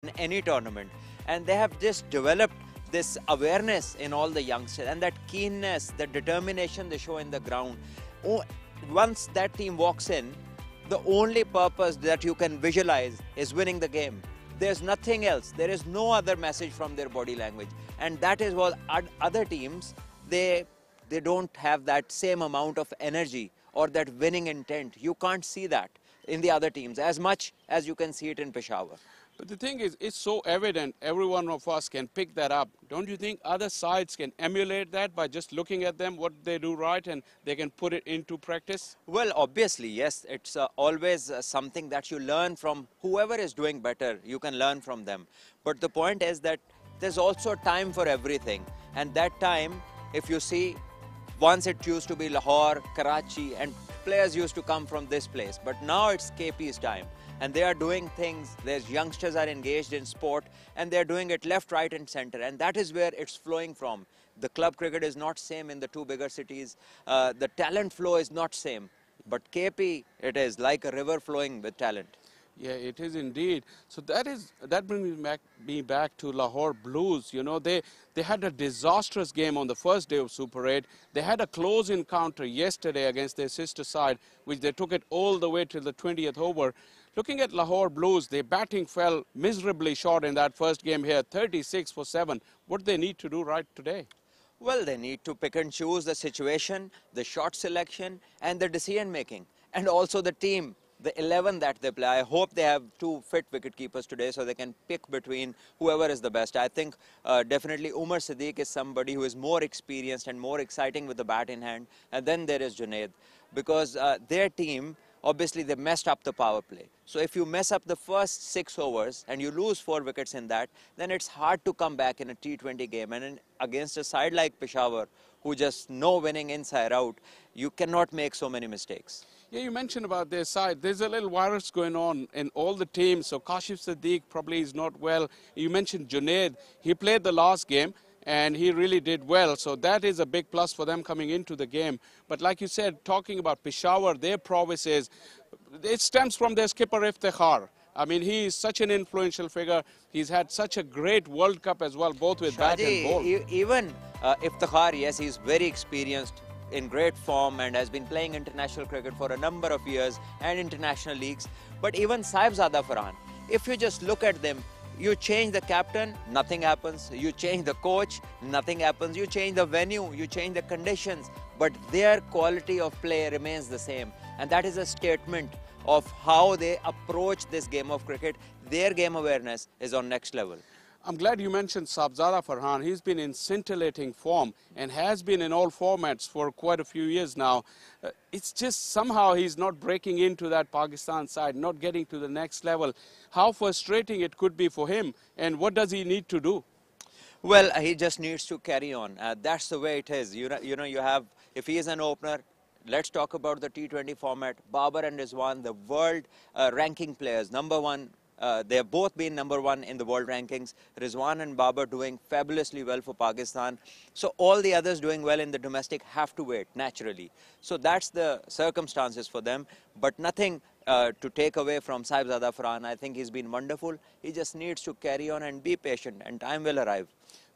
in any tournament. And they have just developed this awareness in all the youngsters, and that keenness, the determination they show in the ground. Once that team walks in, the only purpose that you can visualize is winning the game. There's nothing else. There is no other message from their body language. And that is what other teams, they don't have that same amount of energy or that winning intent. You can't see that in the other teams as much as you can see it in Peshawar. But the thing is, it's so evident, every one of us can pick that up. Don't you think other sides can emulate that by just looking at them, what they do right, and they can put it into practice? Well, obviously, yes. It's always something that you learn from whoever is doing better. You can learn from them. But the point is that there's also time for everything. And that time, if you see, once it used to be Lahore, Karachi, and players used to come from this place. But now it's KP's time. And they are doing things, there's youngsters are engaged in sport, and they're doing it left, right, and center. And that is where it's flowing from. The club cricket is not same in the two bigger cities. The talent flow is not same. But KP, it is like a river flowing with talent. Yeah, it is indeed. So that brings me back to Lahore Blues. You know, they had a disastrous game on the first day of Super 8. They had a close encounter yesterday against their sister side, which they took it all the way to the 20th over. Looking at Lahore Blues, their batting fell miserably short in that first game here, 36 for 7. What do they need to do right today? Well, they need to pick and choose the situation, the shot selection, and the decision making, and also the team. The 11 that they play. I hope they have two fit wicket keepers today so they can pick between whoever is the best. I think definitely Umar Siddique is somebody who is more experienced and more exciting with the bat in hand. And then there is Junaid, because their team, obviously they messed up the power play. So if you mess up the first 6 overs and you lose 4 wickets in that, then it's hard to come back in a T20 game. And against a side like Peshawar, who just know winning inside out, you cannot make so many mistakes. Yeah, you mentioned about their side. There's a little virus going on in all the teams. So Kashif Siddique probably is not well. You mentioned Junaid. He played the last game and he really did well. So that is a big plus for them coming into the game. But like you said, talking about Peshawar, their prowess it stems from their skipper Iftikhar. I mean, he is such an influential figure. He's had such a great World Cup as well, both with bat and ball. Even Iftikhar, yes, he's very experienced, in great form, and has been playing international cricket for a number of years and international leagues. But even Sahibzada Farhan, if you just look at them, you change the captain, nothing happens. You change the coach, nothing happens. You change the venue, you change the conditions, but their quality of play remains the same. And that is a statement of how they approach this game of cricket. Their game awareness is on next level. I'm glad you mentioned Sahibzada Farhan. He's been in scintillating form and has been in all formats for quite a few years now. It's just somehow he's not breaking into that Pakistan side, not getting to the next level. How frustrating it could be for him, and what does he need to do? Well, he just needs to carry on. That's the way it is. You know, you have, if he is an opener, let's talk about the T20 format. Babar and Rizwan, the world ranking players, #1. They have both been #1 in the world rankings. Rizwan and Babar doing fabulously well for Pakistan. So all the others doing well in the domestic have to wait, naturally. So that's the circumstances for them. But nothing to take away from Sahibzada Farhan. I think he's been wonderful. He just needs to carry on and be patient, and time will arrive.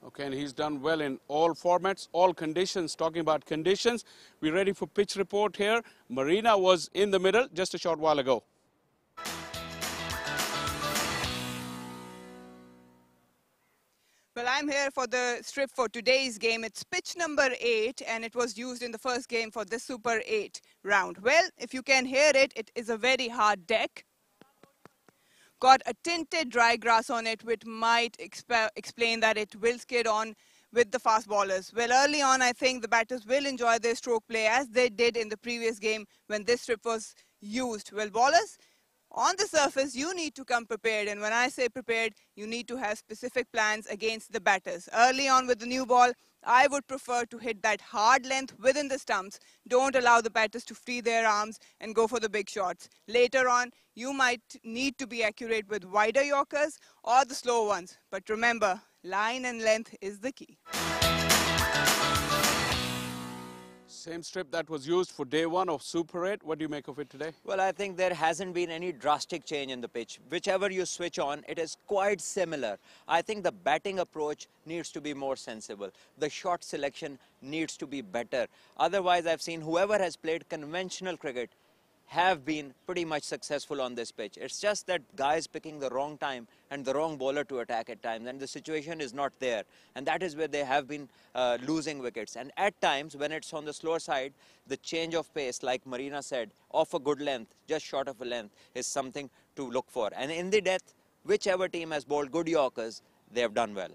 Okay, and he's done well in all formats, all conditions. Talking about conditions, we're ready for pitch report here. Marina was in the middle just a short while ago. Well, I'm here for the strip for today's game. It's pitch number 8, and it was used in the first game for this Super 8 round. Well, if you can hear it, it is a very hard deck. Got a tinted dry grass on it, which might explain that it will skid on with the fast bowlers. Well, early on, I think the batters will enjoy their stroke play as they did in the previous game when this strip was used. Well, bowlers, on the surface, you need to come prepared. And when I say prepared, you need to have specific plans against the batters. Early on with the new ball, I would prefer to hit that hard length within the stumps. Don't allow the batters to free their arms and go for the big shots. Later on, you might need to be accurate with wider Yorkers or the slow ones. But remember, line and length is the key. Same strip that was used for day one of Super 8. What do you make of it today? Well, I think there hasn't been any drastic change in the pitch. Whichever you switch on, it is quite similar. I think the batting approach needs to be more sensible. The shot selection needs to be better. Otherwise, I've seen whoever has played conventional cricket have been pretty much successful on this pitch. It's just that guys picking the wrong time and the wrong bowler to attack at times, and the situation is not there. And that is where they have been losing wickets. And at times, when it's on the slower side, the change of pace, like Marina said, of a good length, just short of a length, is something to look for. And in the death, whichever team has bowled good Yorkers, they have done well.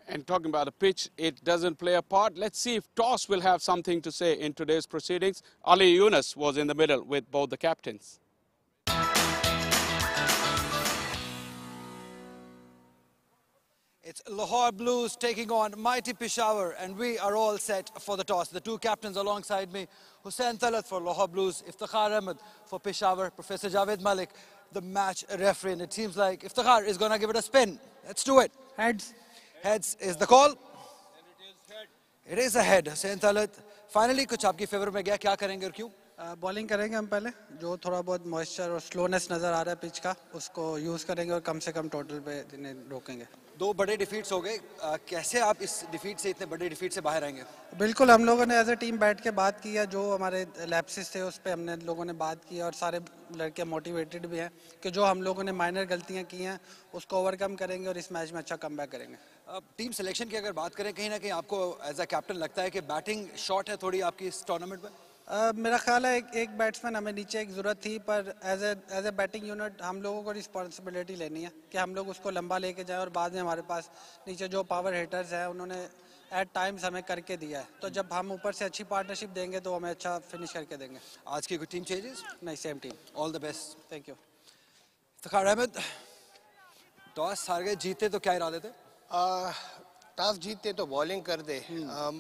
And talking about the pitch, it doesn't play a part. Let's see if toss will have something to say in today's proceedings. Ali Yunus was in the middle with both the captains. It's Lahore Blues taking on mighty Peshawar, and we are all set for the toss. The two captains alongside me, Hussain Talat for Lahore Blues, Iftikhar Ahmed for Peshawar, Professor Javed Malik, the match referee. And it seems like Iftikhar is going to give it a spin. Let's do it. Heads. Heads is the call. It is a head. Hussain Talat, finally, कुछ आपकी favour में गया, क्या करेंगे और क्यों? Bowling करेंगे हम पहले जो थोड़ा बहुत मॉइस्चर और स्लोनेस नज़र आ रहा है पिच का उसको यूज़ करेंगे और कम से कम टोटल पे इन्हें रोकेंगे दो बड़े डिफीट्स हो गए कैसे आप इस डिफीट से इतने बड़े डिफीट से बाहर आएंगे बिल्कुल हम लोगों ने एज ए टीम बैठ के बात की है जो हमारे लैप्सेस थे उस पर हमने लोगों ने बात की और सारे लड़के मोटिवेटेड भी हैं कि जो हम लोगों ने माइनर गलतियां की हैं उसको ओवरकम करेंगे और इस मैच में अच्छा कमबैक करेंगे टीम सिलेक्शन की अगर बात करें कहीं ना कहीं आपको एज अ कैप्टन लगता है कि बैटिंग शॉर्ट है थोड़ी आपकी इस टूर्नामेंट में मेरा ख्याल है एक बैट्समैन हमें नीचे एक ज़रूरत थी पर एज ए बैटिंग यूनिट हम लोगों को रिस्पॉन्सिबिलिटी लेनी है कि हम लोग उसको लंबा लेके जाएं और बाद में हमारे पास नीचे जो पावर हिटर्स हैं उन्होंने एट टाइम्स हमें करके दिया है तो जब हम ऊपर से अच्छी पार्टनरशिप देंगे तो हमें अच्छा फिनिश करके देंगे आज की कोई टीम चेंजेस नहीं same team all the best thank you Iftikhar Ahmed toss हार गए जीते तो क्या इरादे थे टॉस जीतते तो बॉलिंग कर दे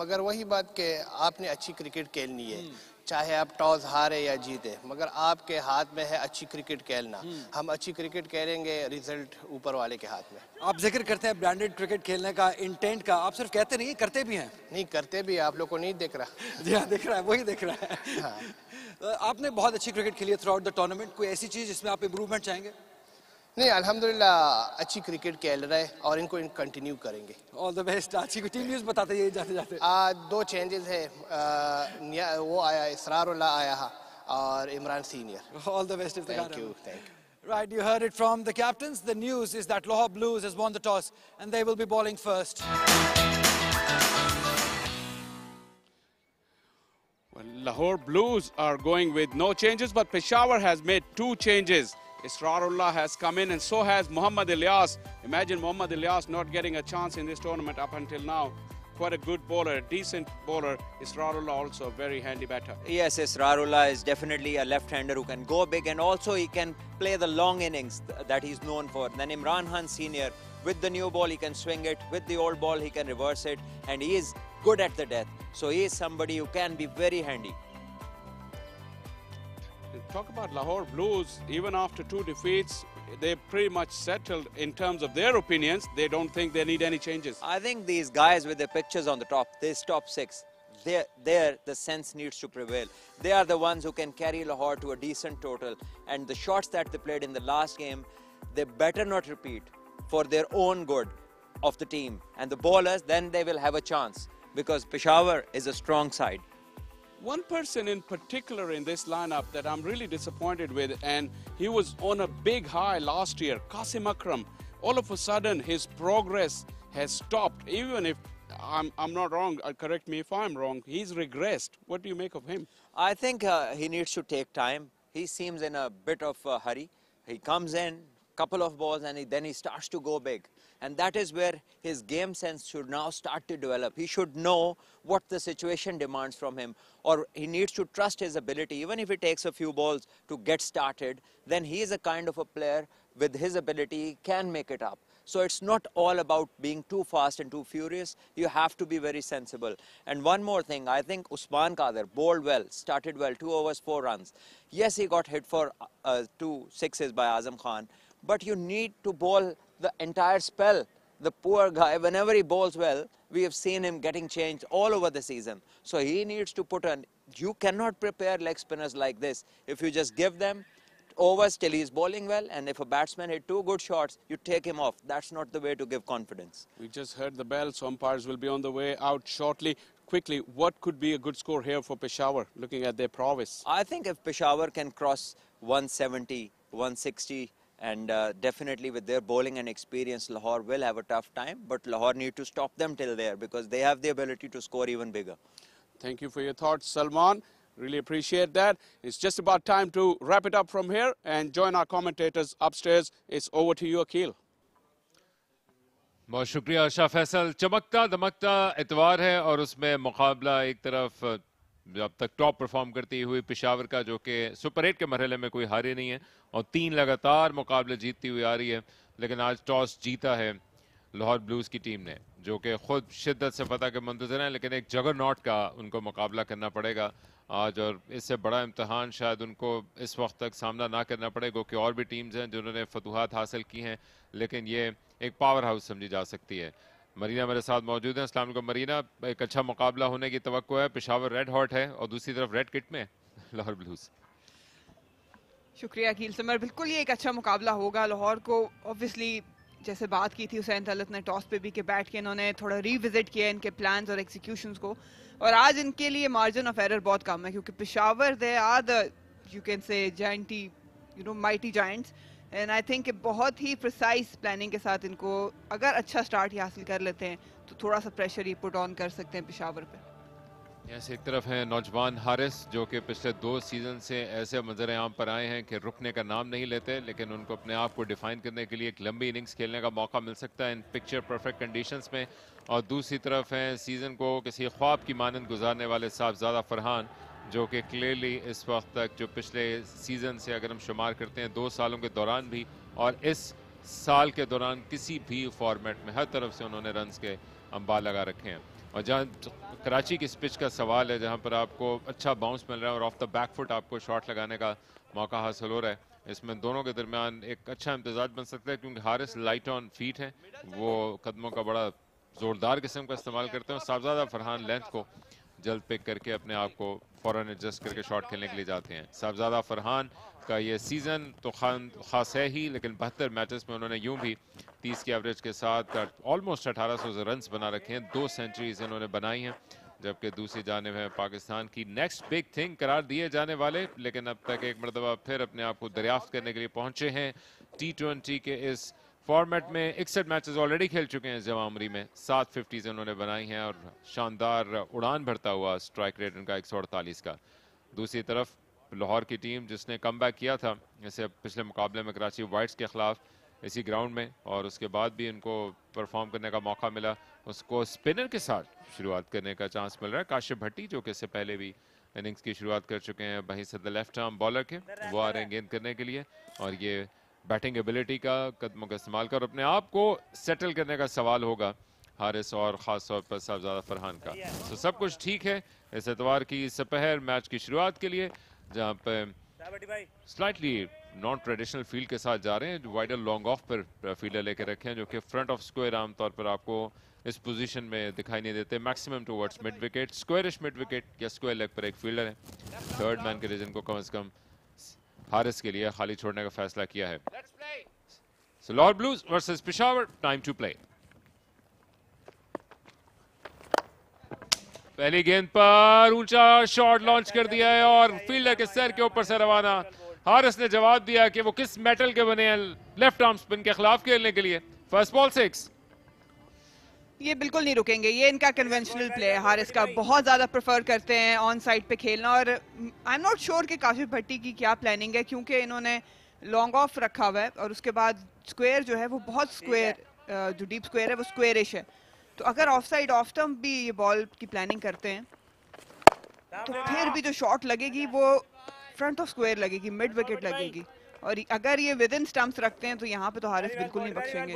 मगर वही बात कि आपने अच्छी क्रिकेट खेलनी है चाहे आप टॉस हारे या जीते मगर आपके हाथ में है अच्छी क्रिकेट खेलना हम अच्छी क्रिकेट खेलेंगे रिजल्ट ऊपर वाले के हाथ में आप जिक्र करते हैं ब्रांडेड क्रिकेट खेलने का इंटेंट का आप सिर्फ कहते नहीं करते भी हैं नहीं करते भी आप लोग को नहीं दिख रहा जी हाँ दिख रहा है वही दिख रहा है हाँ। आपने बहुत अच्छी क्रिकेट खेली है थ्रू आउट द टूर्नामेंट कोई ऐसी चीज़ जिसमें आप इम्प्रूवमेंट चाहेंगे नहीं अल्हम्दुलिल्लाह अच्छी क्रिकेट खेल रहे हैं और इनको कंटिन्यू करेंगे ऑल द बेस्ट अच्छी टीम न्यूज़ बताते ये जाते जाते दो चेंजेस है वो आया इसरारुल्लाह आया है और Imran senior all the best thank you Right, you heard it from the captains. The news is that Lahore Blues has won the toss and they will be bowling first. Well, Lahore Blues are going with no changes, but Peshawar has made two changes. Israrullah has come in and so has Muhammad Ilyas. Imagine Muhammad Ilyas not getting a chance in this tournament up until now. Quite a good bowler, a decent bowler. Israrullah also a very handy batter. Yes, Israrullah is definitely a left-hander who can go big and also he can play the long innings that he's known for. Then Imran Khan Senior, with the new ball he can swing it, with the old ball he can reverse it and he is good at the death. So he is somebody who can be very handy. Talk about Lahore Blues, even after two defeats, they're pretty much settled in terms of their opinions. They don't think they need any changes. I think these guys with the pictures on the top, this top six, there the sense needs to prevail. They are the ones who can carry Lahore to a decent total. And the shots that they played in the last game, they better not repeat for their own good of the team. And the bowlers, then they will have a chance because Peshawar is a strong side. One person in particular in this lineup that I'm really disappointed with, and he was on a big high last year, Qasim Akram. All of a sudden, his progress has stopped. Even if I'm not wrong, correct me if I'm wrong, he's regressed. What do you make of him? I think he needs to take time. He seems in a bit of a hurry. He comes in, couple of balls, and then he starts to go big. And that is where his game sense should now start to develop. He should know what the situation demands from him, or he needs to trust his ability. Even if it takes a few balls to get started, then he is a kind of a player with his ability can make it up. So it's not all about being too fast and too furious. You have to be very sensible. And one more thing, I think Usman Qadir bowled well, started well, 2 overs, 4 runs. Yes, he got hit for 2 sixes by Azam Khan, but you need to bowl the entire spell. The poor guy, whenever he bowls well, We have seen him getting changed all over the season. So he needs to put on, you cannot prepare leg spinners like this. If you just give them overs till he's bowling well, and if a batsman hit 2 good shots, you take him off. That's not the way to give confidence. We just heard the bell, so umpires will be on the way out shortly. Quickly, what could be a good score here for Peshawar, looking at their prowess? I think if Peshawar can cross 170, 160, and definitely with their bowling and experience, Lahore will have a tough time. But Lahore need to stop them till there, because they have the ability to score even bigger. Thank you for your thoughts, Salman. Really appreciate that. It's just about time to wrap it up from here and join our commentators upstairs. It's over to you, Akil. बहुत शुक्रिया शाह फैसल। चमकता दमकता इतवार है और उसमें मुकाबला एक तरफ अब तक टॉप परफॉर्म करती हुई पेशावर का, जो कि सुपर 8 के मरहले में कोई हारे नहीं है और 3 लगातार मुकाबले जीतती हुई आ रही है। लेकिन आज टॉस जीता है लाहौर ब्लूज की टीम ने, जो कि खुद शिद्दत से फतह के मुंतज़िर हैं, लेकिन एक जगरनॉट का उनको मुकाबला करना पड़ेगा आज, और इससे बड़ा इम्तहान शायद उनको इस वक्त तक सामना ना करना पड़ेगा, कि और भी टीम्स हैं जिन्होंने फतूहात हासिल की हैं, लेकिन ये एक पावर हाउस समझी जा सकती है। मरीना मेरे साथ मौजूद है। अस्सलाम वालेकुम मरीना, एक अच्छा मुकाबला होने की तवक्को है। पेशावर रेड हॉट है और दूसरी तरफ रेड किट में लाहौर ब्लूज। शुक्रिया अकील समर, बिल्कुल ये एक अच्छा मुकाबला होगा। लाहौर को ऑब्वियसली जैसे बात की थी हुसैन तलत ने टॉस पे भी के बैठ के इन्होंने थोड़ा रिविजिट किया इनके प्लान्स और एग्जीक्यूशंस को, और आज इनके लिए मार्जिन ऑफ एरर बहुत कम है, क्योंकि Peshawar they are the you can say giant mighty giants, and I think बहुत ही प्रिसाइज प्लानिंग के साथ इनको अगर अच्छा स्टार्ट ही हासिल कर लेते हैं तो थोड़ा सा प्रेशर ही पुट ऑन कर सकते हैं पेशावर पे। यस, एक तरफ है नौजवान हारिस, जो कि पिछले 2 सीज़न से ऐसे मंजर आम पर आए हैं कि रुकने का नाम नहीं लेते, लेकिन उनको अपने आप को डिफाइन करने के लिए एक लंबी इनिंग्स खेलने का मौका मिल सकता है इन पिक्चर परफेक्ट कंडीशंस में। और दूसरी तरफ है सीज़न को किसी ख्वाब की मानंद गुजारने वाले साहबजादा फरहान, जो कि क्लियरली इस वक्त तक जो पिछले सीज़न से अगर हम शुमार करते हैं 2 सालों के दौरान भी और इस साल के दौरान किसी भी फॉर्मेट में हर तरफ से उन्होंने रन्स के अंबार लगा रखे हैं। और जहाँ कराची की पिच का सवाल है, जहाँ पर आपको अच्छा बाउंस मिल रहा है और ऑफ द बैक फुट आपको शॉट लगाने का मौका हासिल हो रहा है, इसमें दोनों के दरमियान एक अच्छा इम्तजाज बन सकता है, क्योंकि हारिस लाइट ऑन फीट है, वो कदमों का बड़ा ज़ोरदार किस्म का इस्तेमाल करते हैं। साहबजादा फरहान लेंथ को जल्द पिक करके अपने आप को फ़ौरन एडजस्ट करके शॉट खेलने के लिए जाते हैं। साहबजादा फरहान का ये सीज़न तो ख़ास है ही, लेकिन 72 मैचेस में उन्होंने यूं भी 30 की एवरेज के साथ ऑलमोस्ट 1800 रन्स बना रखे हैं, 2 सेंचुरीज इन्होंने बनाई हैं। जबकि दूसरी जानिब है पाकिस्तान की नेक्स्ट बिग थिंग करार दिए जाने वाले, लेकिन अब तक एक मरतबा फिर अपने आप को दरियाफ्त करने के लिए पहुंचे हैं T20 के इस फॉर्मेट में। 61 मैचेस ऑलरेडी खेल चुके हैं जमा उम्री में, 7 50s उन्होंने बनाई हैं और शानदार उड़ान भरता हुआ स्ट्राइक रेट उनका 148 का। दूसरी तरफ लाहौर की टीम जिसने कमबैक किया था जैसे पिछले मुकाबले में कराची वाइट्स के खिलाफ इसी ग्राउंड में, और उसके बाद भी इनको परफॉर्म करने का मौका मिला, उसको स्पिनर के साथ शुरुआत करने का चांस मिल रहा है। काशिफ भट्टी जो कि इससे पहले भी इनिंग्स की शुरुआत कर चुके हैं वहीं से लेफ्ट आर्म बॉलर के, वो आ रहे हैं गेंद करने के लिए, और ये बैटिंग एबिलिटी का कदमों का इस्तेमाल कर अपने आप को सेटल करने का सवाल होगा हारिस और ख़ास तौर पर साहबजादा फरहान का। तो सब कुछ ठीक है इस एतवार की सपहर मैच की शुरुआत के लिए, जहाँ पर स्लाइटली नॉन ट्रेडिशनल फील्ड के साथ जा रहे हैं। वाइडर लॉन्ग ऑफ पर फील्डर लेके रखे हैं, जो कि फ्रंट ऑफ स्क्वायर आमतौर पर आपको इस पोजीशन में दिखाई नहीं देते। Maximum towards mid wicket, squarish mid wicket या स्क्वायर लेग पर एक फील्डर है। थर्ड मैन के रीजन को कम से कम हारिस के लिए खाली छोड़ने का फैसला किया है। So Lahore Blues versus Peshawar, time to play. पहली गेंद पर ऊंचा शॉट लॉन्च कर दिया है और फील्डर के सर के ऊपर से रवाना। हारिस ने जवाब दिया कि वो किस मेटल के बने हैं लेफ्ट आर्म स्पिन के खिलाफ खेलने के लिए। First ball 6। ये बिल्कुल नहीं रुकेंगे, ये इनका कन्वेंशनल प्ले है। हारिस का बहुत ज़्यादा प्रेफर करते हैं ऑन साइड पे खेलना, और आई एम नॉट श्योर कि काशिफ भट्टी की क्या प्लानिंग है, क्योंकि इन्होंने लॉन्ग ऑफ रखा हुआ है और उसके बाद स्क्वायर जो है वो बहुत स्क्वायर, जो डीप स्क्वायर है वो स्क्वायरिश है। तो अगर ऑफ साइड ऑफ स्टंप भी ये बॉल की प्लानिंग करते हैं तो फिर भी जो शॉट लगेगी वो फ्रंट ऑफ स्क्वायर लगेगी, मिड विकेट लगेगी, और अगर ये विद इन स्टंप्स रखते हैं तो यहाँ पे तो हारिस बिल्कुल नहीं बख्शेंगे।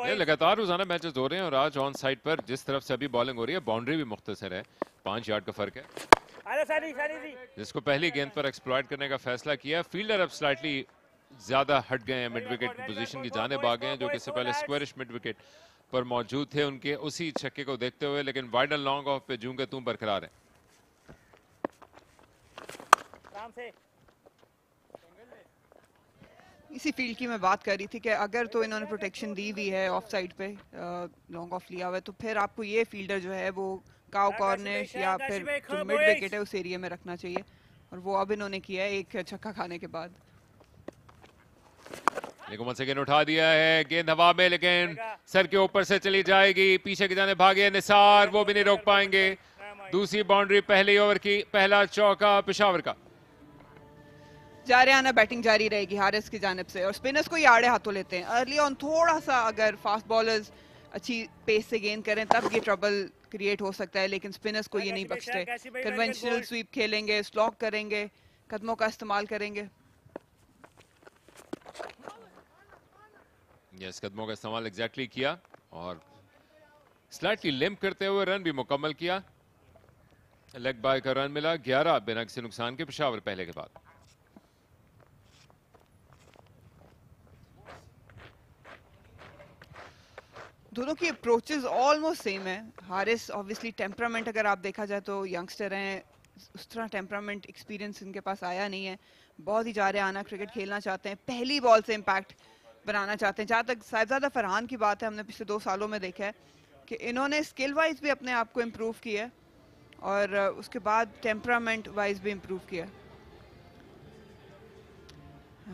ये लगातार रोजाना मैचेस हो रहे हैं और आज ऑन साइड पर जिस तरफ से अभी बॉलिंग हो रही है बाउंड्री भी मुख्तसर है, 5 यार्ड का फर्क है, जिसको पहली गेंद पर एक्सप्लॉइट करने का फैसला किया। फील्डर अब स्लाइटली ज्यादा हट गए हैं, मिड विकेट की पोजीशन की जानिब आ गए हैं, जो कि इससे पहले स्क्वेरिश मिड विकेट पर मौजूद थे। उनके उसी छक्के को देखते हुए, लेकिन वाइड एंड लॉन्ग ऑफ पे जूं के तूं बरकरार है। इसी फील्ड की मैं बात कर रही थी कि अगर तो इन्होंने प्रोटेक्शन दी हुई है ऑफ साइड पे, लॉन्ग ऑफ लिया हुआ है, तो फिर आपको ये फील्डर जो है वो काउ कॉर्निश या फिर जो मिड विकेट है उस एरिया में रखना चाहिए, और वो अब इन्होंने किया है एक छक्का खाने के बाद। लेकिन वंस अगेन उठा दिया है, गेंद हवा में, लेकिन सर के ऊपर से चली जाएगी, पीछे की जाने भागे निसार, वो भी नहीं रोक पाएंगे। दूसरी बाउंड्री पहले ओवर की, पहला चौका पेशावर का। जारे आना बैटिंग जारी रहेगी हारिस की जानिब से, और स्पिनर्स को ये आड़े हाथों लेते हैं। अर्ली ऑन थोड़ा सा अगर फास्ट बॉलर्स अच्छी पेस से गेंद करें तब ये ट्रबल क्रिएट हो सकता है, लेकिन स्पिनर्स को ये नहीं बख्शते। कन्वेंशनल स्वीप खेलेंगे, स्लॉक करेंगे, कदमों का इस्तेमाल करेंगे। यस, कदमों का इस्तेमाल एग्जैक्टली किया और स्लाइटली लिम्प करते हुए रन भी मुकम्मल किया। लेग बाय का रन मिला 11 बिना किसी नुकसान के पेशावर पहले के बाद। दोनों की अप्रोचेस ऑलमोस्ट सेम है। हारिस ऑब्वियसली टेम्परामेंट अगर आप देखा जाए तो यंगस्टर हैं, उस तरह टेम्परामेंट एक्सपीरियंस इनके पास आया नहीं है। बहुत ही जा रहे आना क्रिकेट खेलना चाहते हैं, पहली बॉल से इम्पैक्ट बनाना चाहते हैं। जहाँ तक साहिबजादा फरहान की बात है, हमने पिछले 2 सालों में देखा है कि इन्होंने स्किल वाइज भी अपने आप को इम्प्रूव किया है और उसके बाद टेम्परामेंट वाइज भी इम्प्रूव किया है।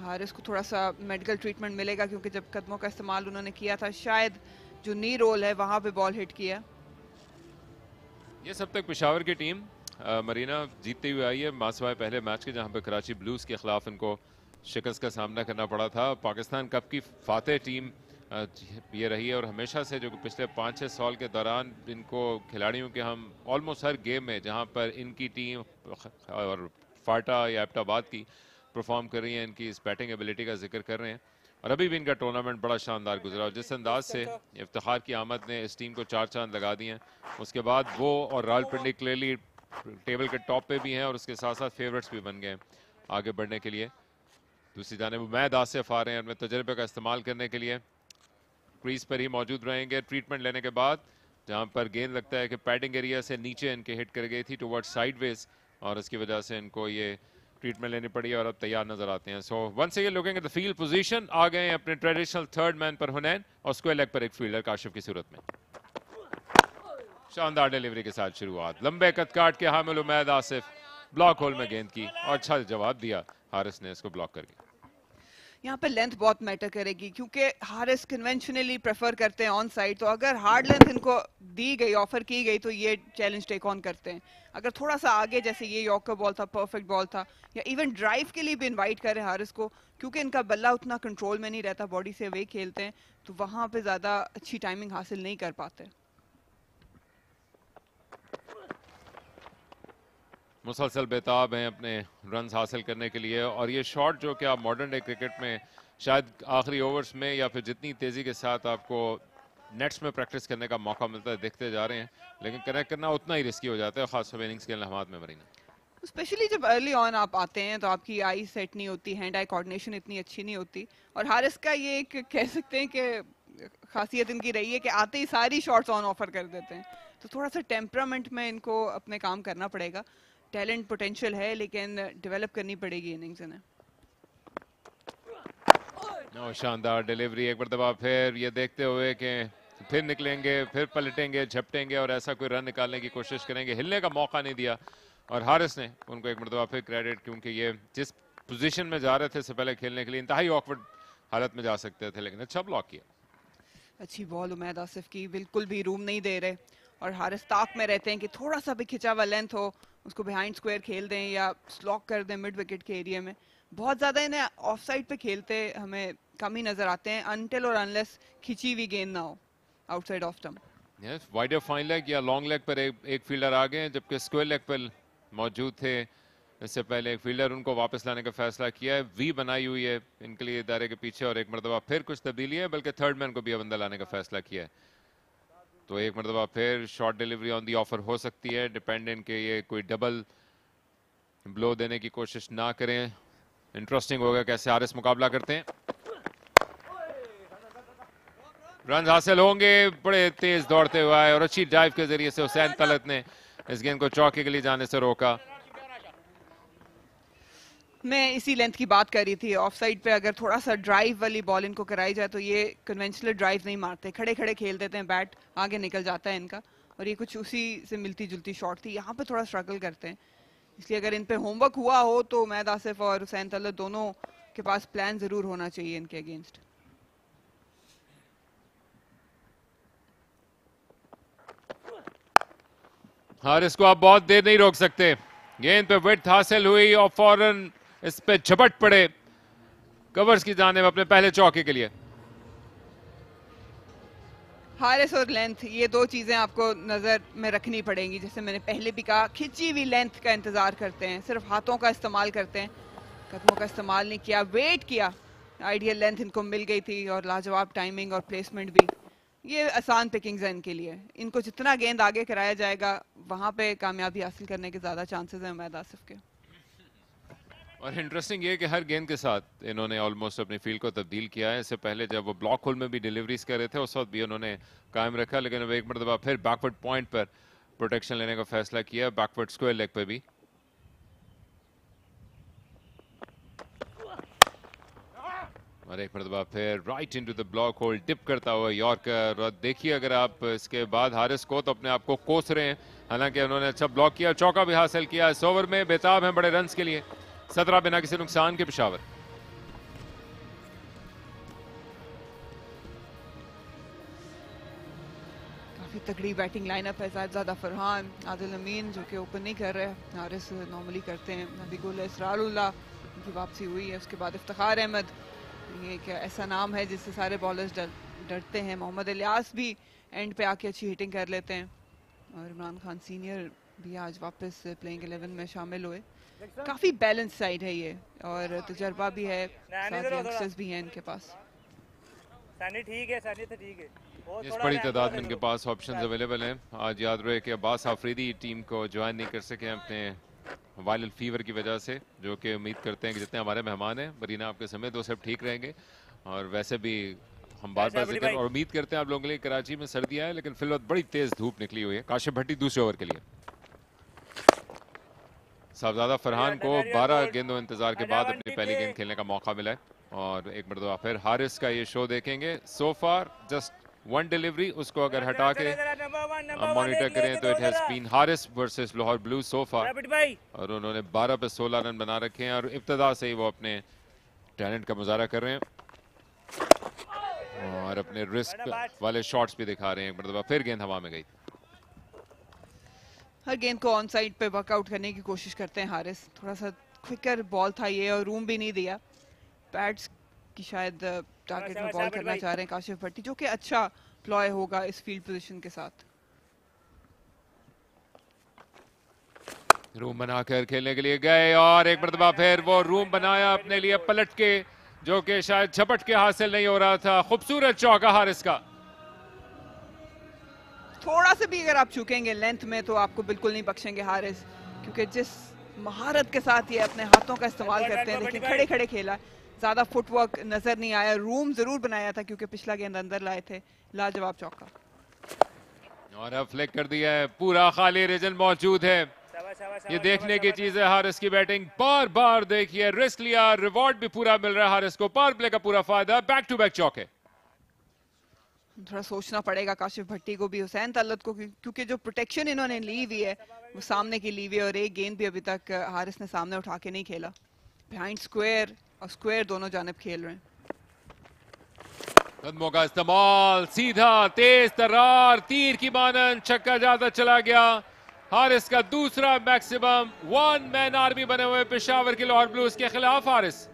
हारिस को थोड़ा सा मेडिकल ट्रीटमेंट मिलेगा क्योंकि जब कदमों का इस्तेमाल उन्होंने किया था शायद जो नी रोल है वहां पे बॉल हिट किया। ये सब तक पेशावर की टीम मरीना जीतती हुई आई है, मासवाए पहले मैच के जहां पर कराची ब्लूज के खिलाफ इनको शिकस्त का सामना करना पड़ा था। पाकिस्तान कप की फातेह टीम ये रही है और हमेशा से जो पिछले 5-6 साल के दौरान इनको खिलाड़ियों के हम ऑलमोस्ट हर गेम में जहां पर इनकी टीम और फाटा या एबटाबाद की परफॉर्म कर रही है, इनकी इस बैटिंग एबिलिटी का जिक्र कर रहे हैं। और अभी भी इनका टूर्नामेंट बड़ा शानदार गुजरा और जिस अंदाज से इफ्तिखार की आमद ने इस टीम को 4 चांद लगा दिए हैं, उसके बाद वो और रावलपिंडी क्लियरली टेबल के टॉप पे भी हैं और उसके साथ साथ फेवरेट्स भी बन गए आगे बढ़ने के लिए। दूसरी जाने उमैद आसिफ आ रहे हैं अपने तजर्बे का इस्तेमाल करने के लिए, क्रीज पर ही मौजूद रहेंगे ट्रीटमेंट लेने के बाद, जहां पर गेंद लगता है कि पैडिंग एरिया से नीचे इनके हिट कर गई थी टुवर्ड्स साइडवेज और इसकी वजह से इनको ये ट्रीटमेंट लेनी पड़ी और अब तैयार नजर आते हैं। So once again looking at the field position, आ गए हैं अपने ट्रेडिशनल थर्ड मैन पर हुनैन और स्क्वायर लेग पर एक फील्डर काशिफ की सूरत में। शानदार डिलीवरी के साथ शुरुआत, लंबे कद काट के हामिल उमैद आसिफ ब्लॉक होल में गेंद की और अच्छा जवाब दिया हारिस ने इसको ब्लॉक करके। यहाँ पे लेंथ बहुत मैटर करेगी क्योंकि हारिस कन्वेंशनली प्रेफर करते हैं ऑन साइड, तो अगर हार्ड लेंथ इनको दी गई, ऑफर की गई, तो ये चैलेंज टेक ऑन करते हैं। अगर थोड़ा सा आगे, जैसे ये यॉर्कर बॉल था, परफेक्ट बॉल था, या इवन ड्राइव के लिए भी इनवाइट करें हारिस को, क्योंकि इनका बल्ला उतना कंट्रोल में नहीं रहता, बॉडी से वे खेलते हैं, तो वहां पे ज्यादा अच्छी टाइमिंग हासिल नहीं कर पाते। मुसलसल बेताब हैं अपने रन्स हासिल करने के लिए और ये शॉट जो कि आप मॉडर्न डे क्रिकेट में शायद आखिरी ओवर्स में या फिर जितनी तेज़ी के साथ आपको नेट्स में प्रैक्टिस करने का मौका मिलता है देखते जा रहे हैं, लेकिन कनेक्ट करना उतना ही रिस्की हो जाता है, खासतौर इनिंग्स के लम्हात में मरीना। स्पेशली जब अर्ली ऑन आप आते हैं तो आपकी आई सेट नहीं होती, हैंड आई कोऑर्डिनेशन इतनी अच्छी नहीं होती, और हारिस का ये एक कह सकते हैं कि खासियत इनकी रही है कि आते ही सारी शॉट्स ऑन ऑफर कर देते हैं, तो थोड़ा सा टेम्परामेंट में इनको अपने काम करना पड़ेगा। टैलेंट पोटेंशियल है लेकिन डेवलप करनी पड़ेगी इनिंग्स इन्हें। शानदार डिलीवरी एक मरतबा फिर ये देखते हुए कि फिर निकलेंगे, फिर पलटेंगे, झपटेंगे और ऐसा कोई रन निकालने की कोशिश करेंगे, हिलने का मौका नहीं दिया और हारिस ने उनको एक मरतबा फिर क्रेडिट, क्योंकि ये जिस पोजीशन में जा रहे थे इससे पहले खेलने के लिए इंतहाई ऑकवर्ड हालत में जा सकते थे, लेकिन अच्छा ब्लॉक किया। अच्छी बॉल उमैद आसिफ की, बिल्कुल भी रूम नहीं दे रहे और हारिस ताक में रहते हैं कि थोड़ा सा भी खिंचा हुआ लेंथ हो उसको बिहाइंड स्क्वायर खेल दें या स्लॉक कर दें मिड विकेट के एरिया में। बहुत ज़्यादा इन्हें ऑफ साइड पे खेलते हमें कम ही नजर आते हैं, अनटिल और अनलेस खिंची हुई गेंद ना हो outside off stump. Yes, wider fine leg या लॉन्ग लेग पर एक फील्डर आ गए, जबकि स्क्वायर लेग पर मौजूद थे इससे पहले एक फील्डर, उनको वापस लाने का फैसला किया है। वी बनाई हुई है इनके लिए दायरे के पीछे और एक मरतबा फिर कुछ तब्दीली है, बल्कि थर्ड मैन को भी बंदा लाने का फैसला किया है, तो एक मरतबा फिर short delivery on the offer हो सकती है, डिपेंडेंट के ये कोई डबल ब्लो देने की कोशिश ना करें। इंटरेस्टिंग होगा कैसे हारिस मुकाबला करते हैं। रन हासिल होंगे, बड़े तेज दौड़ते हुए आए और अच्छी ड्राइव के जरिए से हुसैन तलत ने इस गेंद को चौके के लिए जाने से रोका। मैं इसी लेंथ की बात कर रही थी, ऑफ साइड पे अगर थोड़ा सा ड्राइव वाली बॉल इनको कराई जाए तो ये कन्वेंशनल ड्राइव नहीं मारते, खड़े खड़े खेल देते हैं, बैट आगे निकल जाता है इनका, और ये कुछ उसी से मिलती जुलती शॉट थी। यहाँ पे थोड़ा स्ट्रगल करते हैं, इसलिए अगर इन पे होमवर्क हुआ हो तो मैद आसिफ और हुसैन तलत दोनों के पास प्लान जरूर होना चाहिए इनके अगेंस्ट। हारिस को आप बहुत देर नहीं रोक सकते, गेंद पे विड्थ हासिल हुई और फौरन इस पे झपट पड़े कवर्स की जाने में अपने पहले चौके के लिए। हारिस और लेंथ, ये दो चीजें आपको नजर में रखनी पड़ेंगी। जैसे मैंने पहले भी कहा, खिंची हुई लेंथ का इंतजार करते हैं, सिर्फ हाथों का इस्तेमाल करते हैं, कदमों का इस्तेमाल नहीं किया, वेट किया। आइडियल लेंथ इनको मिल गई थी और लाजवाब टाइमिंग और प्लेसमेंट भी। ये आसान पिकिंग्स है इनके लिए, इनको जितना गेंद आगे कराया जाएगा वहां पे कामयाबी हासिल करने के ज्यादा चांसेस हैं मैद आसिफ के। और इंटरेस्टिंग ये कि हर गेंद के साथ इन्होंने ऑलमोस्ट अपनी फील्ड को तब्दील किया है। इससे पहले जब वो ब्लॉक होल में भी डिलीवरीज कर रहे थे उस वक्त भी उन्होंने कायम रखा, लेकिन अब एक मरतबा फिर बैकवर्ड पॉइंट पर प्रोटेक्शन लेने का फैसला किया, बैकवर्ड स्क्वायर लेग पे भी। और एक मरतबा फिर right into the block hole dip करता हुआ यॉर्कर। और देखिए अगर आप इसके बाद हारिस को तो अपने आप को कोस रहे हैं, हालांकि उन्होंने अच्छा ब्लॉक किया, चौका भी हासिल किया। इस ओवर में बेताब हैं बड़े रन्स के लिए, 17 बिना किसी नुकसान के पेशावर। काफी तगड़ी बैटिंग लाइनअप है। साहिबजादा फरहान, आदिल अमीन जो कि ओपन नहीं कर रहे, हारिस नॉर्मली करते हैं, नबीगुल इसरारुल्लाह उनकी वापसी हुई है, उसके बाद इफ्तिखार अहमद, ये क्या ऐसा नाम है जिससे सारे बॉलर्स डरते हैं। मोहम्मद इलियास भी एंड पे आके अच्छी हिटिंग कर लेते हैं, और इमरान खान सीनियर भी आज वापस प्लेइंग 11 में शामिल हुए। काफी बैलेंस साइड है ये, और तजर्बा भी है, साथ यंगस्टर्स भी हैं इनके पास। ठीक है, तो ठीक है। इस बड़ी तादाद में इनके पास ऑप्शंस अवेलेबल हैं। आज याद रहे कि अब्बास आफरीदी टीम को ज्वाइन नहीं कर सके अपने वायरल फीवर की वजह से, जो कि उम्मीद करते हैं कि जितने हमारे मेहमान हैं बरीना आपके समेत वो सब ठीक रहेंगे। और वैसे भी हम बार बार जिक्र और उम्मीद करते हैं आप लोगों के लिए, कराची में सर्दियां हैं लेकिन फिलहाल बड़ी तेज धूप निकली हुई है। काशिफ भट्टी दूसरे ओवर के लिए, साहबजादा फरहान को 12 गेंदों इंतजार के बाद अपनी पहली गेंद खेलने का मौका मिला है। और एक मरतबा फिर हारिस का ये शो देखेंगे। So far just one delivery, उसको अगर हटा के मॉनिटर करें तो it has been Haris versus Lahore Blues so far, और उन्होंने 12 पे 16 रन बना रखे हैं और इब्तिदा से ही वो अपने टैलेंट का मुजाहरा कर रहे हैं और अपने रिस्क वाले शॉट्स भी दिखा रहे हैं। एक मरतबा फिर गेंद हवा में गई। हर गेंद को ऑन साइड पे वर्कआउट करने की कोशिश करते हैं हारिस। थोड़ा सा क्विकर बॉल था ये, और रूम भी नहीं दिया। पैड्स की शायद टारगेट में बॉल करना चाह रहे हैं काशिफ भट्टी, जो कि अच्छा प्लॉय होगा इस फील्ड पोजीशन के साथ। रूम बनाकर खेलने के लिए गए और एक मरतबा फिर वो रूम बनाया अपने लिए पलट के, जो कि शायद झपट के हासिल नहीं हो रहा था। खूबसूरत चौका हारिस का। थोड़ा से भी अगर आप चूकेंगे लेंथ में तो आपको बिल्कुल नहीं बख्शेंगे हारिस, क्योंकि जिस महारत के साथ ये अपने हाथों का इस्तेमाल करते हैं, लेकिन खड़े खड़े खेला, ज्यादा फुटवर्क नजर नहीं आया। रूम जरूर बनाया था क्योंकि पिछला गेंद अंदर लाए थे। लाजवाब चौका, और अब फ्लिक कर दिया है, पूरा खाली रीजन मौजूद है। ये देखने की चीज है हारिस की बैटिंग, बार बार देखिए, रिस्क लिया, रिवॉर्ड भी पूरा मिल रहा है हारिस को, पावर प्ले का पूरा फायदा, बैक टू बैक चौके। थोड़ा सोचना पड़ेगा काशिफ भट्टी को भी, हुसैन तलत को, क्योंकि जो प्रोटेक्शन इन्होंने ली हुई है वो सामने की ली हुई है, और एक गेंद भी अभी तक हारिस ने सामने उठा के नहीं खेला। बिहाइंड स्क्वायर और स्क्वायर दोनों जानिब खेल रहे हैं। कदमों का इस्तेमाल, सीधा तेज तर्रार तीर की मानन छक्का जाता चला गया। हारिस का दूसरा मैक्सिमम, वन मैन आर्मी बने हुए पेशावर के लाहौर ब्लूज के खिलाफ हारिस।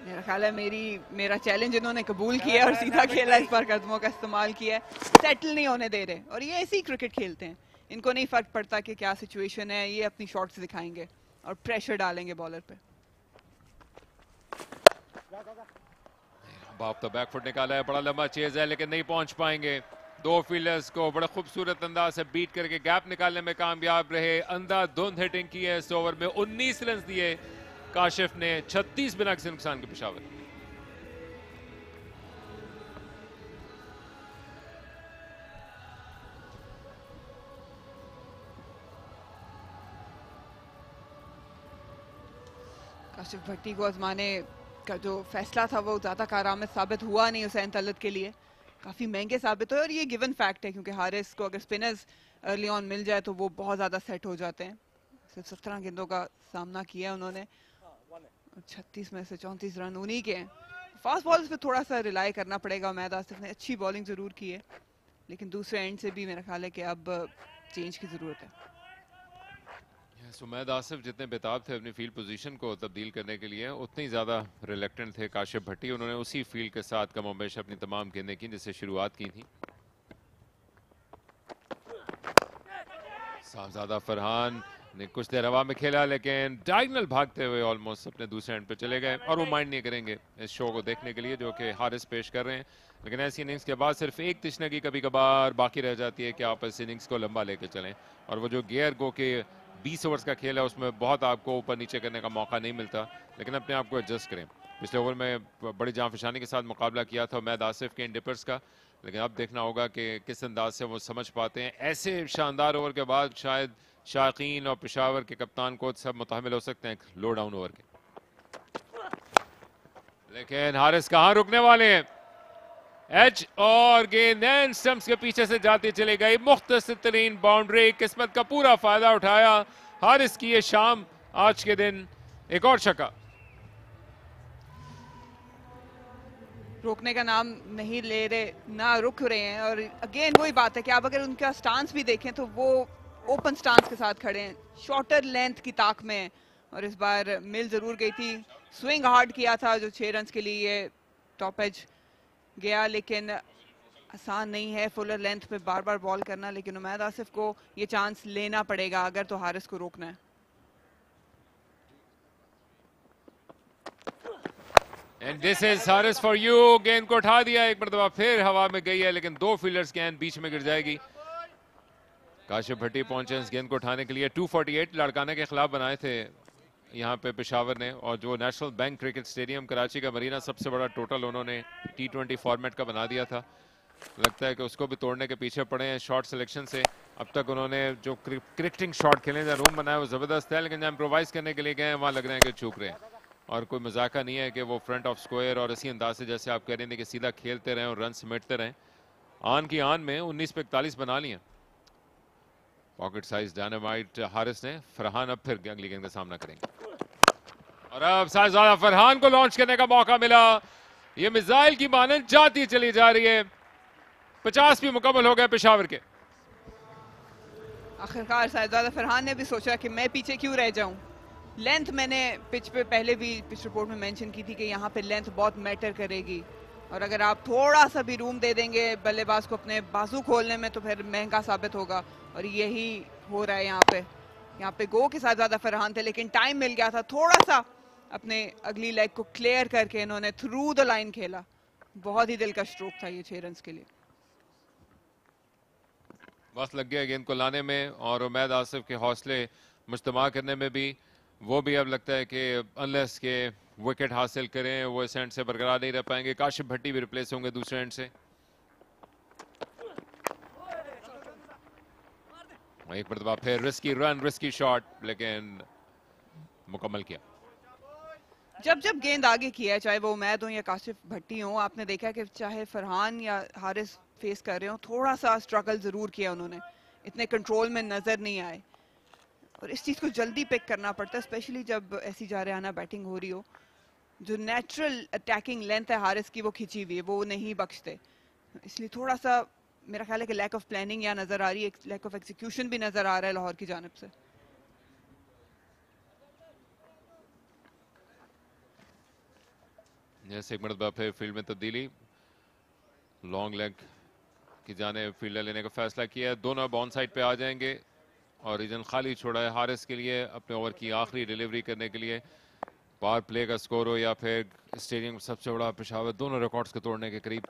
मेरा ख्याल है मेरा चैलेंज इन्होंने कबूल किया और सीधा खेला, इस बार कदमों का इस्तेमाल किया है। सेटल नहीं होने दे रहे, और ये ऐसे ही क्रिकेट खेलते हैं, इनको नहीं फर्क पड़ता कि क्या सिचुएशन है, ये अपनी शॉट्स दिखाएंगे और प्रेशर डालेंगे बॉलर पे। बाप तो बैकफुट निकाला है, बड़ा लंबा चेज है लेकिन नहीं पहुंच पाएंगे। दो फील्डर्स को बड़ा खूबसूरत अंदाज से बीट करके गैप निकालने में कामयाब रहे। अंधाधुंध हिटिंग की है इस ओवर में, 19 रन दिए काशिफ ने 36 बिना किसी नुकसान के पेशावर। काशिफ भट्टी को आजमाने का जो फैसला था वो ज़्यादा कारआमद साबित हुआ नहीं हुसैन तलत के लिए, काफ़ी महंगे साबित हुए और ये गिवन फैक्ट है क्योंकि हारिस को अगर स्पिनर्स अर्ली ऑन मिल जाए तो वो बहुत ज़्यादा सेट हो जाते हैं। सिर्फ 17 गेंदों का सामना किया उन्होंने, 36 में से 34 रन उन्हीं के हैं। फास्ट बॉल्स पे थोड़ा सा रिलाई करना पड़ेगा। उमैद आसिफ ने अच्छी बॉलिंग ज़रूर की है लेकिन दूसरे एंड से भी मेरा ख्याल है कि अब चेंज की ज़रूरत है। उमैद आसिफ जितने बेताब थे अपनी फील्ड पोजीशन को तब्दील करने के लिए, उतनी ज़्यादा रिलेक्टेंट थे काशिफ भट्टी। उन्होंने उसी फील्ड के साथ कम उमेश अपनी तमाम गेंदें की जिससे शुरुआत की थी। साहबजादा फरहान ने कुछ देर हवा में खेला लेकिन डायगोनल भागते हुए ऑलमोस्ट अपने दूसरे एंड पे चले गए और वो माइंड नहीं करेंगे इस शो को देखने के लिए जो कि हारिस पेश कर रहे हैं। लेकिन ऐसी इनिंग्स के बाद सिर्फ एक तिश्नगी कभी कभार बाकी रह जाती है कि आप इस इनिंग्स को लंबा लेके चलें, और वो जो गियर गो के 20 ओवर्स का खेल है उसमें बहुत आपको ऊपर नीचे करने का मौका नहीं मिलता, लेकिन अपने आप को एडजस्ट करें। पिछले ओवर में बड़ी जांफशानी के साथ मुकाबला किया था उमैद आसिफ के इन डिपर्स का, लेकिन अब देखना होगा कि किस अंदाज से वो समझ पाते हैं। ऐसे शानदार ओवर के बाद शायद शाकीन और पेशावर के कप्तान कोच सब मुतहमिल हो सकते हैं लो डाउन ओवर के। लेकिन हारिस कहां रुकने वाले हैं, एज और गेंद एंड स्टंप्स के पीछे से जाती चली गई। मुख्तसर तरीन बाउंड्री, किस्मत का पूरा फायदा उठाया हारिस की ये शाम, आज के दिन एक और छक्का। रोकने का नाम नहीं ले रहे, ना रुक रहे हैं। और अगेन वही बात है कि आप अगर उनका स्टांस भी देखें तो वो ओपन स्टांस के साथ खड़े हैं, शॉर्टर लेंथ की ताक में। और इस बार मिल जरूर गई थी, स्विंग हार्ड किया था जो 6 रन के लिए टॉप एज गया, लेकिन आसान नहीं है फुलर लेंथ पे बार बार बॉल करना। लेकिन उमैद आसिफ को ये चांस लेना पड़ेगा अगर तो हारिस को रोकना है। And this is Haris for you. गेंद को उठा दिया, एक मरतबा फिर हवा में गई है लेकिन 2 फील्डर्स गेंद बीच में गिर जाएगी। काशिफ भट्टी पहुंचे इस गेंद को उठाने के लिए। 248 लड़काने के खिलाफ बनाए थे यहाँ पे पेशावर ने, और जो national bank Cricket stadium Karachi का मरीना सबसे बड़ा टोटल उन्होंने T20 फॉर्मेट का बना दिया था। लगता है कि उसको भी तोड़ने के पीछे पड़े हैं शॉट सिलेक्शन से। अब तक उन्होंने जो क्रिकेटिंग शॉट खेले थे, रूम बनाया वो ज़बरदस्त है, लेकिन जहाँ इम्प्रोवाइज करने के लिए गए वहाँ लग रहे हैं कि चूक रहे हैं। और कोई मजाका नहीं है कि वो फ्रंट ऑफ स्क्वायर और इसी अंदाज से जैसे आप कह रहे थे कि सीधा खेलते रहें और रन समेटते रहें। आन की आन में 19 पे 41 बना लिए। पॉकेट साइज डायनामाइट हारिस ने। फरहान अब फिर अगली गेंद का सामना करेंगे और अब साहबजादा फरहान को लॉन्च करने का मौका मिला। ये मिसाइल की मानंद जाती चली जा रही है। 50 भी मुकम्मल हो गए पेशावर के। आखिरकार साहबजादा फरहान ने भी सोचा कि मैं पीछे क्यों रह जाऊं। लेंथ मैंने पिच पे पहले भी पिच रिपोर्ट में मेंशन की थी कि यहाँ पे लेंथ बहुत मैटर करेगी, और अगर आप थोड़ा सा भी रूम दे देंगे बल्लेबाज को अपने बाजू खोलने में तो फिर महंगा साबित होगा, और यही हो रहा है यहाँ पे गो के साथ ज़्यादा फरहान थे लेकिन टाइम मिल गया था थोड़ा सा अपने अगली लेग को क्लियर करके इन्होंने थ्रू द लाइन खेला। बहुत ही दिल का स्ट्रोक था ये 6 रन के लिए। वक्त लग गया गेंद को लाने में और उमैद आसिफ के हौसले मुज्तमा करने में भी। वो भी अब लगता है कि अनलेस के विकेट हासिल करें वो इस एंड से बरकरार नहीं रह पाएंगे। काशिफ भट्टी भी रिप्लेस होंगे दूसरे एंड से। एक मरतबा फिर रिस्की रन, रिस्की शॉट, लेकिन मुकम्मल किया। जब जब गेंद आगे किया है, चाहे वो उमैद हो या काशिफ भट्टी हो, आपने देखा कि चाहे फरहान या हारिस फेस कर रहे हो, थोड़ा सा स्ट्रगल जरूर किया उन्होंने, इतने कंट्रोल में नजर नहीं आए। और इस चीज को जल्दी पिक करना पड़ता है, स्पेशली जब ऐसी जारहाना बैटिंग हो रही हो। जो नेचुरल अटैकिंग लेंथ है हारिस की वो खिंची हुई है, वो नहीं बख्शते। इसलिए थोड़ा सा मेरा ख्याल है कि लैक ऑफ प्लानिंग यहाँ नजर आ रही है, लैक ऑफ एग्जीक्यूशन भी नजर आ रहा है लाहौर की जानिब से। जैसे एक मरतबा फिर फील्ड में तब्दीली, लॉन्ग लेग की जाने फील्डर लेने का फैसला किया है। दोनों अब ऑन साइड पे आ जाएंगे और रीजन खाली छोड़ा है हारिस के लिए अपने ओवर की आखिरी डिलीवरी करने के लिए। पावर प्ले का स्कोर हो या फिर स्टेडियम सबसे बड़ा पेशावर, दोनों रिकॉर्ड्स को तोड़ने के करीब।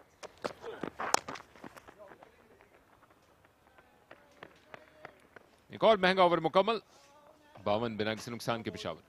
एक और महंगा ओवर मुकम्मल, 52 बिना किसी नुकसान के Peshawar.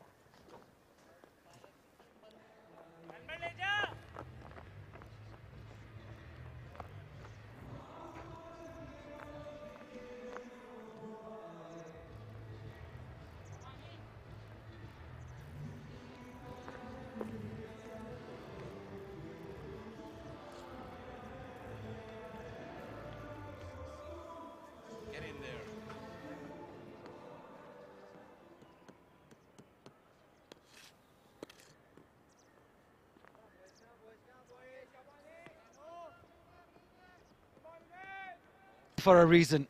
for a reason.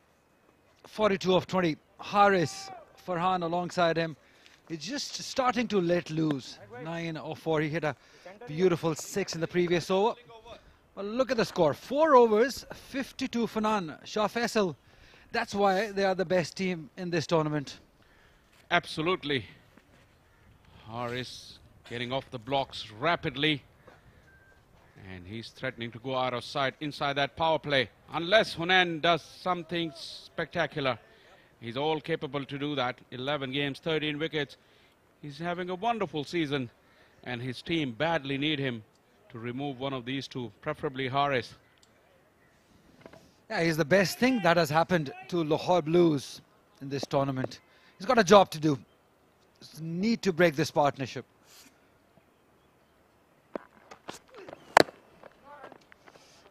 42 of 20. Haris, Farhan alongside him. He's just starting to let loose. 9 of 4. He hit a beautiful 6 in the previous over. Well, look at the score. 4 overs, 52 for none. Shah Faisal. That's why they are the best team in this tournament. Absolutely. Haris getting off the blocks rapidly. And he's threatening to go out of sight inside that power play. Unless Hunain does something spectacular. He's all capable to do that. 11 games, 13 wickets. He's having a wonderful season. And his team badly need him to remove one of these two, preferably Haris. Yeah, he's the best thing that has happened to Lahore Blues in this tournament. He's got a job to do. Need to break this partnership.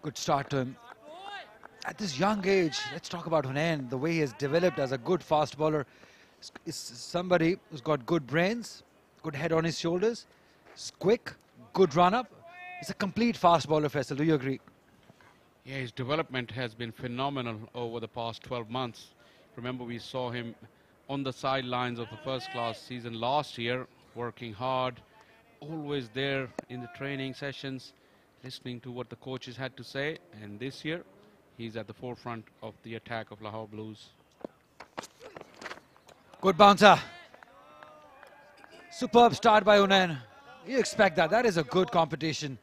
Good start to him. At this young age, let's talk about Hunain. The way he has developed as a good fast bowler is somebody who's got good brains, good head on his shoulders, is quick, good run-up. He's a complete fast bowler, Faisal. Do you agree? Yeah, his development has been phenomenal over the past 12 months. Remember, we saw him on the sidelines of the first-class season last year, working hard, always there in the training sessions, listening to what the coaches had to say. And this year, he's at the forefront of the attack of Lahore Blues. Good bouncer. Superb start by Hunain. You expect that. That is a good competition.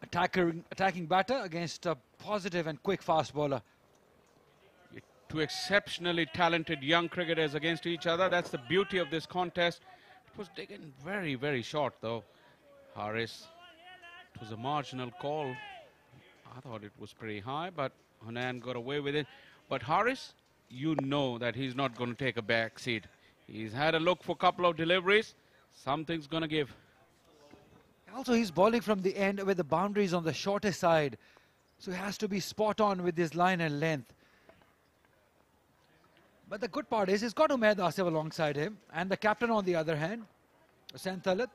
Attacking batter against a positive and quick fast bowler. Two exceptionally talented young cricketers against each other. That's the beauty of this contest. It was taken very, very short, though. Haris, it was a marginal call. I thought it was pretty high, but Hunain got away with it. But Haris, you know that he's not going to take a back seat. He's had a look for a couple of deliveries. Something's going to give. Also, he's bowling from the end with the boundaries on the shorter side. So he has to be spot on with his line and length. But the good part is he's got Umaid Asif alongside him. And the captain on the other hand, Hussain Talat.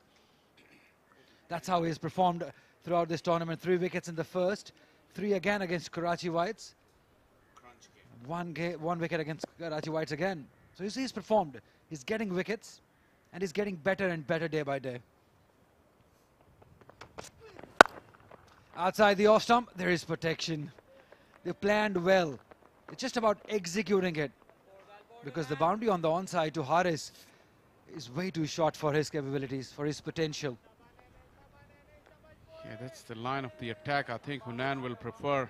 That's how he's performed throughout this tournament. 3 wickets in the first. 3 again against Karachi Whites. One wicket against Karachi Whites again. So you see he's performed. He's getting wickets. And he's getting better and better day by day. Outside the off stump, there is protection. They planned well. It's just about executing it. Because the boundary on the onside to Haris is way too short for his capabilities, for his potential. Yeah, that's the line of the attack I think Hunain will prefer.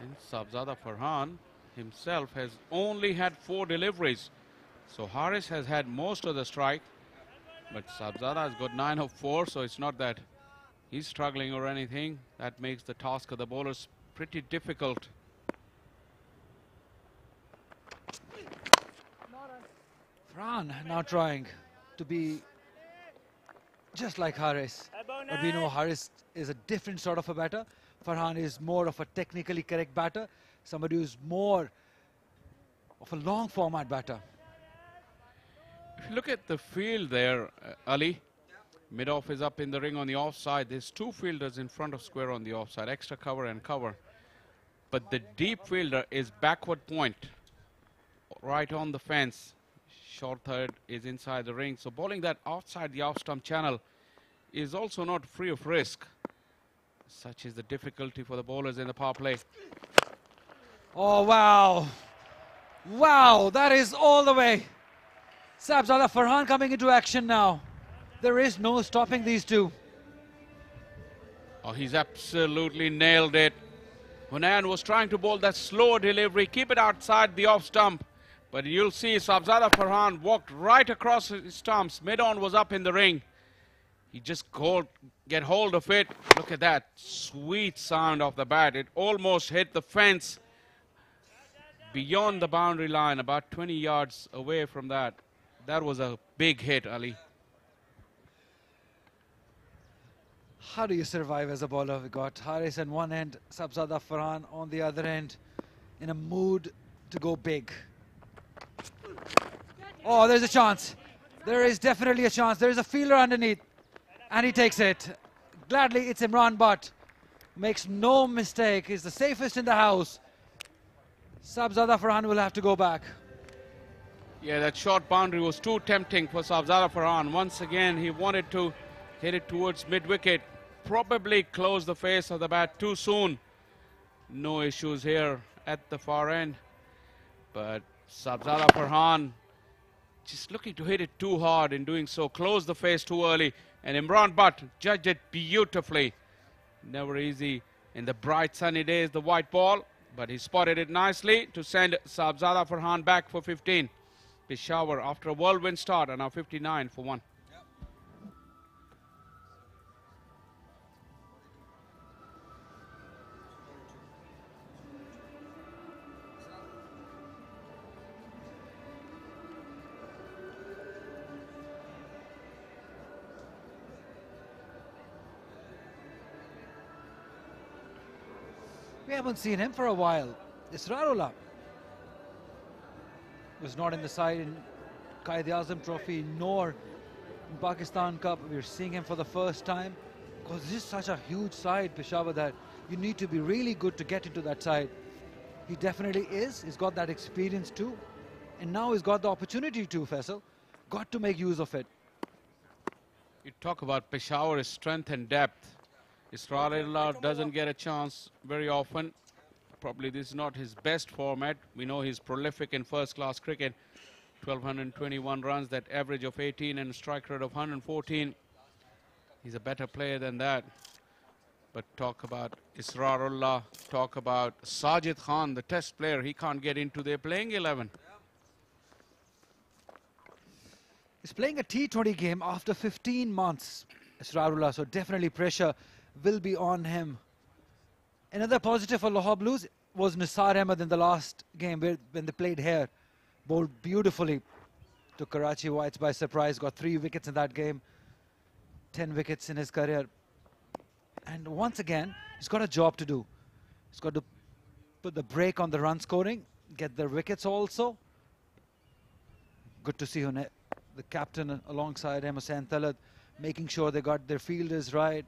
And Sabzada Farhan himself has only had 4 deliveries. So Haris has had most of the strike. But Sabzada has got 9 of 4, so it's not that he's struggling or anything. That makes the task of the bowlers pretty difficult. Farhan now trying to be just like Haris. But we know Haris is a different sort of a batter. Farhan is more of a technically correct batter. Somebody who's more of a long format batter. If you look at the field there, Ali, mid-off is up in the ring on the offside. There's 2 fielders in front of square on the offside, extra cover and cover. But the deep fielder is backward point, right on the fence. Short third is inside the ring. So bowling that outside the off-stump channel is also not free of risk. Such is the difficulty for the bowlers in the power play. Oh, wow. Wow, that is all the way. Sabzada Farhan coming into action now. There is no stopping these two. Oh, he's absolutely nailed it. Hunain was trying to bowl that slow delivery, keep it outside the off stump. But you'll see Sabzada Farhan walked right across his stumps. Mid-on was up in the ring. He just get hold of it. Look at that sweet sound of the bat. It almost hit the fence beyond the boundary line, about 20 yards away from that. That was a big hit, Ali. How do you survive as a bowler? We got Haris on one end, Sabzada Farhan on the other end, in a mood to go big. Oh, there's a chance. There is definitely a chance. There is a fielder underneath, and he takes it. Gladly, it's Imran Butt. Makes no mistake. He's the safest in the house. Sabzada Farhan will have to go back. Yeah, that short boundary was too tempting for Sabzada Farhan. Once again, he wanted to hit it towards mid-wicket. Probably close the face of the bat too soon. No issues here at the far end. But Sabzada Farhan just looking to hit it too hard in doing so. Close the face too early. And Imran Butt judged it beautifully. Never easy in the bright sunny days, the white ball. But he spotted it nicely to send Sabzada Farhan back for 15. Peshawar after a whirlwind start are now 59 for 1. We haven't seen him for a while. Israrullah was not in the side in Quaid-e-Azam Trophy nor in Pakistan Cup. We're seeing him for the first time because this is such a huge side, Peshawar, that you need to be really good to get into that side. He definitely is. He's got that experience too. And now he's got the opportunity to, Faisal. Got to make use of it. You talk about Peshawar's strength and depth. Israrullah doesn't get a chance very often. Probably this is not his best format. We know he's prolific in first-class cricket. 1,221 runs, that average of 18 and a strike rate of 114. He's a better player than that. But talk about Israrullah, talk about Sajid Khan, the test player. He can't get into their playing 11. He's playing a T20 game after 15 months, Israrullah, so definitely pressure will be on him. Another positive for Lahore Blues was Nisar Ahmed in the last game when they played here. Bowled beautifully. Took Karachi Whites by surprise, got 3 wickets in that game. 10 wickets in his career. And once again, he's got a job to do. He's got to put the brake on the run scoring, get the wickets also. Good to see the captain alongside him, Hussain Talat, making sure they got their fielders right.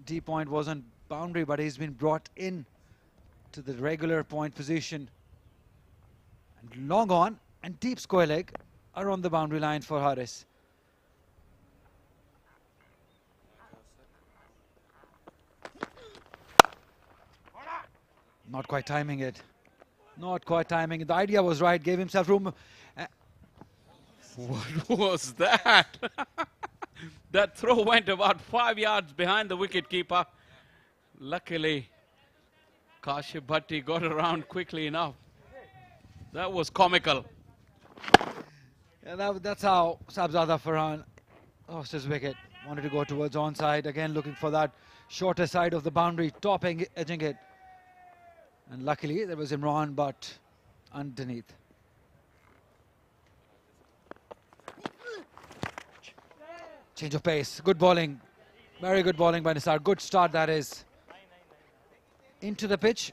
D point wasn't boundary, but he's been brought in to the regular point position. And long on and deep square leg are on the boundary line for Haris. Not quite timing it. Not quite timing it. The idea was right, gave himself room. What was that? That throw went about 5 yards behind the wicketkeeper. Luckily, Kashif Bhatti got around quickly enough. That was comical. Yeah, that's how Sabzada Farhan lost his wicket. Wanted to go towards onside. Again, looking for that shorter side of the boundary, edging it. And luckily, there was Imran Butt underneath. Change of pace. Good bowling. Very good bowling by Nisar. Good start, that is. Into the pitch.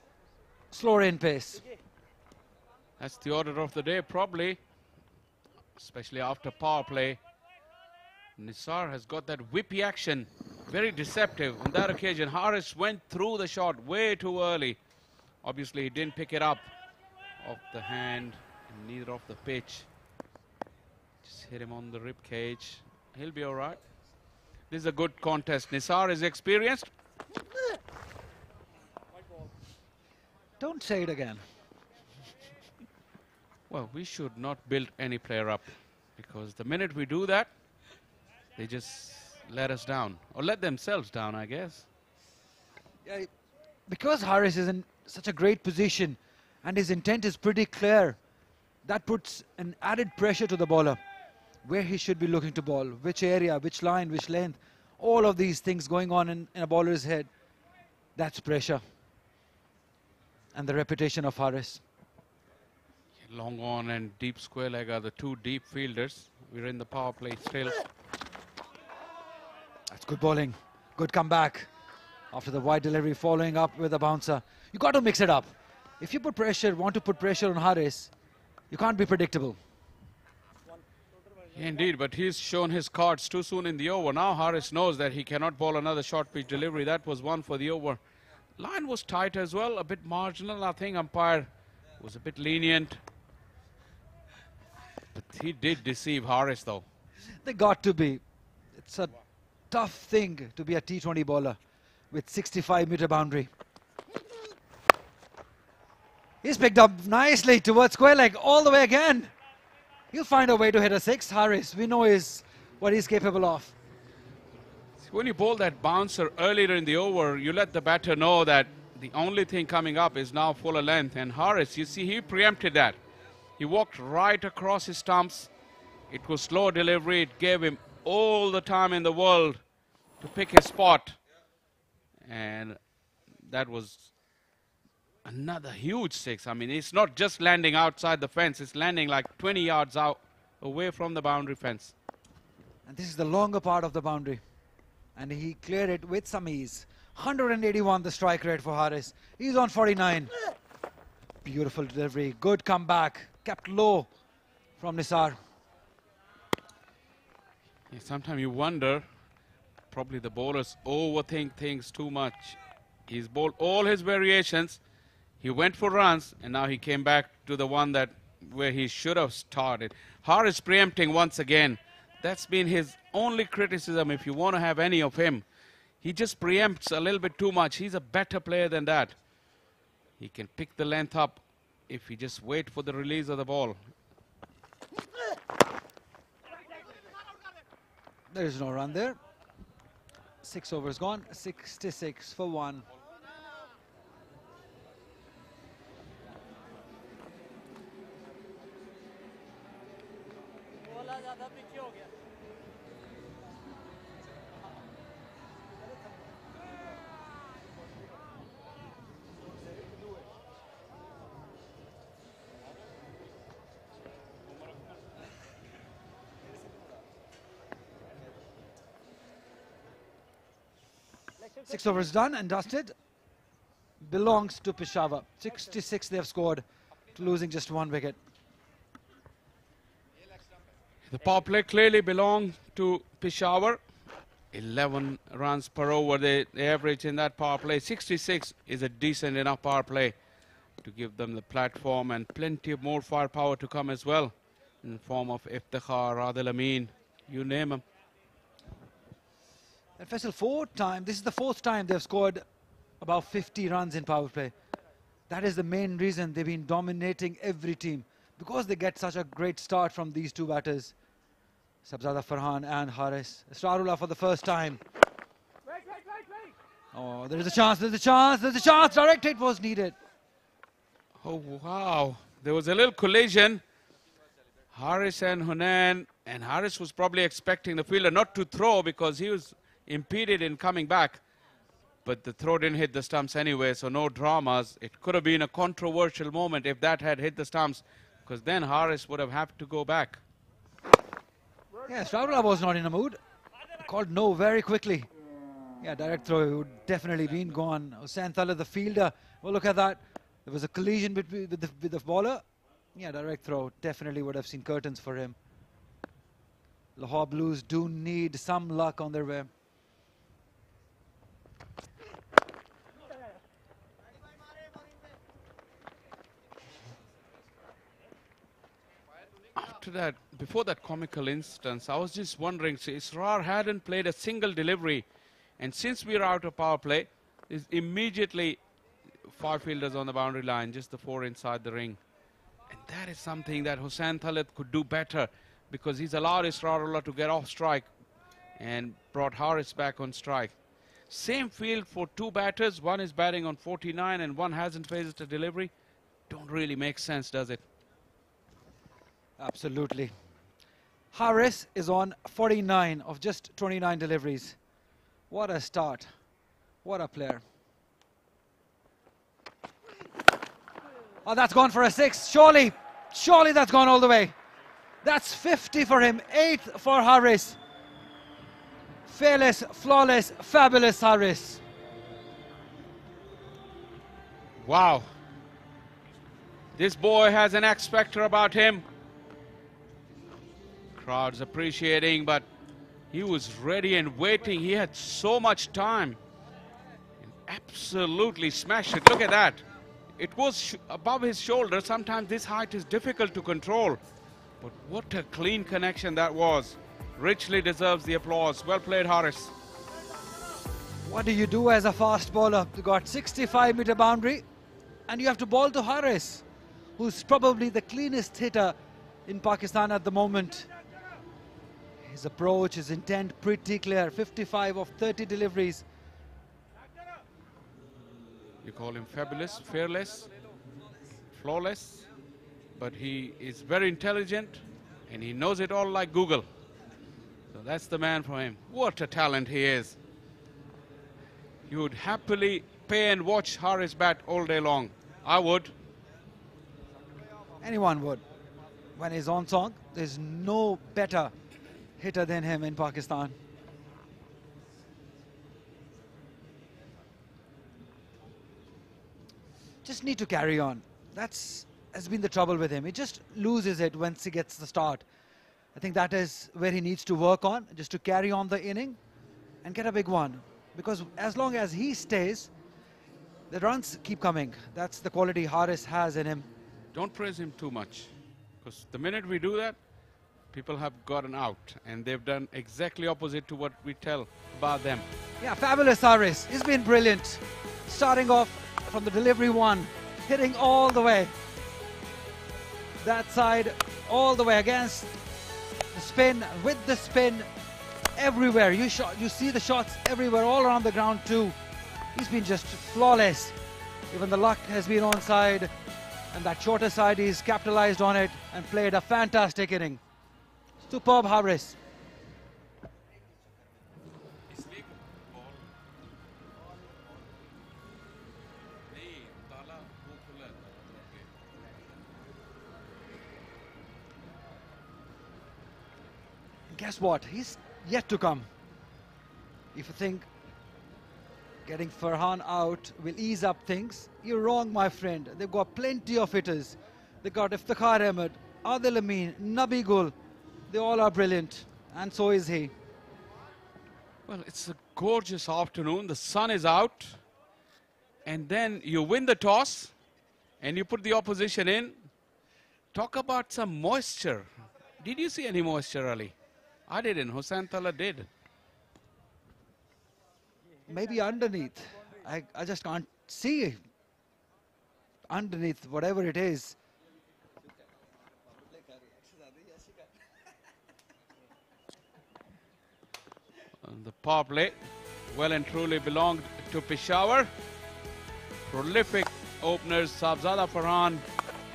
Slower in pace. That's the order of the day, probably. Especially after power play. Nisar has got that whippy action. Very deceptive. On that occasion, Haris went through the shot way too early. Obviously, he didn't pick it up off the hand, and neither off the pitch. Just hit him on the rib cage. He'll be all right. This is a good contest. Nisar is experienced. Don't say it again. Well, we should not build any player up, because the minute we do that, they just let us down, or let themselves down, I guess. Yeah, because Haris is in such a great position and his intent is pretty clear, that puts an added pressure to the bowler. Where he should be looking to bowl, which area, which line, which length, all of these things going on in a bowler's head. That's pressure. And the reputation of Haris. Long on and deep square leg are the two deep fielders. We're in the power play still. That's good bowling. Good comeback. After the wide delivery, following up with a bouncer. You got to mix it up. If you want to put pressure on Haris, you can't be predictable. Indeed, but he's shown his cards too soon in the over. Now Haris knows that he cannot bowl another short pitch delivery. That was one for the over. Line was tight as well, a bit marginal. I think umpire Was a bit lenient. But he did deceive Harris though. They got to be. It's a tough thing to be a T20 bowler with 65-meter boundary. He's picked up nicely towards square leg all the way again. He'll find a way to hit a six. Harris, we know what he's capable of. When you bowl that bouncer earlier in the over, you let the batter know that the only thing coming up is now fuller length. And Harris, you see, he preempted that. He walked right across his stumps. It was slow delivery. It gave him all the time in the world to pick his spot. And that was another huge six. I mean, it's not just landing outside the fence. It's landing like 20 yards out away from the boundary fence. And this is the longer part of the boundary. And he cleared it with some ease. 181 the strike rate for Harris. He's on 49. Beautiful delivery. Good comeback. Kept low from Nisar. Yeah, sometimes you wonder, probably the bowlers overthink things too much. He's bowled all his variations. He went for runs, and now he came back to the one where he should have started. Harris preempting once again. That's been his only criticism if you want to have any of him. He just preempts a little bit too much. He's a better player than that. He can pick the length up if he just wait for the release of the ball. There is no run there. 6 overs gone. 66 for 1. Six overs done and dusted. Belongs to Peshawar. 66 they have scored, losing just 1 wicket. The power play clearly belonged to Peshawar. 11 runs per over they average in that power play. 66 is a decent enough power play to give them the platform and plenty of more firepower to come as well in the form of Iftikhar, Adil Amin, you name them. And Faisal, this is the 4th time they've scored about 50 runs in power play. That is the main reason they've been dominating every team, because they get such a great start from these two batters, Sabzada Farhan and Haris. Asrarullah for the first time. Oh, there is a chance, there's a chance, there's a chance. Direct hit was needed. Oh, wow. There was a little collision. Haris and Hunain, and Haris was probably expecting the fielder not to throw because he was impeded in coming back. But the throw didn't hit the stumps anyway, so no dramas. It could have been a controversial moment if that had hit the stumps, because then Haris would have had to go back. Yes, Asrarullah was not in a mood. Called no very quickly. Yeah, direct throw would definitely been gone. Hussain Thalat, the fielder. Well, look at that. There was a collision with the bowler. Yeah, direct throw definitely would have seen curtains for him. Lahore Blues do need some luck on their way. After that, before that comical instance, I was just wondering, so Israr hadn't played a single delivery, and since we are out of power play, is immediately 5 fielders on the boundary line, just the 4 inside the ring. And that is something that Hussain Thalat could do better, because he's allowed Israrullah to get off strike and brought Haris back on strike. Same field for 2 batters, one is batting on 49 and one hasn't faced a delivery. Don't really make sense, does it? Absolutely. Haris is on 49 of just 29 deliveries. What a start. What a player. Oh, that's gone for a 6. Surely that's gone all the way. That's 50 for him. 8th for Haris. Fearless, flawless, fabulous Haris. Wow. This boy has an X factor about him. Crowd's appreciating, but he was ready and waiting. He had so much time. And absolutely smashed it. Look at that. It was above his shoulder. Sometimes this height is difficult to control. But what a clean connection that was. Richly deserves the applause. Well played, Haris. What do you do as a fast bowler? You got 65-meter boundary, and you have to bowl to Haris, who's probably the cleanest hitter in Pakistan at the moment. His approach, his intent, pretty clear. 55 of 30 deliveries. You call him fabulous, fearless, flawless, but he is very intelligent and he knows it all like Google. So that's the man for him. What a talent he is. You would happily pay and watch Haris bat all day long. I would. Anyone would. When he's on song, there's no better hitter than him in Pakistan. Just need to carry on. That's has been the trouble with him. He just loses it once he gets the start. I think that is where he needs to work on, just to carry on the inning and get a big one. Because as long as he stays, the runs keep coming. That's the quality Haris has in him. Don't praise him too much, because the minute we do that, people have gotten out, and they've done exactly opposite to what we tell about them. Yeah, fabulous Haris. He's been brilliant. Starting off from the delivery one, hitting all the way. That side, all the way against the spin, with the spin, everywhere. You see the shots everywhere, all around the ground too. He's been just flawless. Even the luck has been on side, and that shorter side, he's capitalized on it and played a fantastic inning. Superb Haris. Guess what? He's yet to come. If you think getting Farhan out will ease up things, you're wrong, my friend. They've got plenty of hitters. They've got Iftikhar Ahmed, Adil Amin, Nabi Gul. They all are brilliant, and so is he. Well, it's a gorgeous afternoon. The sun is out, and then you win the toss, and you put the opposition in. Talk about some moisture. Did you see any moisture, Ali? I didn't. Hussain Tala did. Maybe underneath. I just can't see underneath, whatever it is. And the power play well and truly belonged to Peshawar. Prolific openers Sabzada Farhan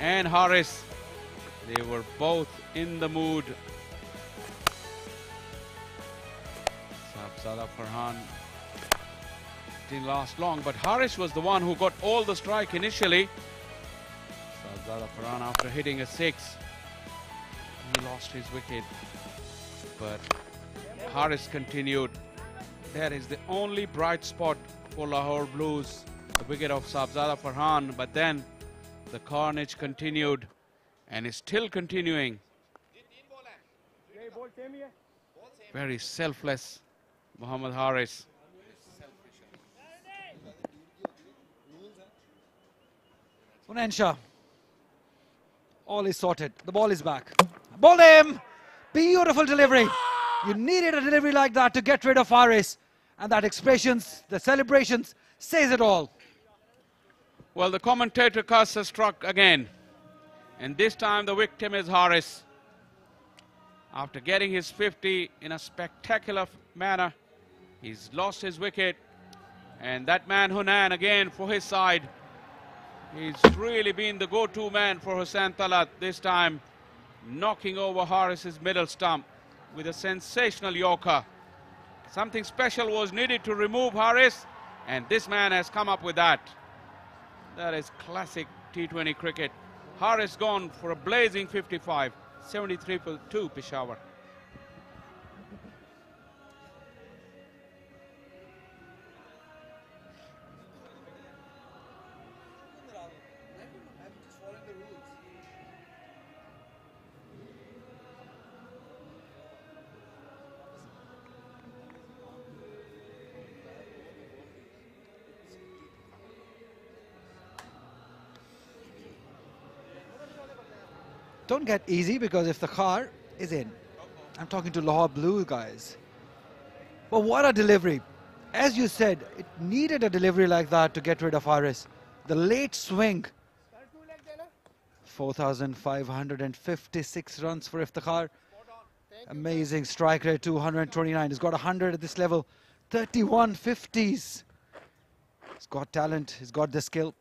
and Haris. They were both in the mood. Sabzada Farhan didn't last long, but Haris was the one who got all the strike initially. Sabzada Farhan, after hitting a 6, he lost his wicket, but Haris continued. That is the only bright spot for Lahore Blues, the wicket of Sabzada Farhan, but then the carnage continued and is still continuing. Very selfless Mohammad Haris. Unensha. All is sorted. The ball is back. Ball him! Beautiful delivery. You needed a delivery like that to get rid of Haris. And that expressions, the celebrations, says it all. Well, the commentator curse has struck again. And this time the victim is Haris. After getting his 50 in a spectacular manner, he's lost his wicket. And that man Hunan again for his side. He's really been the go-to man for Hussain Talat this time, knocking over Haris's middle stump with a sensational yorker. Something special was needed to remove Haris, and this man has come up with that. That is classic T20 cricket. Haris gone for a blazing 55, 73 for 2 Peshawar. Don't get easy because Iftikhar is in. I'm talking to Lahore Blue guys. But what a delivery. As you said, it needed a delivery like that to get rid of Haris. The late swing. 4,556 runs for Iftikhar. Amazing strike rate, 229. He's got 100 at this level. 31 50s. He's got talent. He's got the skill.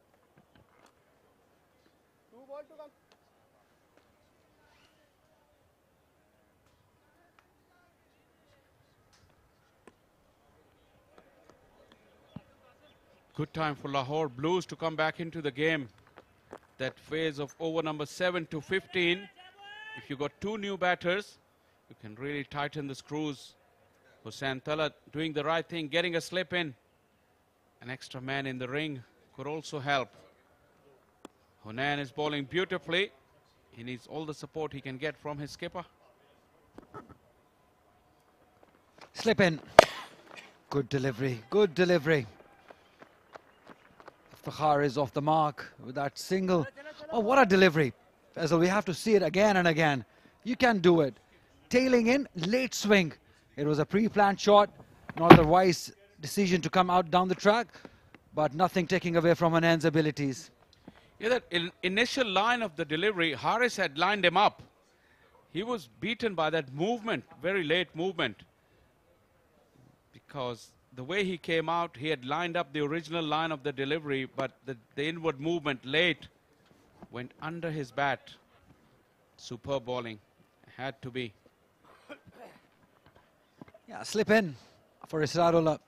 Good time for Lahore Blues to come back into the game. That phase of over number 7 to 15. If you got two new batters, you can really tighten the screws. Hussain Talat doing the right thing, getting a slip in. An extra man in the ring could also help. Hunan is bowling beautifully. He needs all the support he can get from his skipper. Slip in. Good delivery. Good delivery. Iftikhar is off the mark with that single. Oh, what a delivery. Faisal, we have to see it again and again. You can do it. Tailing in, late swing. It was a pre-planned shot. Not the wise decision to come out down the track, but nothing taking away from Hanan's abilities. Yeah, that initial line of the delivery, Haris had lined him up. He was beaten by that movement, very late movement. Because the way he came out, he had lined up the original line of the delivery, but the inward movement late went under his bat. Superb bowling. Had to be. Yeah, slip in for Israrullah.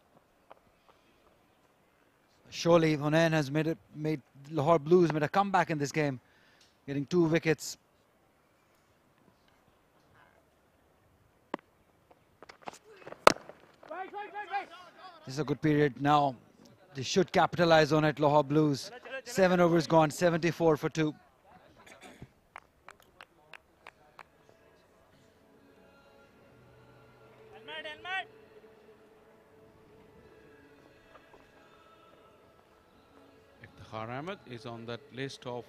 Surely Hunain has made Lahore Blues made a comeback in this game, getting 2 wickets. This is a good period now. They should capitalize on it, Lahore Blues. 7 overs gone, 74 for 2. Iftikhar Ahmed is on that list of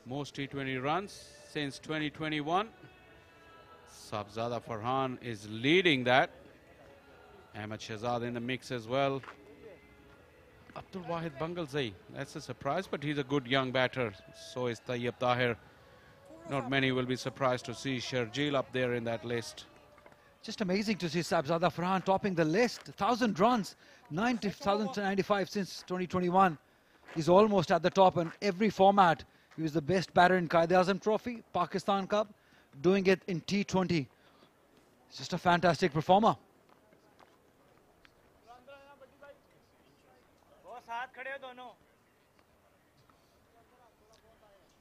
most T20 runs since 2021. Sabzada Farhan is leading that. Ahmed Shahzad in the mix as well. Abdul Wahid Bangalzai, that's a surprise, but he's a good young batter. So is Tayyib Tahir. Not many will be surprised to see Sharjeel up there in that list. Just amazing to see Sabzada Farhan topping the list. 1,000 runs, 90,095 since 2021. He's almost at the top in every format. He was the best batter in Quaid-e-Azam Trophy, Pakistan Cup, doing it in T20. It's just a fantastic performer.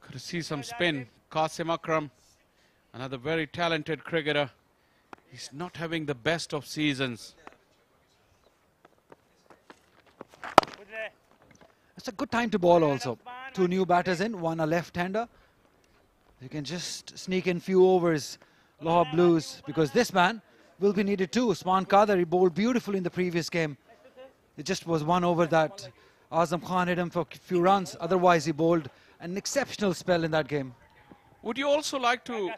Could see some spin. Qasim Akram, another very talented cricketer. He's not having the best of seasons. It's a good time to bowl also. 2 new batters in, one a left-hander. You can just sneak in few overs, Lahore Blues, because this man will be needed too. Usman Qadir, he bowled beautifully in the previous game. It just was 1 over that Azam Khan hit him for a few runs. Otherwise, he bowled an exceptional spell in that game. Would you also like to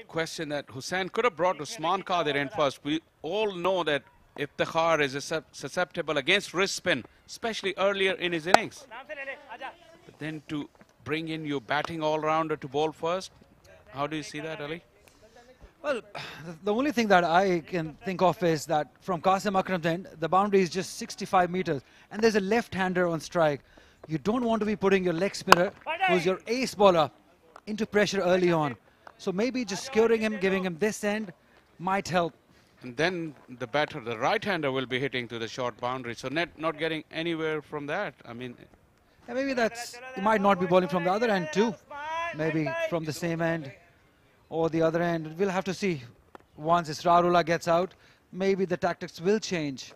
question that Hussain could have brought Usman Qadir in first? We all know that Iftikhar is susceptible against wrist spin, especially earlier in his innings. But then to bring in your batting all-rounder to bowl first, how do you see that, Ali? Well, the only thing that I can think of is that from Qasim Akram's end, the boundary is just 65 meters, and there's a left-hander on strike. You don't want to be putting your leg spinner, who's your ace bowler, into pressure early on. So maybe just securing him, giving him this end, might help. And then the batter, the right-hander, will be hitting to the short boundary. So not getting anywhere from that. I mean, yeah, maybe that's, he might not be bowling from the other end too. Maybe from the same end or the other end. We'll have to see. Once Israrullah gets out, maybe the tactics will change.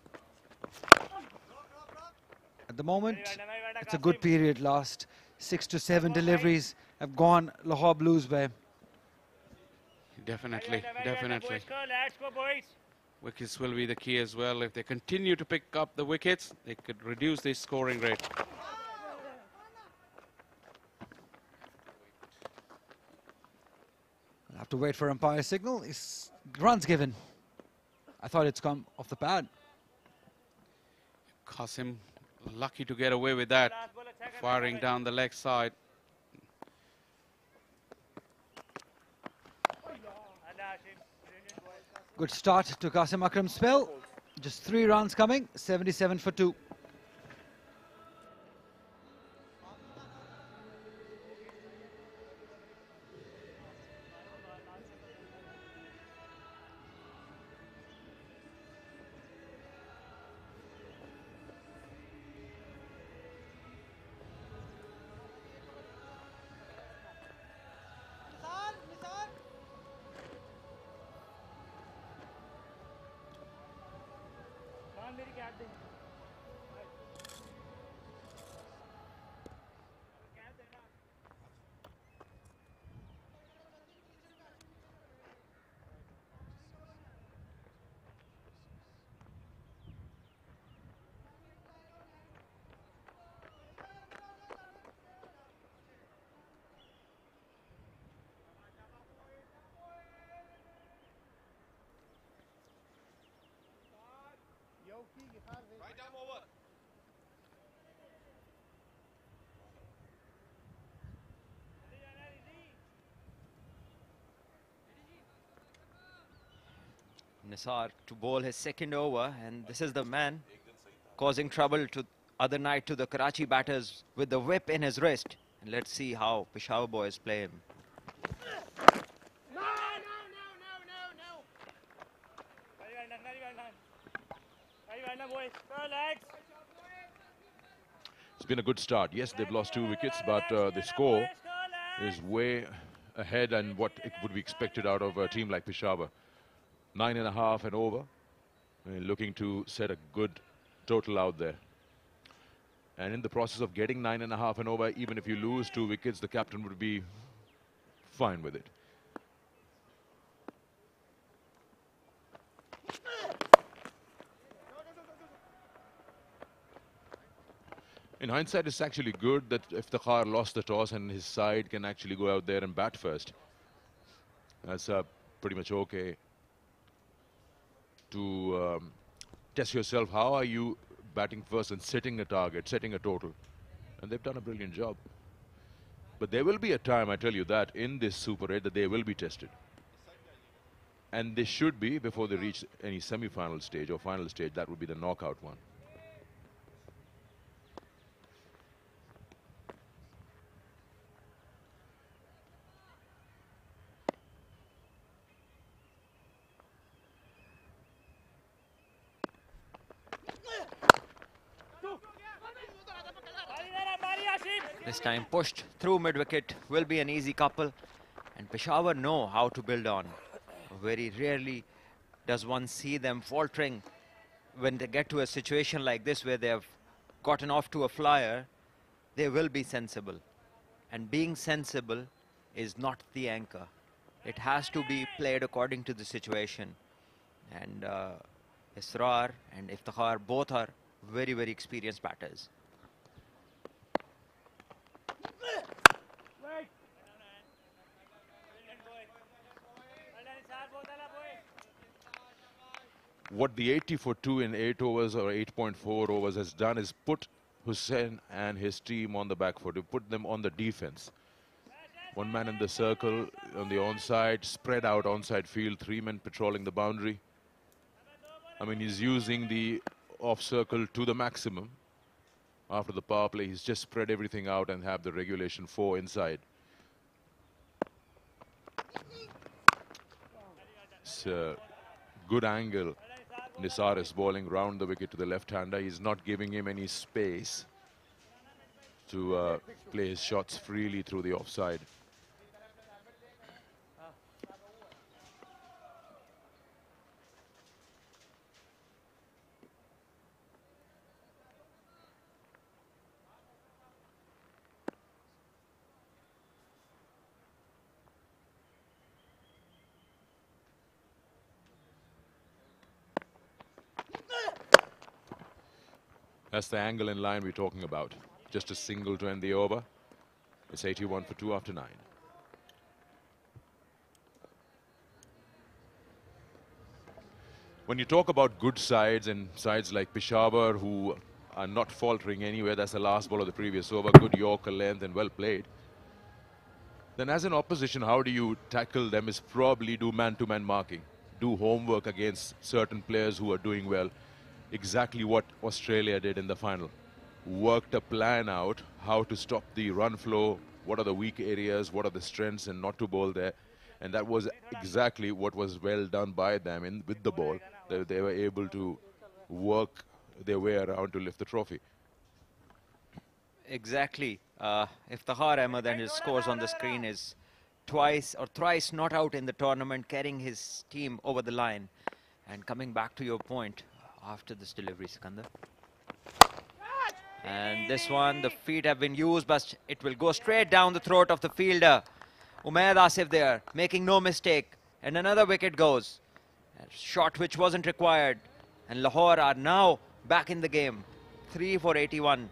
At the moment, it's a good period. Last 6 to 7 deliveries have gone Lahore Blues way. Definitely, definitely. Wickets will be the key as well. If they continue to pick up the wickets, they could reduce the scoring rate. Have to wait for umpire signal. Runs given. I thought it's come off the pad. Qasim lucky to get away with that, firing down the leg side. Good start to Qasim Akram's spell. Just 3 runs coming, 77 for 2. Nisar to bowl his second over, and this is the man causing trouble to other night to the Karachi batters with the whip in his wrist. And let's see how Peshawar boys play him. It's been a good start. Yes, they've lost 2 wickets, but the score is way ahead and what it would be expected out of a team like Peshawar. 9.5 and over. Looking to set a good total out there. And in the process of getting 9.5 and over, even if you lose 2 wickets, the captain would be fine with it. In hindsight, it's actually good that Iftikhar lost the toss and his side can actually go out there and bat first. That's pretty much okay to test yourself. How are you batting first and setting a target, setting a total? And they've done a brilliant job. But there will be a time, I tell you that, in this Super 8 that they will be tested. And they should be before they reach any semi-final stage or final stage. That would be the knockout one. This time pushed through mid-wicket will be an easy couple, and Peshawar know how to build on. Very rarely does one see them faltering when they get to a situation like this where they have gotten off to a flyer. They will be sensible, and being sensible is not the anchor. It has to be played according to the situation, and Israr and Iftikhar both are very, very experienced batters. What the 80 for 2 in 8 overs or 8.4 overs has done is put Hussain and his team on the back foot. You put them on the defense. 1 man in the circle on the onside, spread out onside field, 3 men patrolling the boundary. I mean, he's using the off circle to the maximum. After the power play, he's just spread everything out and have the regulation 4 inside. It's a good angle. Nisar is bowling round the wicket to the left-hander. He's not giving him any space to play his shots freely through the offside. That's the angle in line we're talking about. Just a single to end the over. It's 81 for 2 after 9. when you talk about good sides and sides like Peshawar, who are not faltering anywhere, that's the last ball of the previous over, good Yorker length and well played. Then as an opposition, how do you tackle them is probably do man-to-man marking, do homework against certain players who are doing well. Exactly what Australia did in the final. Worked a plan out, how to stop the run flow, what are the weak areas, what are the strengths, and not to bowl there. And that was exactly what was well done by them with the ball. They were able to work their way around to lift the trophy. Exactly. Iftikhar Ahmed and his scores on the screen is twice or thrice not out in the tournament, carrying his team over the line. And coming back to your point after this delivery, Sikandar. And this one, the feet have been used, but it will go straight down the throat of the fielder. Umayyad Asif there, making no mistake. And another wicket goes. A shot which wasn't required. And Lahore are now back in the game. 3 for 81.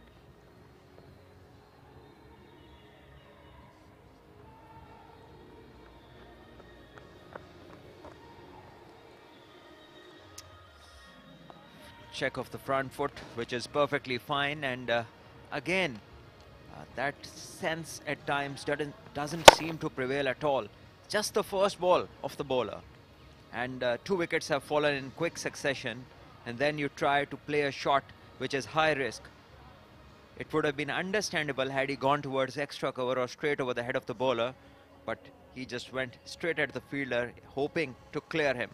Check of the front foot, which is perfectly fine, and again that sense at times doesn't seem to prevail at all. Just the first ball of the bowler, and 2 wickets have fallen in quick succession, and then you try to play a shot which is high risk. It would have been understandable had he gone towards extra cover or straight over the head of the bowler, but he just went straight at the fielder, hoping to clear him.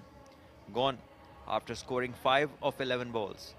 Gone after scoring 5 of 11 balls.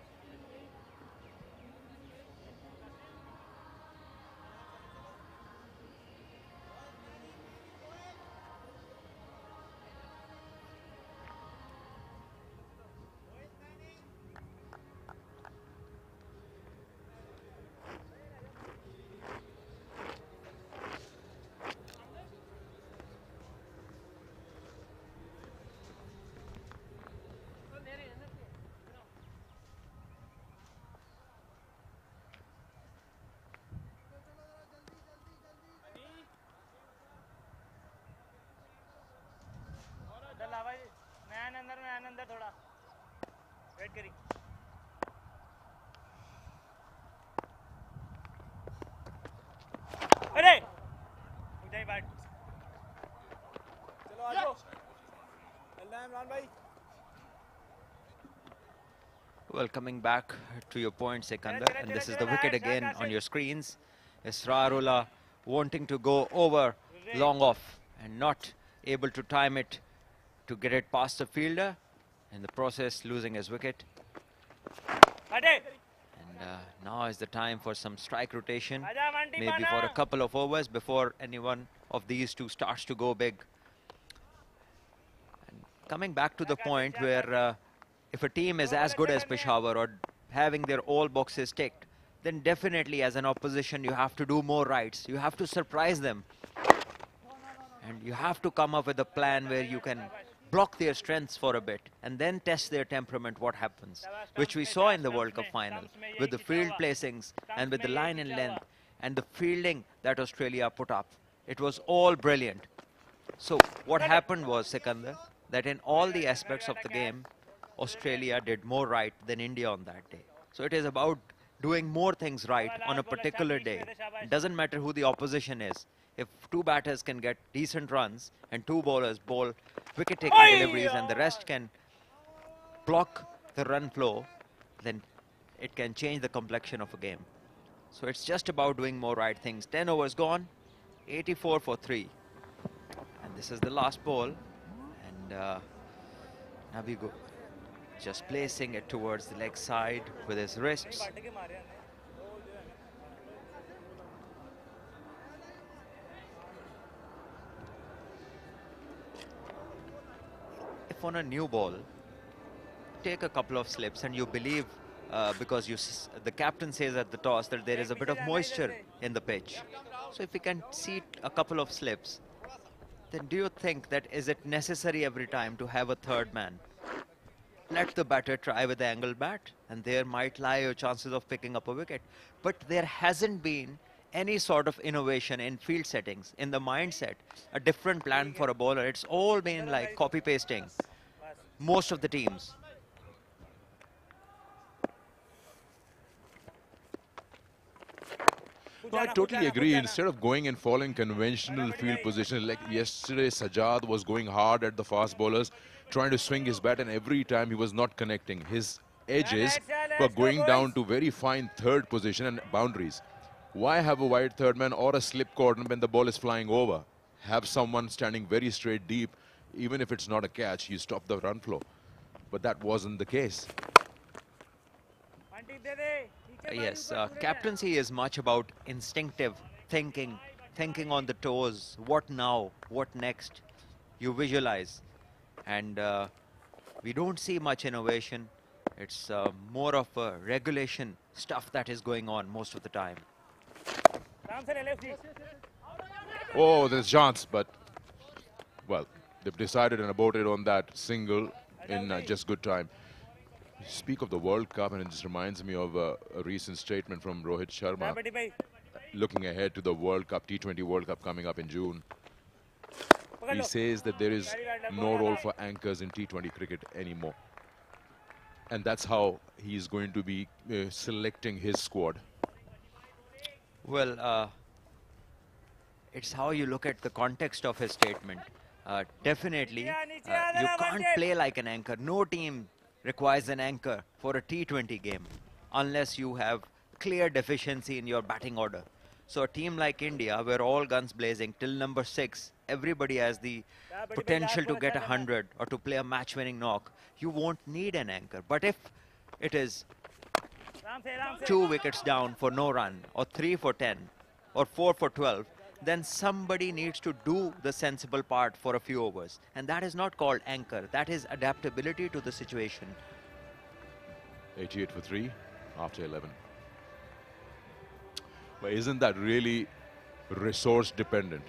अंदर थोड़ा wait करी अरे उठा ही bat चलो आ जाओ अल्लाह इमरान भाई. Well, coming back to your point, Sikandar, and this is the wicket again on your screens. Israrullah wanting to go over long off and not able to time it to get it past the fielder, in the process losing his wicket. And now is the time for some strike rotation, maybe for a couple of overs before any one of these two starts to go big. And coming back to the point where if a team is as good as Peshawar or having their all boxes ticked, then definitely as an opposition you have to do more rights. You have to surprise them. And you have to come up with a plan where you can block their strengths for a bit and then test their temperament, what happens, which we saw in the World Cup final with the field placings and with the line and length and the fielding that Australia put up. It was all brilliant. So what happened was, Sikandar, that in all the aspects of the game, Australia did more right than India on that day. So it is about doing more things right on a particular day. It doesn't matter who the opposition is. If 2 batters can get decent runs and 2 bowlers bowl wicket-taking deliveries and the rest can block the run flow, then it can change the complexion of a game. So it's just about doing more right things. 10 overs gone, 84 for 3. And this is the last ball. And Nabigo just placing it towards the leg side with his wrists. If on a new ball, take a couple of slips and you believe, because the captain says at the toss that there is a bit of moisture in the pitch. So if we can see a couple of slips, then do you think that is it necessary every time to have a third man? Let the batter try with the angle bat and there might lie your chances of picking up a wicket. But there hasn't been any sort of innovation in field settings, in the mindset, a different plan for a bowler. It's all been like copy-pasting most of the teams. No, I totally agree. Instead of going and following conventional field position, like yesterday, Sajjad was going hard at the fast bowlers, trying to swing his bat, and every time he was not connecting. His edges were going down to very fine third position and boundaries. Why have a wide third man or a slip corner when the ball is flying over? Have someone standing very straight deep, even if it's not a catch, you stop the run flow. But that wasn't the case. Yes, captaincy is much about instinctive thinking, thinking on the toes. What now? What next? You visualize. And we don't see much innovation. It's more of a regulation stuff that is going on most of the time. Oh, there's a chance, but, well, they've decided and aborted on that single in just good time. Speak of the World Cup, and it just reminds me of a recent statement from Rohit Sharma, looking ahead to the World Cup, T20 World Cup coming up in June. He says that there is no role for anchors in T20 cricket anymore. And that's how he's going to be selecting his squad. Well, it's how you look at the context of his statement. Definitely, you can't play like an anchor. No team requires an anchor for a T20 game unless you have clear deficiency in your batting order. So a team like India, where all guns blazing till number 6, everybody has the potential to get 100 or to play a match-winning knock, you won't need an anchor. But if it is 2 wickets down for no run, or 3 for 10, or 4 for 12, then somebody needs to do the sensible part for a few overs. And that is not called anchor. That is adaptability to the situation. 88 for 3 after 11. But isn't that really resource dependent?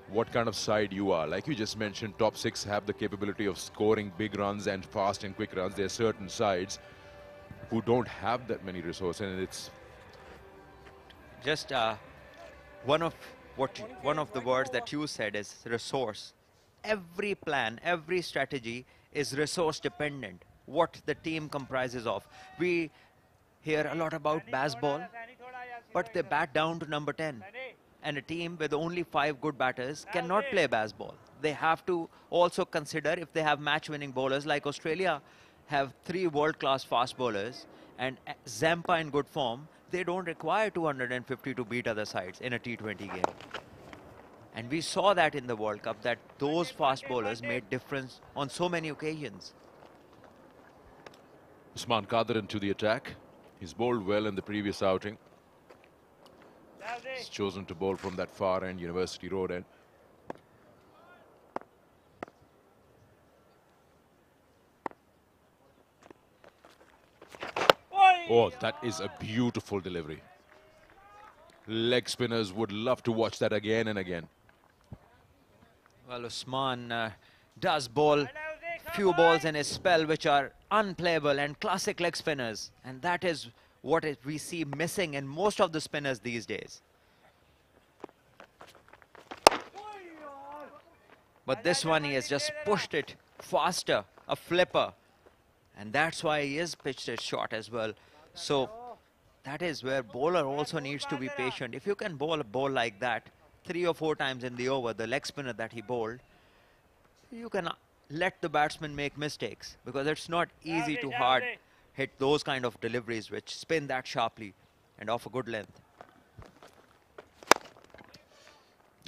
What kind of side you are? Like you just mentioned, top 6 have the capability of scoring big runs and fast and quick runs. There are certain sides who don't have that many resources, and it's just one of the words that you said is resource. Every plan, every strategy is resource dependent. What the team comprises of. We hear a lot about baseball, but they bat down to number 10. And a team with only 5 good batters cannot play baseball. They have to also consider if they have match-winning bowlers, like Australia have 3 world-class fast bowlers, and Zampa in good form, they don't require 250 to beat other sides in a T20 game. And we saw that in the World Cup, that those fast bowlers made difference on so many occasions. Usman Qadrin to the attack. He's bowled well in the previous outing. He's chosen to bowl from that far end, University Road end. Oh, that is a beautiful delivery. Leg spinners would love to watch that again and again. Well, Usman does bowl few balls in his spell which are unplayable and classic leg spinners. And that is what we see missing in most of the spinners these days. But this one, he has just pushed it faster, a flipper. And that's why he is pitched it short as well. So that is where bowler also needs to be patient. If you can bowl a ball like that 3 or 4 times in the over, the leg spinner that he bowled, you can let the batsman make mistakes, because it's not easy to hard hit those kind of deliveries which spin that sharply and off a good length.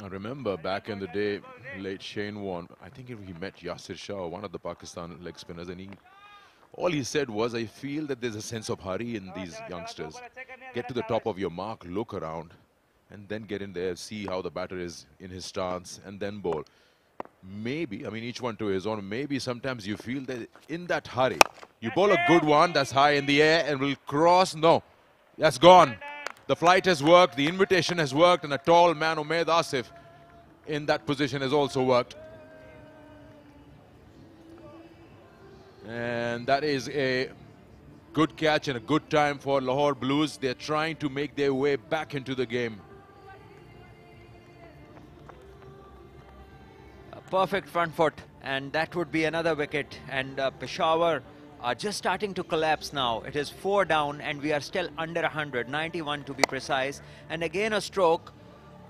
I remember back in the day, late Shane Warne, I think he met Yasir Shah, one of the Pakistan leg spinners, and all he said was, I feel that there's a sense of hurry in these youngsters. Get to the top of your mark, look around, and then get in there, see how the batter is in his stance, and then bowl. Maybe, I mean, each one to his own, maybe sometimes you feel that in that hurry, you bowl a good one that's high in the air and will cross. No, that's gone. The flight has worked, the invitation has worked, and a tall man, Umaid Asif, in that position has also worked. And that is a good catch and a good time for Lahore Blues. They're trying to make their way back into the game. A perfect front foot, and that would be another wicket. And Peshawar are just starting to collapse now. It is 4 down and we are still under 100, 91 to be precise. And again a stroke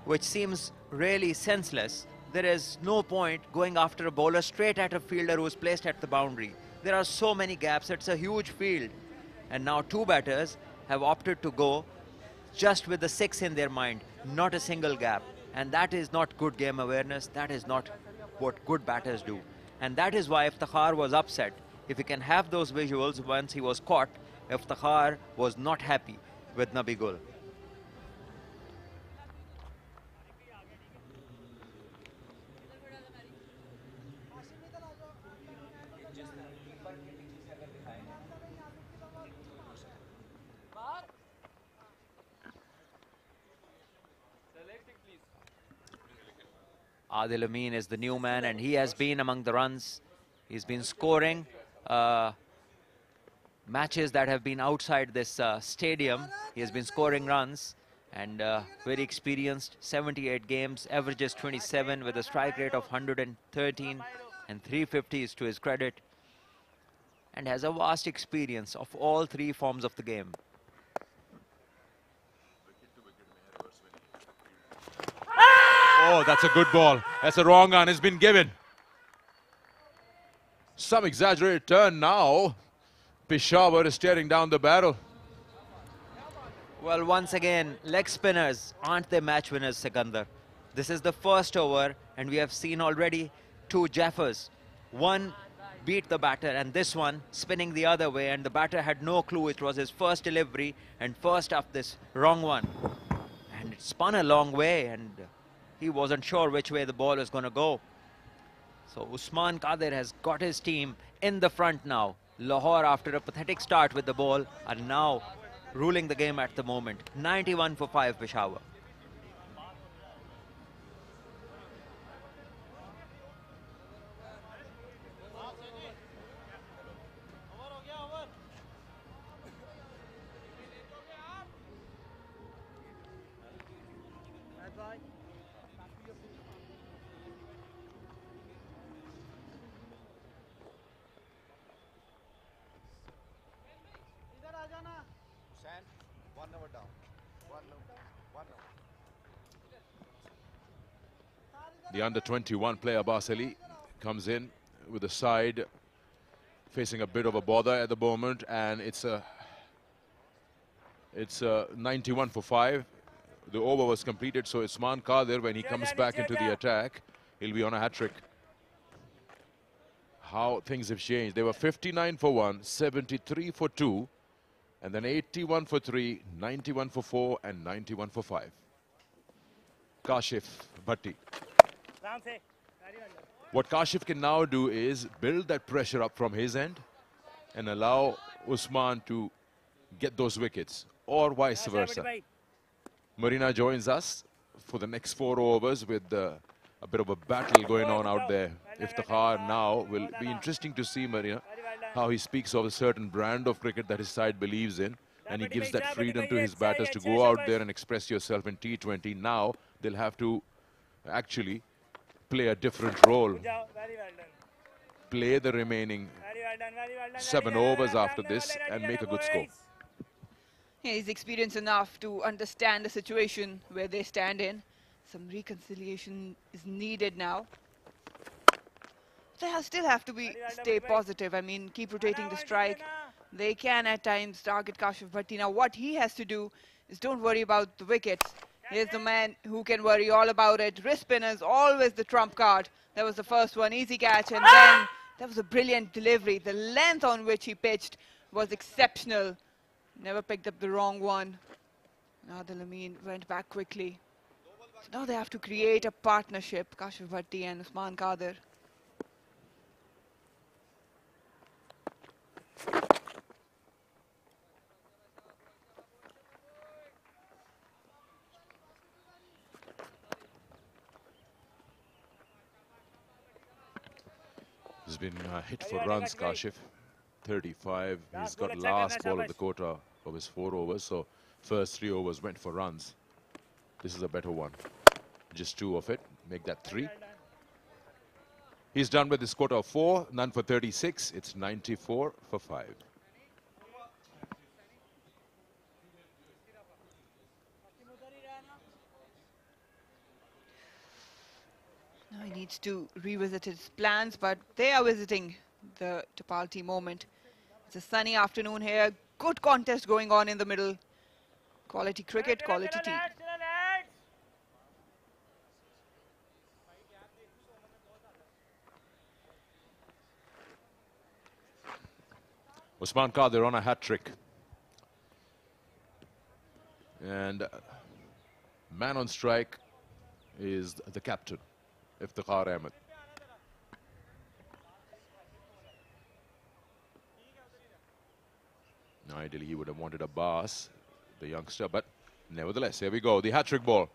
which seems really senseless. There is no point going after a bowler straight at a fielder who is placed at the boundary. There are so many gaps, it's a huge field. And now 2 batters have opted to go just with the 6 in their mind, not a single gap. And that is not good game awareness, that is not what good batters do. And that is why Iftikhar was upset. If he can have those visuals once he was caught, Iftikhar was not happy with Nabi Gul. Adil Amin is the new man and he has been among the runs. He's been scoring matches that have been outside this stadium. He has been scoring runs and very experienced, 78 games, averages 27 with a strike rate of 113 and 350s to his credit, and has a vast experience of all 3 forms of the game. Oh, that's a good ball. That's a wrong one. It's been given. Some exaggerated turn now. Peshawar is staring down the barrel. Well, once again, leg spinners aren't they match winners, Sikandar. This is the first over and we have seen already 2 jaffers. One beat the batter and this one spinning the other way, and the batter had no clue it was his first delivery and first up this wrong one. And it spun a long way and he wasn't sure which way the ball was going to go. So Usman Qadir has got his team in the front now. Lahore, after a pathetic start with the ball, are now ruling the game at the moment. 91 for 5 Peshawar. The under-21 player, Abbas Ali, comes in with the side facing a bit of a bother at the moment, and it's a 91 for 5. The over was completed, so Usman Qadir, when he comes back into the attack, he'll be on a hat-trick. How things have changed. They were 59 for 1, 73 for 2, and then 81 for 3, 91 for 4, and 91 for 5. Kashif Bhatti. What Kashif can now do is build that pressure up from his end and allow Usman to get those wickets, or vice versa. Marina joins us for the next 4 overs with a bit of a battle going on out there. Iftikhar now will be interesting to see, Marina, how he speaks of a certain brand of cricket that his side believes in, and he gives that freedom to his batters to go out there and express yourself in T20. Now they'll have to actually play a different role, play the remaining 7 overs after this and make a good score. Yeah, he's experienced enough to understand the situation where they stand in. Some reconciliation is needed now. They still have to stay positive. I mean, keep rotating the strike. They can at times target Kashif Bhatti. Now what he has to do is don't worry about the wickets. Here's the man who can worry all about it. Wrist spinners, always the trump card. That was the first one, easy catch, and then that was a brilliant delivery. The length on which he pitched was exceptional. Never picked up the wrong one. Adil Amin went back quickly. So now they have to create a partnership, Kashif Bhatti and Usman Qadir. He's been hit for runs, Kashif. 35. He's got last ball of the quota of his 4 overs. So first 3 overs went for runs. This is a better one. Just 2 of it. Make that 3. He's done with his quota of 4, none for 36. It's 94 for 5. Now he needs to revisit his plans, but they are visiting the Topalti moment. It's a sunny afternoon here. Good contest going on in the middle. Quality cricket, quality team. Usman Qadir on a hat-trick. And man on strike is the captain, Iftikhar Ahmed. Ideally, he would have wanted Abbas, the youngster, but nevertheless, here we go. The hat-trick ball.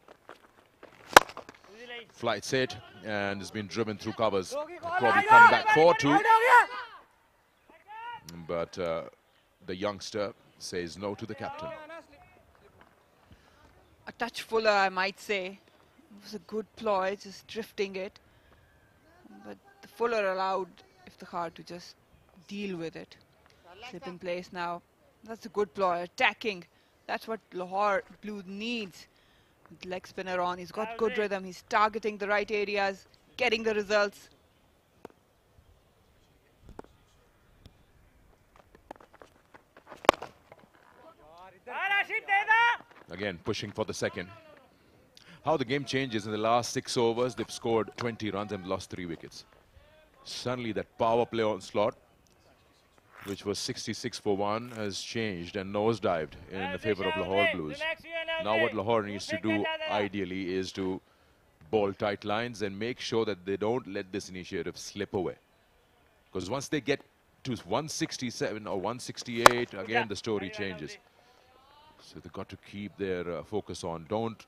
Flight set, and has been driven through covers. Probably come back for 2. But the youngster says no to the captain. A touch fuller, I might say. It was a good ploy, just drifting it. But the fuller allowed Iftikhar to just deal with it. Slip in place now. That's a good ploy, attacking. That's what Lahore Blue needs. With leg spinner on, he's got good rhythm. He's targeting the right areas, getting the results. Again, pushing for the second. How the game changes in the last 6 overs, they've scored 20 runs and lost 3 wickets. Suddenly that power play onslaught, which was 66 for 1, has changed and nosedived in the favour of Lahore Blues. Now what Lahore needs to do, ideally, is to bowl tight lines and make sure that they don't let this initiative slip away. Because once they get to 167 or 168, again the story changes. So they've got to keep their focus on. Don't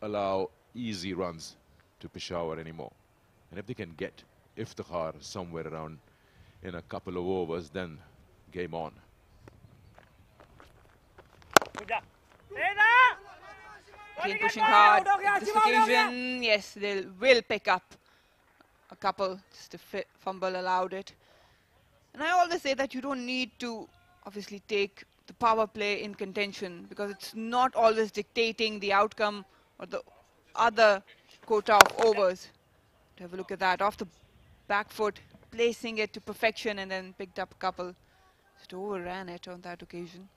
allow easy runs to Peshawar anymore. And if they can get Iftikhar somewhere around in a couple of overs, then game on. Again pushing hard. This occasion, yes, they will pick up a couple. Just a fumble allowed it. And I always say that you don't need to obviously take the power play in contention, because it's not always dictating the outcome or the other quota of overs. To have a look at that, off the back foot, placing it to perfection, and then picked up a couple. Just overran it on that occasion.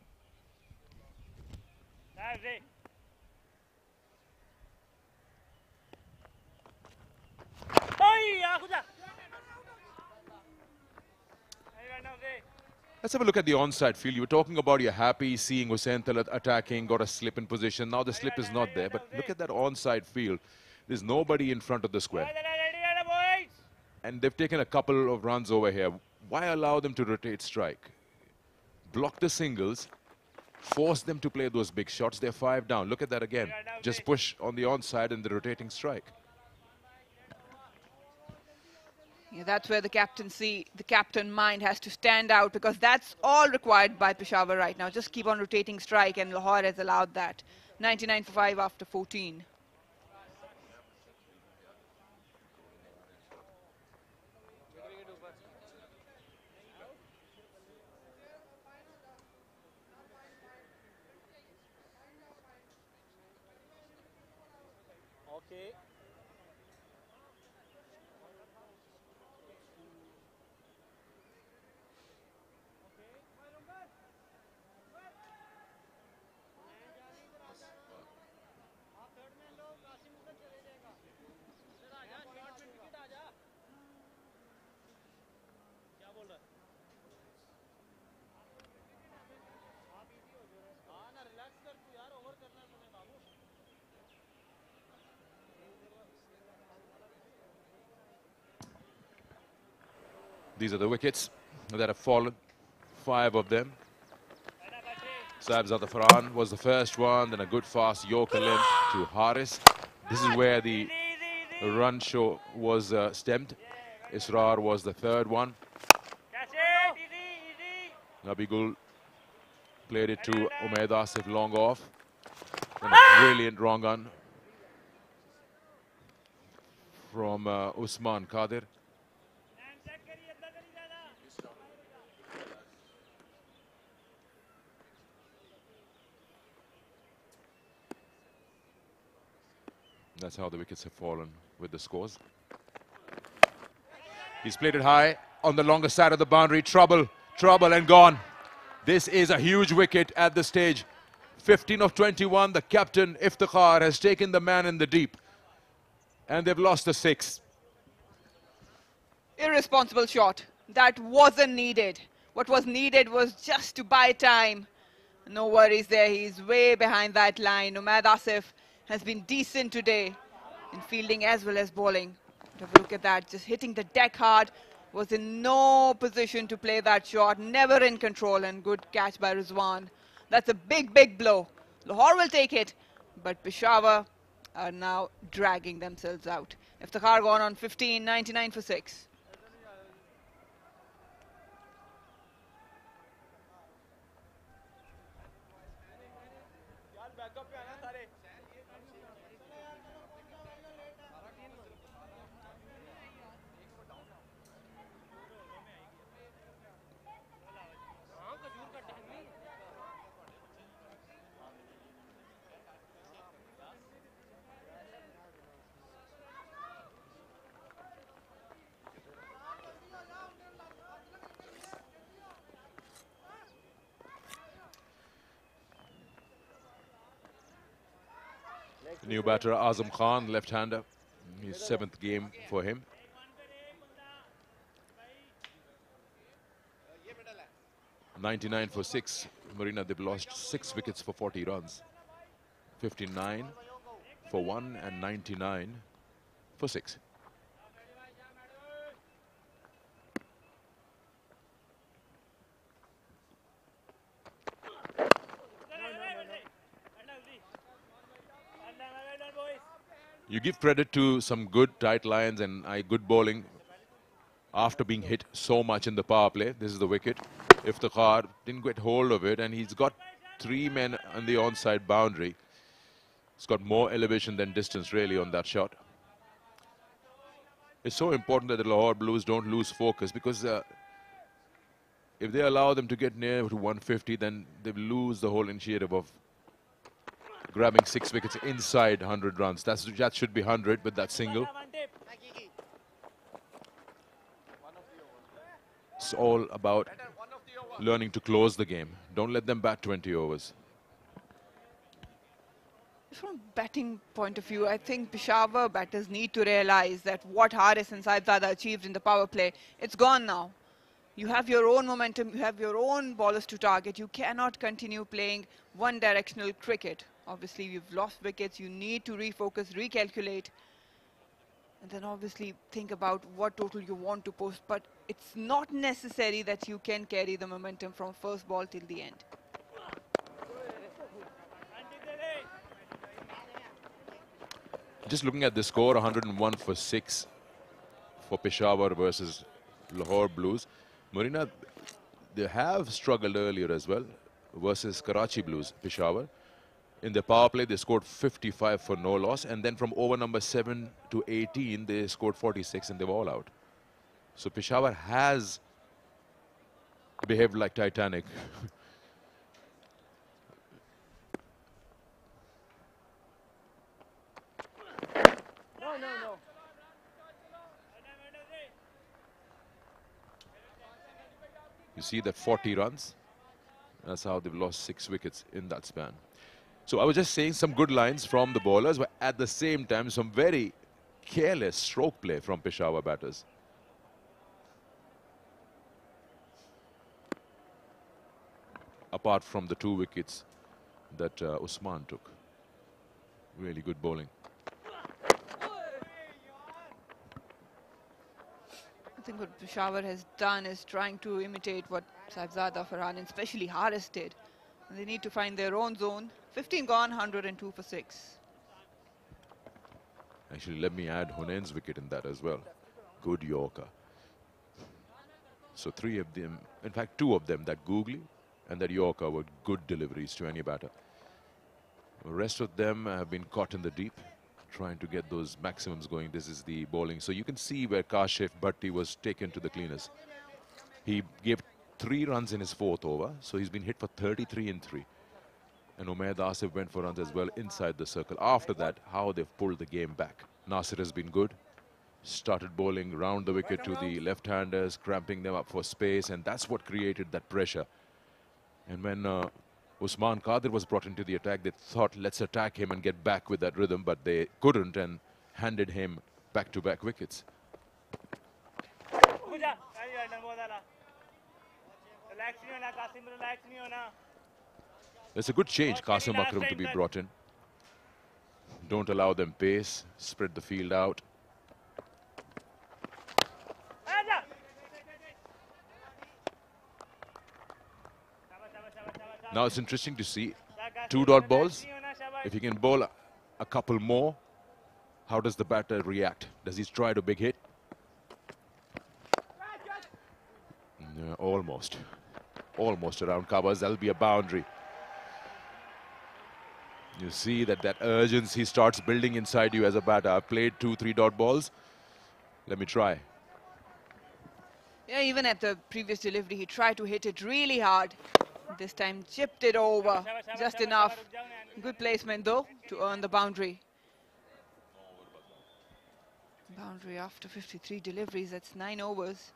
Let's have a look at the onside field. You were talking about you're happy seeing Hussain Talat attacking, got a slip in position. Now the slip is not there, but look at that onside field. There's nobody in front of the square. And they've taken a couple of runs over here. Why allow them to rotate strike? Block the singles, force them to play those big shots. They're 5 down. Look at that again. Just push on the onside and the rotating strike. Yeah, that's where the captain mind has to stand out, because that's all required by Peshawar right now. Just keep on rotating strike, and Lahore has allowed that. 99 for 5 after 14. Okay. These are the wickets that have fallen, 5 of them. Saib Zatafaran was the first one, then a good fast Yorker length to Haris. This is where the run show was stemmed. Israr was the third one. Nabigul played it to Umaid Asif long off. And a brilliant wrong run from Usman Qadir. That's how the wickets have fallen with the scores. He's played it high on the longer side of the boundary. Trouble, trouble and gone. This is a huge wicket at the stage. 15 of 21. The captain, Iftikhar, has taken the man in the deep. And they've lost the 6. Irresponsible shot. That wasn't needed. What was needed was just to buy time. No worries there. He's way behind that line. Umad Asif has been decent today in fielding as well as bowling. Have a look at that. Just hitting the deck hard. Was in no position to play that shot. Never in control, and good catch by Rizwan. That's a big, big blow. Lahore will take it, but Peshawar are now dragging themselves out. Iftikhar gone on 15, 99 for 6. New batter Azam Khan, left-hander. His 7th game for him. .99 for 6. Marina, they've lost 6 wickets for 40 runs. 59 for 1 and 99 for 6. You give credit to some good tight lines and good bowling after being hit so much in the power play. This is the wicket. Iftikhar didn't get hold of it, and he's got 3 men on the onside boundary. It's got more elevation than distance really on that shot. It's so important that the Lahore Blues don't lose focus, because if they allow them to get near to 150, then they lose the whole initiative of grabbing 6 wickets inside 100 runs. That should be 100 with that single. It's all about learning to close the game. Don't let them bat 20 overs. From batting point of view, I think Peshawar batters need to realize that what Haris and Saibzada achieved in the power play, it's gone now. You have your own momentum, you have your own bowlers to target. You cannot continue playing one-directional cricket. Obviously, you've lost wickets. You need to refocus, recalculate, and then obviously think about what total you want to post. But it's not necessary that you can carry the momentum from first ball till the end. Just looking at the score, 101 for 6 for Peshawar versus Lahore Blues. Marina, they have struggled earlier as well versus Karachi Blues, Peshawar. In the power play, they scored 55 for no loss. And then from over number 7 to 18, they scored 46 and they were all out. So Peshawar has behaved like Titanic. No. You see that 40 runs. That's how they've lost 6 wickets in that span. So I was just saying some good lines from the bowlers, but at the same time, some very careless stroke play from Peshawar batters. Apart from the 2 wickets that Usman took. Really good bowling. I think what Peshawar has done is trying to imitate what Saibzada, Farhan, and especially Haris did. And they need to find their own zone. 15 gone, 102 for 6. Actually, let me add Hunain's wicket in that as well. Good Yorker. So 3 of them, in fact 2 of them, that Googly and that Yorker, were good deliveries to any batter. The rest of them have been caught in the deep, trying to get those maximums going. This is the bowling. So you can see where Kashif Bhatti was taken to the cleaners. He gave 3 runs in his 4th over, so he's been hit for 33 in 3. And Umaid Asif went for runs as well inside the circle. After that, how they've pulled the game back. Nasir has been good. Started bowling round the wicket to the left-handers, cramping them up for space, and that's what created that pressure. And when Usman Qadir was brought into the attack, they thought, let's attack him and get back with that rhythm, but they couldn't and handed him back-to-back wickets. It's a good change, Qasim Akram to be brought in. Don't allow them pace, spread the field out. Now it's interesting to see 2 dot balls. If you can bowl a couple more, how does the batter react? Does he try to big hit? No, almost around covers. That'll be a boundary. You see that urgency starts building inside you as a batter. I've played 2-3 dot balls. Let me try. Yeah, even at the previous delivery, he tried to hit it really hard. This time chipped it over just enough. Good placement though to earn the boundary. Boundary after 53 deliveries, that's 9 overs.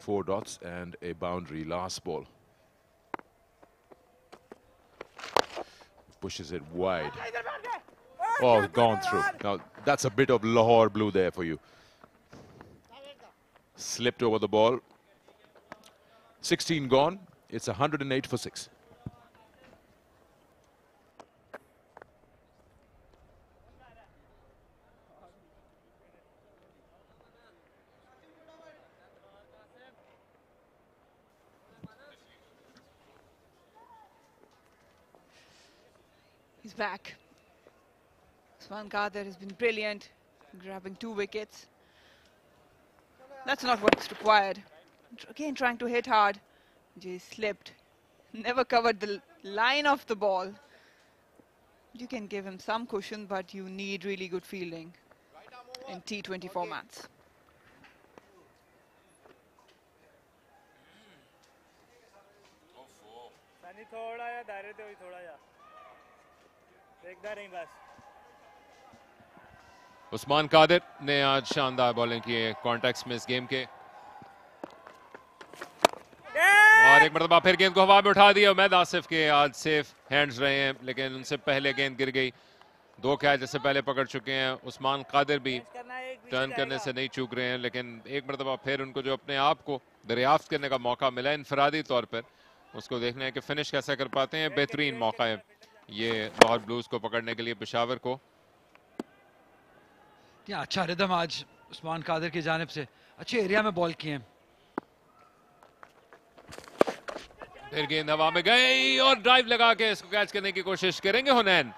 Four dots and a boundary. Last ball. Pushes it wide. Oh, gone through. Now, that's a bit of Lahore blue there for you. Slipped over the ball. 16 gone. It's 108 for 6. He's back. Usman Qadir has been brilliant, grabbing 2 wickets. That's not what's required. Again, trying to hit hard. He slipped. Never covered the line of the ball. You can give him some cushion, but you need really good fielding in T20 formats. Usman Qadir ने आज शानदार bowling की है context में इस game के और एक मरतबा फिर गेंद को हवा में उठा दिया। उमैद आसिफ के आज सेफ हैंड्स रहे हैं, लेकिन उनसे पहले गेंद गिर गई। 2 कैच जैसे पहले पकड़ चुके हैं। उस्मान कादिर भी टर्न करने से नहीं चूक रहे हैं, लेकिन एक मरतबा फिर उनको जो अपने आप को दरियाफ्त करने का मौका मिला इनफरादी तौर पर, उसको देखना है कि फिनिश कैसे कर पाते हैं। बेहतरीन मौका है ये लाहौर ब्लूज को पकड़ने के लिए पेशावर को। अच्छा रिदम आज उस्मान कादिर की जानिब से, अच्छे एरिया में बॉल किए। फिर गेंद हवा में गई और ड्राइव लगा के इसको कैच करने की कोशिश करेंगे हुनैन,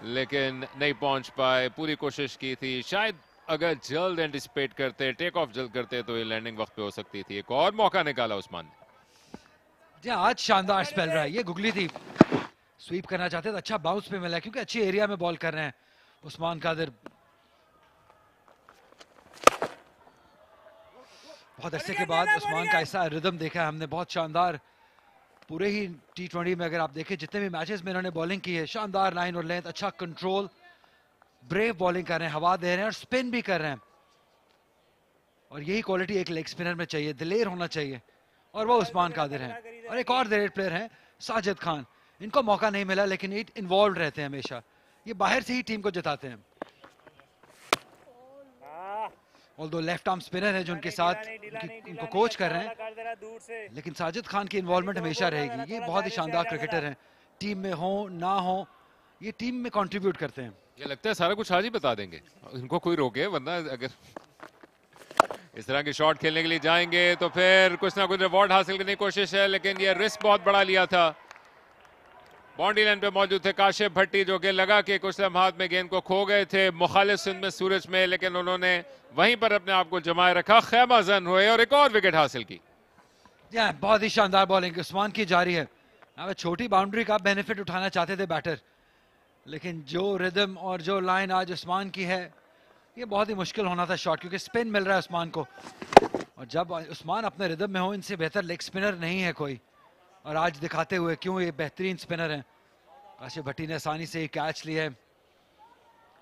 लेकिन नहीं पहुंच पाए। पूरी कोशिश की थी, शायद अगर जल्द एंटिसिपेट करते, टेक ऑफ जल्द करते तो ये लैंडिंग वक्त पे हो सकती थी। एक और मौका निकाला उस्मान ने। आज शानदार स्पेल रहा है। ये गुगली थी, स्वीप करना चाहते थे, अच्छा बाउंस पे मिला क्योंकि अच्छे एरिया में बॉल कर रहे हैं उस्मान कादिर। बहुत अरसे के बाद उस्मान का ऐसा रिदम देखा है हमने, बहुत शानदार। पूरे ही T20 में अगर आप देखें जितने भी मैचेस में इन्होंने बॉलिंग की है, शानदार लाइन और लेंथ, अच्छा कंट्रोल, ब्रेव बॉलिंग कर रहे हैं, हवा दे रहे हैं और स्पिन भी कर रहे हैं। और यही क्वालिटी एक लेग स्पिनर में चाहिए, दिलेर होना चाहिए, और वो उस्मान कादिर हैं। और एक और दिलेर प्लेयर हैं साजिद खान, इनको मौका नहीं मिला लेकिन ये इन्वॉल्व रहते हैं हमेशा, ये बाहर से ही टीम को जिताते हैं। ऑल्दो लेफ्ट आर्म स्पिनर है जो उनके साथ उनको कोच कर रहे हैं, लेकिन साजिद खान की इन्वॉल्वमेंट हमेशा रहेगी। ये बहुत ही शानदार क्रिकेटर हैं, टीम में हो ना हो ये टीम में कंट्रीब्यूट करते हैं। ये लगता है सारा कुछ आज ही बता देंगे, इनको कोई रोके, वरना अगर इस तरह की शॉट खेलने के लिए जाएंगे तो फिर कुछ ना कुछ रिवॉर्ड हासिल करने की कोशिश है, लेकिन ये रिस्क बहुत बड़ा लिया था। बाउंड्री लाइन पे मौजूद थे काशिफ भट्टी जो कि लगा के कुछ लम्हात में गेंद को खो गए थे मुखालिफ सिंध में सूरज में, लेकिन उन्होंने वहीं पर अपने आप को जमाए रखा, खैमा जन हुए और एक और विकेट हासिल की। बहुत ही शानदार बॉलिंग उस्मान की जारी है। अब छोटी बाउंड्री का बेनिफिट उठाना चाहते थे बैटर, लेकिन जो रिदम और जो लाइन आज उस्मान की है ये बहुत ही मुश्किल होना था शॉट, क्योंकि स्पिन मिल रहा है उस्मान को, और जब उस्मान अपने रिदम में हो इनसे बेहतर लेग स्पिनर नहीं है कोई, और आज दिखाते हुए क्यों ये बेहतरीन स्पिनर हैं। काशिफ भट्टी ने आसानी से कैच लिया है,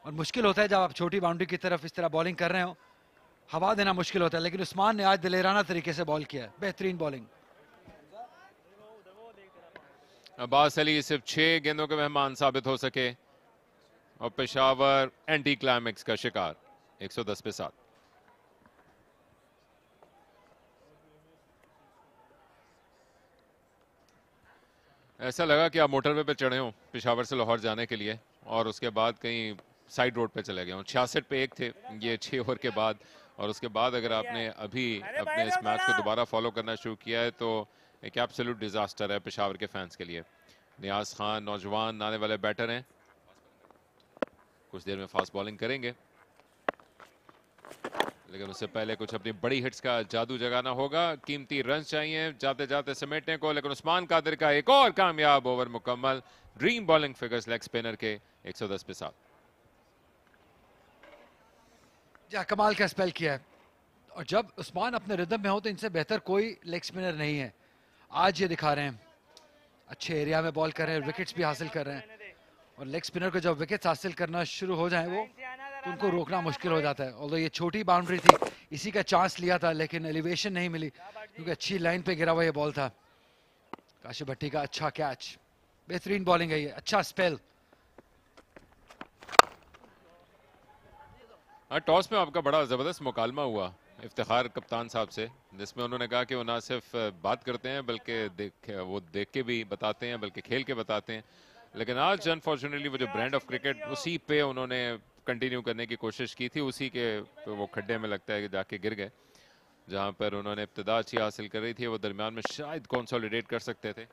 और मुश्किल होता है जब आप छोटी बाउंड्री की तरफ इस तरह बॉलिंग कर रहे हो, हवा देना मुश्किल होता है, लेकिन उस्मान ने आज दिलेराना तरीके से बॉल किया है, बेहतरीन बॉलिंग। अब्बास अली सिर्फ 6 गेंदों के मेहमान साबित हो सके और पेशावर एंटी क्लाइमेक्स का शिकार 110 पे 7। ऐसा लगा कि आप मोटरवे पे चढ़े हो पेशावर से लाहौर जाने के लिए और उसके बाद कहीं साइड रोड पे चले गए हो। 66 पे 1 थे ये 6 ओवर के बाद, और उसके बाद अगर आपने अभी अपने इस मैच को दोबारा फॉलो करना शुरू किया है तो एक एब्सोल्यूट डिजास्टर है पेशावर के फैंस के लिए। नियाज खान नौजवान आने वाले बैटर हैं, कुछ देर में फास्ट बॉलिंग करेंगे, लेकिन उससे पहले कुछ अपनी बड़ी हिट्स का जादू जगाना होगा। कीमती रन चाहिए जाते जाते समेटने को, लेकिन उस्मान कादिर का एक और कामयाब ओवर मुकम्मल। Dream bowling figures leg spinner के 110 पे 7। कमाल का स्पेल किया है, और जब उस्मान अपने रिदम में हो तो इनसे बेहतर कोई लेग स्पिनर नहीं है। आज ये दिखा रहे हैं, अच्छे एरिया में बॉल कर रहे हैं, विकेट्स भी हासिल कर रहे हैं, और लेग स्पिनर को जब विकेट्स हासिल करना शुरू हो जाए वो तो उनको रोकना मुश्किल हो जाता है। ऑल्दो ये छोटी बाउंड्री थी, इसी का चांस लिया था, लेकिन एलिवेशन नहीं मिली क्योंकि अच्छी लाइन पे गिरा हुआ ये बॉल था। काशिफ भट्टी का अच्छा कैच, बेहतरीन बॉलिंग है ये, अच्छा स्पेल। टॉस में आपका बड़ा जबरदस्त मुकालमा हुआ इफ्तिखार कप्तान साहब से, जिसमें उन्होंने कहा कि वो ना सिर्फ बात करते हैं बल्कि देख के भी बताते हैं, बल्कि खेल के बताते हैं। लेकिन आज अनफॉर्चुनेटली वो जो ब्रांड ऑफ क्रिकेट उसी पे उन्होंने कंटिन्यू करने की कोशिश की थी, उसी के वो खड्डे में लगता है कि जाके गिर गए। जहां पर उन्होंने इब्तिदा अच्छी हासिल कर रही थी, वो दरमियान में शायद कंसोलिडेट कर सकते थे,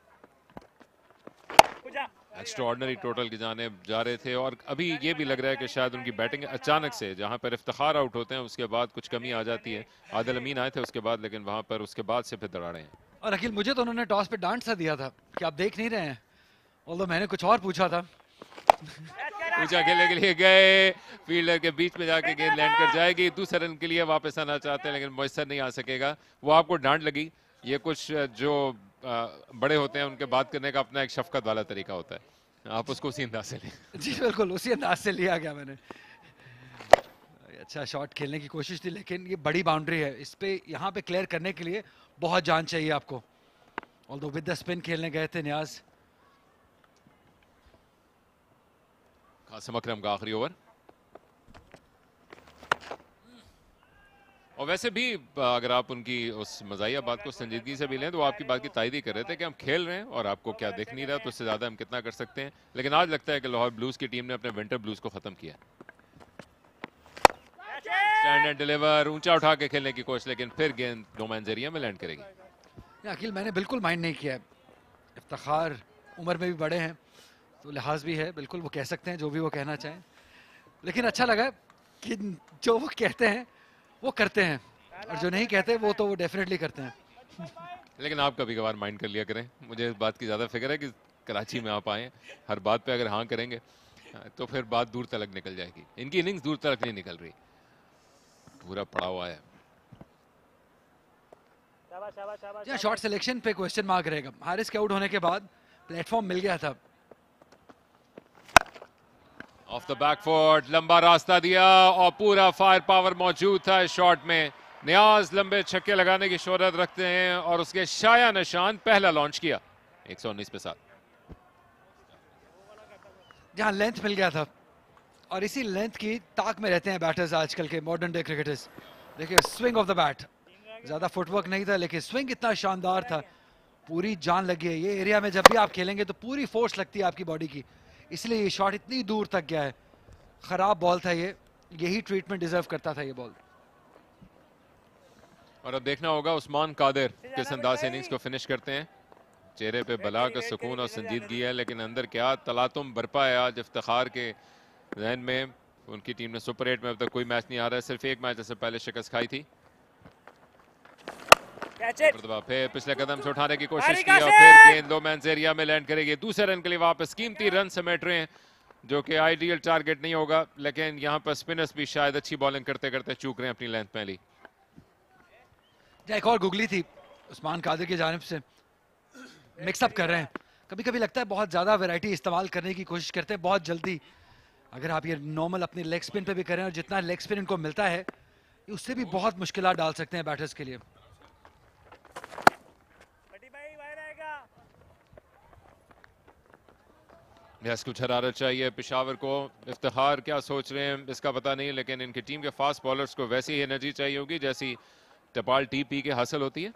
एक्स्ट्राऑर्डिनरी टोटल की जानिब जा रहे थे। और अभी ये भी लग रहा है कि शायद उनकी बैटिंग अचानक से, जहां पर इफ्तिखार आउट होते हैं उसके बाद कुछ कमी आ जाती है। आदिल अमीन आए थे उसके बाद, लेकिन वहां पर उसके बाद से फिर दराड़े हैं। और अखिल, मुझे तो उन्होंने टॉस पे डांट सा दिया था कि आप देख नहीं रहे हैं, ऑल्दो मैंने कुछ और पूछा था। ऊंचा खेलने के लिए गए, फील्डर के बीच में जाके गेंद लैंड कर जाएगी, दूसरे रन के लिए वापस आना चाहते हैं लेकिन मुयस्सर नहीं आ सकेगा। वो आपको डांट लगी, ये कुछ जो बड़े होते हैं उनके बात करने का अपना एक शफकत वाला तरीका होता है, आप उसको उसी अंदाज से लें। जी बिल्कुल उसी अंदाज से लिया गया मैंने। अच्छा शॉट खेलने की कोशिश थी, लेकिन ये बड़ी बाउंड्री है, इस पे यहाँ पे क्लियर करने के लिए बहुत जान चाहिए आपको। ऑल्दो विद द स्पिन खेलने गए थे नियाज। कासिम अकरम का आखिरी ओवर। और वैसे भी अगर आप उनकी उस मजाहिया बात को संजीदगी से भी लें तो वो आपकी बात की तायद ही कर रहे थे कि हम खेल रहे हैं और आपको क्या दिख नहीं रहा, तो उससे ज्यादा हम कितना कर सकते हैं। लेकिन आज लगता है कि लाहौर ब्लूज की टीम ने अपने विंटर ब्लूज को खत्म किया। स्टैंड एंड डिलीवर, ऊंचा उठा के खेलने की कोशिश, लेकिन फिर गेंद नो मैन एरिया में लैंड करेगी। अखिल मैंने बिल्कुल माइंड नहीं किया, इफ्तिखार उम्र में भी बड़े हैं तो लिहाज भी है, बिल्कुल वो कह सकते हैं जो भी वो कहना चाहें, लेकिन अच्छा लगा कि जो वो कहते हैं वो करते हैं, और जो नहीं कहते वो तो वो डेफिनेटली करते हैं। लेकिन आप कभी कभार माइंड कर लिया करें, मुझे इस बात की ज़्यादा फिक्र है कि कराची में आप आए, हर बात पे अगर हाँ करेंगे तो फिर बात दूर तक निकल जाएगी। इनकी इनिंग्स दूर तक नहीं निकल रही, पूरा पड़ा हुआ है। शॉट सिलेक्शन पे क्वेश्चन मार्क रहेगा। हारिस के आउट होने के बाद प्लेटफॉर्म मिल गया था। ऑफ द बैक फुट लंबा रास्ता दिया और पूरा फायर पावर मौजूद था इस शॉट में। नियाज लंबे छक्के लगाने की शोहरत रखते हैं और उसके शाया निशान पहला लॉन्च किया 119 पे 7। जहां लेंथ मिल गया था, और इसी लेंथ की ताक में रहते हैं बैटर्स आजकल के मॉडर्न डे क्रिकेटर्स। देखिए स्विंग ऑफ द बैट, ज्यादा फुटवर्क नहीं था लेकिन स्विंग इतना शानदार था, पूरी जान लगी है। ये एरिया में जब भी आप खेलेंगे तो पूरी फोर्स लगती है आपकी बॉडी की, इसलिए ये शॉट इतनी दूर तक गया है। खराब बॉल था ये, यही ट्रीटमेंट डिजर्व करता था ये बॉल। और अब देखना होगा उस्मान कादिर किस अंदाज से इनिंग्स को फिनिश करते हैं। चेहरे पे बला का सुकून और संजीदगी है, लेकिन अंदर क्या तलातुम बरपा है आज इफ्तिखार के जहन में। उनकी टीम ने सुपर 8 में अब तक कोई मैच नहीं आ रहा है, सिर्फ एक मैच से पहले शिकस्त खाई थी। फिर पिछले कदम से उठाने की कोशिश की और फिर गेंद लो मैंस एरिया में लैंड करेगी। दूसरे रन के लिए वापस कीमती रन समेट रहे हैं, जो कि आइडियल टारगेट नहीं होगा, लेकिन यहाँ पर स्पिनर्स भी शायद अच्छी बॉलिंग करते करते चूक रहे हैं अपनी लेंथ पहली। एक और गुगली थी उस्मान कादिर की जानिब से, मिक्सअप कर रहे हैं। कभी कभी लगता है बहुत ज्यादा वैरायटी इस्तेमाल करने की कोशिश करते हैं बहुत जल्दी। अगर आप ये नॉर्मल अपनी लेग स्पिन पे भी करें और जितना लेग स्पिन इनको मिलता है उससे भी बहुत मुश्किलात डाल सकते हैं बैटर्स के लिए। यस, कुछ हरारत चाहिए पेशावर को। इफ्तिखार क्या सोच रहे हैं इसका पता नहीं, लेकिन इनकी टीम के फास्ट बॉलर्स को वैसी ही एनर्जी चाहिए होगी जैसी टपाल टी पी के हासिल होती है।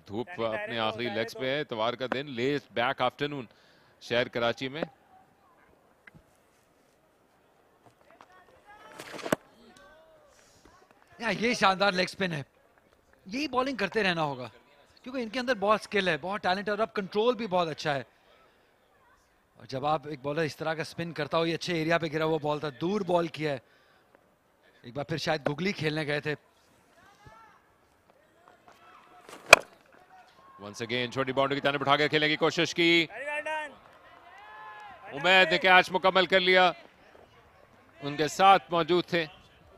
धूप अपने आखिरी लेग्स पे है, इतवार का दिन, लेट बैक आफ्टरनून शहर कराची में। ये शानदार लेग स्पिन है, यही बॉलिंग करते रहना होगा क्योंकि इनके अंदर बहुत स्किल है, बहुत टैलेंट है और अब कंट्रोल भी बहुत अच्छा है। और जब आप एक बॉलर इस तरह का स्पिन करता हो, ये अच्छे एरिया पे गिरा हुआ बॉल था, दूर बॉल किया है। एक बार फिर शायद गुगली खेलने गए थे। वंस अगेन छोटी बाउंड्री की तरफ उठा के खेलने की कोशिश की, उमैद ने कैच मुकम्मल कर लिया। उनके साथ मौजूद थे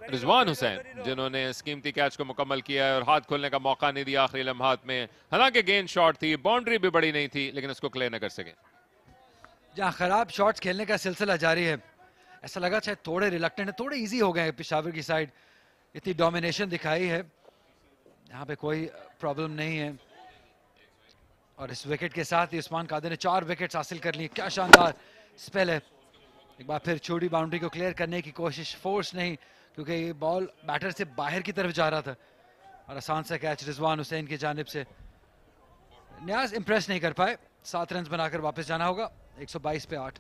रिजवान हुसैन, जिन्होंने इस कीमती कैच को मुकम्मल किया है और हाथ खोलने का मौका नहीं दिया आखिरी लम्हात में। हालांकि गेंद शॉट थी, बाउंड्री भी बड़ी नहीं थी, लेकिन उसको क्लियर न कर सके। जहां खराब शॉट्स खेलने का सिलसिला जारी है, ऐसा लगा शायद थोड़े रिलक्टेंट है, थोड़े इजी हो गए हैं पेशावर की साइड। इतनी डोमिनेशन दिखाई है, यहाँ पे कोई प्रॉब्लम नहीं है। और इस विकेट के साथ ही उस्मान कादिर ने 4 विकेट्स हासिल कर लिए। क्या शानदार स्पेल है। एक बार फिर छोटी बाउंड्री को क्लियर करने की कोशिश, फोर्स नहीं, क्योंकि ये बॉल बैटर से बाहर की तरफ जा रहा था। और आसान सा कैच रिजवान हुसैन की जानिब से। न्याज इंप्रेस नहीं कर पाए, 7 रन बनाकर वापस जाना होगा। 122 पे 8।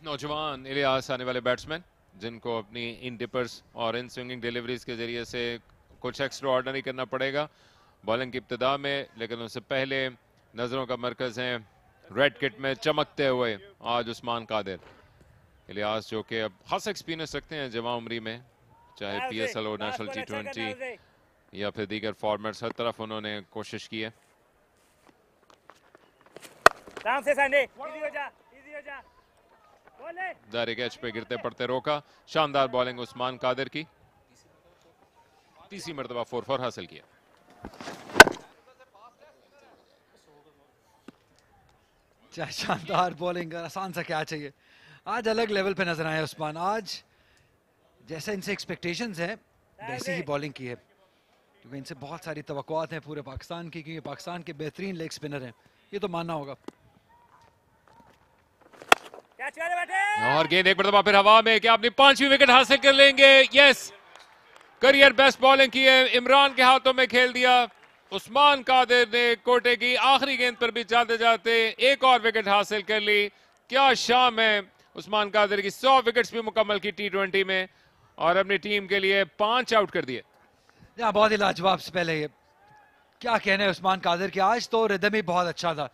नौजवान इलियास आने वाले बैट्समैन, जिनको अपनी इन डिपर्स और इन स्विंगिंग डिलीवरीज के जरिए से कुछ एक्स्ट्रा ऑर्डिनरी करना पड़ेगा बॉलिंग की इब्तिदा में। लेकिन उससे पहले नजरों का मरकज है रेड किट में चमकते हुए आज उस्मान कादिर। इलियास जो कि अब खासा एक्सपीरियंस रखते हैं जवान उम्री में, चाहे PSL हो, नेशनल T20 या फिर दीगर फॉर्मेट्स, हर तरफ उन्होंने कोशिश की है। दायरे कैच पे गिरते पड़ते रोका। शानदार बॉलिंग उस्मान कादिर की, तीसरी मरतबा 4 हासिल किया। शानदार बॉलिंग, आसान सा क्या चाहिए। आज अलग लेवल पे नजर आए उस्मान। आज जैसे इनसे एक्सपेक्टेशंस हैं वैसी ही बॉलिंग की है, क्योंकि इनसे बहुत सारी तवक्कुआत हैं पूरे पाकिस्तान की, क्योंकि पाकिस्तान के बेहतरीन लेग स्पिनर हैं, ये तो मानना होगा। और गेंद एक मरतबा फिर हवा में, क्या अपनी 5वीं विकेट हासिल कर लेंगे? यस, करियर बेस्ट बॉलिंग की है, इमरान के हाथों में खेल दिया। उस्मान कादिर ने कोटे की आखिरी गेंद पर भी जाते जाते एक और विकेट हासिल कर ली। क्या शाम है उस्मान कादिर की, 100 विकेट्स भी मुकम्मल की T20 में और अपनी टीम के लिए 5 आउट कर दिए। बहुत ही लाजवाब स्पेल है ये, क्या कहने उस्मान कादिर की। आज तो रिदम ही बहुत अच्छा था,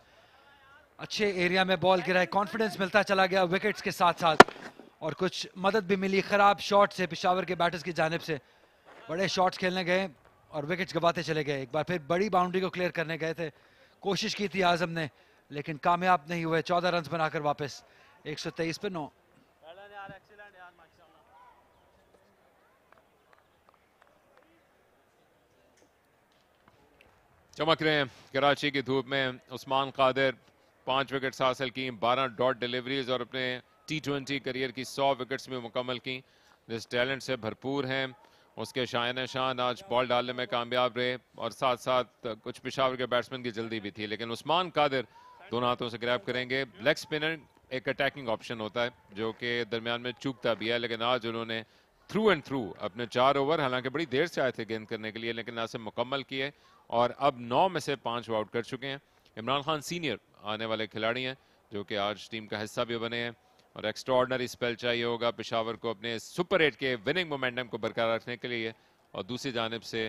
अच्छे एरिया में बॉल गिरा है, कॉन्फिडेंस मिलता चला गया विकेट्स के साथ साथ, और कुछ मदद भी मिली खराब शॉट से पेशावर के बैटर्स की जानिब से। बड़े शॉट्स खेलने गए और विकेट्स गवाते चले गए। एक बार फिर बड़ी बाउंड्री को क्लियर करने गए थे, कोशिश की थी आजम ने, लेकिन कामयाब नहीं हुए। 14 रन बनाकर वापस 123 पे 9। चमक रहे हैं कराची की धूप में उस्मान कादिर। 5 विकेट्स हासिल की, 12 डॉट डिलीवरीज और अपने T20 करियर की 100 विकेट्स में मुकम्मल की। जिस टैलेंट से भरपूर हैं उसके शायन शान आज बॉल डालने में कामयाब रहे और साथ साथ कुछ पेशावर के बैट्समैन की जल्दी भी थी, लेकिन उस्मान कादिर दोनों हाथों से ग्रैब करेंगे। लेग स्पिनर एक अटैकिंग ऑप्शन होता है जो कि दरमियान में चूकता भी है, लेकिन आज उन्होंने थ्रू एंड थ्रू अपने 4 ओवर, हालांकि बड़ी देर से आए थे गेंद करने के लिए, लेकिन आज से मुकम्मल किए और अब 9 में से 5 आउट कर चुके हैं। इमरान खान सीनियर आने वाले खिलाड़ी हैं जो कि आज टीम का हिस्सा भी बने हैं और एक्स्ट्राऑर्डिनरी स्पेल चाहिए होगा पेशावर को अपने सुपर 8 के विनिंग मोमेंटम को बरकरार रखने के लिए और दूसरी जानिब से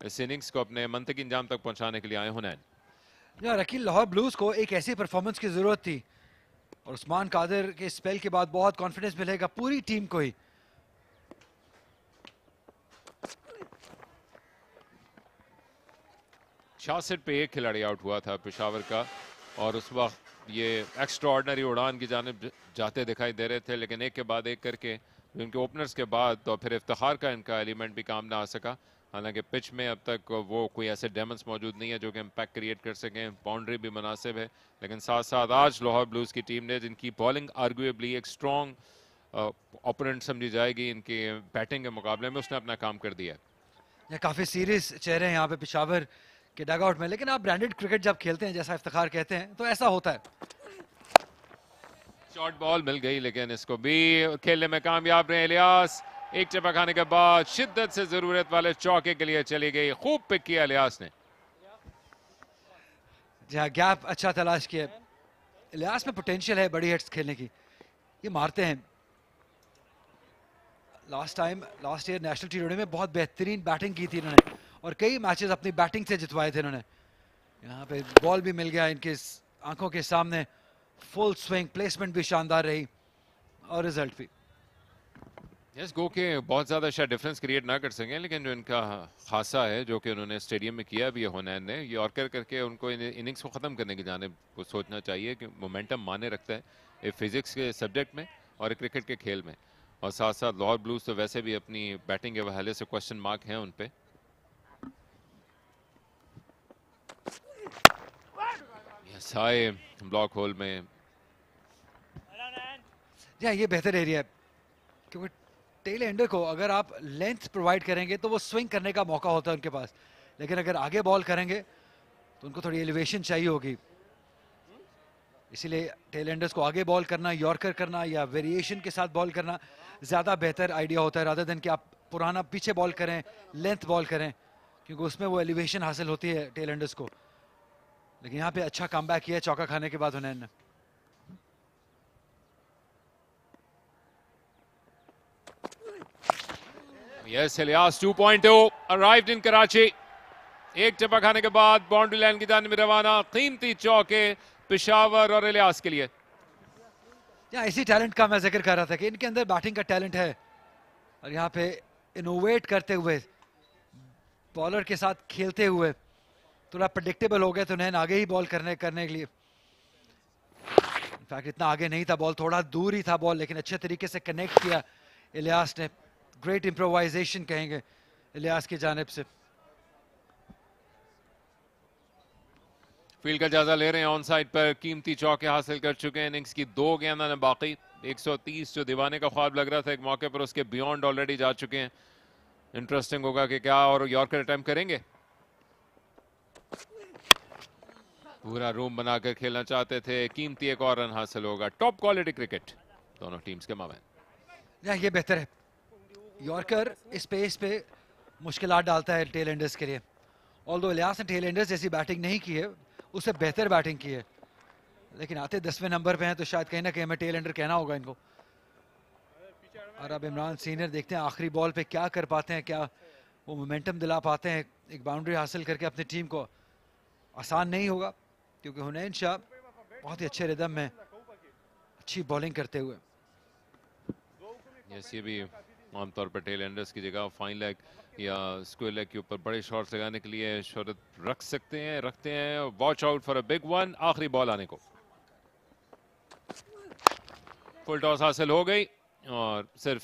इस इनिंग्स को अपने मंतकी अंजाम तक पहुंचाने के लिए आए हुनैन। यार अकील, लाहौर ब्लूज को एक ऐसी परफॉर्मेंस की जरूरत थी और उस्मान कादिर के स्पेल के बाद बहुत कॉन्फिडेंस मिलेगा पूरी टीम को ही। शासिर पे एक खिलाड़ी आउट हुआ था पेशावर का और उस वक्त ये एक्स्ट्रा ऑर्डिनरी उड़ान की जानिब जाते दिखाई दे रहे थे, लेकिन एक के बाद एक करके उनके ओपनर्स के बाद तो फिर इफ्तिखार का इनका एलिमेंट भी काम ना आ सका। हालांकि पिच में अब तक वो कोई ऐसे डेमन्स मौजूद नहीं है जो कि इम्पैक्ट क्रिएट कर सकें, बाउंड्री भी मुनासिब है, लेकिन साथ साथ आज लाहौर ब्लूज की टीम ने, जिनकी बॉलिंग आर्गुएबली एक स्ट्रॉन्ग ओपोनेंट समझी जाएगी इनकी बैटिंग के मुकाबले में, उसने अपना काम कर दिया है। काफी सीरियस चेहरे हैं यहाँ पे पेशावर के डगआउट में, लेकिन आप ब्रांडेड क्रिकेट जब खेलते हैं जैसा इफ्तिखार कहते हैं तो ऐसा होता है। शॉर्ट बॉल मिल गई लेकिन इसको भी खेलने में कामयाब रहे इलियास। एक चपा खाने के बाद शिद्दत से जरूरत वाले चौके के लिए चली गई, खूब पिक किया इलियास ने। जहाँ गैप अच्छा तलाश किया, इलियास में पोटेंशियल है बड़ी हिट्स खेलने की, ये मारते हैं। लास्ट ईयर नेशनल T20 में बहुत बेहतरीन बैटिंग की थी इन्होंने और कई मैचेस अपनी बैटिंग से जितवाए थे इन्होंने। यहाँ पे बॉल भी मिल गया इनके आंखों के सामने, फुल स्विंग, प्लेसमेंट भी शानदार रही और रिजल्ट भी। यस, गो के बहुत ज्यादा शायद डिफरेंस क्रिएट ना कर सकें, लेकिन जो इनका खासा है जो कि उन्होंने स्टेडियम में किया भी है हुनैन ने, यॉर्कर करके उनको इनिंग्स को ख़त्म करने की जानिब को सोचना चाहिए कि मोमेंटम माने रखता है एक फिजिक्स के सब्जेक्ट में और एक क्रिकेट के खेल में। और साथ साथ लाहौर ब्लूज तो वैसे भी अपनी बैटिंग के हवाले से क्वेश्चन मार्क हैं उन पे। यस, हाई ब्लॉक होल में ये बेहतर एरिया है क्योंकि टेल एंडर को अगर आप लेंथ प्रोवाइड करेंगे तो वो स्विंग करने का मौका होता है उनके पास, लेकिन अगर आगे बॉल करेंगे तो उनको थोड़ी एलिवेशन चाहिए होगी, इसीलिए टेल एंडर्स को आगे बॉल करना, यॉर्कर करना या वेरिएशन के साथ बॉल करना ज़्यादा बेहतर आइडिया होता है रादर देन कि आप पुराना पीछे बॉल करें, लेंथ बॉल करें, क्योंकि उसमें वो एलिवेशन हासिल होती है टेल एंडर्स को। लेकिन यहाँ पे अच्छा कमबैक किया चौका खाने के बाद हुनैन ने। Yes, Ilyas 2.0 arrived in Karachi. एक चपा खाने के बाद बाउंड्री लाइन की जानिब रवाना, कीमती चौके पेशावर और इलियास के लिए। इसी टैलेंट का मैं जिक्र कर रहा था कि इनके अंदर बैटिंग का टैलेंट है और यहाँ पे इनोवेट करते हुए, बॉलर के साथ खेलते हुए थोड़ा प्रेडिक्टेबल हो गए तो हुनैन आगे ही बॉल करने के लिए। इनफैक्ट इतना आगे नहीं था बॉल, थोड़ा दूर ही था बॉल, लेकिन अच्छे तरीके से कनेक्ट किया इलियास ने। ग्रेट इम्प्रोवाइजेशन कहेंगे इलियास की जानिब से। फील्ड का जायजा ले रहे हैं ऑन साइड पर, कीमती चौके हासिल कर चुके हैं। इनिंग्स की 2 गेंदा ने बाकी, 130 जो दीवाने का ख्वाब लग रहा था एक मौके पर, उसके बियॉन्ड ऑलरेडी जा चुके हैं। इंटरेस्टिंग होगा कि क्या और यॉर्कर अटेम्प्ट करेंगे। पूरा रूम बनाकर खेलना चाहते थे, कीमती एक और रन हासिल होगा। टॉप क्वालिटी क्रिकेट दोनों टीम्स के माबैन। ये बेहतर है, यॉर्कर इस पेस पे मुश्किलात डालता है टेल एंडर्स के लिए। ऑल्दो इलियास ने टेल एंडर्स जैसी बैटिंग नहीं की है, उससे बेहतर बैटिंग की है, लेकिन आते 10वें नंबर पे हैं तो शायद कहीं ना कहीं हमें टेल एंडर कहना होगा इनको। और अब इमरान सीनियर देखते हैं आखिरी बॉल पे क्या कर पाते हैं, क्या वो मोमेंटम दिला पाते हैं एक बाउंड्री हासिल करके अपनी टीम को। आसान नहीं होगा क्योंकि हुनैन शाह बहुत ही अच्छे रिदम में अच्छी बॉलिंग करते हुए। यस, ये भी आमतौर पर टेल एंडर्स की जगह फाइन लेग या स्क्वायर लेग के ऊपर बड़े शॉट्स लगाने के लिए शोहरत रखते हैं। Watch out for a big one, आखिरी बॉल आने को। फुल टॉस हासिल हो गई और सिर्फ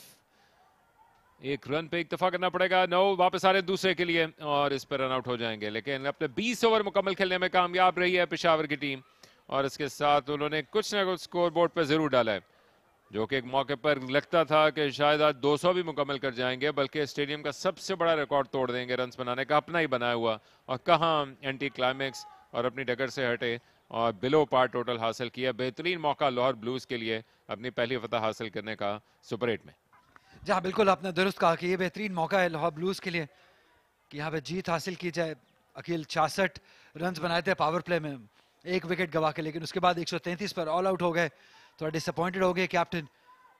एक रन पे इक्तफा करना पड़ेगा। नो, वापस आ रहे दूसरे के लिए और इस पर रन आउट हो जाएंगे, लेकिन अपने 20 ओवर मुकम्मल खेलने में कामयाब रही है पेशावर की टीम और इसके साथ उन्होंने कुछ ना कुछ स्कोर बोर्ड पर जरूर डाला है। जो कि एक मौके पर लगता था कि शायद आज 200 भी मुकम्मल कर जाएंगे, बल्कि स्टेडियम का सबसे बड़ा रिकॉर्ड तोड़ देंगे रन्स बनाने का, अपना ही बनाया हुआ। और कहाँ एंटी क्लाइमेक्स और अपनी डगर से हटे और बिलो पार टोटल हासिल किया। बेहतरीन मौका लाहौर ब्लूज के लिए अपनी पहली फतह हासिल करने का सुपर 8 में। जहाँ बिल्कुल आपने दुरुस्त कहा कि ये बेहतरीन मौका है लाहौर ब्लूज के लिए कि यहाँ पे जीत हासिल की जाए। अकील 66 रन्स बनाए थे पावर प्ले में, एक विकेट गवा के, लेकिन उसके बाद 133 पर ऑल आउट हो गए। थोड़ा डिसअपॉइंटेड हो गए कैप्टन,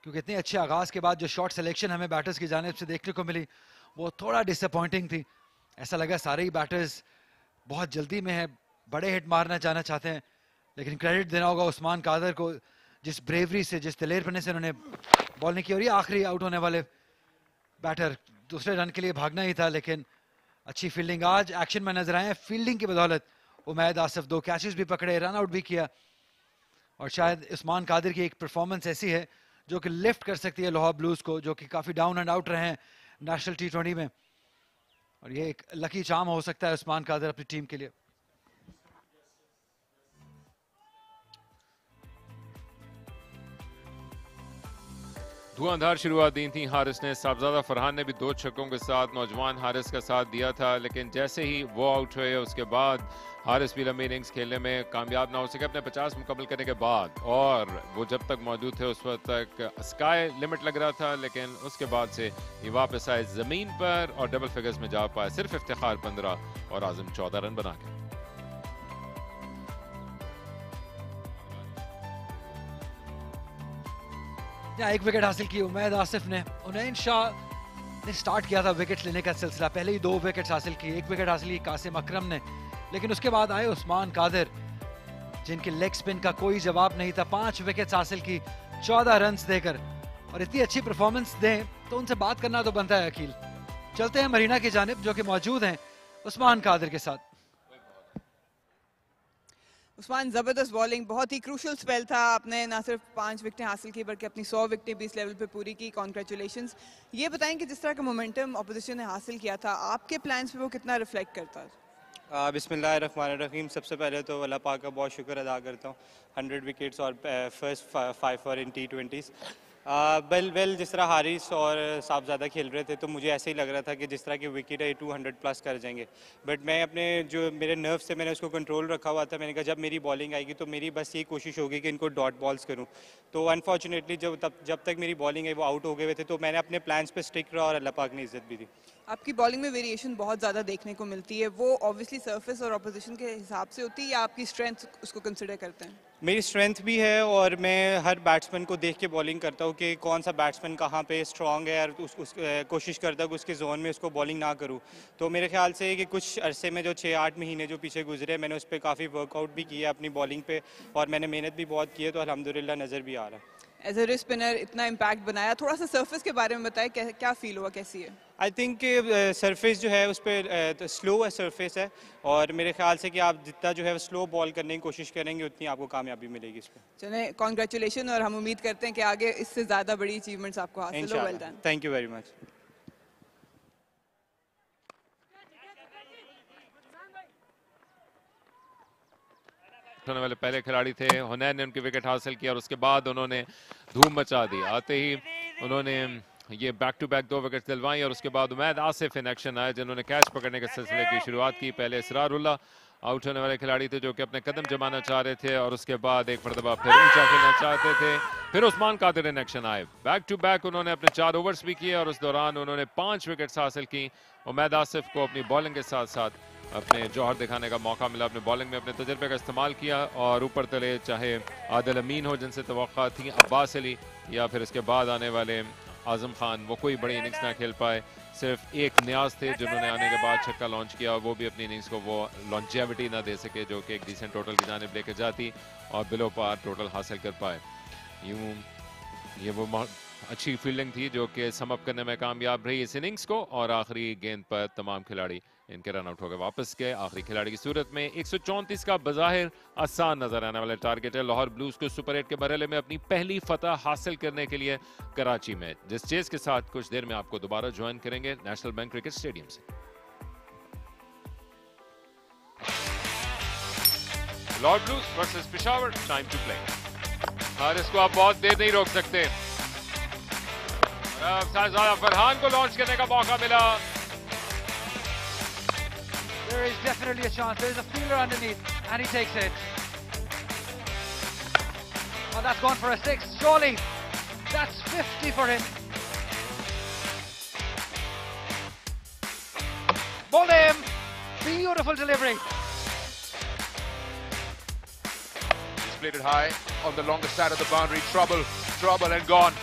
क्योंकि इतने अच्छे आगाज के बाद जो शॉट सिलेक्शन हमें बैटर्स की जानिब से देखने को मिली वो थोड़ा डिसअपॉइंटिंग थी। ऐसा लगा सारे ही बैटर्स बहुत जल्दी में है, बड़े हिट मारना चाहना चाहते हैं, लेकिन क्रेडिट देना होगा उस्मान कादर को, जिस ब्रेवरी से, जिस दिलेरपने से उन्होंने बॉलिंग की। और ये आखिरी आउट होने वाले बैटर, दूसरे रन के लिए भागना ही था, लेकिन अच्छी फील्डिंग आज एक्शन में नजर आए। फील्डिंग की बदौलत उमैद आसिफ 2 कैचेस भी पकड़े, रन आउट भी किया, और शायद उस्मान कादिर की एक परफॉर्मेंस ऐसी है जो कि लिफ्ट कर सकती है लाहौर ब्लूज को, जो कि काफी डाउन एंड आउट रहे हैं नेशनल T20 में, और ये एक लकी चार्म हो सकता है उस्मान कादिर अपनी टीम के लिए। धुआंधार शुरुआत दी थी हारिस ने। साहबजादा फरहान ने भी 2 छक्कों के साथ नौजवान हारिस का साथ दिया था, लेकिन जैसे ही वो आउट हुए उसके बाद हारिस भी लंबी इनिंग्स खेलने में कामयाब ना हो सके अपने 50 मुकम्मल करने के बाद। और वो जब तक मौजूद थे उस वक्त तक स्काई लिमिट लग रहा था, लेकिन उसके बाद से ये वापस आए जमीन पर और डबल फिगर्स में जा पाए। सिर्फ इफ्तिखार 15 और आजम 14 रन बना के। यहाँ एक विकेट हासिल की उमैद आसिफ ने। उनैन शाह ने स्टार्ट किया था विकेट लेने का सिलसिला, पहले ही 2 विकेट हासिल की, एक विकेट हासिल की कासिम अकरम ने, लेकिन उसके बाद आए उस्मान कादिर जिनके लेग स्पिन का कोई जवाब नहीं था। 5 विकेट हासिल की 14 रन देकर, और इतनी अच्छी परफॉर्मेंस दें तो उनसे बात करना तो बनता है। अकील, चलते हैं मरीना की जानिब जो कि मौजूद हैं उस्मान कादिर के साथ। उस्मान, ज़बरदस्त बॉलिंग, बहुत ही क्रूशल स्पेल था। आपने ना सिर्फ 5 विकेटें हासिल की बल्कि अपनी 100 विकेटें भी इस लेवल पे पूरी की। कॉन्ग्रेचुलेशंस। ये बताएं कि जिस तरह का मोमेंटम अपोजिशन ने हासिल किया था, आपके प्लान्स पे वो कितना रिफ्लेक्ट करता है? बिस्मिल्लाहिर्रहमानिर्रहीम। सबसे पहले तो अल्लाह पाक का बहुत शुक्र अदा करता हूँ, 100 विकेट्स और first 5 for in T20s। Well जिस तरह हारिस और साहबजादा खेल रहे थे तो मुझे ऐसे ही लग रहा था कि जिस तरह की विकेट है 200 प्लस कर जाएंगे, बट मैं अपने जो मेरे नर्व से मैंने उसको कंट्रोल रखा हुआ था। मैंने कहा जब मेरी बॉलिंग आएगी तो मेरी बस यही कोशिश होगी कि इनको डॉट बॉल्स करूं। तो अनफॉर्चुनेटली जब तक मेरी बॉलिंग है वो आउट हो गए थे, तो मैंने अपने प्लान्स पे स्टिक रहा और अल्लाह पाक ने इज्जत भी दी। आपकी बॉलिंग में वेरिएशन बहुत ज़्यादा देखने को मिलती है, वो ऑब्वियसली सरफेस और अपोजिशन के हिसाब से होती है या आपकी स्ट्रेंथ उसको कंसिडर करते हैं? मेरी स्ट्रेंथ भी है और मैं हर बैट्समैन को देख के बॉलिंग करता हूँ कि कौन सा बैट्समैन कहाँ पे स्ट्रांग है, और कोशिश करता हूँ कि उसके जोन में उसको बॉलिंग ना करूँ। तो मेरे ख्याल से कि कुछ अरसे में जो 6-8 महीने जो पीछे गुजरे, मैंने उस पर काफ़ी वर्कआउट भी किया अपनी बॉलिंग पे, और मैंने मेहनत भी बहुत की है, तो अल्हम्दुलिल्लाह नज़र भी आ रहा है। एज अ रिस्ट स्पिनर इतना इम्पैक्ट बनाया, थोड़ा सा सरफेस के बारे में बताएं, क्या फील हुआ, कैसी है? आई थिंक सरफेस जो है उस पर स्लो है सरफेस है, और मेरे ख्याल से कि आप जितना जो है स्लो बॉल करने की कोशिश करेंगे उतनी आपको कामयाबी मिलेगी इस पर। चलें, कॉन्ग्रेचुलेशन, और हम उम्मीद करते हैं कि आगे इससे ज़्यादा बड़ी अचीवमेंट्स आपको हासिल हो। Well done. Thank you very much. होने वाले पहले खिलाड़ी थे, हुनैन ने उनकी विकेट हासिल किया और उसके बाद उन्होंने धूम मचा दी। आते ही उन्होंने ये बैक टू बैक 2 विकेट दिलवाई और उसके बाद उमैद आसिफ इन एक्शन आए जिन्होंने कैच पकड़ने के सिलसिले की शुरुआत की। पहले इसरारुल्लाह आउट होने वाले खिलाड़ी थे जो कि अपने कदम जमाना चाह रहे थे, और उसके बाद एक मरतबा फिर ऊंचा खेलना चाहते थे। फिर उस्मान कादिर इन एक्शन आए, बैक टू बैक उन्होंने अपने 4 ओवर्स भी किए और उस दौरान उन्होंने 5 विकेट्स हासिल की। उमैद आसिफ को अपनी बॉलिंग के साथ साथ अपने जौहर दिखाने का मौका मिला, अपने बॉलिंग में अपने तजर्बे का इस्तेमाल किया, और ऊपर तले चाहे आदिल अमीन हो जिनसे तवक्का थी, अब्बास अली, या फिर इसके बाद आने वाले आजम खान, वो कोई बड़ी इनिंग्स ना खेल पाए। सिर्फ एक नियाज थे जिन्होंने आने के बाद छक्का लॉन्च किया, वो भी अपनी इनिंग्स को वो लॉन्जेविटी ना दे सके जो कि एक डिसेंट टोटल की जानिब लेके जाती, और बिलो पार टोटल हासिल कर पाए। यूं ये वो अच्छी फील्डिंग थी जो कि सम अप करने में कामयाब रही इस इनिंग्स को, और आखिरी गेंद पर तमाम खिलाड़ी इनके रन आउट होकर वापस गए। आखिरी खिलाड़ी की सूरत में 134 का बज़ाहिर आसान नजर आने वाला टारगेट है लाहौर ब्लूज को सुपर 8 के मरहले में अपनी पहली फतह हासिल करने के लिए कराची में, जिस चेज के साथ कुछ देर में आपको दोबारा ज्वाइन करेंगे नेशनल बैंक क्रिकेट स्टेडियम से। Lahore Blues versus Peshawar, time to play. Haris को आप बहुत देर नहीं रोक सकते। साहिबजादा फरहान को लॉन्च करने का मौका मिला. There is definitely a chance. There is a fielder underneath, and he takes it. Oh, that's gone for a 6. Surely, that's 50 for him. Bowled him. Beautiful delivery. He's played it high on the longest side of the boundary. Trouble, trouble, and gone.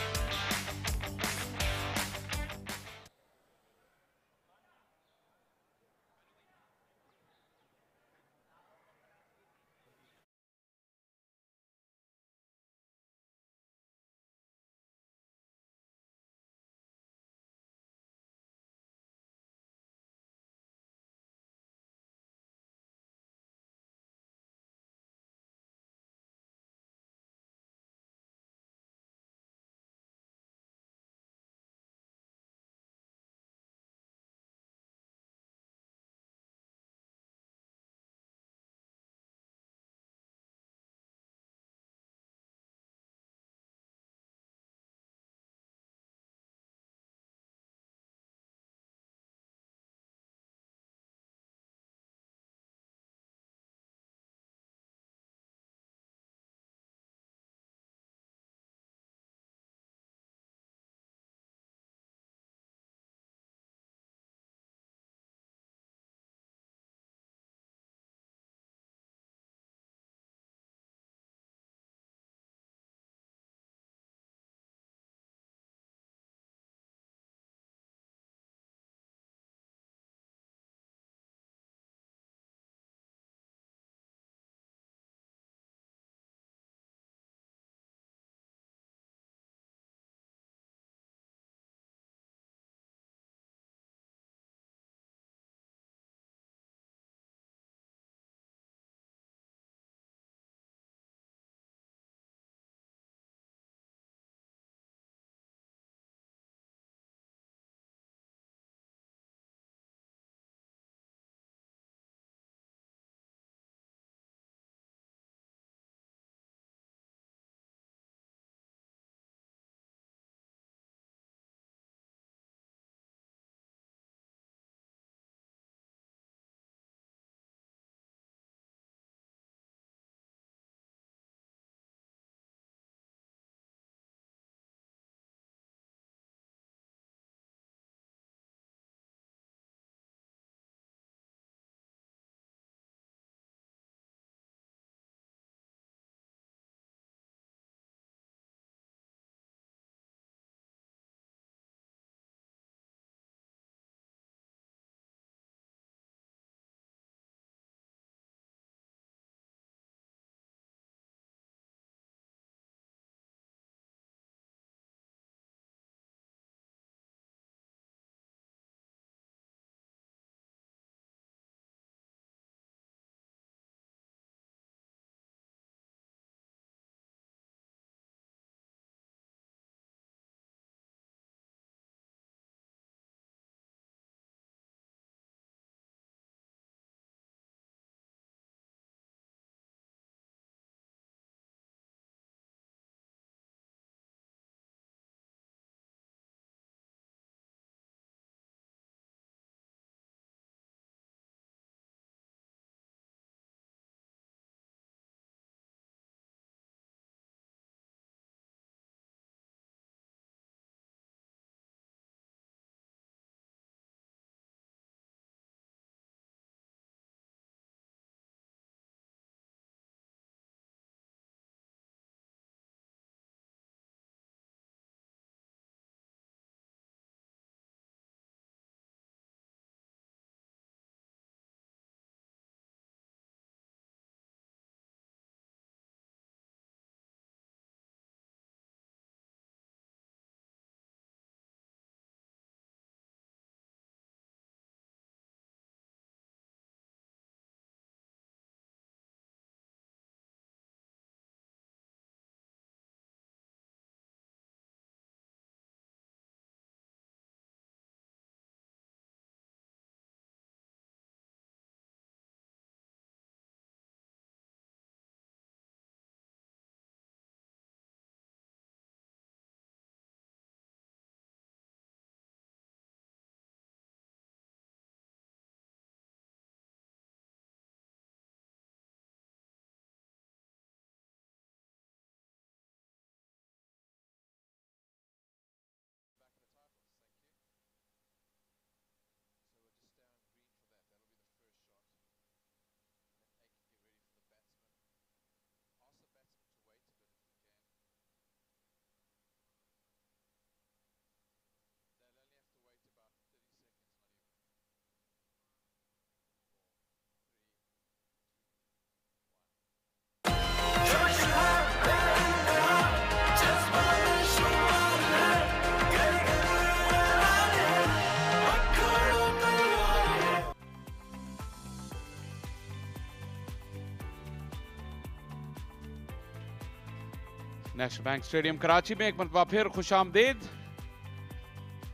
National bank stadium Karachi में एक मरतबा फिर खुशामदीद।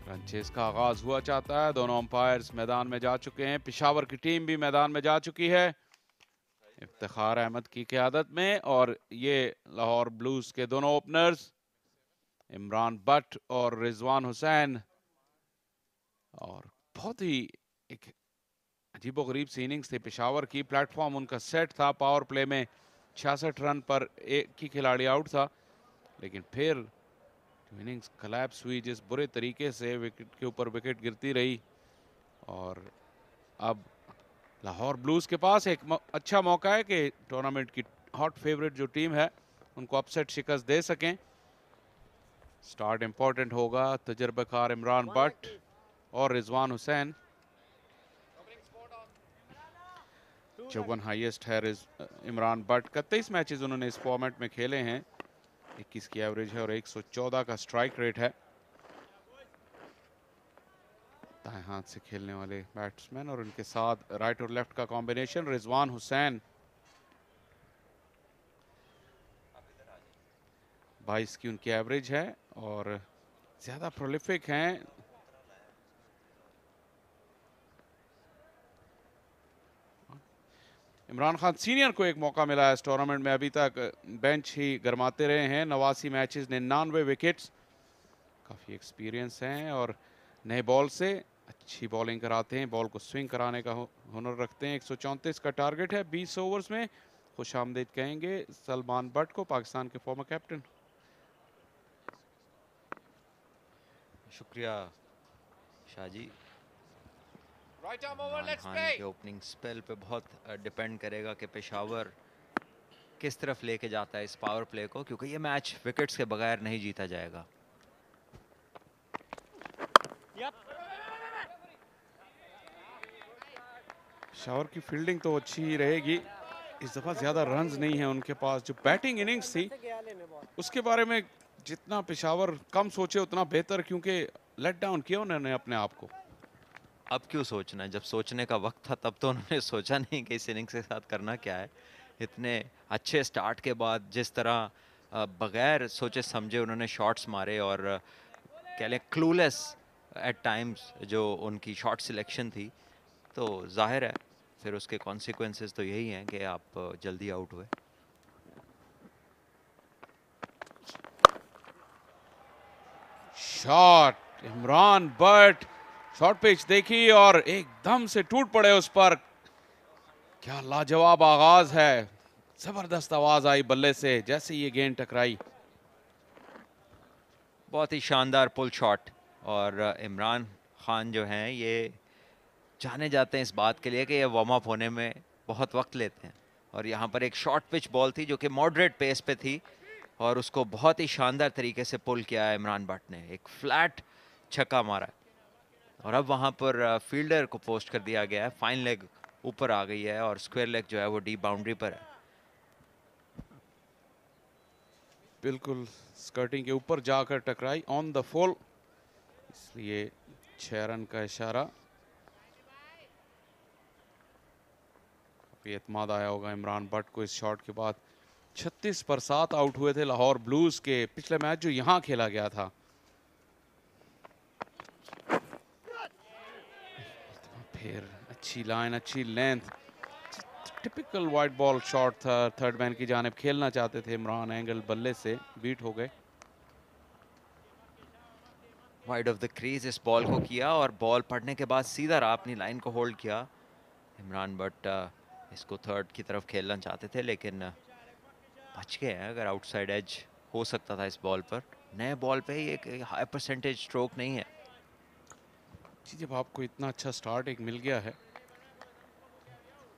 Run chase का आगाज हुआ चाहता है, दोनों अंपायर्स मैदान में जा चुके हैं, पेशावर की टीम भी मैदान में जा चुकी है इफ्तिखार अहमद की क़यादत में। और ये लाहौर ब्लूज के दोनों ओपनर्स इमरान भट्ट और रिजवान हुसैन, और बहुत ही एक अजीबोगरीब सी इनिंग्स थी पेशावर की। प्लेटफॉर्म उनका सेट था, पावर प्ले में 66 रन पर एक ही खिलाड़ी आउट था, लेकिन फिर इनिंग्स कोलैप्स हुई जिस बुरे तरीके से, विकेट के ऊपर विकेट गिरती रही। और अब लाहौर ब्लूज के पास एक अच्छा मौका है कि टूर्नामेंट की हॉट फेवरेट जो टीम है उनको अपसेट शिकस्त दे सकें। स्टार्ट इंपॉर्टेंट होगा, तजर्बाकार इमरान भट्ट और रिजवान हुसैन। 54 हाईएस्ट है इमरान भट्ट का, 23 मैचेस उन्होंने इस फॉर्मेट में खेले हैं, 21 की एवरेज है और 114 का स्ट्राइक रेट है। दाएं हाथ से खेलने वाले बैट्समैन और उनके साथ राइट और लेफ्ट का कॉम्बिनेशन। रिजवान हुसैन 22 की उनकी एवरेज है और ज्यादा प्रोलिफिक हैं। इमरान खान सीनियर को एक मौका मिला है इस टूर्नामेंट में, अभी तक बेंच ही गरमाते रहे हैं। 89 मैचेस, 99 विकेट्स, काफ़ी एक्सपीरियंस हैं और नए बॉल से अच्छी बॉलिंग कराते हैं, बॉल को स्विंग कराने का हुनर रखते हैं। 134 का टारगेट है 20 ओवर्स में। खुशामदीद कहेंगे सलमान भट्ट को, पाकिस्तान के फॉर्मर कैप्टन। शुक्रिया शाहजी। इमरान खान के ओपनिंग स्पेल पे बहुत डिपेंड करेगा कि पेशावर किस तरफ लेके जाता है इस पावर प्ले को, क्योंकि ये मैच विकेट्स के बगैर नहीं जीता जाएगा। पेशावर की फील्डिंग तो अच्छी ही रहेगी, इस दफा ज्यादा रन्स नहीं है उनके पास। जो बैटिंग इनिंग्स थी उसके बारे में जितना पेशावर कम सोचे उतना बेहतर, क्योंकि लेट डाउन किया उन्होंने अपने आप को। अब क्यों सोचना है, जब सोचने का वक्त था तब तो उन्होंने सोचा नहीं कि इस इनिंग्स के साथ करना क्या है। इतने अच्छे स्टार्ट के बाद जिस तरह बगैर सोचे समझे उन्होंने शॉट्स मारे और कह लें क्लूलेस एट टाइम्स जो उनकी शॉट सिलेक्शन थी, तो जाहिर है फिर उसके कॉन्सिक्वेंसेस तो यही हैं कि आप जल्दी आउट हुए। Shot Imran Bhatt, short pitch देखी और एकदम से टूट पड़े उस पर। क्या लाजवाब आगाज है, जबरदस्त आवाज आई बल्ले से जैसे ये गेंद टकराई। बहुत ही शानदार पुल शॉट, और इमरान खान जो हैं ये जाने जाते हैं इस बात के लिए कि ये वार्म अप होने में बहुत वक्त लेते हैं। और यहाँ पर एक शॉर्ट पिच बॉल थी जो कि मॉडरेट पेस पे थी और उसको बहुत ही शानदार तरीके से पुल किया है इमरान भट्ट ने, एक फ्लैट छक्का मारा। और अब वहाँ पर फील्डर को पोस्ट कर दिया गया है, फाइन लेग ऊपर आ गई है और स्क्वायर लेग जो है वो डीप बाउंड्री पर है। बिल्कुल स्कर्टिंग के ऊपर जाकर टकराई ऑन द फुल, इसलिए 6 रन का इशारा। काफी एतमाद आया होगा इमरान भट्ट को इस शॉट के बाद। 36 पर 7 आउट हुए थे लाहौर ब्लूज के पिछले मैच जो यहां खेला गया था। फिर अच्छी लाइन, अच्छी length, typical wide ball shot था, थर्ड मैन की जानिब खेलना चाहते थे इमरान, एंगल बल्ले से बीट हो गए। वाइड ऑफ द क्रीज इस बॉल को किया और बॉल पड़ने के बाद सीधा रहा, अपनी लाइन को होल्ड किया इमरान भट्ट। इसको थर्ड की तरफ खेलना चाहते थे लेकिन बच गए हैं। अगर आउटसाइड एज हो सकता था इस बॉल पर, नए बॉल पे ही एक हाई परसेंटेज स्ट्रोक नहीं है। जब आपको इतना अच्छा स्टार्ट एक मिल गया है,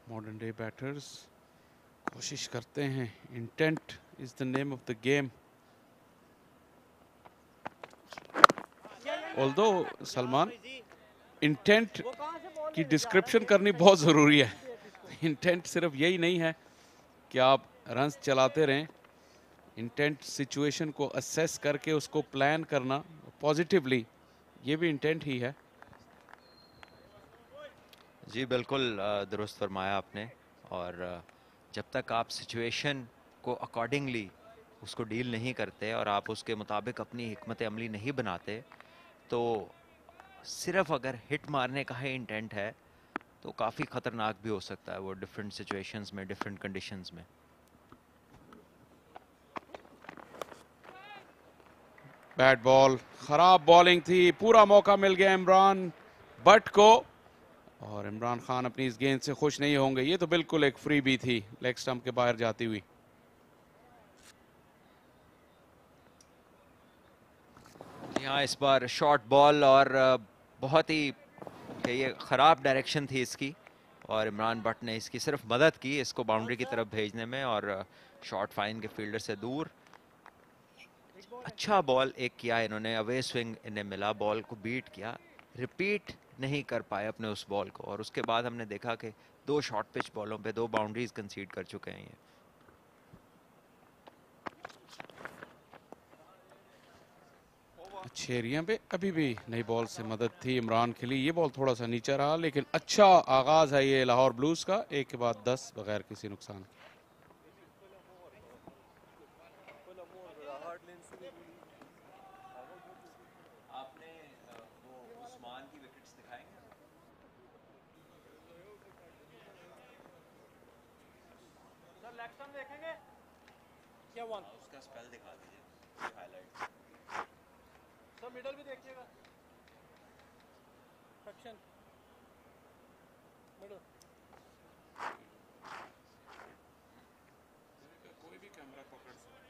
मॉडर्न डे बैटर्स कोशिश करते हैं, intent is the name of the game. Although Salman, intent की डिस्क्रिप्शन करनी बहुत ज़रूरी है। इंटेंट सिर्फ यही नहीं है कि आप रन्स चलाते रहें, इंटेंट सिचुएशन को असेस करके उसको प्लान करना पॉजिटिवली, ये भी इंटेंट ही है। जी बिल्कुल दुरुस्त फरमाया आपने। और जब तक आप सिचुएशन को अकॉर्डिंगली उसको डील नहीं करते और आप उसके मुताबिक अपनी हिकमत अमली नहीं बनाते, तो सिर्फ अगर हिट मारने का ही इंटेंट है तो काफ़ी ख़तरनाक भी हो सकता है वो डिफरेंट सिचुएशंस में, डिफरेंट कंडीशंस में। बैट बॉल, खराब बॉलिंग थी, पूरा मौका मिल गया इमरान बट को, और इमरान खान अपनी इस गेंद से खुश नहीं होंगे। ये तो बिल्कुल एक फ्री भी थी, लेग स्टंप के बाहर जाती हुई। यहाँ इस बार शॉर्ट बॉल और बहुत ही ये ख़राब डायरेक्शन थी इसकी, और इमरान भट्ट ने इसकी सिर्फ मदद की इसको बाउंड्री की तरफ भेजने में, और शॉर्ट फाइन के फील्डर से दूर। अच्छा बॉल एक किया इन्होंने, अवे स्विंग इन्हें मिला, बॉल को बीट किया, रिपीट नहीं कर पाए अपने उस बॉल को, और उसके बाद हमने देखा कि 2 शॉर्ट पिच बॉलों पे 2 बाउंड्रीज कंसीड कर चुके हैं ये। अच्छे एरिया पे अभी भी नई बॉल से मदद थी इमरान के लिए। ये बॉल थोड़ा सा नीचे रहा, लेकिन अच्छा आगाज है ये लाहौर ब्लूज का, एक के बाद 10 बगैर किसी नुकसान के। आपने वो उस्मान की विकेट्स दिखाएंगे? सर लेग स्टंप देखेंगे क्या हुआ? उसका स्पेल दिखा दीजिए, हाईलाइट। सर मिडल भी देखिएगा, सेक्शन मिडल। कोई भी कैमरा पकड़ सकता है।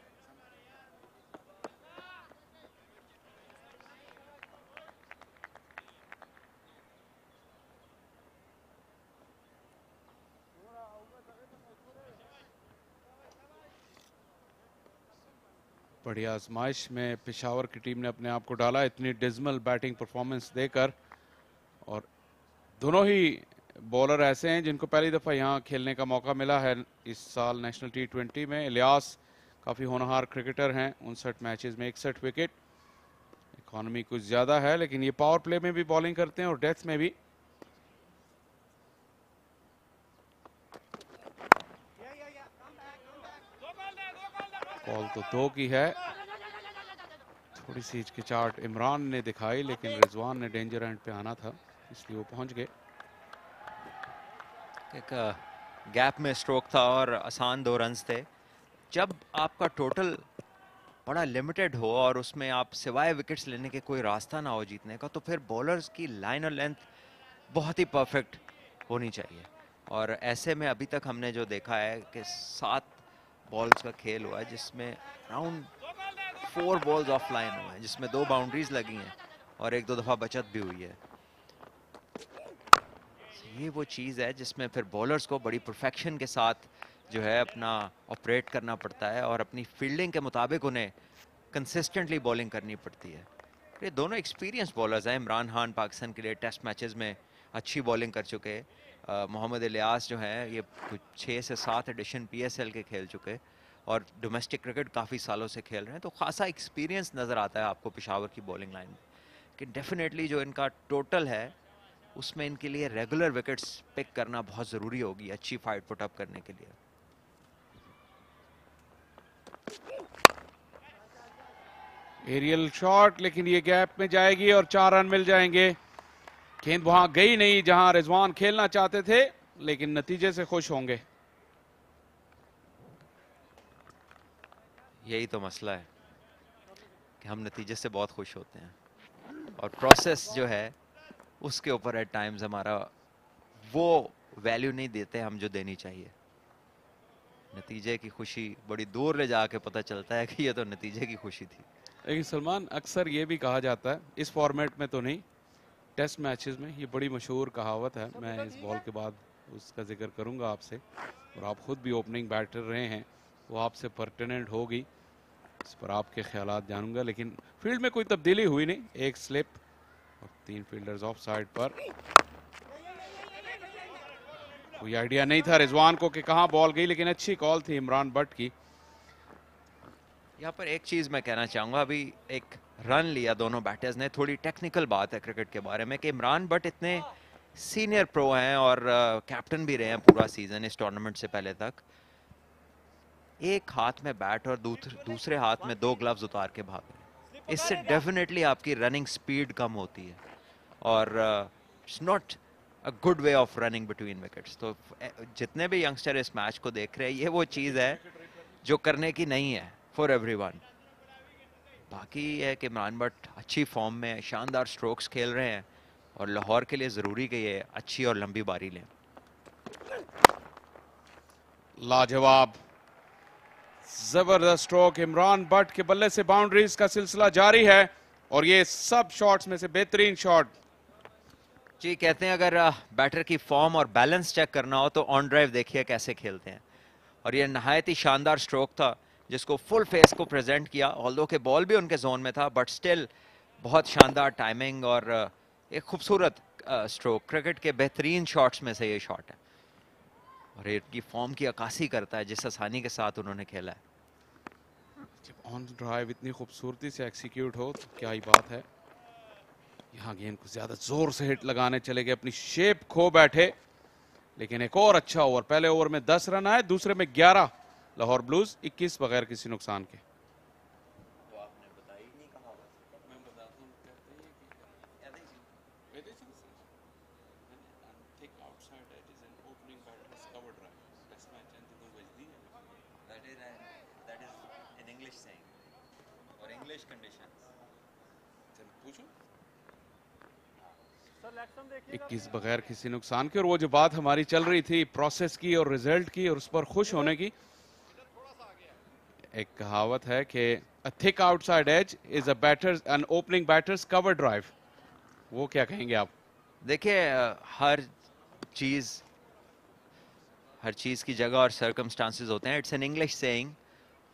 बढ़िया आजमाइश में पेशावर की टीम ने अपने आप को डाला इतनी डिजमल बैटिंग परफॉर्मेंस देकर, और दोनों ही बॉलर ऐसे हैं जिनको पहली दफ़ा यहाँ खेलने का मौका मिला है इस साल नेशनल T20 में। इलियास काफ़ी होनहार क्रिकेटर हैं, 59 मैचेस में 61 विकेट, इकॉनमी कुछ ज़्यादा है, लेकिन ये पावर प्ले में भी बॉलिंग करते हैं और डेथ में भी। बॉल तो 2 की है, थोड़ी सी हिचकिचाहट इमरान ने दिखाई, लेकिन रिजवान ने डेंजर एंड पे आना था इसलिए वो पहुंच गए। एक गैप में स्ट्रोक था और आसान 2 रन्स थे। जब आपका टोटल बड़ा लिमिटेड हो और उसमें आप सिवाय विकेट्स लेने के कोई रास्ता ना हो जीतने का, तो फिर बॉलर्स की लाइन और लेंथ बहुत ही परफेक्ट होनी चाहिए, और ऐसे में अभी तक हमने जो देखा है कि 7 बॉल्स का खेल हुआ है जिसमें राउंड 4 बॉल्स ऑफ लाइन हुए हैं, जिसमें 2 बाउंड्रीज लगी हैं और 1-2 दफ़ा बचत भी हुई है। ये वो चीज़ है जिसमें फिर बॉलर्स को बड़ी परफेक्शन के साथ जो है अपना ऑपरेट करना पड़ता है, और अपनी फील्डिंग के मुताबिक उन्हें कंसिस्टेंटली बॉलिंग करनी पड़ती है। ये दोनों एक्सपीरियंस बॉलर्स हैं। इमरान खान पाकिस्तान के लिए टेस्ट मैचेस में अच्छी बॉलिंग कर चुके, मोहम्मद इलियास जो हैं ये 6 से 7 एडिशन PSL के खेल चुके, और डोमेस्टिक क्रिकेट काफ़ी सालों से खेल रहे हैं, तो खासा एक्सपीरियंस नज़र आता है आपको पेशावर की बॉलिंग लाइन में, कि डेफिनेटली जो इनका टोटल है उसमें इनके लिए रेगुलर विकेट्स पिक करना बहुत ज़रूरी होगी अच्छी फाइट पुट अप करने के लिए। एरियल शॉट, लेकिन ये गैप में जाएगी और 4 रन मिल जाएंगे। गेंद वहां गई नहीं जहां रिजवान खेलना चाहते थे, लेकिन नतीजे से खुश होंगे। यही तो मसला है कि हम नतीजे से बहुत खुश होते हैं, और प्रोसेस जो है उसके ऊपर एट टाइम्स हमारा वो वैल्यू नहीं देते हम जो देनी चाहिए। नतीजे की खुशी बड़ी दूर ले जाके पता चलता है कि ये तो नतीजे की खुशी थी। लेकिन सलमान, अक्सर ये भी कहा जाता है, इस फॉर्मेट में तो नहीं, टेस्ट मैचेस में ये बड़ी मशहूर कहावत है, मैं इस बॉल के बाद उसका जिक्र करूंगा आपसे, और आप खुद भी ओपनिंग बैटर रहे हैं, वो आपसे पर्टिनेंट होगी, इस पर आपके ख्यालात जानूंगा। लेकिन फील्ड में कोई तब्दीली हुई नहीं, एक स्लिप और 3 फील्डर्स ऑफ साइड पर। कोई आइडिया नहीं था रिजवान को कि कहां बॉल गई, लेकिन अच्छी कॉल थी इमरान भट्ट की। यहाँ पर एक चीज़ मैं कहना चाहूँगा, अभी एक रन लिया दोनों बैटर्स ने, थोड़ी टेक्निकल बात है क्रिकेट के बारे में कि इमरान भट्ट इतने सीनियर प्रो हैं और कैप्टन भी रहे हैं पूरा सीजन इस टूर्नामेंट से पहले तक। एक हाथ में बैट और दूसरे हाथ में 2 ग्लव्स उतार के भाग रहे हैं। इससे डेफिनेटली आपकी रनिंग स्पीड कम होती है और it's not a good way of running between wickets. तो जितने भी यंगस्टर इस मैच को देख रहे हैं, ये वो चीज़ है जो करने की नहीं है फॉर एवरीवन। बाकी है कि इमरान भट्ट अच्छी फॉर्म में शानदार स्ट्रोक्स खेल रहे हैं और लाहौर के लिए ज़रूरी कि ये अच्छी और लंबी बारी लें। लाजवाब जबरदस्त स्ट्रोक इमरान भट्ट के बल्ले से बाउंड्रीज का सिलसिला जारी है और ये सब शॉट्स में से बेहतरीन शॉट। जी, कहते हैं अगर बैटर की फॉर्म और बैलेंस चेक करना हो तो ऑन ड्राइव देखिए कैसे खेलते हैं, और ये नहायत ही शानदार स्ट्रोक था जिसको फुल फेस को प्रेजेंट किया। ऑल्दो के बॉल भी उनके जोन में था बट स्टिल बहुत शानदार टाइमिंग और एक खूबसूरत स्ट्रोक। क्रिकेट के बेहतरीन शॉट्स में से ये शॉट है और इनकी फॉर्म की अक्कासी करता है जिस आसानी के साथ उन्होंने खेला है। जब ऑन ड्राइव इतनी खूबसूरती से एक्सिक्यूट हो तो क्या ही बात है। यहाँ गेंद को ज्यादा जोर से हिट लगाने चले गए, अपनी शेप खो बैठे, लेकिन एक और अच्छा ओवर। पहले ओवर में 10 रन आए, दूसरे में 11। लाहौर ब्लूज 21 बगैर किसी नुकसान के। इक्कीस बगैर किसी नुकसान के। और वो जो बात हमारी चल रही थी प्रोसेस की और रिजल्ट की और उस पर खुश होने की, एक कहावत है कि a thick outside edge is a batter's an opening batter's cover drive. वो क्या कहेंगे आप? देखिए हर चीज की जगह और सर्कमस्टांसेस होते हैं। It's an English saying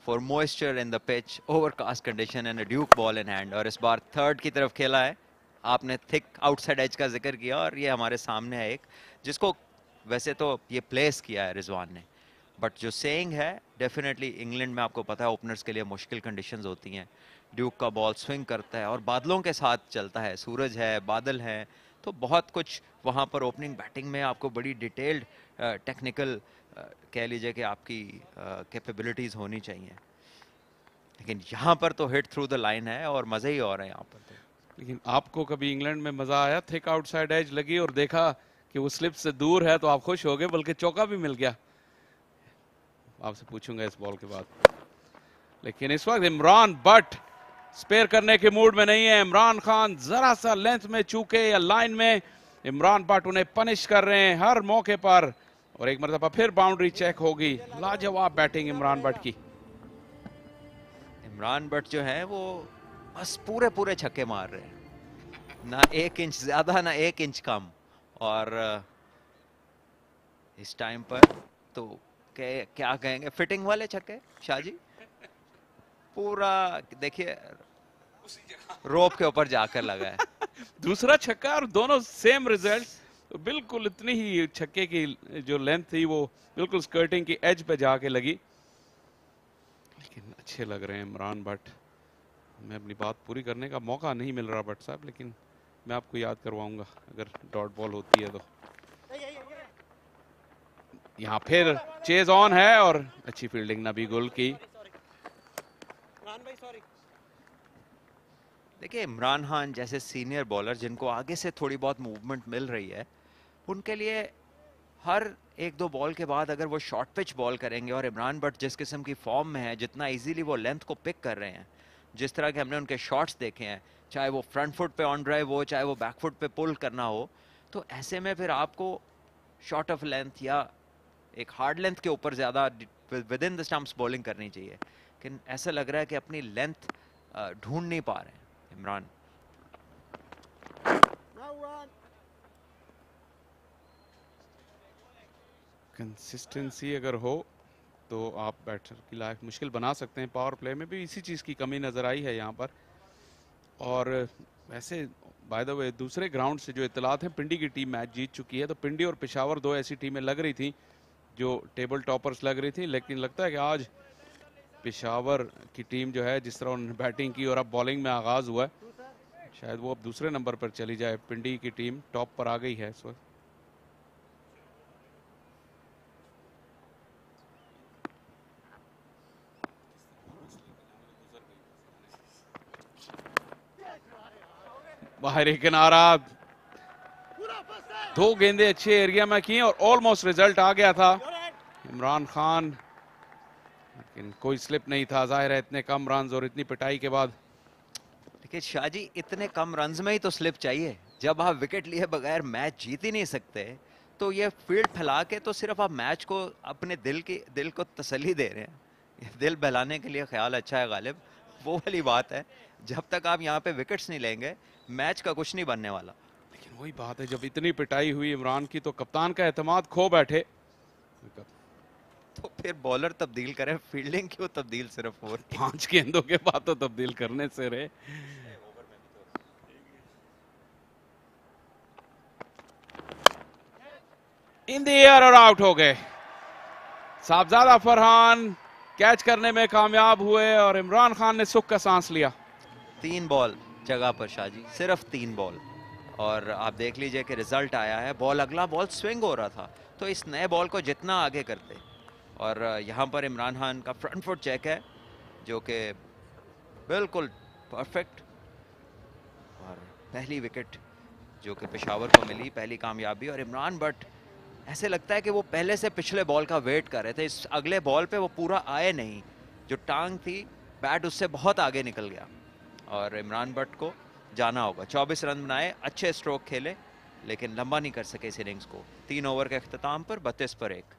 for moisture in the pitch, overcast condition and a Duke ball in hand. और इस बार थर्ड की तरफ खेला है। आपने थिक आउटसाइड एज का जिक्र किया और ये हमारे सामने है एक जिसको वैसे तो ये प्लेस किया है रिजवान ने, बट जो सेइंग है डेफिनेटली इंग्लैंड में आपको पता है ओपनर्स के लिए मुश्किल कंडीशंस होती हैं। ड्यूक का बॉल स्विंग करता है और बादलों के साथ चलता है, सूरज है, बादल हैं, तो बहुत कुछ वहाँ पर ओपनिंग बैटिंग में आपको बड़ी डिटेल्ड टेक्निकल कह लीजिए कि आपकी कैपेबिलिटीज़ होनी चाहिए। लेकिन यहाँ पर तो हिट थ्रू द लाइन है और मज़े ही और है यहाँ पर तो। लेकिन आपको कभी इंग्लैंड में मजा आया, थिक आउटसाइड एज लगी और देखा कि वो स्लिप से दूर है तो आप खुश हो गए, बल्कि चौका भी मिल गया? आपसे पूछूंगा इस बॉल के बाद। लेकिन इस वक्त इमरान भट्ट स्पेयर करने के मूड में नहीं है। इमरान खान जरा सा लेंथ में चूके या लाइन में, इमरान भट्ट उन्हें पनिश कर रहे हैं हर मौके पर। और एक मरतबा फिर बाउंड्री चेक होगी। लाजवाब बैटिंग इमरान भट्ट की। इमरान भट्ट जो है वो बस पूरे छक्के मार रहे हैं, ना 1 इंच ज्यादा ना 1 इंच कम। और इस टाइम पर तो क्या कहेंगे, फिटिंग वाले छक्के शाह जी। पूरा देखिए रोप के ऊपर जाकर लगा है। दूसरा छक्का और दोनों सेम रिजल्ट। तो बिल्कुल इतनी ही छक्के की जो लेंथ थी वो बिल्कुल स्कर्टिंग की एज पे जाके लगी। लेकिन अच्छे लग रहे हैं इमरान भट्ट। मैं अपनी बात पूरी करने का मौका नहीं मिल रहा भट्ट साहब, लेकिन मैं आपको याद करवाऊंगा अगर डॉट बॉल होती है तो। यहाँ फिर चेज ऑन है और अच्छी फील्डिंग नबी गुल की। देखिए इमरान खान जैसे सीनियर बॉलर जिनको आगे से थोड़ी बहुत मूवमेंट मिल रही है, उनके लिए हर 1-2 बॉल के बाद अगर वो शॉर्ट पिच बॉल करेंगे, और इमरान भट्ट जिस किस्म की फॉर्म में है, जितना इजीली वो लेंथ को पिक कर रहे हैं, जिस तरह के हमने उनके शॉट्स देखे हैं, चाहे वो फ्रंट फुट पे ऑन ड्राइव हो, चाहे वो बैक फुट पे पुल करना हो, तो ऐसे में फिर आपको शॉर्ट ऑफ लेंथ या एक हार्ड लेंथ के ऊपर ज़्यादा with in the stumps bowling करनी चाहिए। लेकिन ऐसा लग रहा है कि अपनी लेंथ ढूंढ नहीं पा रहे हैं इमरान। कंसिस्टेंसी अगर हो तो आप बैटर की लाइफ मुश्किल बना सकते हैं। पावर प्ले में भी इसी चीज़ की कमी नज़र आई है यहाँ पर। और वैसे बाय द वे दूसरे ग्राउंड से जो इत्तलात हैं, पिंडी की टीम मैच जीत चुकी है, तो पिंडी और पेशावर 2 ऐसी टीमें लग रही थी जो टेबल टॉपर्स लग रही थी। लेकिन लगता है कि आज पेशावर की टीम जो है, जिस तरह उन्होंने बैटिंग की और अब बॉलिंग में आगाज़ हुआ है, शायद वो अब दूसरे नंबर पर चली जाए। पिंडी की टीम टॉप पर आ गई है इस वक्त। बाहरी किनारा, 2 गेंदें अच्छे एरिया में की और ऑलमोस्ट रिजल्ट आ गया था इमरान खान, लेकिन कोई स्लिप नहीं था। जाहिर है इतने कम रन और इतनी पिटाई के बाद। देखिए शाह जी, इतने कम रन्स में ही तो स्लिप चाहिए। जब आप विकेट लिए बगैर मैच जीत ही नहीं सकते, तो ये फील्ड फैला के तो सिर्फ आप मैच को अपने दिल को तसल्ली दे रहे हैं। ये दिल बहलाने के लिए ख्याल अच्छा है गालिब, वो वाली बात है। जब तक आप यहाँ पे विकेट्स नहीं लेंगे, मैच का कुछ नहीं बनने वाला। लेकिन वही बात है, जब इतनी पिटाई हुई इमरान की तो कप्तान का एतमाद खो बैठे। तो फिर बॉलर तब्दील करें, फील्डिंग क्यों तब्दील सिर्फ हो रही है? 5 गेंदों के बाद तो तब्दील करने से रहे। इन द एयर और आउट हो गए। साहबजादा फरहान कैच करने में कामयाब हुए और इमरान खान ने सुख का सांस लिया। 3 बॉल जगह पर शाह जी, सिर्फ 3 बॉल, और आप देख लीजिए कि रिजल्ट आया है। बॉल, अगला बॉल स्विंग हो रहा था, तो इस नए बॉल को जितना आगे करते। और यहाँ पर इमरान खान का फ्रंट फुट चेक है जो कि बिल्कुल परफेक्ट, और पहली विकेट जो कि पेशावर को मिली, पहली कामयाबी। और इमरान बट ऐसे लगता है कि वो पहले से पिछले बॉल का वेट कर रहे थे। इस अगले बॉल पे वो पूरा आए नहीं, जो टांग थी बैट उससे बहुत आगे निकल गया, और इमरान बट को जाना होगा। 24 रन बनाए, अच्छे स्ट्रोक खेले, लेकिन लंबा नहीं कर सके इस इनिंग्स को। 3 ओवर के अख्ताम पर 32 पर 1।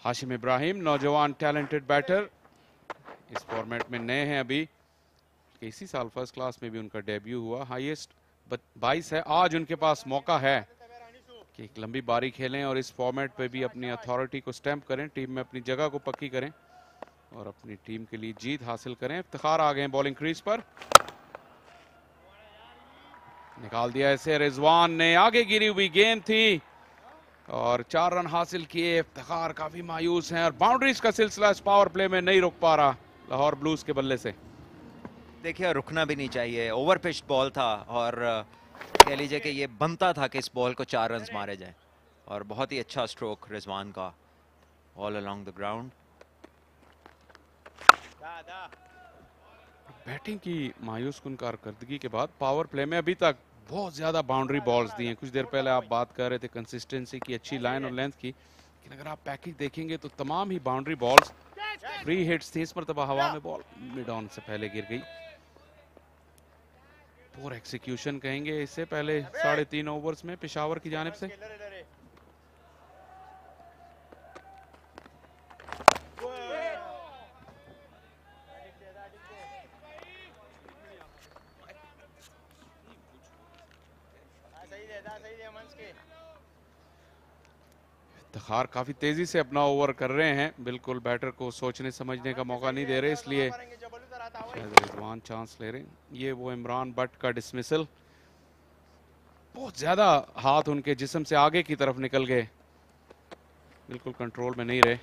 हाशिम इब्राहिम नौजवान टैलेंटेड बैटर, इस फॉर्मेट में नए हैं अभी। इसी साल फर्स्ट क्लास में भी उनका डेब्यू हुआ। हाईएस्ट 22 है। आज उनके पास मौका है कि एक लंबी बारी खेलें और इस फॉर्मेट पे भी अपनी अथॉरिटी को स्टैंप करें, टीम में अपनी जगह को पक्की करें और अपनी टीम के लिए जीत हासिल करें। इफ्तिखार आ गए बॉलिंग क्रीज पर, निकाल दिया इसे। रिजवान ने, आगे गिरी हुई गेंद थी और 4 रन हासिल किए। इफ्तिखार काफी मायूस हैं और बाउंड्रीज का सिलसिला इस पावर प्ले में नहीं रुक पा रहा लाहौर ब्लूज के बल्ले से। देखिए रुकना भी नहीं चाहिए, ओवर पिच बॉल था, और कह लीजिए कि ये बनता था कि इस बॉल को 4 रन मारे जाएं, और बहुत ही अच्छा स्ट्रोक रिजवान का all along the ground. Batting की मायूस कुन कारकर्दगी के बाद पावर प्ले में अभी तक बहुत ज्यादा बाउंड्री बॉल्स दी हैं। कुछ देर पहले आप बात कर रहे थे कंसिस्टेंसी की, अच्छी लाइन और लेंथ की, लेकिन अगर आप पैकेज देखेंगे तो तमाम ही बाउंड्री बॉल्स फ्री हिट्स थी। इस मरतबा हवा में बॉल मिड ऑन से पहले गिर गई। पूरा एक्सिक्यूशन कहेंगे इससे पहले 3.5 ओवर्स में पेशावर की जानिब से। इफ्तिखार काफी तेजी से अपना ओवर कर रहे हैं, बिल्कुल बैटर को सोचने समझने का मौका नहीं दे रहे, इसलिए शायद रिजवान चांस ले रहे हैं। ये वो इमरान बट का डिसमिसल, बहुत ज्यादा हाथ उनके जिस्म से आगे की तरफ निकल गए, बिल्कुल कंट्रोल में नहीं रहे।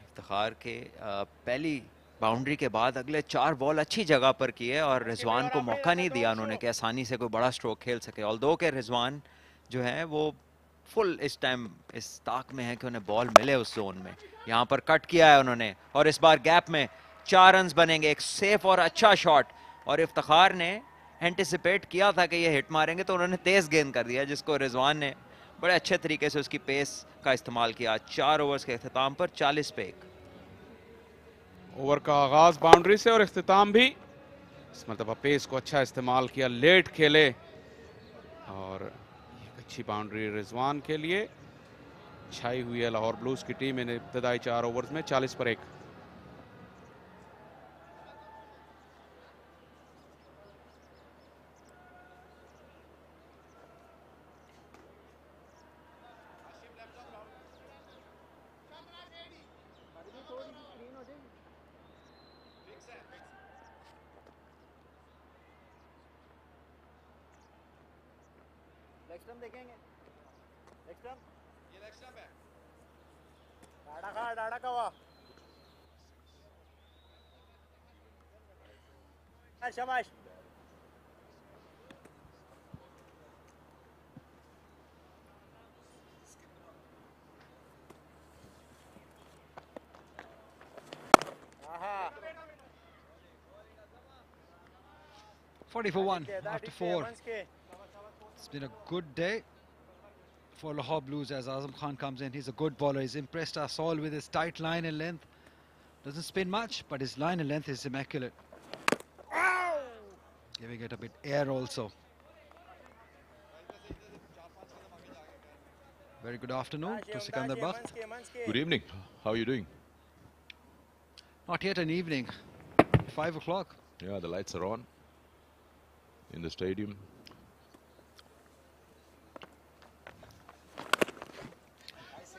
इफ्तिखार के पहली बाउंड्री के बाद अगले 4 बॉल अच्छी जगह पर किए और रिजवान को मौका नहीं दिया उन्होंने कि आसानी से कोई बड़ा स्ट्रोक खेल सके। ऑल्दो के रिजवान जो है वो फुल इस टाइम इस ताक में है कि उन्हें बॉल मिले उस जोन में। यहाँ पर कट किया है उन्होंने और इस बार गैप में 4 रन बनेंगे, एक सेफ और अच्छा शॉट। और इफ्तिखार ने एंटिसिपेट किया था कि ये हिट मारेंगे तो उन्होंने तेज गेंद कर दिया, जिसको रिजवान ने बड़े अच्छे तरीके से उसकी पेस का इस्तेमाल किया। 4 ओवर्स के अख्ताम पर 40 पे 1। ओवर का आगाज बाउंड्री से और इख्तिताम भी इस मरतबा पेस को अच्छा इस्तेमाल किया, लेट खेले और एक अच्छी बाउंड्री रिजवान के लिए छाई हुई है लाहौर ब्लूज की टीम इन इब्तदाई 4 ओवर्स में। 40 पर 1। शाबाश 40 for 1 after 4. It's been a good day for Lahore Blues as Azam Khan comes in. He's a good bowler. He's impressed us all with his tight line and length. Doesn't spin much, but his line and length is immaculate. Giving it a bit air also. Very good afternoon to Sikandar Bakht. Good evening. How are you doing? Not yet an evening. 5 o'clock. Yeah, the lights are on in the stadium.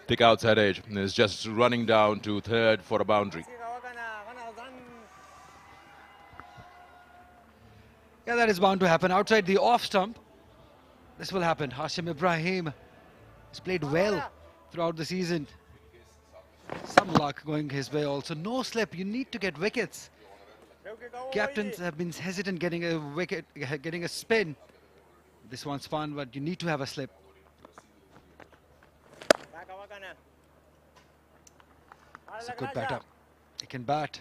Pick outside edge is just running down to third for a boundary. Yeah, that is bound to happen. Outside the off stump, this will happen. Hashim Ibrahim has played well throughout the season. Some luck going his way also. No slip. You need to get wickets. Captains have been hesitant getting a wicket, getting a spin. This one's fun, but you need to have a slip. He's a good batter. He can bat.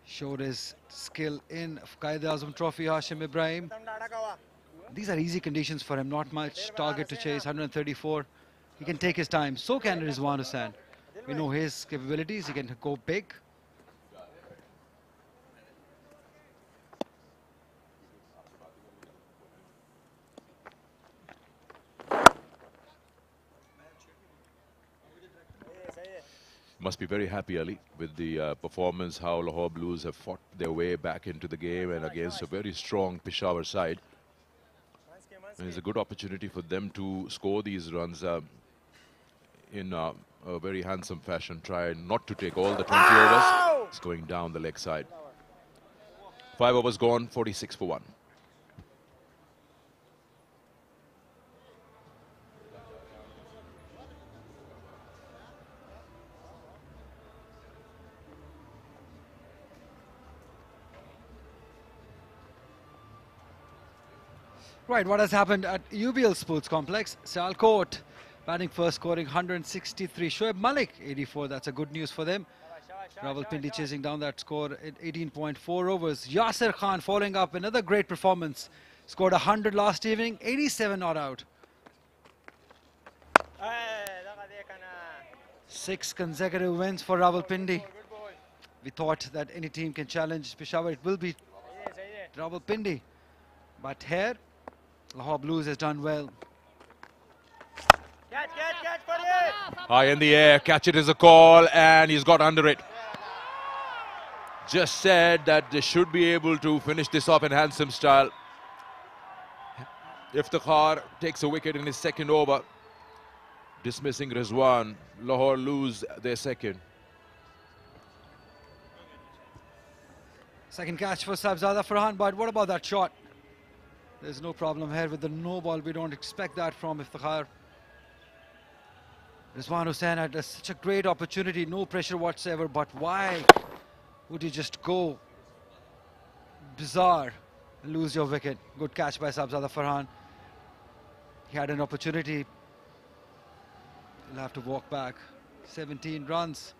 Showed his skill in Qaid-e-Azam Trophy, Hashim Ibrahim. These are easy conditions for him, not much target to chase, 134. He can take his time. So can Rizwan Hussain. We know his capabilities, he can go big. Must be very happy, Ali, with the performance, how Lahore Blues have fought their way back into the game and against a very strong Peshawar side. And it's a good opportunity for them to score these runs in a very handsome fashion. Try not to take all the 20 overs. It's going down the leg side. 5 overs gone, 46 for 1. Right, what has happened at UBL Sports Complex? Sialkot batting first, scoring 163. Shoaib Malik, 84. That's a good news for them. Rawalpindi chasing down that score at 18.4 overs. Yasir Khan following up another great performance. Scored 100 last evening, 87 not out. 6 consecutive wins for Rawalpindi. We thought that any team can challenge Peshawar. It will be Rawalpindi. But here, Lahore Blues has done well. High in the air, catch it is a call, and he's got under it. Just said that they should be able to finish this off in handsome style. Iftikhar takes a wicket in his second over, dismissing Rizwan. Lahore lose their second. Second catch for Sabzada Farhan, but what about that shot? There's no problem here with the no ball. We don't expect that from Iftikhar. Rizwan Hussain had such a great opportunity, no pressure whatsoever, but why would you just go bizarre and lose your wicket? Good catch by Sabzada Farhan. He had an opportunity. He'll have to walk back. 17 runs.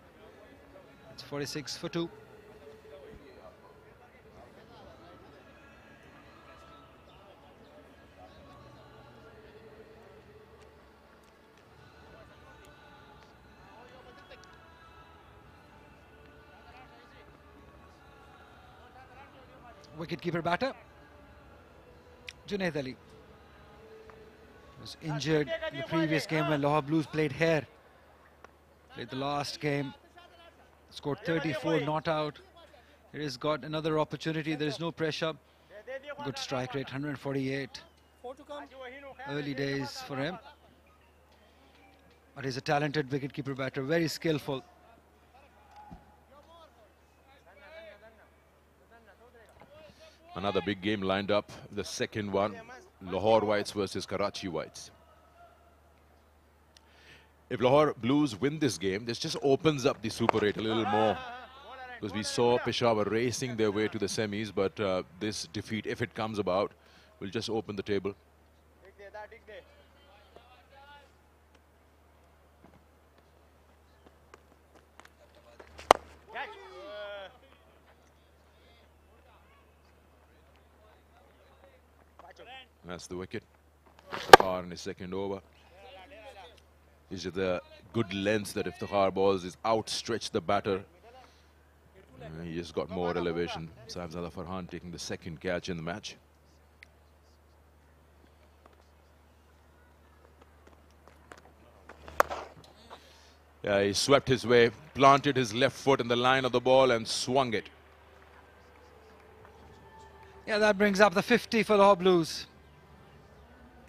It's 46 for 2. Wicketkeeper batter Junaid Ali was injured in the previous game when Lahore Blues played here. Played the last game, scored 34 not out. Here he's got another opportunity. There is no pressure. Good strike rate, 148. Early days for him, but he's a talented wicketkeeper batter, very skillful. Another big game lined up, the second one. Lahore Whites versus Karachi Whites. If Lahore Blues win this game, this just opens up the Super 8 a little more. Because we saw Peshawar racing their way to the semis, but this defeat, if it comes about, will just open the table. That's the wicket. Iftikhar in his second over. Is it the good length that Iftikhar balls is outstretched the batter. He just got more elevation. Sahibzada Farhan taking the second catch in the match. Yeah, he swept his way, planted his left foot in the line of the ball and swung it. Yeah, that brings up the 50 for Lahore Blues.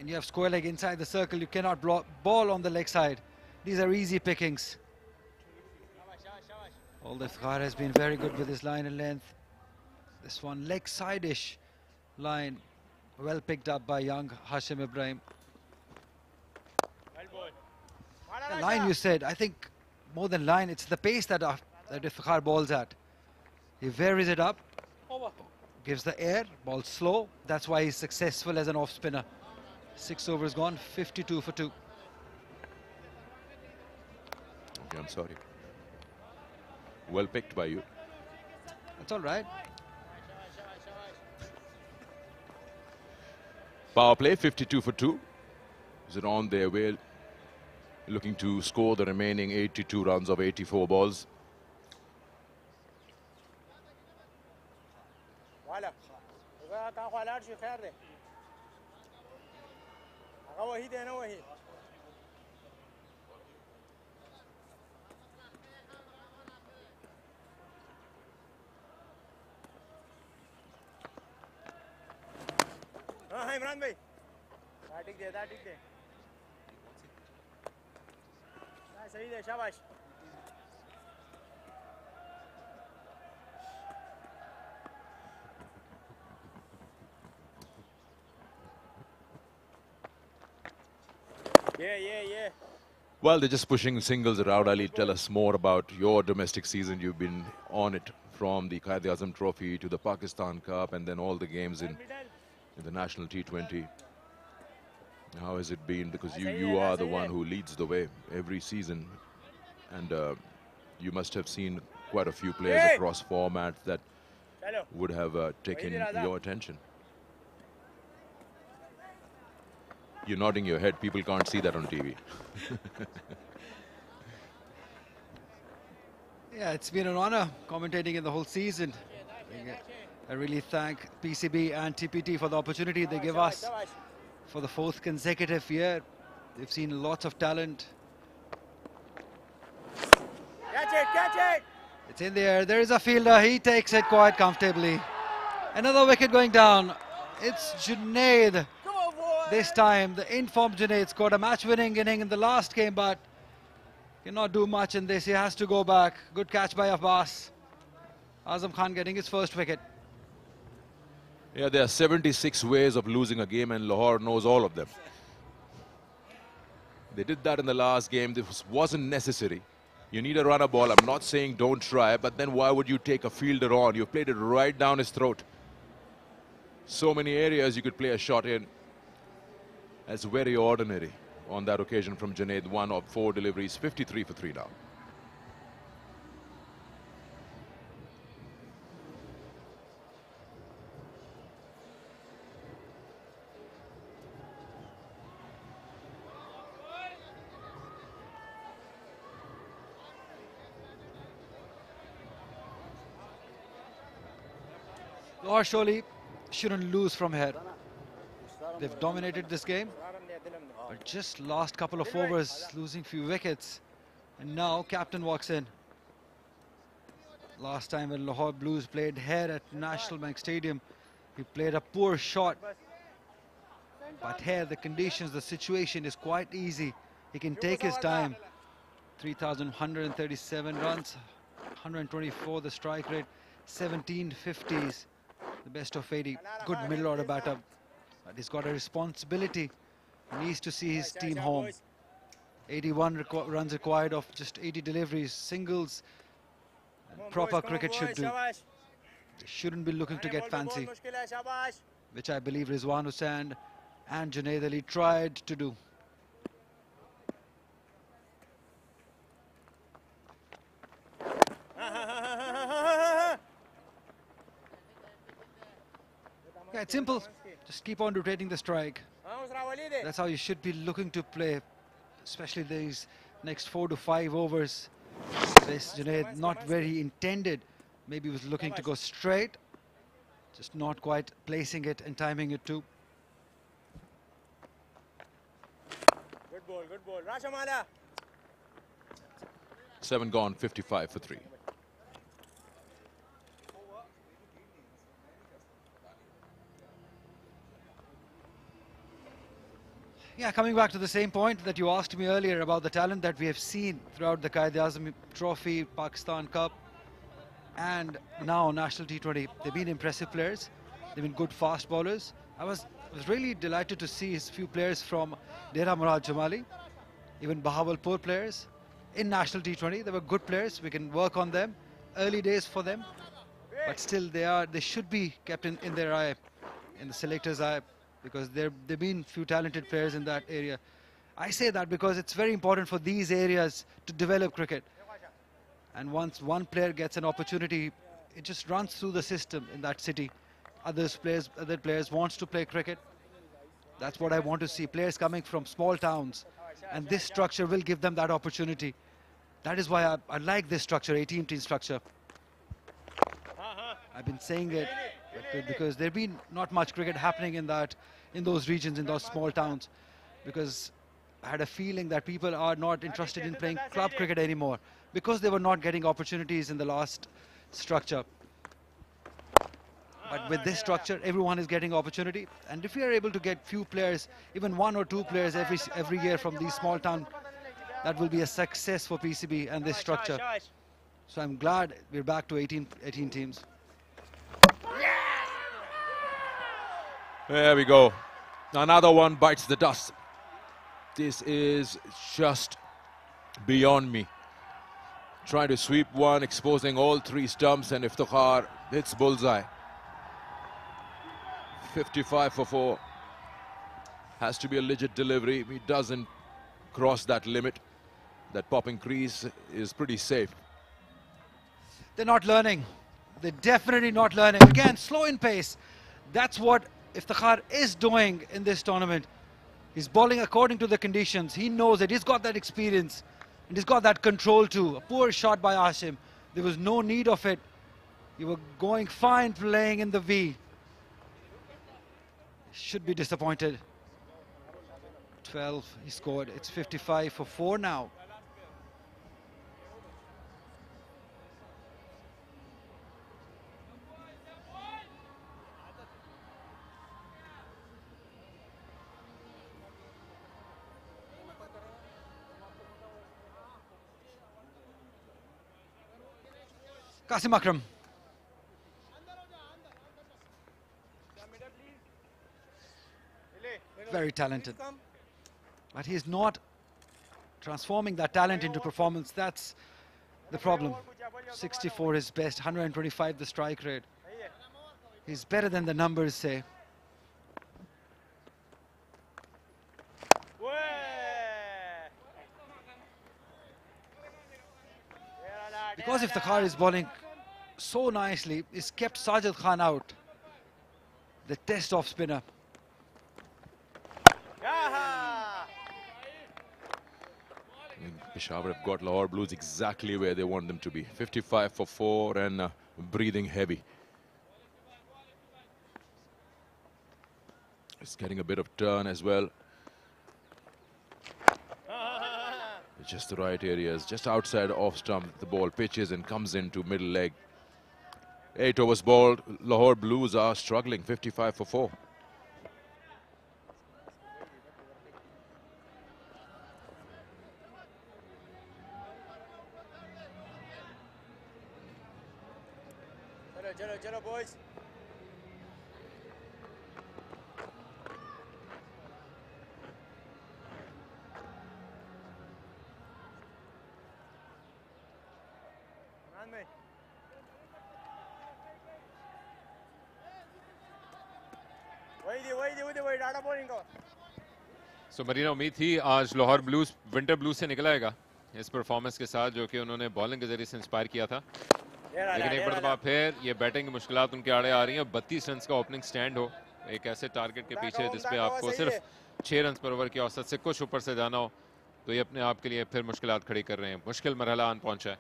And you have square leg inside the circle. You cannot block ball on the leg side. These are easy pickings. Iftikhar has been very good with his line and length. This one leg side-ish line, well picked up by young Hashim Ibrahim. The line, you said, I think more than line, it's the pace that Iftikhar balls at. He varies it up, gives the air, ball slow. That's why he's successful as an off spinner. 6 overs gone, 52 for 2. Okay, I'm sorry. Well picked by you. That's all right. Power play, 52 for 2. Is it on their way? Looking to score the remaining 82 runs of 84 balls. Imran भाई batting दे सही दे शाबाश yeah Well, they're just pushing singles around. Ali, tell us more about your domestic season. You've been on it from the Quaid-e-Azam Trophy to the Pakistan Cup and then all the games in the national T20. How has it been? Because you are the one who leads the way every season. And you must have seen quite a few players across formats that would have taken your attention. You're nodding your head. People can't see that on TV. Yeah, it's been an honor commentating in the whole season. I really thank PCB and TPT for the opportunity they give us for the 4th consecutive year. They've seen lots of talent. catch it It's in the air. There is a fielder. He takes it quite comfortably. Another wicket going down. It's Junaid. This time, the informed Junaid scored a match-winning inning in the last game, but cannot do much in this. He has to go back. Good catch by Abbas. Azam Khan getting his first wicket. Yeah, there are 76 ways of losing a game, and Lahore knows all of them. They did that in the last game. This wasn't necessary. You need a runner ball. I'm not saying don't try, but then why would you take a fielder on? You played it right down his throat. So many areas you could play a shot in. That's very ordinary on that occasion from Junaid. 1 of 4 deliveries, 53 for 3 now. Lahore surely shouldn't lose from here. They've dominated this game, but just last couple of overs, losing few wickets. And now captain walks in. Last time when Lahore Blues played here at National Bank Stadium, he played a poor shot. But here the conditions, the situation is quite easy. He can take his time. 3,137 runs, 124 the strike rate, 17 50s, the best of 80. Good middle order batter. But he's got a responsibility. He needs to see his team home. 81 runs required of just 80 deliveries, singles. Proper cricket should do. They shouldn't be looking to get fancy, which I believe Rizwan Hussain and Junaid Ali tried to do. Yeah, it's simple. Just keep on rotating the strike. That's how you should be looking to play, especially these next 4 to 5 overs. This Junaid not very intended. Maybe was looking to go straight, just not quite placing it and timing it too. Good ball, good ball. Rashamala. 7 gone, 55 for 3. Yeah, coming back to the same point that you asked me earlier about the talent that we have seen throughout the Quaid-e-Azam Trophy, Pakistan Cup, and now National T20. They've been impressive players. They've been good fast bowlers. I was really delighted to see his few players from Dera Murad Jamali, even Bahawalpur players in National T20. They were good players. We can work on them. Early days for them, but still they should be kept in their eye, in the selector's eye, because there've been few talented players in that area. I say that because it's very important for these areas to develop cricket. And once one player gets an opportunity, it just runs through the system in that city. Other players wants to play cricket. That's what I want to see. Players coming from small towns, and this structure will give them that opportunity. That is why I like this structure, 18-team structure. I've been saying it because there's been not much cricket happening in those regions, in those small towns, because I had a feeling that people are not interested in playing club cricket anymore because they were not getting opportunities in the last structure. But with this structure, everyone is getting opportunity, and if we are able to get few players, even 1 or 2 players every year from these small towns, that will be a success for PCB and this structure. So I'm glad we're back to 18 teams. There we go. Another one bites the dust. This is just beyond me. Trying to sweep one, exposing all 3 stumps, and Iftikhar hits bullseye. 55 for 4. Has to be a legit delivery. He doesn't cross that limit. That popping crease is pretty safe. They're not learning. They're definitely not learning. Again, slow in pace. That's what Iftikhar is doing in this tournament. He's bowling according to the conditions. He knows it. He's got that experience. And he's got that control too. A poor shot by Hashim. There was no need of it. You were going fine playing in the V. Should be disappointed. 12 he scored. It's 55 for 4 now. Qasim Akram. Very talented. But he's not transforming that talent into performance. That's the problem. 64 is best, 125 the strike rate. He's better than the numbers say. Because Iftikhar is bowling so nicely, he's kept Sajid Khan out, the test-off spinner. Peshawar have got Lahore Blues exactly where they want them to be. 55 for 4 and breathing heavy. It's getting a bit of turn as well. Just the right areas, just outside off stump, the ball pitches and comes into middle leg. 8 overs bowled. Lahore Blues are struggling. 55 for 4. Chalo, boys. सो मरीना, उम्मीद थी आज Lahore blues winter blues से निकल आएगा इस performance के साथ, जो कि उन्होंने बॉलिंग के जरिए से इंस्पायर किया था, लेकिन एक मरतबा फिर ये बैटिंग की मुश्किलात उनके आड़े आ रही हैं। 32 रन का ओपनिंग स्टैंड हो एक ऐसे टारगेट के पीछे जिसपे आपको सिर्फ 6 रन पर ओवर की औसत से कुछ ऊपर से जाना हो, तो ये अपने आप के लिए फिर मुश्किलात खड़ी कर रहे हैं। मुश्किल मरहला आन पहुंचा है।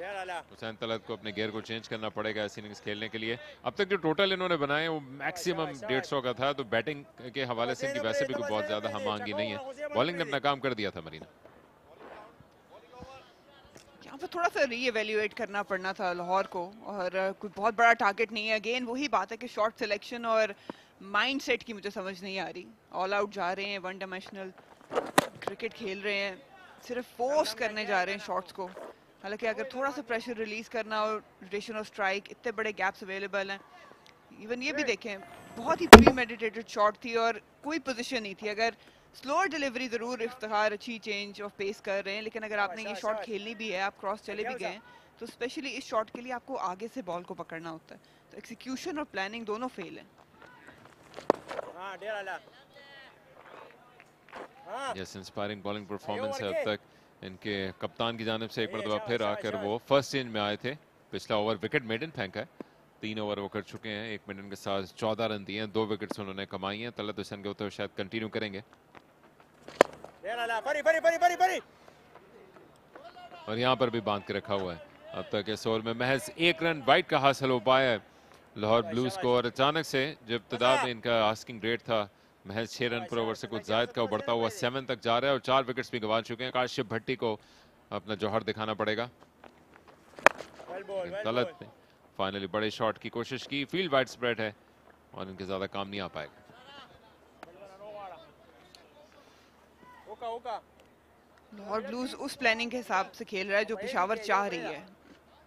हुसैन तलत को अपने गियर को चेंज करना पड़ेगा ऐसी इनिंग्स खेलने के लिए। अब तक जो टोटल इन्होंने बनाए वो मैक्सिमम 150 का था, तो बैटिंग के हवाले से इनकी वैसे भी कोई बहुत ज्यादा हम-आहंगी नहीं है। बॉलिंग ने अपना काम कर दिया था मरीना। यहाँ पे थोड़ा सा रीएवैल्यूएट करना पड़ना था लाहौर को, और कोई बहुत बड़ा टारगेट नहीं है। अगेन वही बात है कि शॉट सिलेक्शन और माइंडसेट की मुझे समझ नहीं आ रही। ऑल आउट जा रहे हैं, वन डायमेंशनल क्रिकेट खेल रहे हैं, सिर्फ फोर्स करने जा रहे हैं शॉट्स को। हालांकि अगर थोड़ा सा प्रेशर रिलीज करना और रोटेशन और स्ट्राइक, इतने बड़े गैप्स अवेलेबल हैं। इवन ये भी देखें, बहुत ही प्री मेडिटेटेड शॉट थी और कोई पोजीशन नहीं थी। अगर स्लोअर डिलीवरी जरूर इफ्तिखार अच्छी चेंज ऑफ पेस कर रहे हैं, लेकिन अगर आपने ये शॉट खेलनी भी है, आप क्रॉस चले भी गए, तो स्पेशली इस शॉट के लिए आपको आगे से बॉल को पकड़ना होता है। तो एक्सिक्यूशन और प्लानिंग दोनों फेल है। यस, इंस्पायरिंग बॉलिंग परफॉर्मेंस है अब तक इनके कप्तान की जानिब से। एक मरतबा फिर आकर वो फर्स्ट चेंज में आए थे। पिछला ओवर विकेट मेडन फेंका है, 3 ओवर वो कर चुके हैं। 1 मिनट के साथ 14 रन दिए हैं, 2 विकेट्स उन्होंने कमाई हैं। तलत हुसैन के होते हुए शायद कंटिन्यू करेंगे। और यहाँ पर भी बांध के रखा हुआ है। अब तक इस ओवर में महज 1 रन वाइड का हासिल हो पाया है लाहौर ब्लूज को, और अचानक से जब इब्तिदा में इनका आस्किंग रेट था महज 6 रन पर ओवर से कुछ जायद का, वो बढ़ता हुआ 7 तक जा रहा है और 4 विकेट्स भी गंवा चुके हैं। काशिफ भट्टी को अपना जौहर दिखाना पड़ेगा। तलत ने फाइनली बड़े शॉट की कोशिश की, फील्ड वाइड स्प्रेड है और इनके ज्यादा काम नहीं आ पाएगा। लाहौर ब्लूज उस प्लानिंग के हिसाब से खेल रहा है जो पेशावर चाह रही है।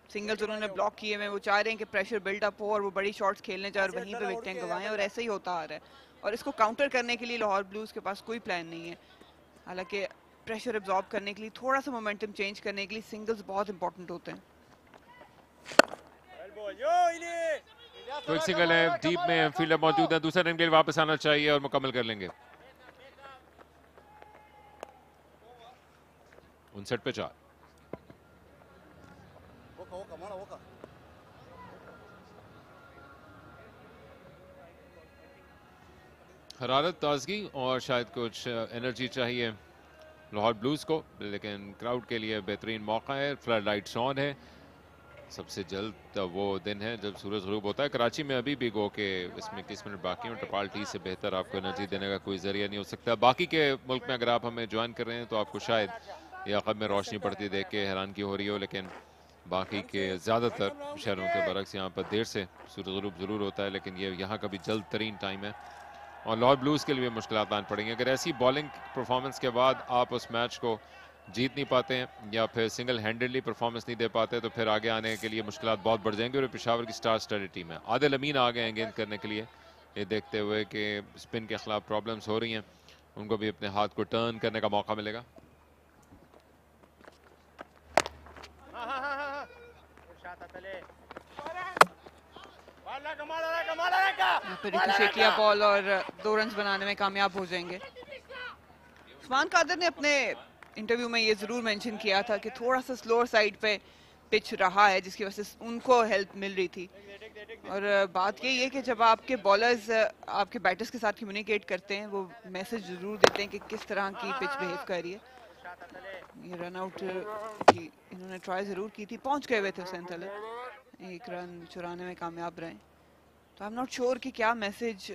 सिंगल्स उन्होंने ब्लॉक किए हुए, वो चाह रहे हैं कि प्रेशर बिल्डअप हो और वो बड़ी शॉट्स खेलने जाए और वहीं पे विकेटें गंवाएं, और ऐसा ही होता आ रहा है। और इसको काउंटर करने के लिए लाहौर ब्लूज के पास कोई प्लान नहीं है। हालांकि प्रेशर एब्जॉर्ब करने के लिए, थोड़ा सा मोमेंटम चेंज करने के लिए सिंगल्स बहुत इंपॉर्टेंट होते हैं। क्विक सिंगल है, डीप में फील्डर मौजूद है, दूसरे रन के लिए वापस आना चाहिए और मुकम्मल कर लेंगे। 59 पे 4। हरारत, ताजगी और शायद कुछ एनर्जी चाहिए लाहौर ब्लूज को, लेकिन क्राउड के लिए बेहतरीन मौका है। फ्लड लाइट्स ऑन है, सबसे जल्द वो दिन है जब सूरज ग़ुरूब होता है। कराची में अभी भी गो के इसमें 21 मिनट बाकी हैं, टपाल टी से बेहतर आपको एनर्जी देने का कोई जरिया नहीं हो सकता। बाकी के मुल्क में अगर आप हमें ज्वाइन कर रहे हैं तो आपको शायद ये अक़ब में रोशनी पड़ती देख के हैरानगी हो रही हो, लेकिन बाकी के ज़्यादातर शहरों के बरक्स यहाँ पर देर से सूरज ग़ुरूब ज़रूर होता है, लेकिन ये यहाँ का भी जल्द तरीन टाइम है और लाहौर ब्लूज़ के लिए मुश्किलात आन पड़ेंगे। अगर ऐसी बॉलिंग परफॉर्मेंस के बाद आप उस मैच को जीत नहीं पाते हैं या फिर सिंगल हैंडेडली परफॉर्मेंस नहीं दे पाते, तो फिर आगे आने के लिए मुश्किलात बहुत बढ़ जाएंगे। और पेशावर की स्टार स्टडी टीम है, आदिल अमीन आ गए हैं गेंद करने के लिए, ये देखते हुए कि स्पिन के खिलाफ प्रॉब्लम्स हो रही हैं, उनको भी अपने हाथ को टर्न करने का मौका मिलेगा। किया बॉल और 2 रन बनाने में कामयाब हो जाएंगे। उस्मान कादर ने अपने इंटरव्यू में ये ज़रूर मेंशन किया था कि थोड़ा सा स्लोअर साइड पे पिच रहा है, जिसकी वजह से उनको हेल्प मिल रही थी। और बात यही है कि जब आपके बॉलर्स आपके बैटर्स के साथ कम्युनिकेट करते हैं, वो मैसेज ज़रूर देते हैं कि किस तरह की पिच बिहेव कर रही है। ये रन आउट की इन्होंने ट्राई ज़रूर की थी, पहुंच गए हुए थे हुसैन तलत, 1 रन चुराने में कामयाब रहे। तो आई एम नॉट श्योर कि क्या मैसेज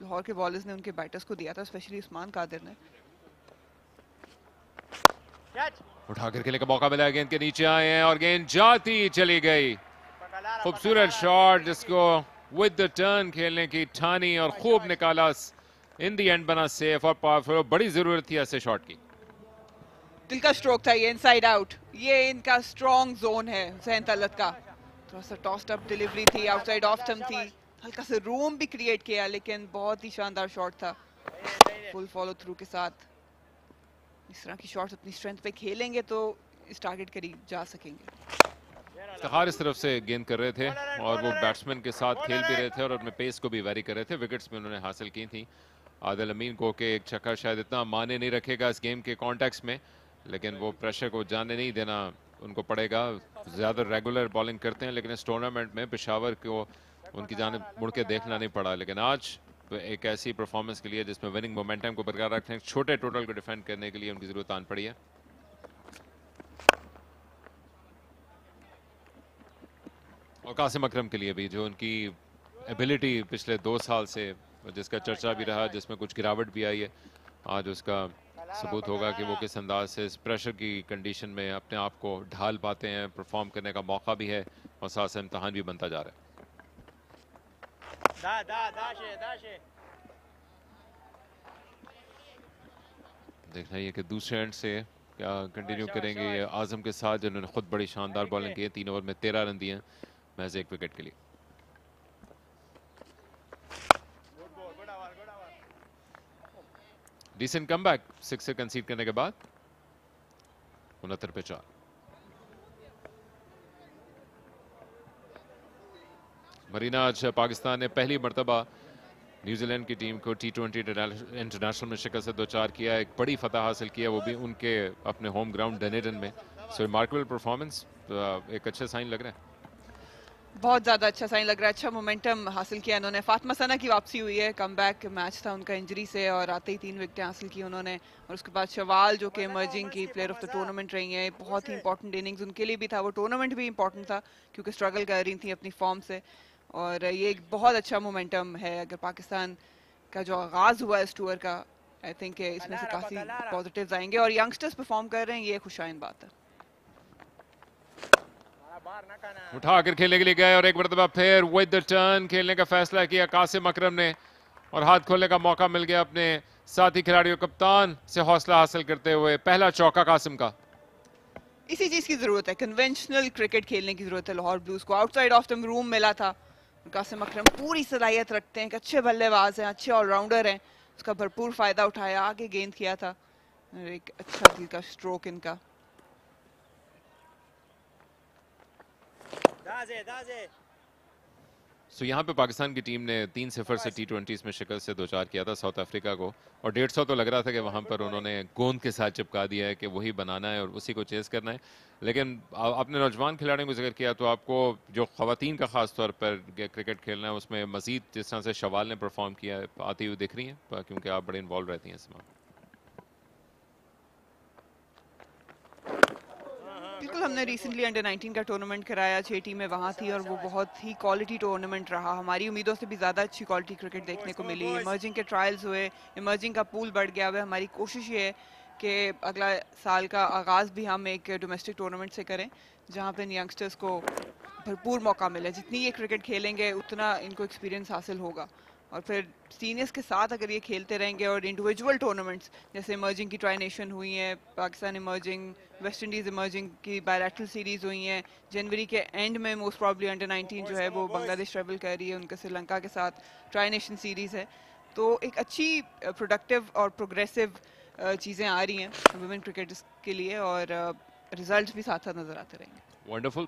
लाहौर के बॉलर्स ने उनके बैटर्स को दिया था, स्पेशली उस्मान कादिर ने। उठा कर खेलने का मौका मिला, गेंद के नीचे आए हैं और गेंद जाती चली गई। खूबसूरत शॉट जिसको विद द टर्न खेलने की ठानी और खूब निकाला, इन दी एंड बना सेफ और पावरफुल। बड़ी जरूरत थी ऐसे शॉट की। दिल का स्ट्रोक था ये, इनसाइड आउट, ये इनका स्ट्रॉन्ग जोन है हुसैन तलत का। थोड़ा सा टॉस्ड अप डिलीवरी थी, आउटसाइड ऑफ स्टंप थी, हल्का सा रूम भी क्रिएट किया, लेकिन बहुत ही शानदार शॉट था फुल फॉलो थ्रू के साथ। इस तरह की शॉट्स अपनी स्ट्रेंथ पे खेलेंगे तो इस टारगेट करीब जा सकेंगे। इफ्तिखार इस तरफ से गेंद कर रहे थे और वो बैट्समैन के साथ खेल भी रहे थे और अपने पेस को भी वैरी कर रहे थे। विकेट्स में उन्होंने हासिल की थी। आदिल अमीन को के एक छक्का शायद इतना माने नहीं रखेगा इस गेम के कॉन्टेक्स्ट में, लेकिन वो प्रेशर को जाने नहीं देना उनको पड़ेगा। ज़्यादा रेगुलर बॉलिंग करते हैं, लेकिन इस टूर्नामेंट में पेशावर को उनकी जानिब मुड़ के देखना नहीं पड़ा। लेकिन आज एक ऐसी परफॉर्मेंस के लिए जिसमें विनिंग मोमेंटम को बरकरार रखने, छोटे टोटल को डिफेंड करने के लिए उनकी ज़रूरत आन पड़ी है। और कासिम अकरम के लिए भी, जो उनकी एबिलिटी पिछले 2 साल से जिसका चर्चा भी रहा, जिसमें कुछ गिरावट भी आई है, आज उसका सबूत होगा कि वो किस अंदाज से इस प्रेशर की कंडीशन में अपने आप को ढाल पाते हैं। परफॉर्म करने का मौका भी है और साथ से इम्तहान भी बनता जा रहा है। देखना ये कि दूसरे एंड से क्या कंटिन्यू करेंगे ये आजम के साथ, जिन्होंने खुद बड़ी शानदार बॉलिंग की है। 3 ओवर में 13 रन दिए महज 1 विकेट के लिए। डिसेंट कमबैक 6 से कंसीड करने के बाद 69 पे 4। मरीना, आज पाकिस्तान ने पहली मर्तबा न्यूजीलैंड की टीम को T20 इंटरनेशनल में शिकस्त से 2-4 किया। एक बड़ी फतह हासिल किया, वो भी उनके अपने होम ग्राउंड डनेडन में। सो रिमार्केबल परफॉर्मेंस, एक अच्छा साइन लग रहा है। बहुत ज़्यादा अच्छा साइन लग रहा है। अच्छा मोमेंटम हासिल किया इन्होंने। फातिमा सना की वापसी हुई है, कमबैक मैच था उनका इंजरी से और आते ही 3 विकेटें हासिल की उन्होंने। और उसके बाद शवाल, जो कि इमर्जिंग की प्लेयर ऑफ द टूर्नामेंट रही है, बहुत ही इंपॉर्टेंट इनिंग्स उनके लिए भी था। वो टूर्नामेंट भी इंपॉर्टेंट था क्योंकि स्ट्रगल कर रही थी अपनी फॉर्म से। और ये एक बहुत अच्छा मोमेंटम है। अगर पाकिस्तान का जो आगाज़ हुआ इस टूर का, आई थिंक इसमें से काफ़ी पॉजिटिव्स आएंगे और यंगस्टर्स परफॉर्म कर रहे हैं, ये खुशाइन बात है। उठाकर खेलने के लिए गए और एक मरतबा फिर विद द टर्न खेलने का फैसला किया कासिम अकरम ने और हाथ खोलने का मौका मिल गया अपने साथी खिलाड़ियों कप्तान से हौसला हासिल करते हुए। पहला चौका कासिम का। इसी चीज़ की ज़रूरत है, कन्वेंशनल क्रिकेट खेलने की ज़रूरत है लाहौर ब्लूज़ को। आउटसाइड ऑफ द रूम मिला था। कासिम अकरम पूरी सलाहियत रखते हैं, अच्छे बल्लेबाज हैं, अच्छे ऑलराउंडर हैं। उसका भरपूर फ़ायदा उठाया, आगे गेंद किया था। एक अच्छा दिल का स्ट्रोक इनका। सो यहाँ पे पाकिस्तान की टीम ने 3-0 से T20 में शिकस्त से 2-4 किया था साउथ अफ्रीका को और 150 तो लग रहा था कि वहाँ पर उन्होंने गोंद के साथ चिपका दिया है कि वही बनाना है और उसी को चेस करना है। लेकिन आपने नौजवान खिलाड़ियों को जिक्र किया, तो आपको जो ख़वातीन का ख़ास तौर पर क्रिकेट खेलना है उसमें मज़ीद जिस तरह से शवाल ने परफॉर्म किया आती हुई दिख रही हैं, क्योंकि आप बड़े इन्वॉल्व रहती हैं इसमें। बिल्कुल, हमने रिसेंटली अंडर 19 का टूर्नामेंट कराया, 6 टीमें वहाँ थी और वो बहुत ही क्वालिटी टूर्नामेंट रहा। हमारी उम्मीदों से भी ज़्यादा अच्छी क्वालिटी क्रिकेट देखने को मिली। इमर्जिंग के ट्रायल्स हुए, इमर्जिंग का पूल बढ़ गया हुआ। हमारी कोशिश ये है कि अगला साल का आगाज़ भी हम एक डोमेस्टिक टूर्नामेंट से करें जहाँ पर यंगस्टर्स को भरपूर मौका मिले। जितनी ये क्रिकेट खेलेंगे उतना इनको एक्सपीरियंस हासिल होगा और फिर सीनियर्स के साथ अगर ये खेलते रहेंगे और इंडिविजुअल टूर्नामेंट्स जैसे इमर्जिंग की ट्राई नेशन हुई हैं, Pakistan emerging, West Indies emerging की बायलैटरल सीरीज़ हुई हैं, जनवरी के एंड में मोस्ट प्रॉब्ली अंडर 19 जो है वो बांग्लादेश ट्रेवल कर रही है, उनका श्रीलंका के साथ ट्राई नेशन सीरीज़ है। तो एक अच्छी प्रोडक्टिव और प्रोग्रेसिव चीज़ें आ रही हैं वुमेन क्रिकेट के लिए और रिजल्ट भी साथ साथ नज़र आते रहेंगे। Wonderful,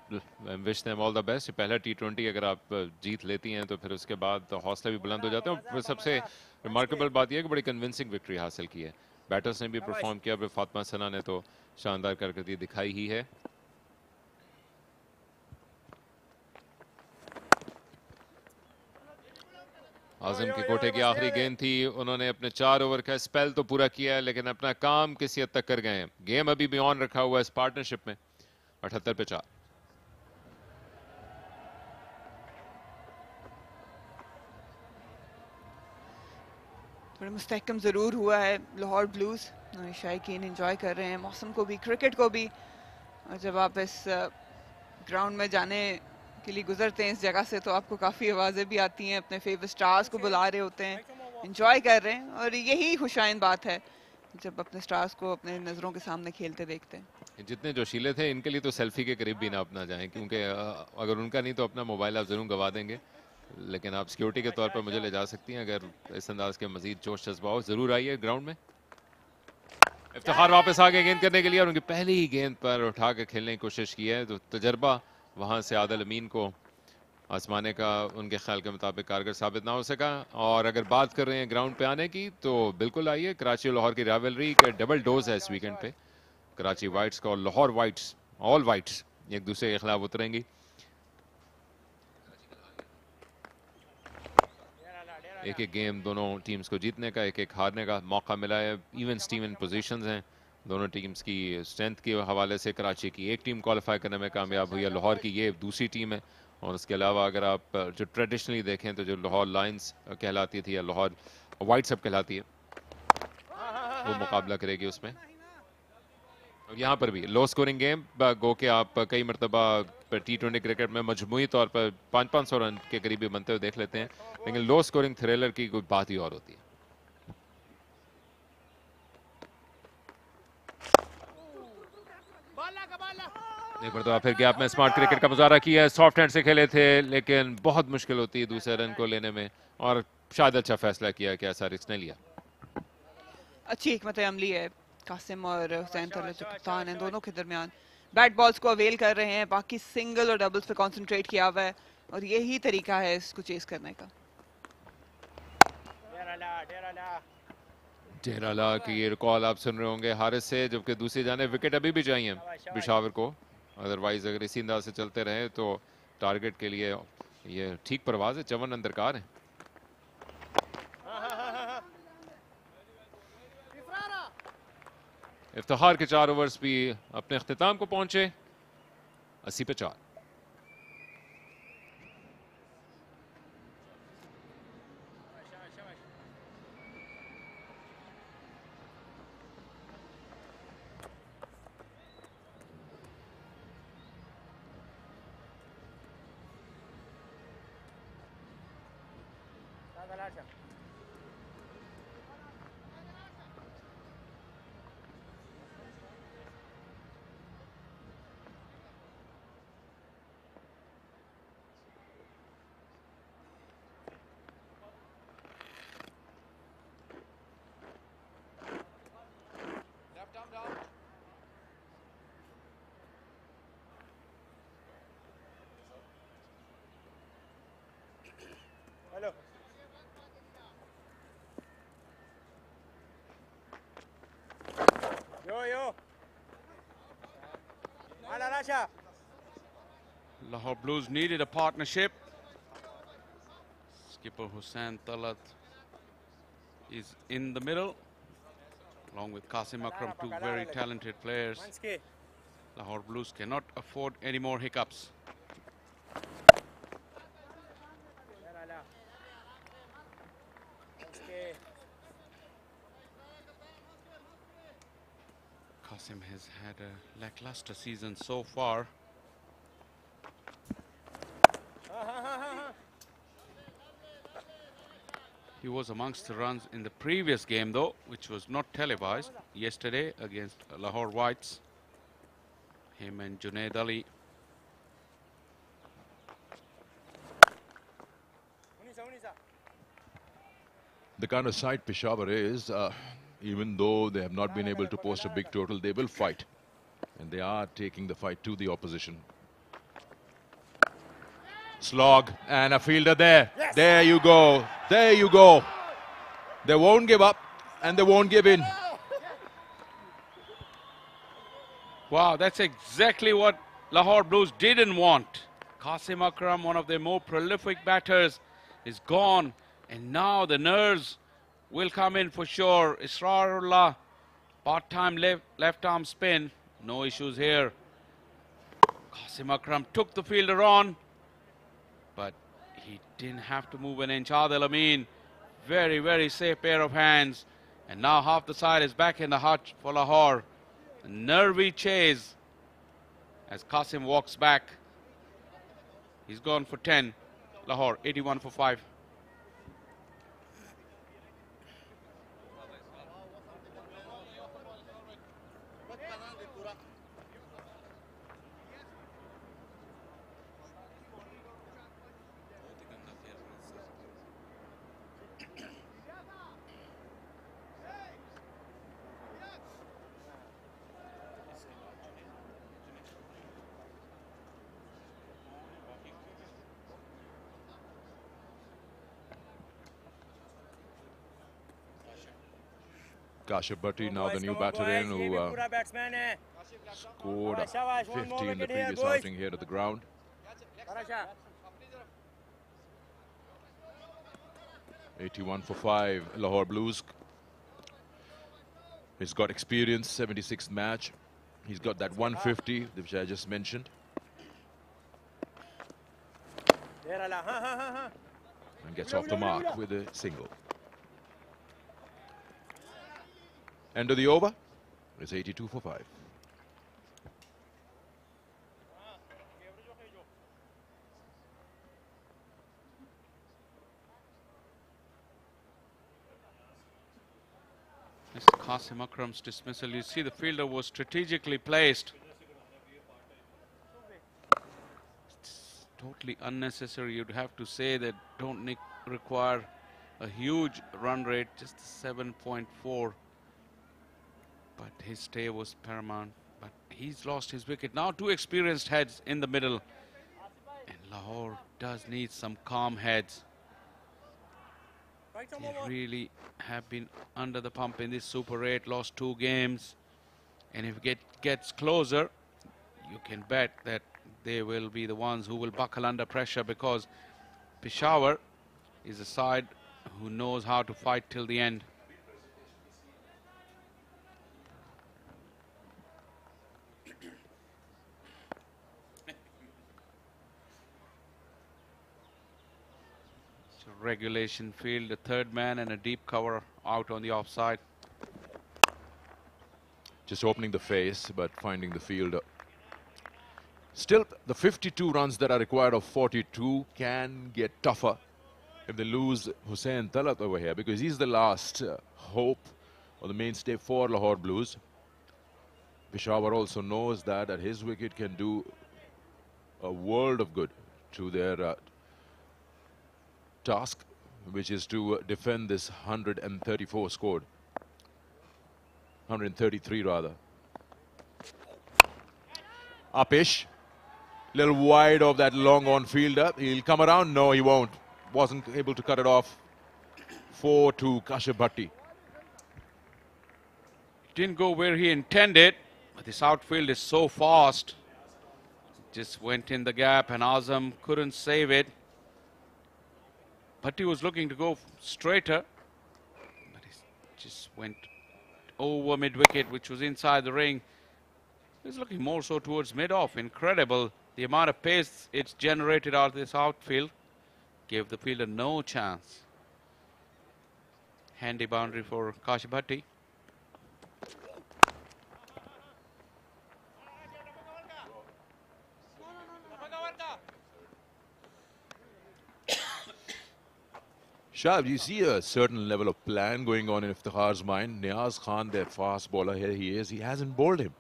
wish them all the best. पहला T20 अगर आप जीत लेती हैं तो फिर उसके बाद हौसला भी बुलंद हो जाते हैं। और सबसे रिमार्केबल बात यह है कि बड़ी कन्विंसिंग विक्ट्री हासिल की है। बैटर्स ने भी परफॉर्म किया, फिर फातिमा सना ने तो शानदार कारकर्दगी दिखाई ही है। आजम के कोटे की आखिरी गेंद थी, उन्होंने अपने 4 ओवर का स्पेल तो पूरा किया है लेकिन अपना काम किसी हद तक कर गए हैं। गेम अभी भी ऑन रखा हुआ है इस पार्टनरशिप में। 78 पे 4। थोड़ा मुस्तहकम ज़रूर हुआ है लाहौर ब्लूज़, शायकीन एंजॉय कर रहे हैं मौसम को भी, क्रिकेट को भी। और जब आप इस ग्राउंड में जाने के लिए गुजरते हैं इस जगह से तो आपको काफ़ी आवाज़ें भी आती हैं, अपने फेवरेट स्टार्स को बुला रहे होते हैं, एंजॉय कर रहे हैं और यही खुशाइन बात है जब अपने स्टार्स को अपने नज़रों के सामने खेलते देखते हैं। जितने जोशीले थे इनके लिए तो सेल्फी के करीब भी ना अपना जाएं, क्योंकि अगर उनका नहीं तो अपना मोबाइल आप ज़रूर गवा देंगे। लेकिन आप सिक्योरिटी के तौर पर मुझे ले जा सकती हैं अगर इस अंदाज के मजीद जोश जज्बा हो। ज़रूर आइए ग्राउंड में। इफ्तिखार वापस आ गए गेंद करने के लिए और उनकी पहली ही गेंद पर उठा कर खेलने की कोशिश की है, तो तजर्बा वहाँ से आदिल अमीन को आजमाने का उनके ख्याल के मुताबिक कारगर साबित ना हो सका। और अगर बात कर रहे हैं ग्राउंड पे आने की, तो बिल्कुल आइए। कराची और लाहौर की राइवलरी का डबल डोज है इस वीकेंड पे। कराची वाइट्स का और लाहौर वाइट्स, ऑल वाइट्स एक दूसरे के खिलाफ उतरेंगी। एक एक गेम दोनों टीम्स को जीतने का, एक एक हारने का मौका मिला है। इवन स्टीवन पोजीशंस हैं दोनों टीम्स की। स्ट्रेंथ के हवाले से कराची की एक टीम क्वालिफाई करने में कामयाब हुई है, लाहौर की ये दूसरी टीम है। और उसके अलावा अगर आप जो ट्रेडिशनली देखें तो जो लाहौर लायंस कहलाती थी या लाहौर वाइट सब कहलाती है, वो मुकाबला करेगी उसमें। और यहाँ पर भी लो स्कोरिंग गेम, गो के आप कई मरतबा T20 क्रिकेट में मजमूई तौर पर 500-500 रन के करीबी बनते हुए देख लेते हैं, लेकिन लो स्कोरिंग थ्रिलर की कोई बात ही और होती है। एक मरतबा फिर गैप में स्मार्ट क्रिकेट का मुजाहरा किया, सॉफ्ट हैंड से खेले थे, लेकिन बहुत मुश्किल होती है दूसरे रन को लेने में। और शायद अच्छा फैसला किया कि ऐसा रिस्क नहीं लिया। अच्छी हिकमत अमली है कासिम और हुसैन तलत जो कप्तान हैं, दोनों के दरमियान बैट बॉल्स को अवेल कर रहे हैं। बाकी सिंगल और डबल्स पे कंसंट्रेट किया हुआ है और यही तरीका है इसको चेस करने का। डेराला की ये कॉल आप सुन रहे होंगे हारिस से, जबकि दूसरी जाने विकेट अभी भी चाहिए पेशावर को। अदरवाइज अगर इसी अंदाज से चलते रहे तो टारगेट के लिए ये ठीक परवाज है। 54 अंदरकार है। इफ्तिखार के 4 ओवर्स भी अपने अख्तिताम को पहुंचे। 80 पे 4। Lahore Blues needed a partnership. Skipper Hussain Talat is in the middle, along with Qasim Akram, two very talented players. Lahore Blues cannot afford any more hiccups. Qasim has had a lackluster season so far. He was amongst the runs in the previous game though, which was not televised yesterday against Lahore Whites. Him and Junaid Ali. The kind of side Peshawar is, even though they have not been able to post a big total, they will fight. And they are taking the fight to the opposition. Slog and a fielder there. Yes. There you go. There you go. They won't give up and they won't give in. Wow, that's exactly what Lahore Blues didn't want. Qasim Akram, one of their more prolific batters, is gone. And now the nerves will come in for sure. Israrullah, part-time left arm spin. No issues here. Qasim Akram took the fielder on, but he didn't have to move an inch. Adil Amin, very, very safe pair of hands. And now half the side is back in the hutch for Lahore. A nervy chase as Qasim walks back. He's gone for 10. Lahore, 81 for 5. Kashyap Bhatti, now the new batter in, who scored 50 in the previous outing here at the ground. 81 for 5, Lahore Blues. He's got experience, 76th match. He's got that 150, which I just mentioned. And gets off the mark with a single. End of the over. It's 82 for 5. Mr. Qasim Akram's dismissal. You see the fielder was strategically placed. It's totally unnecessary. You'd have to say that don't require a huge run rate, just 7.4. But his stay was paramount. But he's lost his wicket. Now 2 experienced heads in the middle. And Lahore does need some calm heads. They really have been under the pump in this Super 8, lost 2 games. And if it gets closer, you can bet that they will be the ones who will buckle under pressure, because Peshawar is a side who knows how to fight till the end. Regulation field, a third man and a deep cover out on the offside. Just opening the face, but finding the field. Still, the 52 runs that are required of 42 can get tougher if they lose Hussain Talat over here, because he's the last hope or the mainstay for Lahore Blues. Peshawar also knows that his wicket can do a world of good to their task, which is to defend this 134 scored. 133 rather. Apish, little wide of that long on fielder. He'll come around. No, he won't. Wasn't able to cut it off. 4-2 Kashyap Bhatti. Didn't go where he intended, but this outfield is so fast. Just went in the gap and Azam couldn't save it. Bhatti was looking to go straighter, but he just went over mid-wicket, which was inside the ring. He was looking more so towards mid-off. Incredible. The amount of pace it's generated out of this outfield gave the fielder no chance. Handy boundary for Kashyap Bhatti. Shah, you see a certain level of plan going on in Iftikhar's mind. Niaz Khan, their fast bowler, here he is. He hasn't bowled him.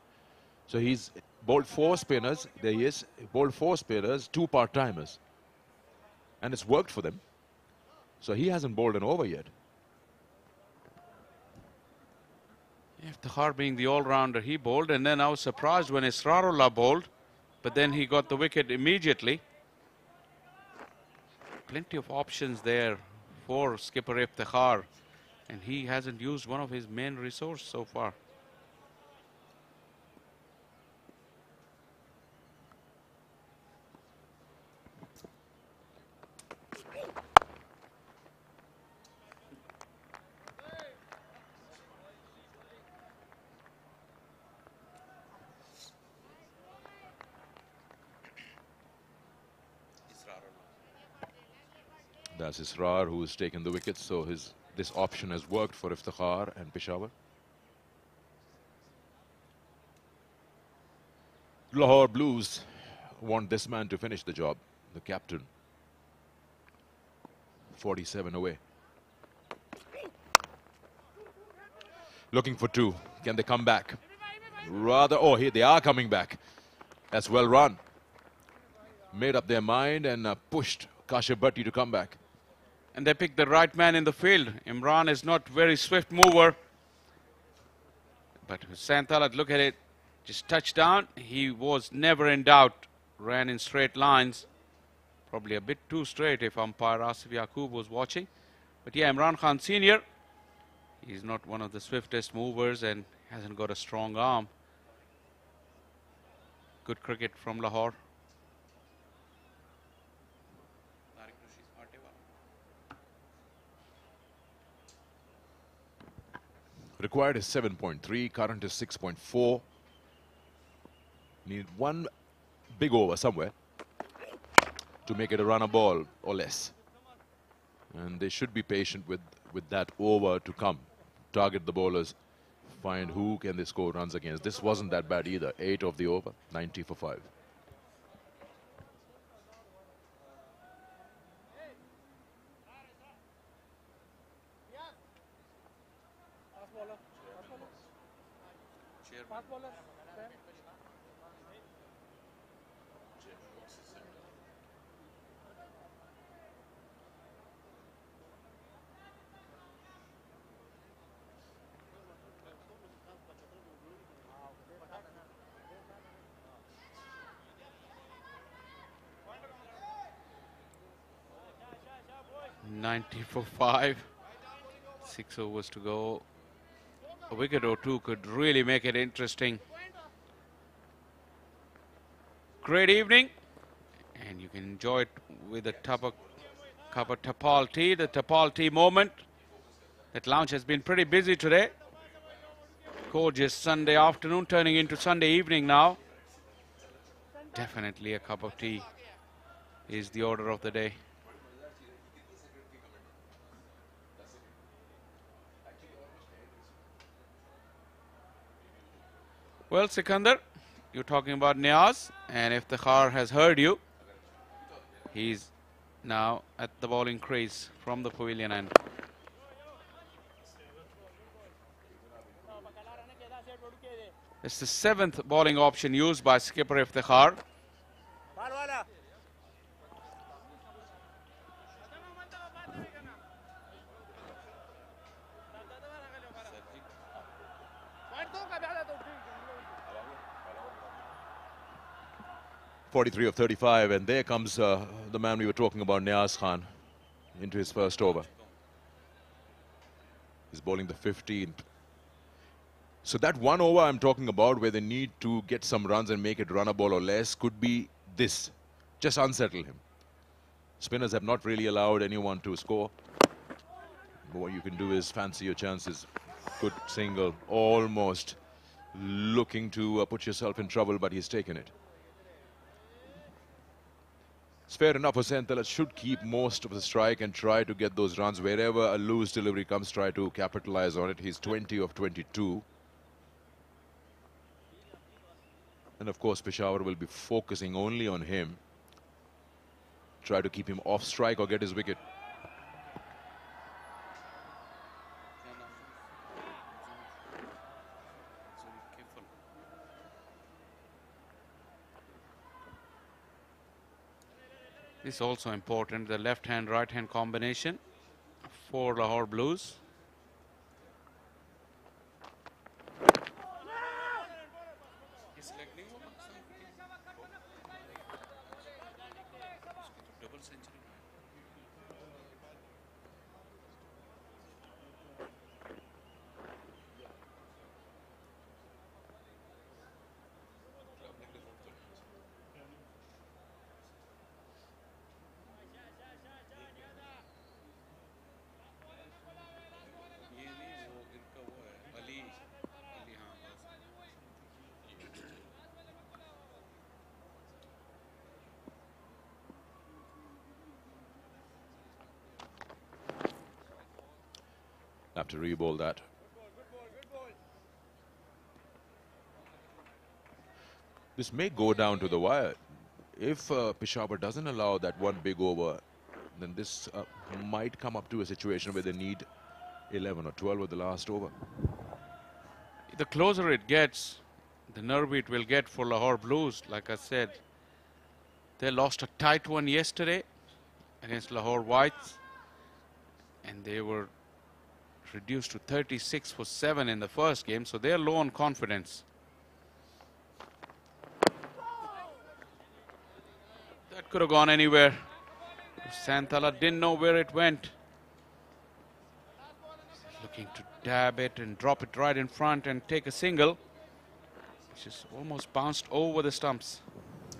So he's bowled 4 spinners. There he is. He bowled 4 spinners, 2 part-timers. And it's worked for them. So he hasn't bowled an over yet. Iftikhar being the all-rounder, he bowled, and then I was surprised when Israrullah bowled, but then he got the wicket immediately. Plenty of options there for skipper Iftikhar, and he hasn't used one of his main resources so far. That's Israr who's taken the wicket, so this option has worked for Iftikhar and Peshawar. Lahore Blues want this man to finish the job, the captain. 47 away. Looking for 2. Can they come back? Rather, oh, here they are coming back. That's well run. Made up their mind and pushed Kashyap Bhatti to come back. And they picked the right man in the field. Imran is not very swift mover. But Hussain Talat, look at it. Just touched down. He was never in doubt. Ran in straight lines. Probably a bit too straight if umpire Asif Yaqub was watching. But yeah, Imran Khan Senior He's not one of the swiftest movers and hasn't got a strong arm. Good cricket from Lahore. Required is 7.3, current is 6.4. Need one big over somewhere to make it a runner ball or less. And they should be patient with that over to come. Target the bowlers, find who can they score runs against. This wasn't that bad either. 8 of the over, 90 for 5. For 5, 6 overs to go. A wicket or two could really make it interesting. Great evening, and you can enjoy it with a cup of Tapal tea, the Tapal tea moment. That lounge has been pretty busy today. Gorgeous Sunday afternoon turning into Sunday evening now. Definitely a cup of tea is the order of the day. Well, Sikandar, you're talking about Niaz, and if the Khar has heard you, he's now at the bowling crease from the pavilion end. It's the 7th bowling option used by skipper Iftikhar. 43 of 35, and there comes the man we were talking about, Niaz Khan, into his first over. He's bowling the 15th. So that one over I'm talking about, where they need to get some runs and make it run a ball or less, could be this. Just unsettle him. Spinners have not really allowed anyone to score. What you can do is fancy your chances. Good single, almost looking to put yourself in trouble, but he's taken it. It's fair enough. Hussain Talat should keep most of the strike and try to get those runs. Wherever a loose delivery comes, try to capitalize on it. He's 20 of 22. And of course, Peshawar will be focusing only on him. Try to keep him off strike or get his wicket. This is also important, the left-hand, right-hand combination for Lahore Blues. Have to re-bowl that. This may go down to the wire. If Peshawar doesn't allow that one big over, then this might come up to a situation where they need 11 or 12 with the last over. The closer it gets, the nervy it will get for Lahore Blues. Like I said, they lost a tight one yesterday against Lahore Whites, and they were reduced to 36 for 7 in the first game, so they're low on confidence. That could have gone anywhere. Santala didn't know where it went. Looking to dab it and drop it right in front and take a single. Which is almost bounced over the stumps.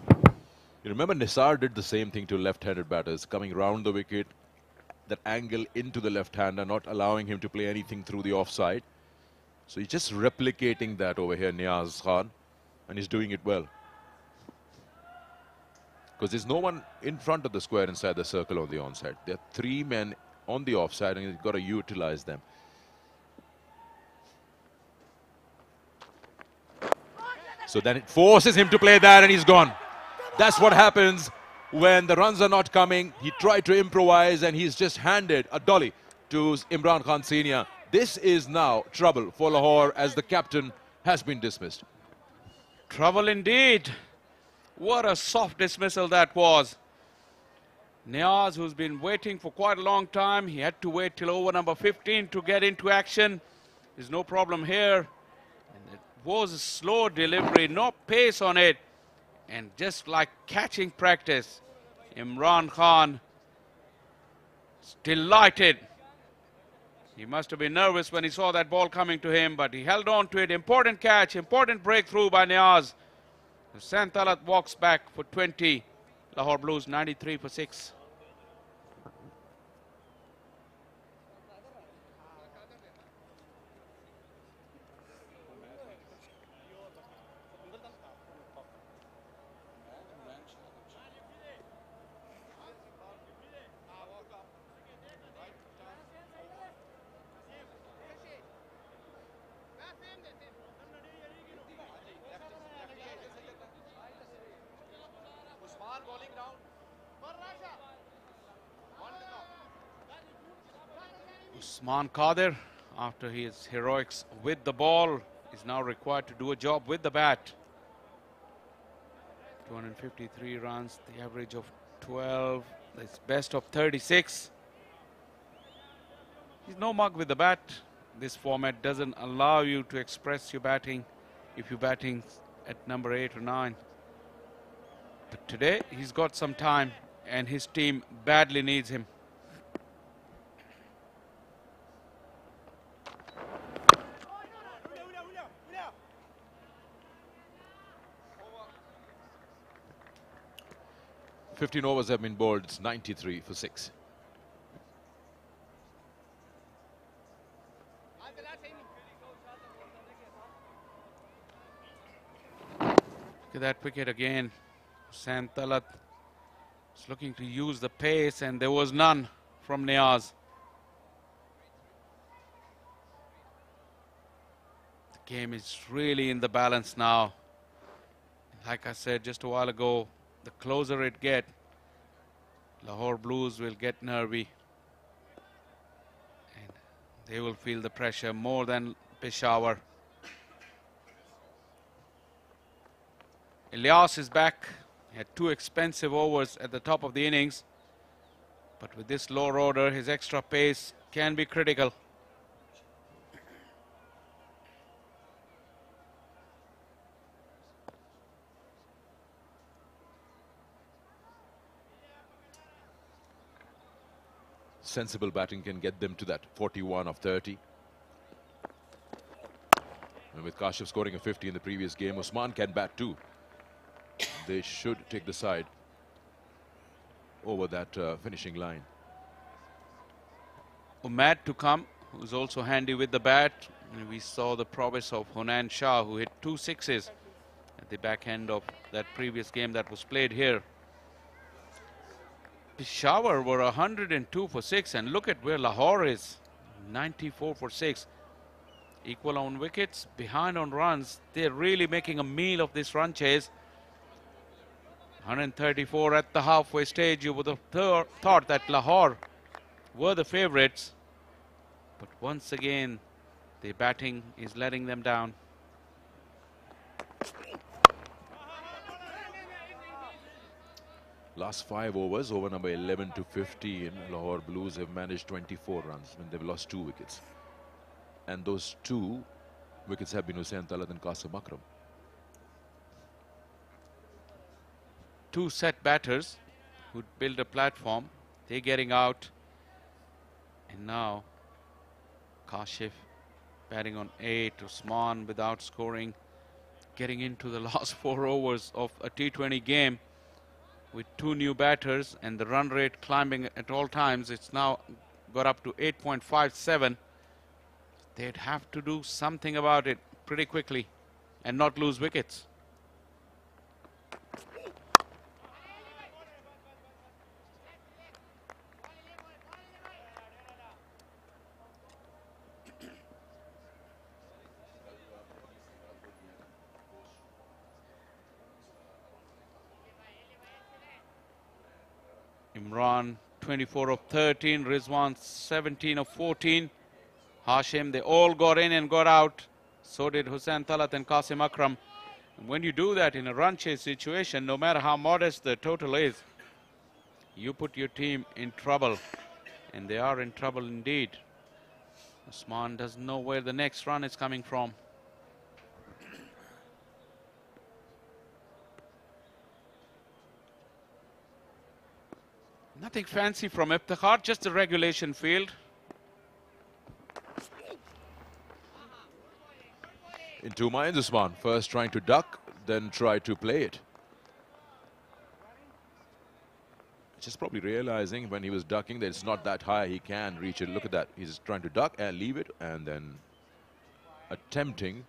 You remember Nisar did the same thing to left-handed batters, coming round the wicket, that angle into the left-hander, not allowing him to play anything through the offside. So he's just replicating that over here, Niaz Khan, and he's doing it well. Because there's no one in front of the square inside the circle on the onside. There are 3 men on the offside, and you've got to utilize them. So then it forces him to play that, and he's gone. That's what happens when the runs are not coming. He tried to improvise, and he's just handed a dolly to Imran Khan Senior. This is now trouble for Lahore, as the captain has been dismissed. Trouble indeed. What a soft dismissal that was. Niaz, who's been waiting for quite a long time, he had to wait till over number 15 to get into action. There's no problem here. And it was a slow delivery, no pace on it. And just like catching practice, Imran Khan is delighted. He must have been nervous when he saw that ball coming to him, but he held on to it. Important catch, important breakthrough by Niaz. Hussain Talat walks back for 20. Lahore Blues 93 for 6. Usman Qadir, after his heroics with the ball, is now required to do a job with the bat. 253 runs, the average of 12, that's best of 36. He's no mug with the bat. This format doesn't allow you to express your batting if you're batting at number 8 or 9. But today, he's got some time and his team badly needs him. Fifteen overs have been bowled. It's 93 for 6. Look at that wicket again. Hussain Talat is looking to use the pace, and there was none from Niaz. The game is really in the balance now. Like I said just a while ago, the closer it gets, Lahore Blues will get nervy. And they will feel the pressure more than Peshawar. Ilyas is back. He had 2 expensive overs at the top of the innings. But with this lower order, his extra pace can be critical. Sensible batting can get them to that 41 of 30. And with Kashif scoring a 50 in the previous game, Usman can bat too. They should take the side over that finishing line. Umad to come, who's also handy with the bat. And we saw the prowess of Hunan Shah, who hit 2 sixes at the back end of that previous game that was played here. Peshawar were 102 for 6, and look at where Lahore is, 94 for 6. Equal on wickets, behind on runs. They're really making a meal of this run chase. 134 at the halfway stage. You would have thought that Lahore were the favourites, but once again the batting is letting them down. Last 5 overs, over number 11 to 15, Lahore Blues have managed 24 runs when they've lost 2 wickets. And those 2 wickets have been Hussain Talat and Qasim Akram. 2 set batters who build a platform. They're getting out. And now Kashif batting on 8, Usman without scoring, getting into the last 4 overs of a T20 game with 2 new batters and the run rate climbing at all times. It's now got up to 8.57. They'd have to do something about it pretty quickly and not lose wickets. Imran 24 of 13, Rizwan 17 of 14. Hashim, they all got in and got out. So did Hussain Talat and Qasim Akram. And when you do that in a run chase situation, no matter how modest the total is, you put your team in trouble. And they are in trouble indeed. Usman doesn't know where the next run is coming from. Nothing fancy from Iftikhar, just a regulation field. In 2 minds, Usman. First trying to duck, then try to play it. Just probably realizing when he was ducking that it's not that high, he can reach it. Look at that. He's trying to duck and leave it and then attempting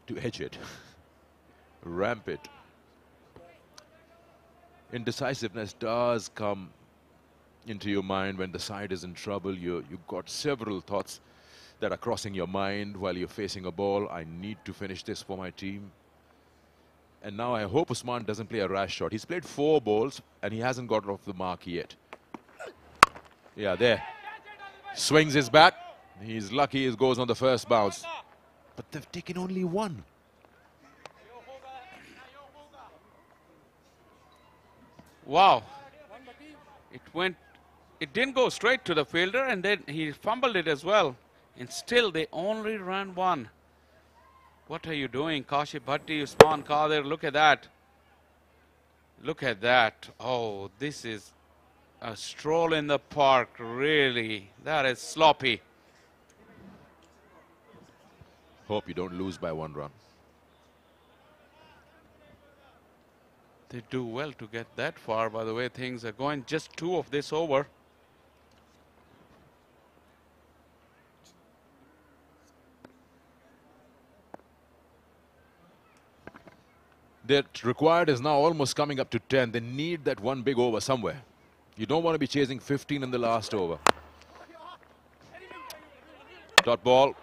to edge it, ramp it. Indecisiveness does come into your mind when the side is in trouble. You've got several thoughts that are crossing your mind while you're facing a ball. I need to finish this for my team. And now I hope Usman doesn't play a rash shot. He's played 4 balls and he hasn't got off the mark yet. Yeah, there. Swings his bat. He's lucky he goes on the first bounce. But they've taken only 1. Wow. It didn't go straight to the fielder and then he fumbled it as well. And still they only ran 1. What are you doing, Kashif Bhatti, Usman Qadir? Look at that. Look at that. Oh, this is a stroll in the park, really. That is sloppy. Hope you don't lose by 1 run. They do well to get that far, by the way things are going. Just 2 of this over. That required is now almost coming up to 10. They need that 1 big over somewhere. You don't want to be chasing 15 in the last over. Dot ball.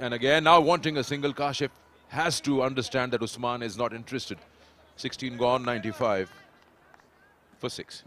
And again, now wanting a single, Kashif has to understand that Usman is not interested. 16 gone, 95 for 6.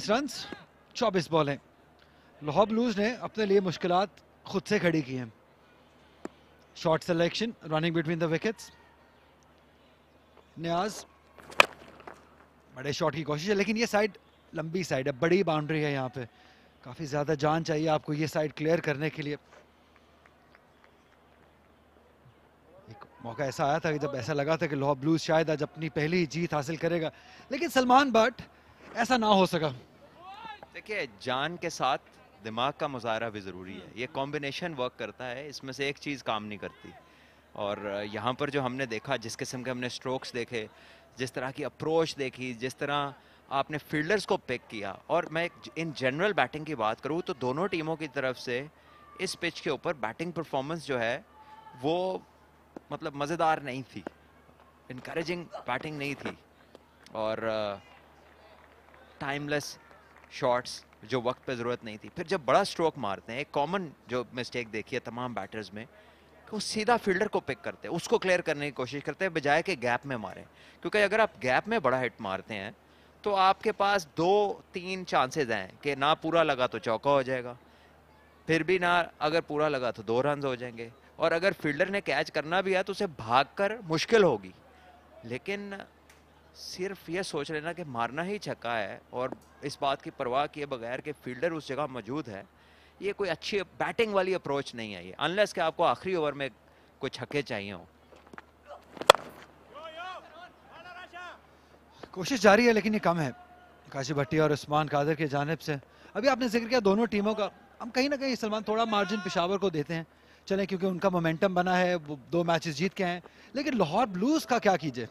Run 24 बॉलें Lahore Blues ने अपने लिए मुश्किलात खुद से खड़ी की हैं. Shot selection, running between the wickets. Niaz बड़े शॉट की कोशिश है लेकिन ये साइड लंबी साइड है, बड़ी बाउंड्री है. यहाँ पे काफी ज्यादा जान चाहिए आपको ये साइड क्लियर करने के लिए. एक मौका ऐसा आया था कि जब ऐसा लगा था कि लाहौर ब्लूज शायद आज अपनी पहली जीत हासिल करेगा, लेकिन सलमान बट ऐसा ना हो सका. देखिए, जान के साथ दिमाग का मुजाहरा भी ज़रूरी है. ये कॉम्बिनेशन वर्क करता है, इसमें से एक चीज़ काम नहीं करती. और यहाँ पर जो हमने देखा, जिस किस्म के हमने स्ट्रोक्स देखे, जिस तरह की अप्रोच देखी, जिस तरह आपने फील्डर्स को पिक किया, और मैं इन जनरल बैटिंग की बात करूँ तो दोनों टीमों की तरफ से इस पिच के ऊपर बैटिंग परफॉर्मेंस जो है वो मतलब मज़ेदार नहीं थी, इनकरेजिंग बैटिंग नहीं थी. और टाइमलेस शॉट्स जो वक्त पे ज़रूरत नहीं थी। फिर जब बड़ा स्ट्रोक मारते हैं, एक कॉमन जो मिस्टेक देखी है तमाम बैटर्स में, कि वो सीधा फील्डर को पिक करते हैं, उसको क्लियर करने की कोशिश करते हैं बजाय कि गैप में मारें। क्योंकि अगर आप गैप में बड़ा हिट मारते हैं तो आपके पास 2-3 चांसेस हैं कि ना पूरा लगा तो चौका हो जाएगा, फिर भी ना अगर पूरा लगा तो 2 रन हो जाएंगे, और अगर फील्डर ने कैच करना भी है तो उसे भागकर मुश्किल होगी। लेकिन सिर्फ ये सोच लेना कि मारना ही छक्का है और इस बात की परवाह किए बगैर कि फील्डर उस जगह मौजूद है, ये कोई अच्छी बैटिंग वाली अप्रोच नहीं है ये, अनलेस कि आपको आखिरी ओवर में कोई छक्के चाहिए हो। कोशिश जारी है लेकिन ये कम है काशिफ भट्टी और उस्मान कादर की जानिब से। अभी आपने जिक्र किया दोनों टीमों का, हम कहीं ना कहीं सलमान थोड़ा मार्जिन पेशावर को देते हैं, चलें क्योंकि उनका मोमेंटम बना है, वो 2 मैचेस जीत के हैं। लेकिन लाहौर ब्लूज का क्या कीजिए,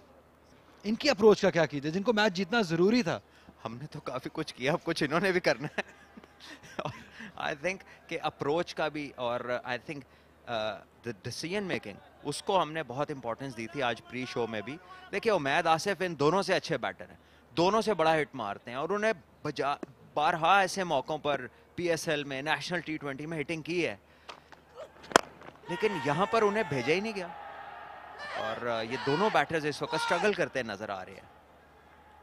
इनकी अप्रोच का क्या कीजिए, जिनको मैच जीतना जरूरी था। हमने तो काफी कुछ किया, अब कुछ इन्होंने भी करना है। आई थिंक कि अप्रोच का भी, और I think the decision making, उसको हमने बहुत इंपॉर्टेंस दी थी आज प्री शो में भी। देखिए उमैद आसिफ इन दोनों से अच्छे बैटर हैं, दोनों से बड़ा हिट मारते हैं, और उन्हें बारहा ऐसे मौकों पर PSL में, नेशनल T20 में हिटिंग की है, लेकिन यहाँ पर उन्हें भेजा ही नहीं गया। और ये दोनों बैटर्स इस वक्त स्ट्रगल करते नजर आ रहे हैं।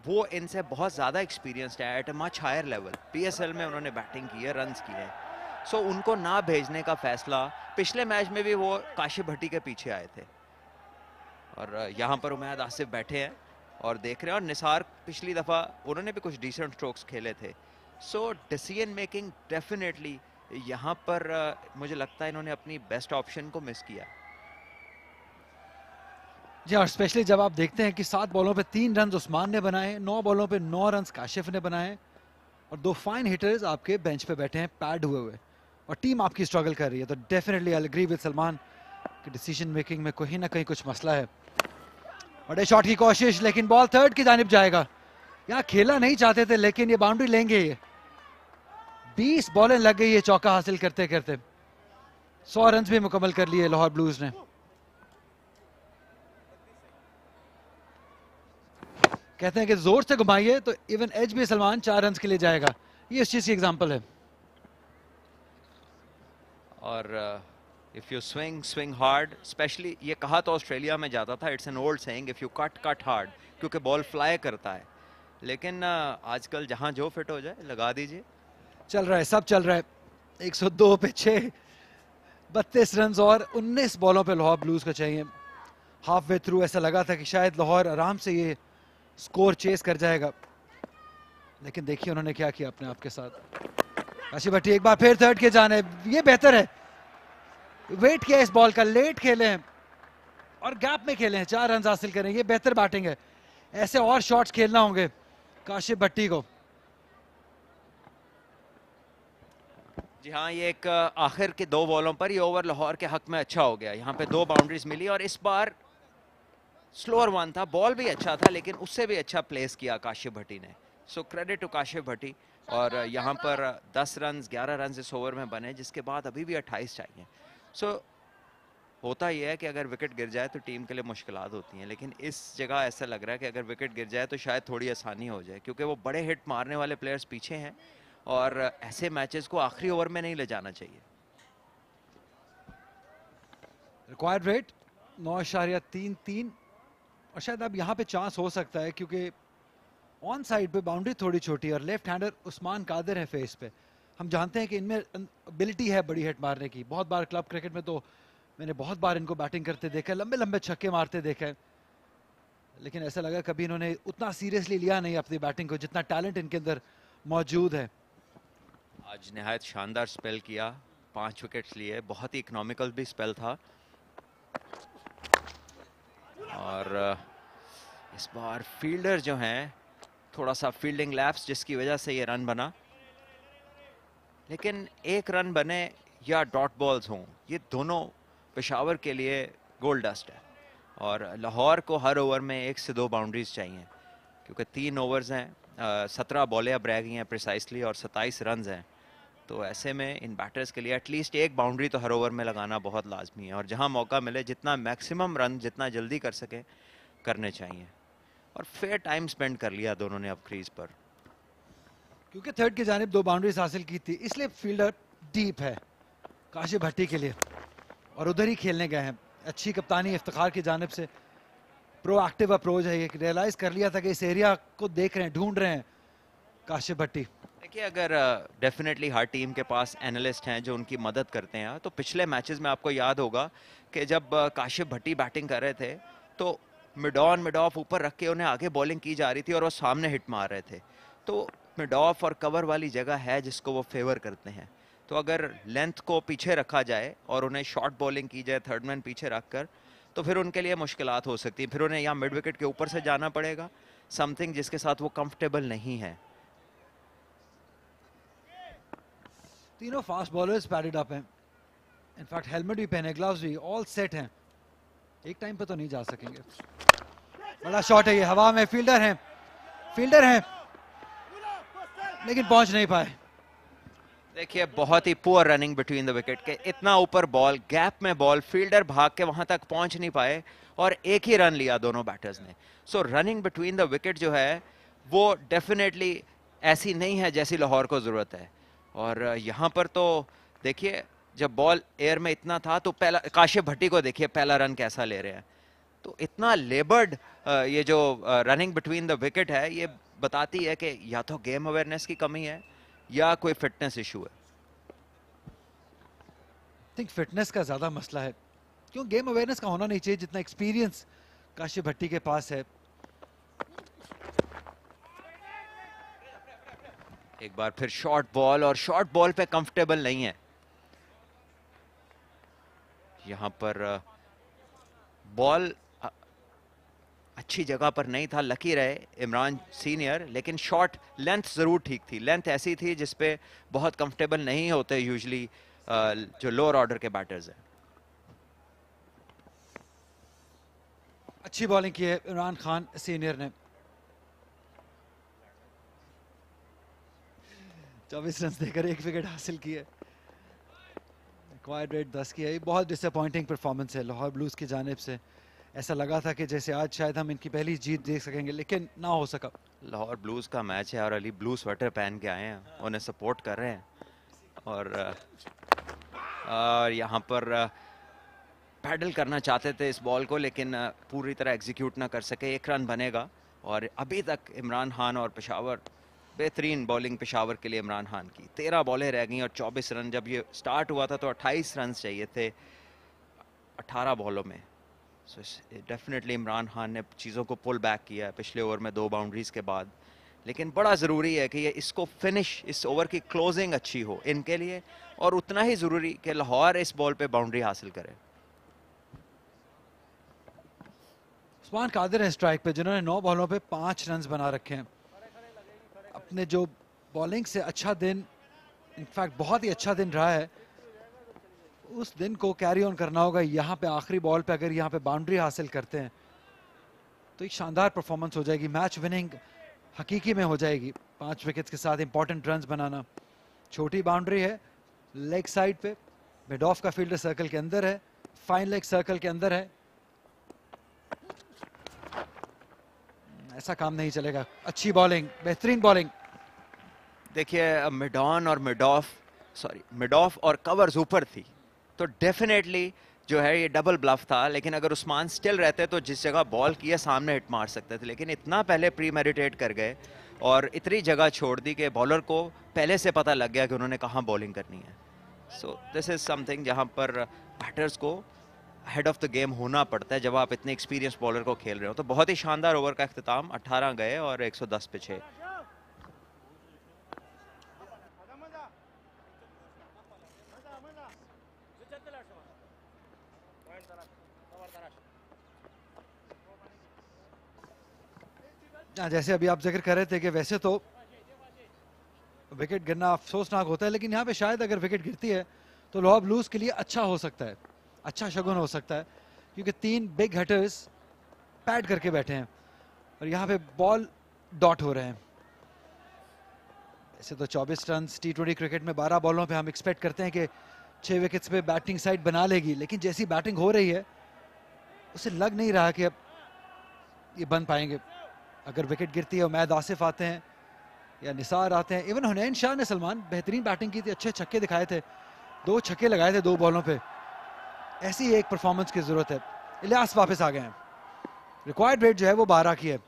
वो इनसे बहुत ज़्यादा एक्सपीरियंस्ड है at a much higher level, PSL में उन्होंने बैटिंग की है, रन्स किए हैं। सो उनको ना भेजने का फैसला, पिछले मैच में भी वो काशिफ भट्टी के पीछे आए थे, और यहाँ पर उमैद आसिफ बैठे हैं और देख रहे हैं। और निसार पिछली दफ़ा उन्होंने भी कुछ डिसेंट स्ट्रोक्स खेले थे। सो डिसीजन मेकिंग डेफिनेटली यहाँ पर मुझे लगता है इन्होंने अपनी बेस्ट ऑप्शन को मिस किया। जी, और स्पेशली जब आप देखते हैं कि 7 बॉलों पे 3 रन उस्मान ने बनाए, 9 बॉलों पे 9 रन काशिफ ने बनाए, और 2 फाइन हिटर्स आपके बेंच पे बैठे हैं पैड हुए हुए, और टीम आपकी स्ट्रगल कर रही है। तो definitely I agree with Salman कि डिसीजन मेकिंग में कहीं ना कहीं कुछ मसला है। बड़े शॉट की कोशिश, लेकिन बॉल थर्ड की जानिब जाएगा। यहाँ खेला नहीं चाहते थे लेकिन ये बाउंड्री लेंगे। ये 20 बॉलें लग गई है चौका हासिल करते करते, 100 रन भी मुकम्मल कर लिए लाहौर ब्लूज ने। कहते हैं कि जोर से घुमाइए तो इवन एज भी सलमान 4 रन के लिए जाएगा, ये इस चीज की एग्जांपल है। और if you swing hard, specially ये कहा तो ऑस्ट्रेलिया में जाता था, it's an old saying, if you cut hard, क्योंकि बॉल फ्लाई करता है। लेकिन आजकल जहां जो फिट हो जाए लगा दीजिए। चल रहा है, सब चल रहा है। 102 पे 6, 32 रन और 19 बॉलों पे लाहौर ब्लूज को चाहिए। हाफ वे थ्रू ऐसा लगा था कि शायद लाहौर आराम से ये स्कोर चेस कर जाएगा, लेकिन देखिए उन्होंने क्या किया अपने आप के साथ। काशिफ भट्टी एक बार फिर थर्ड के जाने, ये बेहतर है। वेट किया इस बॉल का, लेट खेले हैं और गैप में खेले हैं, 4 रन हासिल करें, ये बेहतर बैटिंग है। ऐसे और शॉट्स खेलना होंगे काशिफ भट्टी को। जी हाँ, ये एक आखिर के 2 बॉलों पर ये ओवर लाहौर के हक में अच्छा हो गया। यहाँ पे 2 बाउंड्रीज मिली और इस बार स्लोअर वन था, बॉल भी अच्छा था, लेकिन उससे भी अच्छा प्लेस किया काशिफ भट्टी ने। सो क्रेडिट टू काशिफ भट्टी। और यहाँ पर 10 रन 11 रन इस ओवर में बने, जिसके बाद अभी भी 28 चाहिए। सो होता यह है कि अगर विकेट गिर जाए तो टीम के लिए मुश्किलात होती हैं, लेकिन इस जगह ऐसा लग रहा है कि अगर विकेट गिर जाए तो शायद थोड़ी आसानी हो जाए, क्योंकि वो बड़े हिट मारने वाले प्लेयर्स पीछे हैं और ऐसे मैचेस को आखिरी ओवर में नहीं ले जाना चाहिए। रिक्वायर्ड रेट 9.33, और शायद अब यहाँ पे चांस हो सकता है क्योंकि ऑन साइड पे बाउंड्री थोड़ी छोटी है और लेफ्ट हैंडर उस्मान कादिर है फेस पे। हम जानते हैं कि इनमें एबिलिटी है बड़ी हिट मारने की। बहुत बार क्लब क्रिकेट में तो मैंने बहुत बार इनको बैटिंग करते देखा है, लंबे लंबे छक्के मारते देखा है, लेकिन ऐसा लगा कभी इन्होंने उतना सीरियसली लिया नहीं अपनी बैटिंग को जितना टैलेंट इनके अंदर मौजूद है। आज निहायत शानदार स्पेल किया, 5 विकेट्स लिए, बहुत ही इकोनॉमिकल भी स्पेल था। और इस बार फील्डर जो हैं थोड़ा सा फील्डिंग लैप्स, जिसकी वजह से ये रन बना, लेकिन 1 रन बने या डॉट बॉल्स हों, ये दोनों पेशावर के लिए गोल्ड डस्ट है। और लाहौर को हर ओवर में 1 से 2 बाउंड्रीज चाहिए, क्योंकि 3 ओवर्स हैं, 17 बॉलें अब रह गई हैं प्रिसाइसली और 27 रन हैं। तो ऐसे में इन बैटर्स के लिए एटलीस्ट 1 बाउंड्री तो हर ओवर में लगाना बहुत लाजमी है, और जहां मौका मिले जितना मैक्सिमम रन जितना जल्दी कर सके करने चाहिए। और फेयर टाइम स्पेंड कर लिया दोनों ने अब क्रीज पर। क्योंकि थर्ड की जानिब 2 बाउंड्रीज हासिल की थी, इसलिए फील्डर डीप है काशिफ भट्टी के लिए और उधर ही खेलने गए हैं। अच्छी कप्तानी इफ्तिखार की जानिब से, प्रोएक्टिव अप्रोच है ये, रियलाइज कर लिया था कि इस एरिया को देख रहे हैं, ढूंढ रहे हैं काशिफ भट्टी। देखिए, अगर डेफिनेटली हर टीम के पास एनालिस्ट हैं जो उनकी मदद करते हैं, तो पिछले मैचेस में आपको याद होगा कि जब काशिफ भट्टी बैटिंग कर रहे थे तो मिड ऑन मिड ऑफ ऊपर रख के उन्हें आगे बॉलिंग की जा रही थी और वो सामने हिट मार रहे थे। तो मिड ऑफ और कवर वाली जगह है जिसको वो फेवर करते हैं। तो अगर लेंथ को पीछे रखा जाए और उन्हें शॉर्ट बॉलिंग की जाए थर्ड मैन पीछे रखकर, तो फिर उनके लिए मुश्किलात हो सकती है। फिर उन्हें यहाँ मिड विकेट के ऊपर से जाना पड़ेगा, समथिंग जिसके साथ वो कंफर्टेबल नहीं है। तीनों फास्ट बॉलर्स पैडेड अप हैं, इनफैक्ट हेलमेट भी पहने, ग्लव्स भी, ऑल सेट हैं। एक टाइम पे तो नहीं जा सकेंगे। बड़ा शॉट है ये, हवा में, फील्डर हैं लेकिन पहुंच नहीं पाए। देखिए, बहुत ही poor running between the wicket के, इतना ऊपर बॉल, गैप में बॉल, फील्डर भाग के वहां तक पहुंच नहीं पाए और एक ही रन लिया दोनों बैटर्स ने। सो रनिंग बिटवीन द विकेट जो है वो डेफिनेटली ऐसी नहीं है जैसी लाहौर को जरूरत है। और यहाँ पर तो देखिए, जब बॉल एयर में इतना था तो पहला काशिफ भट्टी को देखिए पहला रन कैसा ले रहे हैं। तो इतना लेबर्ड ये जो रनिंग बिटवीन द विकेट है, ये बताती है कि या तो गेम अवेयरनेस की कमी है या कोई फिटनेस इशू है। थिंक फिटनेस का ज्यादा मसला है, क्यों गेम अवेयरनेस का होना नहीं चाहिए जितना एक्सपीरियंस काशिफ भट्टी के पास है। एक बार फिर शॉर्ट बॉल, और शॉर्ट बॉल पे कंफर्टेबल नहीं है। यहां पर बॉल अच्छी जगह पर नहीं था, लकी रहे इमरान सीनियर, लेकिन शॉट लेंथ जरूर ठीक थी। लेंथ ऐसी थी जिसपे बहुत कंफर्टेबल नहीं होते यूजुअली जो लोअर ऑर्डर के बैटर्स हैं। अच्छी बॉलिंग की है इमरान खान सीनियर ने। 24 रन देकर 1 विकेट हासिल की है। क्वाइट रेट 10 की है। बहुत डिसअपॉइंटिंग परफॉर्मेंस है लाहौर ब्लूज की जानिब से। ऐसा लगा था कि जैसे आज शायद हम इनकी पहली जीत देख सकेंगे, लेकिन ना हो सका। लाहौर ब्लूज का मैच है और अली ब्लू स्वेटर पहन के आए हैं, उन्हें सपोर्ट कर रहे हैं। और यहाँ पर पैडल करना चाहते थे इस बॉल को, लेकिन पूरी तरह एग्जीक्यूट ना कर सके। 1 रन बनेगा और अभी तक इमरान खान और पेशावर, बेहतरीन बॉलिंग पेशावर के लिए इमरान खान की। 13 बॉलें रह गई और 24 रन। जब ये स्टार्ट हुआ था तो 28 रन चाहिए थे 18 बॉलों में। सो डेफिनेटली इमरान खान ने चीज़ों को पुल बैक किया है पिछले ओवर में 2 बाउंड्रीज़ के बाद। लेकिन बड़ा ज़रूरी है कि ये इसको फिनिश, इस ओवर की क्लोजिंग अच्छी हो इनके लिए, और उतना ही ज़रूरी कि लाहौर इस बॉल पे बाउंड्री हासिल करे। उस्मान कादिर है स्ट्राइक पे, जिन्होंने 9 बॉलों पे 5 रन बना रखे हैं। अपने जो बॉलिंग से अच्छा दिन, इनफैक्ट बहुत ही अच्छा दिन रहा है, उस दिन को कैरी ऑन करना होगा। यहाँ पे आखिरी बॉल पे अगर यहाँ पे बाउंड्री हासिल करते हैं तो एक शानदार परफॉर्मेंस हो जाएगी, मैच विनिंग हकीकी में हो जाएगी। 5 विकेट्स के साथ इंपॉर्टेंट रन्स बनाना। छोटी बाउंड्री है, लेग साइड पे, मिड ऑफ का फील्डर सर्कल के अंदर है, फाइन लेग सर्कल के अंदर है। ऐसा काम नहीं चलेगा। अच्छी बॉलिंग, बेहतरीन बॉलिंग। देखिए, मिड ऑन और मिड ऑफ और कवर्स ऊपर थी तो डेफिनेटली जो है ये डबल ब्लफ था। लेकिन अगर उस्मान स्टिल रहते तो जिस जगह बॉल की है सामने हिट मार सकते थे, लेकिन इतना पहले प्री मेडिटेट कर गए और इतनी जगह छोड़ दी कि बॉलर को पहले से पता लग गया कि उन्होंने कहाँ बॉलिंग करनी है। सो दिस इज समथिंग जहाँ पर बैटर्स को हेड ऑफ द गेम होना पड़ता है जब आप इतने एक्सपीरियंस बॉलर को खेल रहे हो। तो बहुत ही शानदार ओवर का इख्तिताम, 18 गए और 110 पे 6। जैसे अभी आप जिक्र कर रहे थे कि वैसे तो विकेट गिरना अफसोसनाक होता है, लेकिन यहाँ पे शायद अगर विकेट गिरती है तो लाहौर ब्लूज के लिए अच्छा हो सकता है, अच्छा शगुन हो सकता है, क्योंकि 3 बिग हिटर्स पैड करके बैठे हैं और यहाँ पे बॉल डॉट हो रहे हैं। वैसे तो 24 रन T20 क्रिकेट में 12 बॉलों पे हम एक्सपेक्ट करते हैं कि 6 विकेट्स पे बैटिंग साइड बना लेगी, लेकिन जैसी बैटिंग हो रही है उसे लग नहीं रहा कि अब ये बन पाएंगे। अगर विकेट गिरती है, उमैद आसिफ आते हैं, या निसार आते हैं। इवन हुनैन शाह ने सलमान बेहतरीन बैटिंग की थी, अच्छे छक्के दिखाए थे, 2 छक्के लगाए थे 2 बॉलों पे। ऐसी एक परफॉर्मेंस की जरूरत है। इलियास वापस आ गए हैं, रिक्वायर्ड रेट जो है वो 12 की है।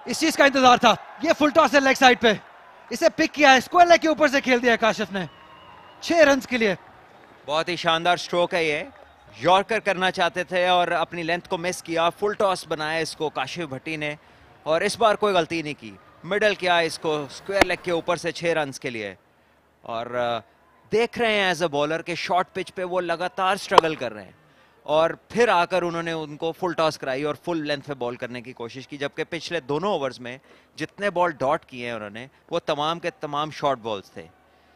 इस चीज का इंतजार था, ये फुल टॉस है लेग साइड पे, इसे पिक किया है, स्क्वायर लेग के ऊपर से खेल दिया काशिफ ने 6 रन के लिए। बहुत ही शानदार स्ट्रोक है ये, यॉर्कर करना चाहते थे और अपनी लेंथ को मिस किया। फुल टॉस बनाया इसको काशिफ भट्टी ने और इस बार कोई गलती नहीं की, मिडल किया इसको स्क्वायर लेग के ऊपर से 6 रन के लिए। और देख रहे हैं एज अ बॉलर के शॉर्ट पिच पे वो लगातार स्ट्रगल कर रहे हैं और फिर आकर उन्होंने उनको फुल टॉस कराई और फुल लेंथ पे बॉल करने की कोशिश की, जबकि पिछले दोनों ओवर्स में जितने बॉल डॉट किए हैं उन्होंने वो तमाम के तमाम शॉर्ट बॉल्स थे।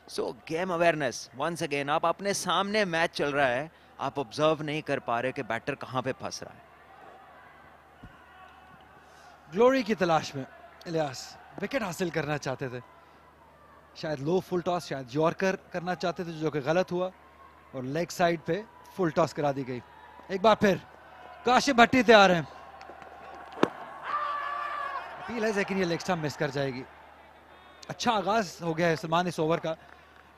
So game awareness once again, आप अपने सामने मैच चल रहा है, आप ऑब्जर्व नहीं कर पा रहे कि बैटर कहां पे फंस रहा है। ग्लोरी की तलाश में इलियास विकेट हासिल करना चाहते थे, शायद लो फुल टॉस, शायद यॉर्कर करना चाहते थे जो कि गलत हुआ और लेग साइड पे फुल टॉस करा दी गई। एक बार फिर काशिफ भट्टी तैयार हैं, अपील है लेकिन ये लेग स्टंप मिस कर जाएगी। अच्छा आगाज हो गया है सलमान इस ओवर का,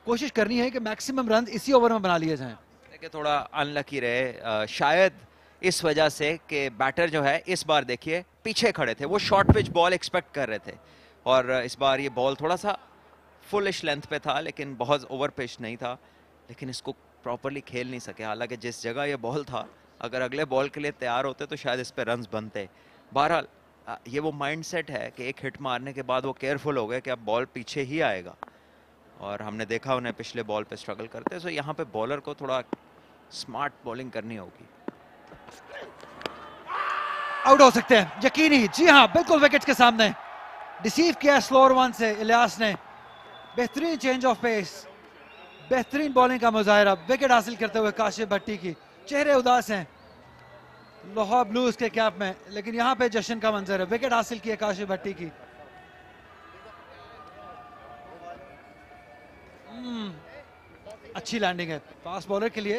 कोशिश करनी है कि मैक्सिमम रन इसी ओवर में बना लिए जाएं। देखिए थोड़ा अनलकी रहे शायद इस वजह से कि बैटर जो है इस बार देखिए पीछे खड़े थे, वो शॉर्ट पिच बॉल एक्सपेक्ट कर रहे थे और इस बार ये बॉल थोड़ा सा फुलिश लेंथ पे था लेकिन बहुत ओवर पिच नहीं था, लेकिन इसको प्रॉपरली खेल नहीं सके। हालांकि जिस जगह ये बॉल था अगर अगले बॉल के लिए तैयार होते तो शायद इस पे रन्स बनते। बहरहाल ये वो माइंडसेट है कि एक हिट मारने के बाद वो केयरफुल हो गए कि अब बॉल पीछे ही आएगा और हमने देखा उन्हें पिछले बॉल पे स्ट्रगल करते। सो यहाँ पे बॉलर को थोड़ा स्मार्ट बॉलिंग करनी होगी। आउट हो सकते हैं यकीनी, जी हाँ बिल्कुल विकेट के सामने डिसीव किया स्लोअर वन से इलियास ने। बेहतरीन चेंज ऑफ पेस, बेहतरीन बॉलिंग का मुजाहिरा, विकेट हासिल करते हुए काशिफ भट्टी की। चेहरे उदास हैं लाहौर ब्लूज के कैप में, लेकिन यहाँ पे जश्न का मंजर है, विकेट हासिल किया काशिफ भट्टी की। अच्छी लैंडिंग है, फास्ट बॉलर के लिए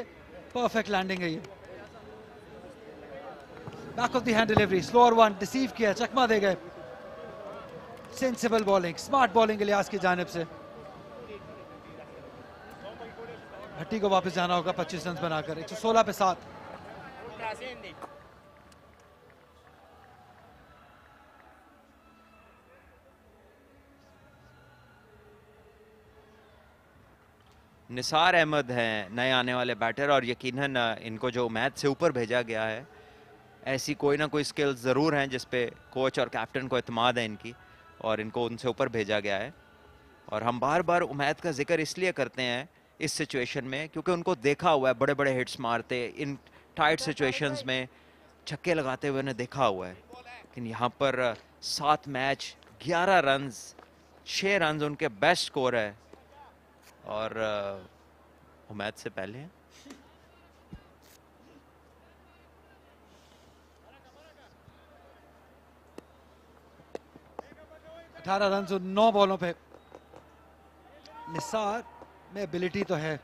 परफेक्ट लैंडिंग है ये। Back of the hand delivery, slower one, deceive किया, चकमा दे गए। Sensible bowling, smart bowling Ilyas की जानिब से। भट्टी को वापस जाना होगा 25 रन बनाकर, 116 पे 7। निसार अहमद हैं नए आने वाले बैटर और यकीनन इनको जो मैच से ऊपर भेजा गया है ऐसी कोई ना कोई स्किल्स ज़रूर हैं जिस पे कोच और कैप्टन को इत्मीनान है इनकी और इनको उनसे ऊपर भेजा गया है। और हम बार बार उमैद का जिक्र इसलिए करते हैं इस सिचुएशन में क्योंकि उनको देखा हुआ है बड़े बड़े हिट्स मारते, इन टाइट सिचुएशंस में छक्के लगाते हुए उन्हें देखा हुआ है। लेकिन यहाँ पर 7 मैच 11 रन, 6 रन उनके बेस्ट स्कोर है और उमैद से पहले हैं। अठारह रन 9 बॉलों पे। निसार में एबिलिटी तो है,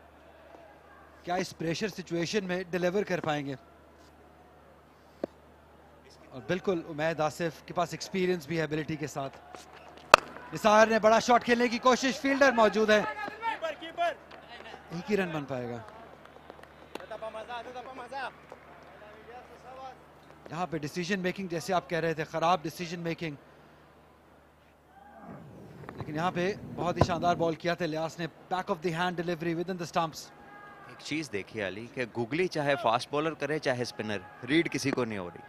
क्या इस प्रेशर सिचुएशन में डिलीवर कर पाएंगे? और बिल्कुल उमैद आसिफ के पास एक्सपीरियंस भी है एबिलिटी के साथ। निसार ने बड़ा शॉट खेलने की कोशिश, फील्डर मौजूद है, एक ही रन बन पाएगा। यहाँ पे डिसीजन मेकिंग जैसे आप कह रहे थे, खराब डिसीजन मेकिंग, लेकिन यहाँ पे बहुत ही शानदार बॉल किया था इलियास ने। Back of the hand delivery with in the stumps. एक चीज देखिए अली कि गुगली चाहे फास्ट बॉलर करे चाहे स्पिनर, रीड किसी को नहीं हो रही।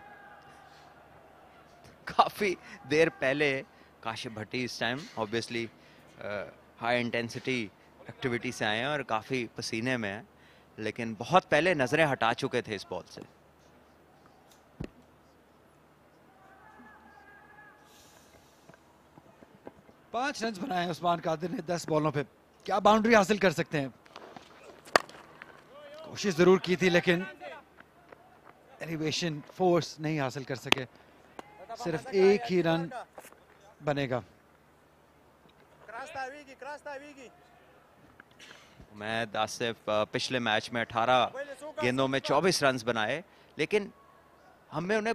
काफी देर पहले काशिफ भट्टी इस time obviously high intensity activity से आए हैं और काफी पसीने में हैं, लेकिन बहुत पहले नजरें हटा चुके थे इस बॉल से। पांच रन बनाए उस्मान कादिर ने 10 बॉलों पे, क्या बाउंड्री हासिल कर सकते हैं? कोशिश जरूर की थी लेकिन एलिवेशन फोर्स नहीं हासिल कर सके, सिर्फ एक ही रन बनेगा। उमैद आसिफ पिछले मैच में 18 गेंदों में 24 रन्स बनाए, लेकिन हमने उन्हें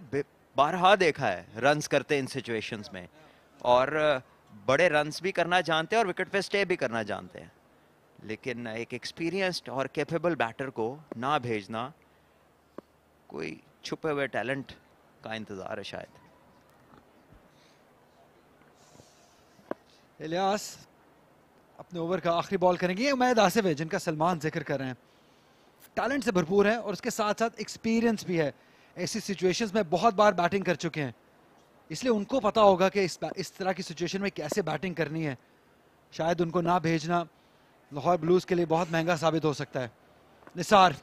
बारहा देखा है रन्स करते इन सिचुएशंस में, और बड़े रन्स भी करना जानते हैं और विकेट पे स्टे भी करना जानते हैं। लेकिन एक एक्सपीरियंस्ड और कैपेबल बैटर को ना भेजना, कोई छुपे हुए टैलेंट का इंतजार है शायद। इलियास अपने ओवर का आखिरी बॉल करेंगे। ये उमैद आसिफ है जिनका सलमान जिक्र कर रहे हैं, टैलेंट से भरपूर है और उसके साथ साथ एक्सपीरियंस भी है, ऐसी सिचुएशंस में बहुत बार बैटिंग कर चुके हैं, इसलिए उनको पता होगा कि इस तरह की सिचुएशन में कैसे बैटिंग करनी है। शायद उनको ना भेजना लाहौर ब्लूज के लिए बहुत महंगा साबित हो सकता है। निसार,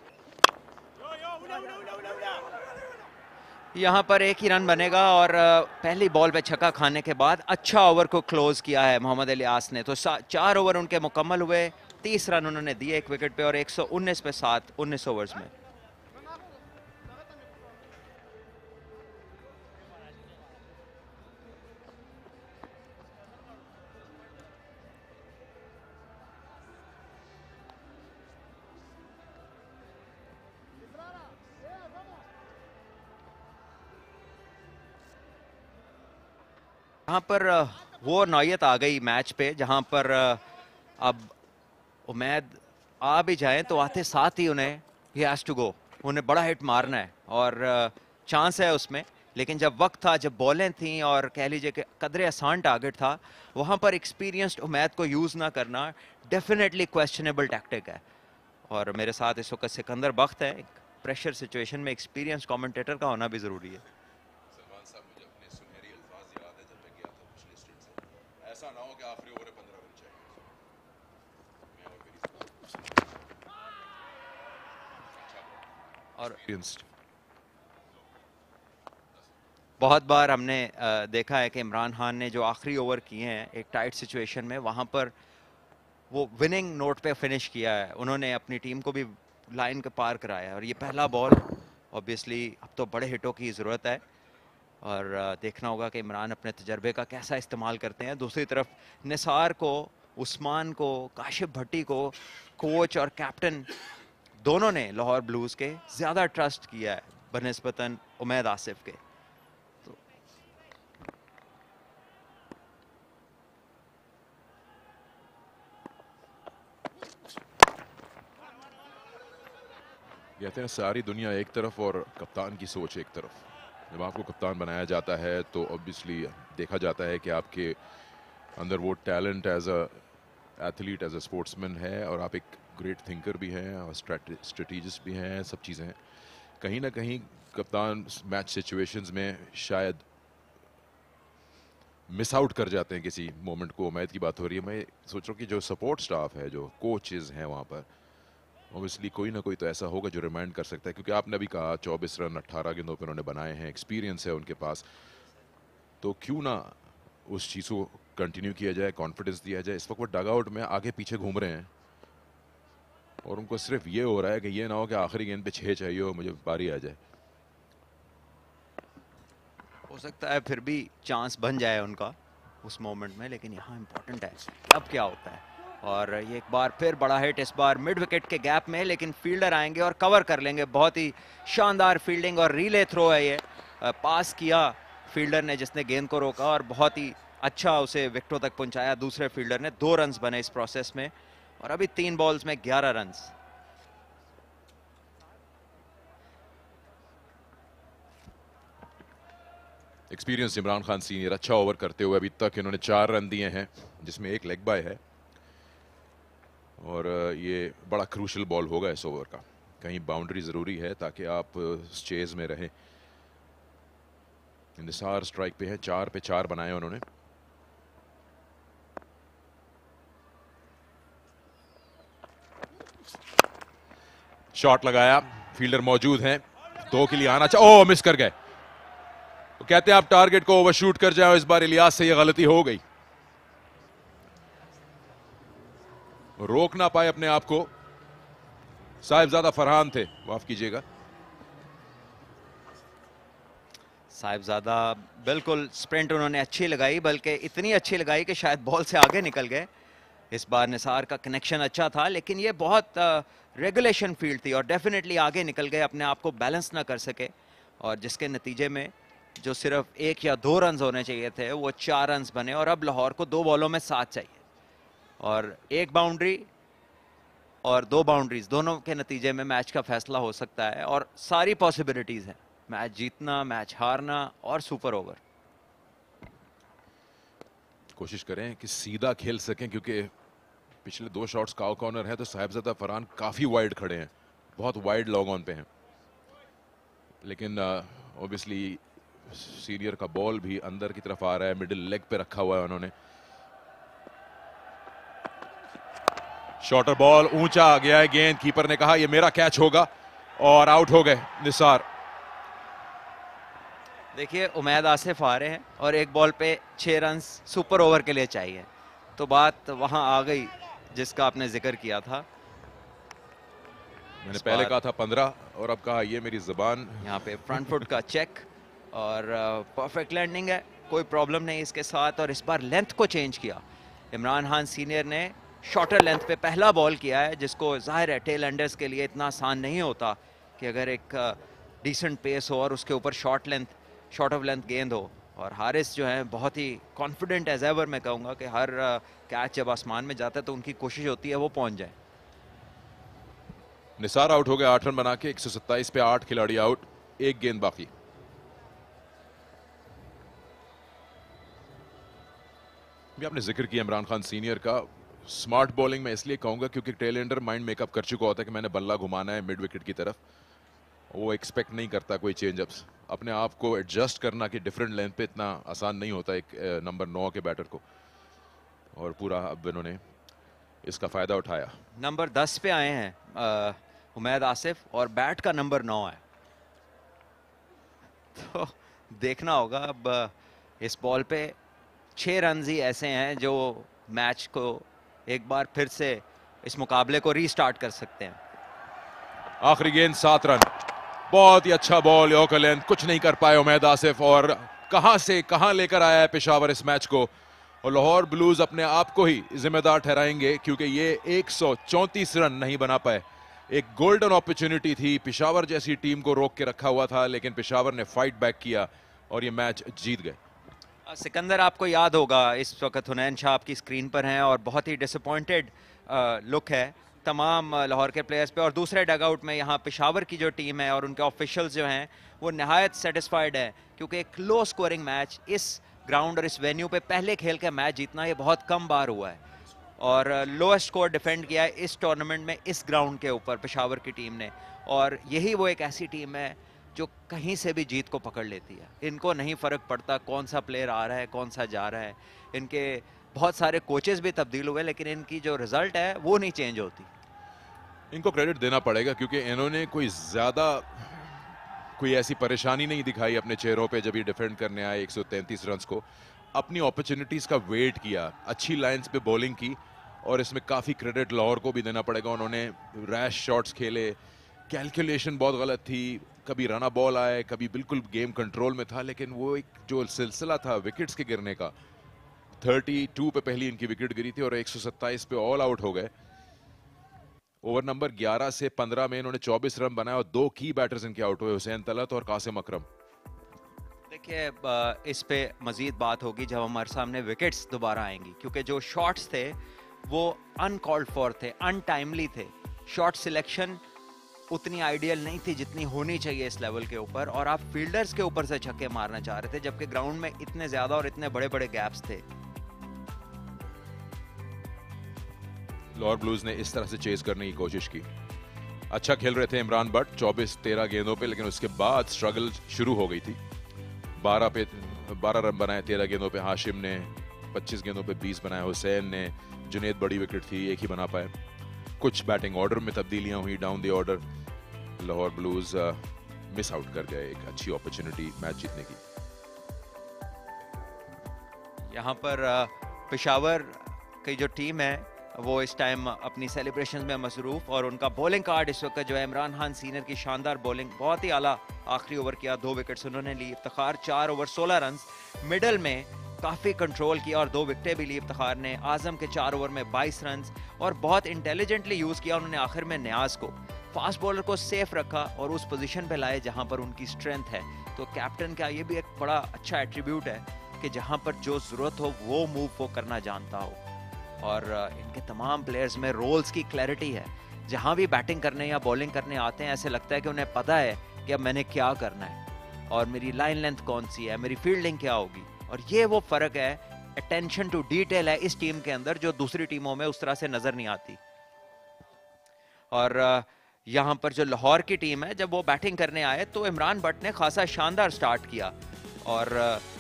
यहाँ पर एक ही रन बनेगा और पहली बॉल पे छक्का खाने के बाद अच्छा ओवर को क्लोज किया है मोहम्मद इलियास ने। तो 4 ओवर उनके मुकम्मल हुए, 30 रन उन्होंने दिए एक विकेट पे और 119 पे 7 19 ओवर्स में। यहाँ पर वो नौयत आ गई मैच पे जहाँ पर अब उमैद आ भी जाएं तो आते साथ ही उन्हें ही हैज टू गो, उन्हें बड़ा हिट मारना है और चांस है उसमें। लेकिन जब वक्त था, जब बॉलें थी और कह लीजिए कि कदरे आसान टारगेट था, वहाँ पर एक्सपीरियंस्ड उमैद को यूज़ ना करना डेफिनेटली क्वेश्चनेबल टैक्टिक है। और मेरे साथ इस वक्त सिकंदर बख्त है। प्रेशर सिचुएशन में एक्सपीरियंस कमेंटेटर का होना भी ज़रूरी है। ऐसा ना हो कि आखिरी ओवर 15 रन चाहिए। और बहुत बार हमने देखा है कि इमरान खान ने जो आखिरी ओवर किए हैं एक टाइट सिचुएशन में, वहाँ पर वो विनिंग नोट पे फिनिश किया है। उन्होंने अपनी टीम को भी लाइन के पार कराया और ये पहला बॉल, ऑब्वियसली अब तो बड़े हिटों की ज़रूरत है और देखना होगा कि इमरान अपने तजर्बे का कैसा इस्तेमाल करते हैं। दूसरी तरफ निसार को, उस्मान को, काशिफ भट्टी को कोच और कैप्टन दोनों ने लाहौर ब्लूज़ के ज़्यादा ट्रस्ट किया है बनिस्बतन उमैद आसिफ के। कहते हैं सारी दुनिया एक तरफ और कप्तान की सोच एक तरफ। जब आपको कप्तान बनाया जाता है तो ऑब्वियसली देखा जाता है कि आपके अंदर वो talent as a athlete, as a sportsman है और आप एक ग्रेट थिंकर भी हैं और स्ट्रेटेजिस्ट भी हैं, सब चीज़ें हैं। कहीं ना कहीं कप्तान मैच सिचुएशंस में शायद मिस आउट कर जाते हैं किसी मोमेंट को। उमैद की बात हो रही है, मैं सोच रहा हूँ कि जो सपोर्ट स्टाफ है, जो कोचेज़ हैं वहाँ पर, ऑब्वियसली कोई ना कोई तो ऐसा होगा जो रिमाइंड कर सकता है। क्योंकि आपने अभी कहा 24 रन 18 गेंदों पर उन्होंने बनाए हैं, एक्सपीरियंस है उनके पास, तो क्यों ना उस चीज़ को कंटिन्यू किया जाए, कॉन्फिडेंस दिया जाए। इस वक्त वो डग आउट में आगे पीछे घूम रहे हैं और उनको सिर्फ ये हो रहा है कि ये ना हो कि आखिरी गेंद पे 6 चाहिए हो, मुझे पारी आ जाए। हो सकता है फिर भी चांस बन जाए उनका उस मोमेंट में, लेकिन यहाँ इंपॉर्टेंट है अब क्या होता है। और ये एक बार फिर बड़ा हिट, इस बार मिड विकेट के गैप में, लेकिन फील्डर आएंगे और कवर कर लेंगे। बहुत ही शानदार फील्डिंग और रिले थ्रो है ये। पास किया फील्डर ने जिसने गेंद को रोका और बहुत ही अच्छा उसे विकेटों तक पहुंचाया दूसरे फील्डर ने। 2 रन्स बने इस प्रोसेस में और अभी 3 बॉल्स में 11 runs. Experience Imran Khan senior अच्छा ओवर करते हुए अभी तक इन्होंने 4 रन दिए हैं जिसमें 1 लेग बाय है और ये बड़ा क्रूशल बॉल होगा इस ओवर का। कहीं बाउंड्री ज़रूरी है ताकि आप चेज में रहें। निसार स्ट्राइक पे है, 4 पे 4 बनाए उन्होंने। शॉट लगाया, फील्डर मौजूद हैं, 2 के लिए आना चाहिए। ओह, मिस कर गए। तो कहते हैं आप टारगेट को ओवरशूट कर जाओ, इस बार इलियास से ये गलती हो गई, रोक ना पाए अपने आप को। साहिबजादा फरहान थे, माफ कीजिएगा। साहिबजादा बिल्कुल स्प्रिंट उन्होंने अच्छी लगाई, बल्कि इतनी अच्छी लगाई कि शायद बॉल से आगे निकल गए इस बार निसार का कनेक्शन अच्छा था, लेकिन ये बहुत रेगुलेशन फील्ड थी और डेफिनेटली आगे निकल गए, अपने आप को बैलेंस ना कर सके और जिसके नतीजे में जो सिर्फ 1 या 2 रन होने चाहिए थे वो 4 रन बने और अब लाहौर को 2 बॉलों में 7 चाहिए और 1 बाउंड्री और 2 बाउंड्रीज दोनों के नतीजे में मैच का फैसला हो सकता है और सारी पॉसिबिलिटीज हैं, मैच जीतना, मैच हारना और सुपर ओवर। कोशिश करें कि सीधा खेल सकें क्योंकि पिछले 2 शॉट्स काउ कॉर्नर है तो साहिबजादा फरहान काफी वाइड खड़े हैं, बहुत वाइड लॉन्ग ऑन पे हैं, लेकिन ऑब्वियसली सीनियर का बॉल भी अंदर की तरफ आ रहा है, मिडिल लेग पे रखा हुआ है उन्होंने। शॉर्टर बॉल ऊंचा आ गया है, गेंद कीपर ने कहा यह मेरा कैच होगा और आउट हो गए निसार। देखिए उमैद आसिफ आ रहे हैं और एक बॉल पे 6 रन सुपर ओवर के लिए चाहिए, तो बात वहां आ गई जिसका आपने जिक्र किया था। मैंने पहले कहा था 15 और अब कहा ये मेरी जुबान। यहाँ पे फ्रंट फुट का चेक और परफेक्ट लैंडिंग है, कोई प्रॉब्लम नहीं इसके साथ। और इस बार लेंथ को चेंज किया, इमरान खान सीनियर ने शॉर्टर लेंथ पे पहला बॉल किया है, जिसको जाहिर है टेल एंडर्स के लिए इतना आसान नहीं होता कि अगर एक डिसेंट पेस हो और उसके ऊपर शॉर्ट ऑफ लेंथ गेंद हो। और हारिस जो है बहुत ही कॉन्फिडेंट एज एवर, मैं कहूँगा कि हर कैच जब आसमान में जाता है तो उनकी कोशिश होती है वो पहुंच जाए। निसार आउट हो गए 8 रन बना के, 127 पे 8 खिलाड़ी आउट, 1 गेंद बाकी। भी आपने जिक्र किया इमरान खान सीनियर का, स्मार्ट बॉलिंग में इसलिए कहूंगा क्योंकि टेल एंडर माइंड मेकअप कर चुका होता है कि मैंने बल्ला घुमाना है मिड विकेट की तरफ, वो एक्सपेक्ट नहीं करता कोई चेंजअप्स। अपने आप को एडजस्ट करना कि डिफरेंट लेंथ पे इतना आसान नहीं होता एक नंबर 9 के बैटर को, और पूरा अब इन्होंने इसका फायदा उठाया। नंबर 10 पे आए हैं उमैद आसिफ और बैट का नंबर 9 है, तो देखना होगा अब इस बॉल पे 6 रन ही ऐसे हैं जो मैच को एक बार फिर से इस मुकाबले को रीस्टार्ट कर सकते हैं। आखिरी गेंद 7 रन, बहुत ही अच्छा बॉल, यॉर्कर लेंथ, कुछ नहीं कर पाए उमैद आसिफ। और कहां से कहां लेकर आया है पेशावर इस मैच को, और लाहौर ब्लूज अपने आप को ही जिम्मेदार ठहराएंगे क्योंकि ये 134 रन नहीं बना पाए। एक गोल्डन अपॉर्चुनिटी थी, पेशावर जैसी टीम को रोक के रखा हुआ था, लेकिन पेशावर ने फाइट बैक किया और ये मैच जीत गए। सिकंदर, आपको याद होगा इस वक्त हुनैन शाह आपकी स्क्रीन पर हैं और बहुत ही डिसअपॉइंटेड लुक है तमाम लाहौर के प्लेयर्स पे, और दूसरे डगआउट में यहाँ पेशावर की जो टीम है और उनके ऑफिशियल्स जो हैं वो नहायत सेटिस्फाइड है क्योंकि एक लो स्कोरिंग मैच इस ग्राउंड और इस वेन्यू पे पहले खेल के मैच जीतना ये बहुत कम बार हुआ है और लोएस्ट स्कोर डिफेंड किया है इस टूर्नामेंट में इस ग्राउंड के ऊपर पेशावर की टीम ने। और यही वो एक ऐसी टीम है जो कहीं से भी जीत को पकड़ लेती है, इनको नहीं फ़र्क पड़ता कौन सा प्लेयर आ रहा है कौन सा जा रहा है। इनके बहुत सारे कोचेस भी तब्दील हुए लेकिन इनकी जो रिजल्ट है वो नहीं चेंज होती। इनको क्रेडिट देना पड़ेगा क्योंकि इन्होंने कोई ऐसी परेशानी नहीं दिखाई अपने चेहरों पे जब ये डिफेंड करने आए 133 रन को। अपनी अपॉर्चुनिटीज का वेट किया, अच्छी लाइंस पे बॉलिंग की, और इसमें काफ़ी क्रेडिट लाहौर को भी देना पड़ेगा। उन्होंने रैश शॉट्स खेले, कैलकुलेशन बहुत गलत थी, कभी रना बॉल आए, कभी बिल्कुल गेम कंट्रोल में था, लेकिन वो एक जो सिलसिला था विकेट्स के गिरने का, 32 पे पहली इनकी विकेट गिरी थी और 127 पे ऑल आउट हो गए। ओवर नंबर 11 से 15 में इन्होंने 24 रन बनाए और 2 की बैटर्स इनके आउट हुए, हुसैन तलत और कासिम अकरम। देखिए इस पे मजीद बात होगी जब हमारे सामने विकेट्स दोबारा आएंगी, क्योंकि जो शॉट्स थे वो अनकॉल्ड फॉर थे, अनटाइमली थे। शॉट सिलेक्शन उतनी आइडियल नहीं थी जितनी होनी चाहिए इस लेवल के ऊपर, और आप फील्डर्स के ऊपर से छक्के मारना चाह रहे थे जबकि ग्राउंड में इतने ज्यादा और इतने बड़े बड़े गैप्स थे। लाहौर ब्लूज ने इस तरह से चेज करने की कोशिश की। अच्छा खेल रहे थे इमरान बट 24-13 गेंदों पे, लेकिन उसके बाद स्ट्रगल शुरू हो गई थी। 12 रन बनाए 13 गेंदों पे हाशिम ने, 25 गेंदों पे 20 बनाए हुसैन ने, जुनेद बड़ी विकेट थी, एक ही बना पाए। कुछ बैटिंग ऑर्डर में तब्दीलियां हुई down the order, Lahore blues miss out कर गए एक अच्छी अपॉर्चुनिटी मैच जीतने की। यहाँ पर पेशावर की जो टीम है वो इस टाइम अपनी सेलिब्रेशन में मसरूफ, और उनका बॉलिंग कार्ड इस वक्त जो है इमरान खान सीनियर की शानदार बॉलिंग, बहुत ही आला आखिरी ओवर किया, 2 विकेट्स उन्होंने ली। इफ्तिखार 4 ओवर 16 रन, मिडल में काफ़ी कंट्रोल किया और 2 विकेटें भी ली इफ्तिखार ने। आजम के 4 ओवर में 22 रन और बहुत इंटेलिजेंटली यूज़ किया उन्होंने आखिर में न्याज को। फास्ट बॉलर को सेफ रखा और उस पोजीशन पे लाए जहां पर उनकी स्ट्रेंथ है। तो कैप्टन का ये भी एक बड़ा अच्छा एट्रीब्यूट है कि जहां पर जो ज़रूरत हो वो मूव वो करना जानता हो। और इनके तमाम प्लेयर्स में रोल्स की क्लैरिटी है। जहां भी बैटिंग करने या बॉलिंग करने आते हैं ऐसे लगता है कि उन्हें पता है कि अब मैंने क्या करना है और मेरी लाइन लेंथ कौन सी है, मेरी फील्डिंग क्या होगी। और ये वो फ़र्क है, अटेंशन टू डिटेल है इस टीम के अंदर जो दूसरी टीमों में उस तरह से नज़र नहीं आती। और यहाँ पर जो लाहौर की टीम है, जब वो बैटिंग करने आए तो इमरान भट्ट ने खासा शानदार स्टार्ट किया और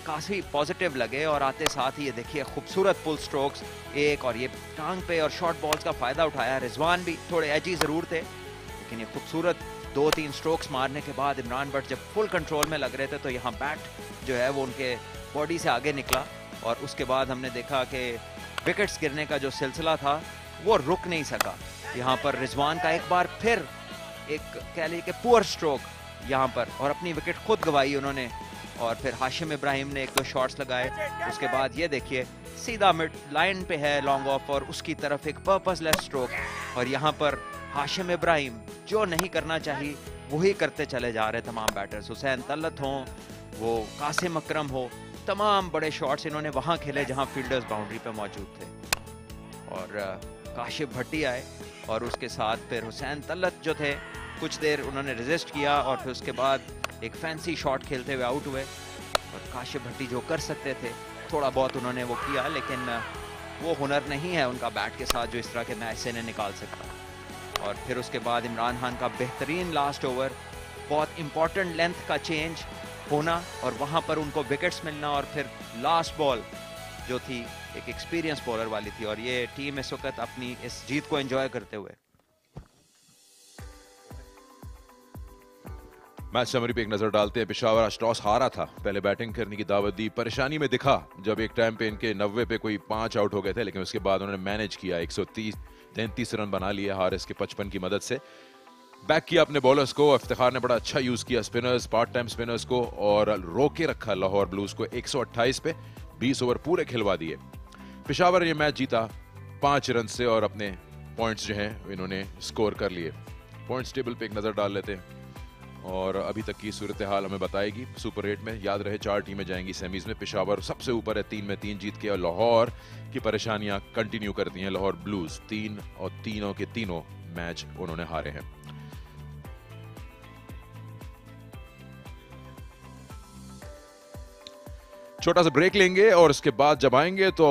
काफ़ी पॉजिटिव लगे। और आते साथ ही ये देखिए खूबसूरत पुल स्ट्रोक्स एक, और ये टांग पे और शॉर्ट बॉल्स का फ़ायदा उठाया। रिजवान भी थोड़े एजी ज़रूर थे, लेकिन ये खूबसूरत 2-3 स्ट्रोक्स मारने के बाद इमरान भट्ट जब फुल कंट्रोल में लग रहे थे तो यहाँ बैट जो है वो उनके बॉडी से आगे निकला। और उसके बाद हमने देखा कि विकेट्स गिरने का जो सिलसिला था वो रुक नहीं सका। यहाँ पर रिजवान का एक बार फिर एक कह लीजिए कि पुअर स्ट्रोक यहाँ पर, और अपनी विकेट खुद गवाई उन्होंने। और फिर हाशिम इब्राहिम ने 1-2 शॉट्स लगाए। उसके बाद ये देखिए सीधा मिड लाइन पे है लॉन्ग ऑफ और उसकी तरफ एक पर्पसलेस स्ट्रोक। और यहाँ पर हाशिम इब्राहिम जो नहीं करना चाहिए वही करते चले जा रहे तमाम बैटर्स। हुसैन तलत हों, वो कासिम अकरम हो, तमाम बड़े शॉट्स इन्होंने वहाँ खेले जहाँ फील्डर्स बाउंड्री पे मौजूद थे। और काशिफ भट्टी आए और उसके साथ फिर हुसैन तलत जो थे कुछ देर उन्होंने रेजिस्ट किया और फिर उसके बाद एक फैंसी शॉट खेलते हुए आउट हुए। और काशिफ भट्टी जो कर सकते थे थोड़ा बहुत उन्होंने वो किया, लेकिन वो हुनर नहीं है उनका बैट के साथ जो इस तरह के मैच से इन्हें निकाल सकता। और फिर उसके बाद इमरान खान का बेहतरीन लास्ट ओवर, बहुत इंपॉर्टेंट लेंथ का चेंज होना और वहाँ पर उनको विकेट्स मिलना। और फिर लास्ट बॉल जो थी एक एक्सपीरियंस बॉलर वाली थी। और ये टीम इस वक्त अपनी इस जीत को एंजॉय करते हुए। मैच समरी पे एक नजर डालते हैं। पेशावर आज टॉस हारा था, पहले बैटिंग करने की दावत दी, परेशानी में दिखा जब एक टाइम पे इनके 90 पे कोई 5 आउट हो गए थे, लेकिन उसके बाद उन्होंने मैनेज किया, 133 रन बना लिए हारिस के 55 की मदद से। बैक किया अपने बॉलर्स को, इफ्तिखार ने बड़ा अच्छा यूज किया स्पिनर्स, पार्ट टाइम स्पिनर्स को, और रोके रखा लाहौर ब्लूज को 128 पे, 20 ओवर पूरे खिलवा दिए। पेशावर ये मैच जीता 5 रन से और अपने पॉइंट्स जो हैं इन्होंने स्कोर कर लिए। पॉइंट्स टेबल पे एक नजर डाल लेते हैं और अभी तक की सूरत हाल हमें बताएगी। सुपर 8 में याद रहे 4 टीमें जाएंगी सेमीज में। पेशावर सबसे ऊपर है 3 में 3 जीत के, और लाहौर की परेशानियां कंटिन्यू करती हैं। लाहौर ब्लूज 3 और तीनों के तीनों मैच उन्होंने हारे हैं। छोटा सा ब्रेक लेंगे और उसके बाद जब आएंगे तो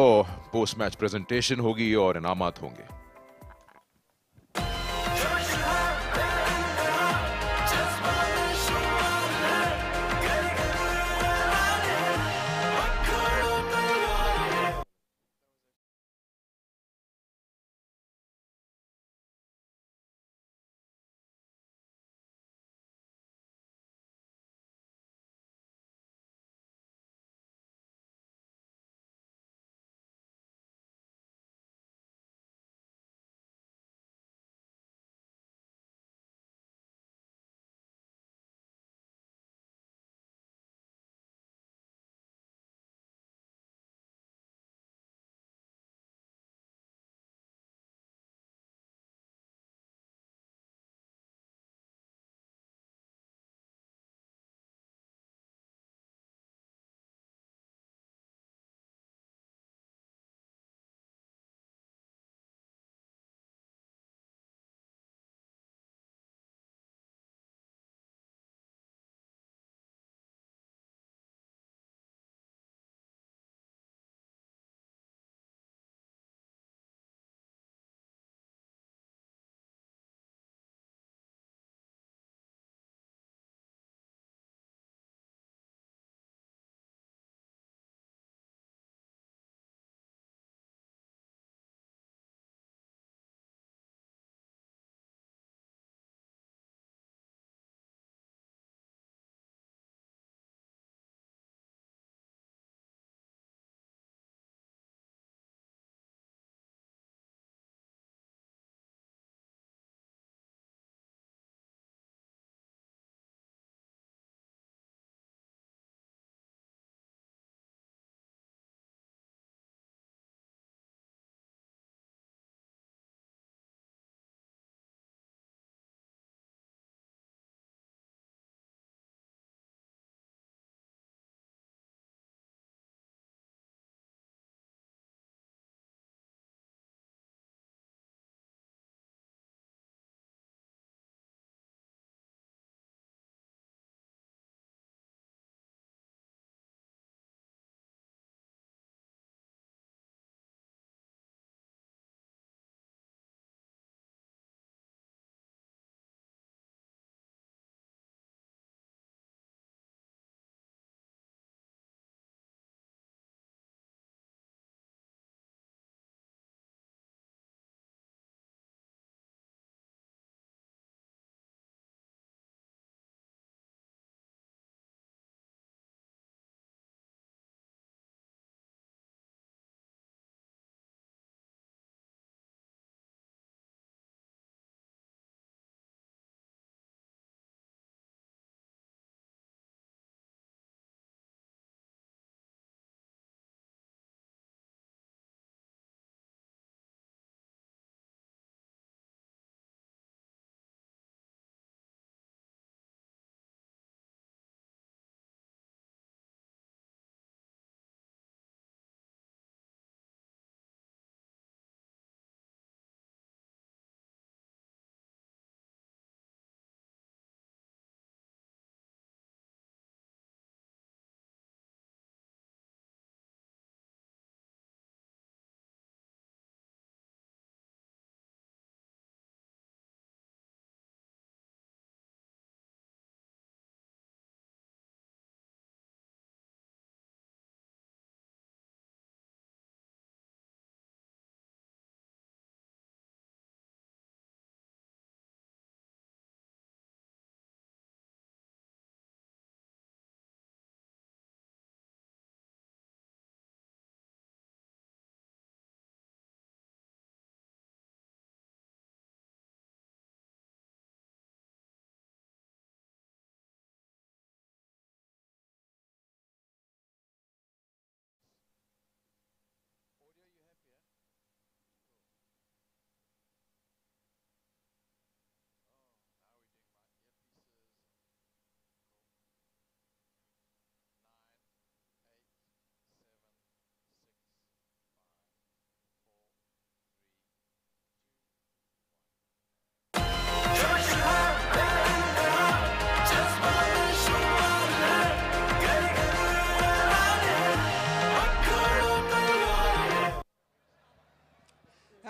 पोस्ट मैच प्रेजेंटेशन होगी और इनामात होंगे।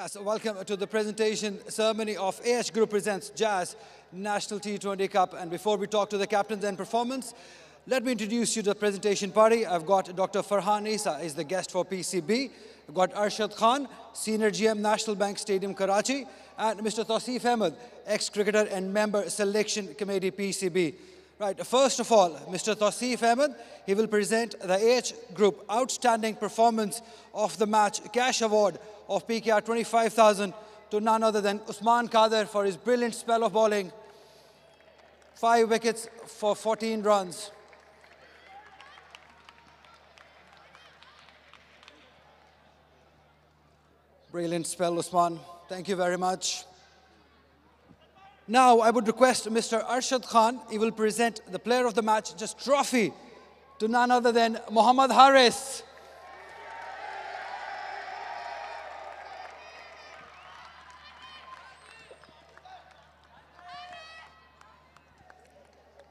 Yes, welcome to the presentation ceremony of AH Group presents Jazz National T20 Cup. And before we talk to the captains and performance, let me introduce you to the presentation party. I've got Dr. Farhan Isa is the guest for PCB. I've got Arshad Khan, Senior GM, National Bank Stadium, Karachi, and Mr. Tausif Ahmed, ex-cricketer and member Selection Committee, PCB. Right, first of all, Mr. Tausif Ahmed, he will present the AH Group Outstanding Performance of the Match Cash Award of PKR 25,000 to none other than Usman Kader for his brilliant spell of bowling. 5 wickets for 14 runs. Brilliant spell, Usman. Thank you very much. Now, I would request Mr. Arshad Khan, he will present the Player of the Match, just trophy, to none other than Mohammad Haris.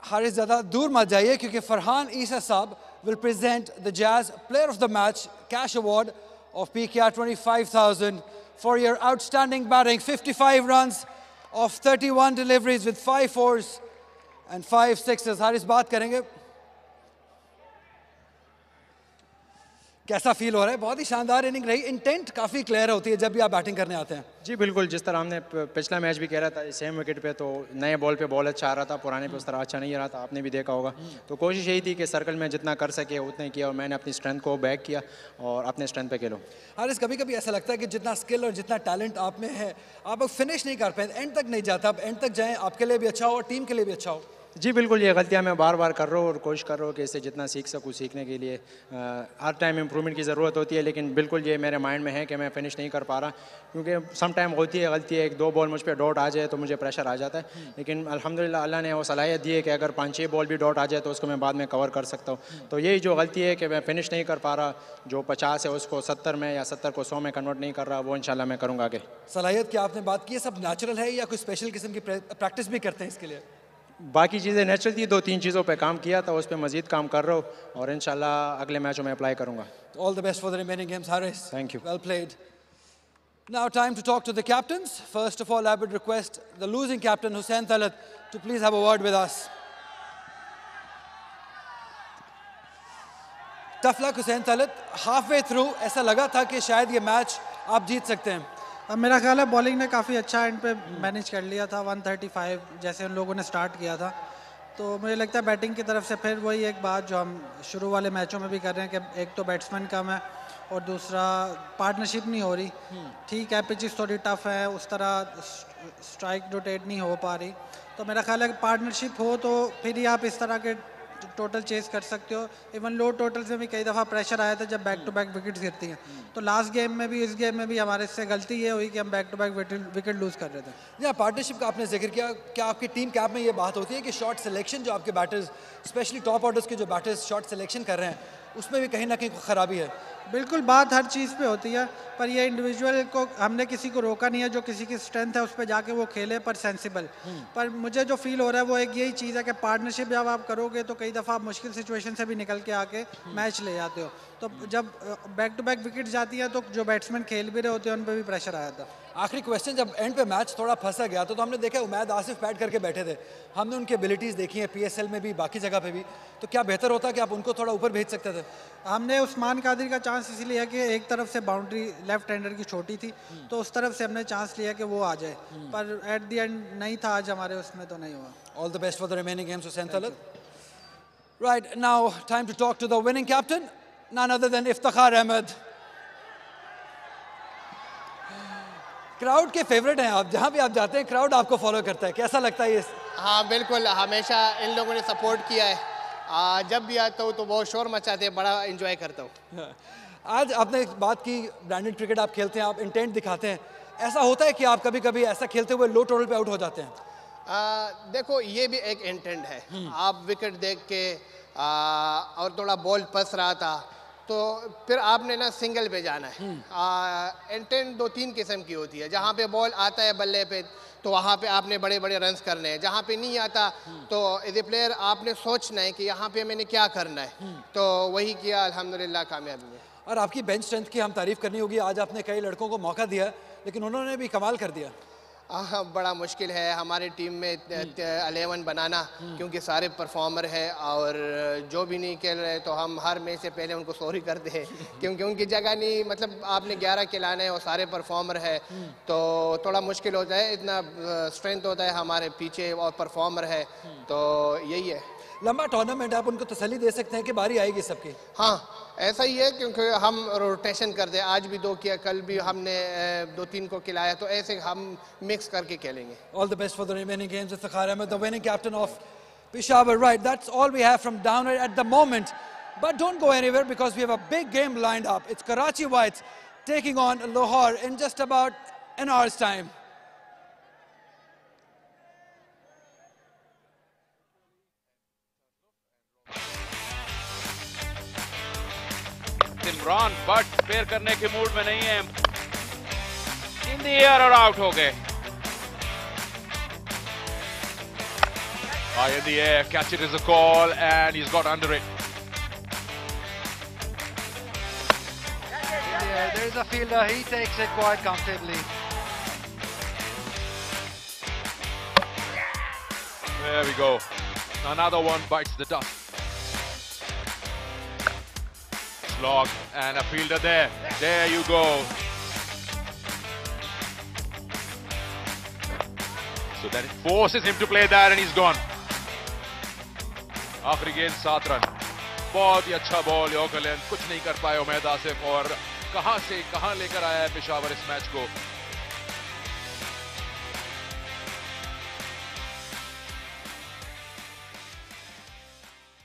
Haris ज़्यादा दूर मत जाइए क्योंकि फरहान ईसा साहब will present the Jazz Player of the Match Cash Award of PKR 25,000 for your outstanding batting, 55 runs of 31 deliveries with 5 fours and 5 sixes. Haris बात करेंगे. कैसा feel हो रहा है? बहुत ही शानदार इनिंग रही. इंटेंट काफ़ी क्लियर होती है जब भी आप बैटिंग करने आते हैं. जी बिल्कुल, जिस तरह हमने पिछला मैच भी कह रहा था सेम विकेट पे, तो नए बॉल पे बॉल अच्छा आ रहा था, पुराने पे उस तरह अच्छा नहीं आ रहा था, आपने भी देखा होगा. तो कोशिश यही थी कि सर्कल में जितना कर सके उतने किया और मैंने अपनी स्ट्रेंथ को बैक किया और अपने स्ट्रेंथ पे खेलो. हारिस, कभी कभी ऐसा लगता है कि जितना स्किल और जितना टैलेंट आप में है, आप अब फिनिश नहीं कर पाए, एंड तक नहीं जाता. अब एंड तक जाएँ, आपके लिए भी अच्छा हो और टीम के लिए भी अच्छा हो. जी बिल्कुल, ये गलतियाँ मैं बार बार कर रहा हूँ और कोशिश कर रहा हूँ कि इससे जितना सीख सकूँ. सीखने के लिए हर टाइम इम्प्रूवमेंट की ज़रूरत होती है, लेकिन बिल्कुल ये मेरे माइंड में है कि मैं फिनिश नहीं कर पा रहा, क्योंकि सम टाइम होती है गलती है, 1-2 बॉल मुझ पर डॉट आ जाए तो मुझे प्रेशर आ जाता है. लेकिन अल्हम्दुलिल्लाह अल्लाह ने वो सलाहियत दी है कि अगर 5-6 बॉल भी डॉट आ जाए तो उसको मैं बाद में कवर कर सकता हूँ. तो यही जो गलती है कि मैं फिनिश नहीं कर पा रहा, जो 50 है उसको 70 में या 70 को 100 में कन्वर्ट नहीं कर रहा, वो इंशाल्लाह मैं करूँगा आगे. सलाहियत की आपने बात की है, सब नेचुरल है या कोई स्पेशल किस्म की प्रैक्टिस भी करते हैं इसके लिए? बाकी चीज़ें नेचुरल थी, 2-3 चीज़ों पे काम किया था, उस पर मजीद काम कर रहा हूँ और इंशाल्लाह अगले मैचों में अप्लाई करूँगा. All the best for the remaining games, Haris. Thank you. Well played. Now time to talk to the captains. First of all, I would request the losing captain, Hussain Talat, to please have a word with us. Tough luck, Hussain Talat. Halfway through, ऐसा लगा था कि शायद ये match आप जीत सकते हैं. अब मेरा ख्याल है बॉलिंग ने काफ़ी अच्छा एंड पे मैनेज कर लिया था. 135 जैसे उन लोगों ने स्टार्ट किया था, तो मुझे लगता है बैटिंग की तरफ से फिर वही एक बात जो हम शुरू वाले मैचों में भी कर रहे हैं कि एक तो बैट्समैन कम है और दूसरा पार्टनरशिप नहीं हो रही. ठीक है, पिचेस थोड़ी टफ है, उस तरह स्ट्राइक रोटेट नहीं हो पा रही. तो मेरा ख्याल है कि पार्टनरशिप हो तो फिर ही आप इस तरह के टोटल चेस कर सकते हो. इवन लो टोटल्स में भी कई दफ़ा प्रेशर आया था जब बैक टू बैक विकेट्स गिरती हैं. तो लास्ट गेम में भी, इस गेम में भी हमारे से गलती ये हुई कि हम back to back wicket lose कर रहे थे. या पार्टनरशिप का आपने जिक्र किया, क्या आपकी टीम कैप में ये बात होती है कि शॉट सिलेक्शन जो आपके बैटर्स, स्पेशली टॉप ऑर्डर्स के जो बैटर्स शॉट सिलेक्शन कर रहे हैं, उसमें भी कहीं ना कहीं खराबी है? बिल्कुल, बात हर चीज़ पे होती है, पर ये इंडिविजुअल को हमने किसी को रोका नहीं है. जो किसी की स्ट्रेंथ है उस पर जाके वो खेले, पर सेंसिबल. पर मुझे जो फील हो रहा है वो एक यही चीज़ है कि पार्टनरशिप जब आप करोगे तो कई दफ़ा आप मुश्किल सिचुएशन से भी निकल के आके मैच ले जाते हो. तो जब बैक टू बैक विकेट जाती है तो जो बैट्समैन खेल भी रहे होते हैं उन पर भी प्रेशर आया था. आखिरी क्वेश्चन, जब एंड पे मैच थोड़ा फंसा गया तो हमने देखा उमैद आसिफ बैट करके बैठे थे, हमने उनकी एबिलिटीज़ देखी हैं PSL में भी, बाकी जगह पे भी, तो क्या बेहतर होता कि आप उनको थोड़ा ऊपर भेज सकते थे? हमने उस्मान कादिर का चांस इसलिए है कि एक तरफ से बाउंड्री लेफ्ट हैंडर की छोटी थी, तो उस तरफ से हमने चांस लिया कि वो आ जाए, पर एट द एंड नहीं था आज हमारे उसमें, तो नहीं हुआ. All the best for the remaining games, Hussain Talat. Right, now time to talk to the winning captain, none other than Iftikhar Ahmed. Crowd के फेवरेट हैं आप, जहाँ भी आप जाते हैं क्राउड आपको फॉलो करता है, कैसा लगता है ये? हाँ बिल्कुल, हमेशा इन लोगों ने सपोर्ट किया है. जब भी आता हूँ तो बहुत शोर मचाते हैं, बड़ा एंजॉय करता हूँ. आज आपने बात की ब्रांडेड क्रिकेट आप खेलते हैं, आप इंटेंट दिखाते हैं, ऐसा होता है कि आप कभी कभी ऐसा खेलते हुए लो टोटल पे आउट हो जाते हैं? देखो, ये भी एक इंटेंट है. आप विकेट देख के और थोड़ा बॉल फंस रहा था तो फिर आपने ना सिंगल पे जाना है. इंटेंट 2-3 किस्म की होती है. जहाँ पे बॉल आता है बल्ले पे तो वहाँ पे आपने बड़े बड़े रन्स करने हैं. जहाँ पे नहीं आता तो एज ए प्लेयर आपने सोचना है कि यहाँ पे मैंने क्या करना है. तो वही किया, अल्हम्दुलिल्लाह कामयाबी में. और आपकी बेंच स्ट्रेंथ की हम तारीफ करनी होगी। आज आपने कई लड़कों को मौका दिया लेकिन उन्होंने भी कमाल कर दिया। बड़ा मुश्किल है हमारी टीम में 11 बनाना, क्योंकि सारे परफॉर्मर है और जो भी नहीं खेल रहे तो हम हर मैच से पहले उनको सॉरी करते हैं क्योंकि उनकी जगह नहीं, मतलब आपने 11 खिलाने हैं और सारे परफॉर्मर है तो थोड़ा मुश्किल होता है। इतना स्ट्रेंथ होता है हमारे पीछे और परफॉर्मर है, तो यही है। लंबा टूर्नामेंट, आप उनको तसल्ली दे सकते हैं कि बारी आएगी सबकी? हाँ ऐसा ही है, क्योंकि हम रोटेशन करते हैं। आज भी 2 किया, कल भी हमने 2-3 को खिलाया, तो ऐसे हम मिक्स करके खेलेंगे। All the best for the remaining games. Iftikhar Ahmed, the winning captain of Peshawar. Right, that's all we have from down at the moment. But don't go anywhere because we have a big game lined up. It's Karachi Whites taking on Lahore in just about an hour's time. Imran but pair करने के mood में नहीं है, in the air और out हो गए। High in the air, catch it is a call and he's got under it. Yeah, there is a fielder, he takes it quite comfortably. There we go. Another one bites the dust. Slog and a fielder there. There you go. So then it forces him to play that and he's gone. आखिरी गेंद 7 run. बहुत ही अच्छा ball yorker length, कुछ नहीं कर पाए उमैद आसिफ और कहां से कहां लेकर आया है पेशावर इस मैच को।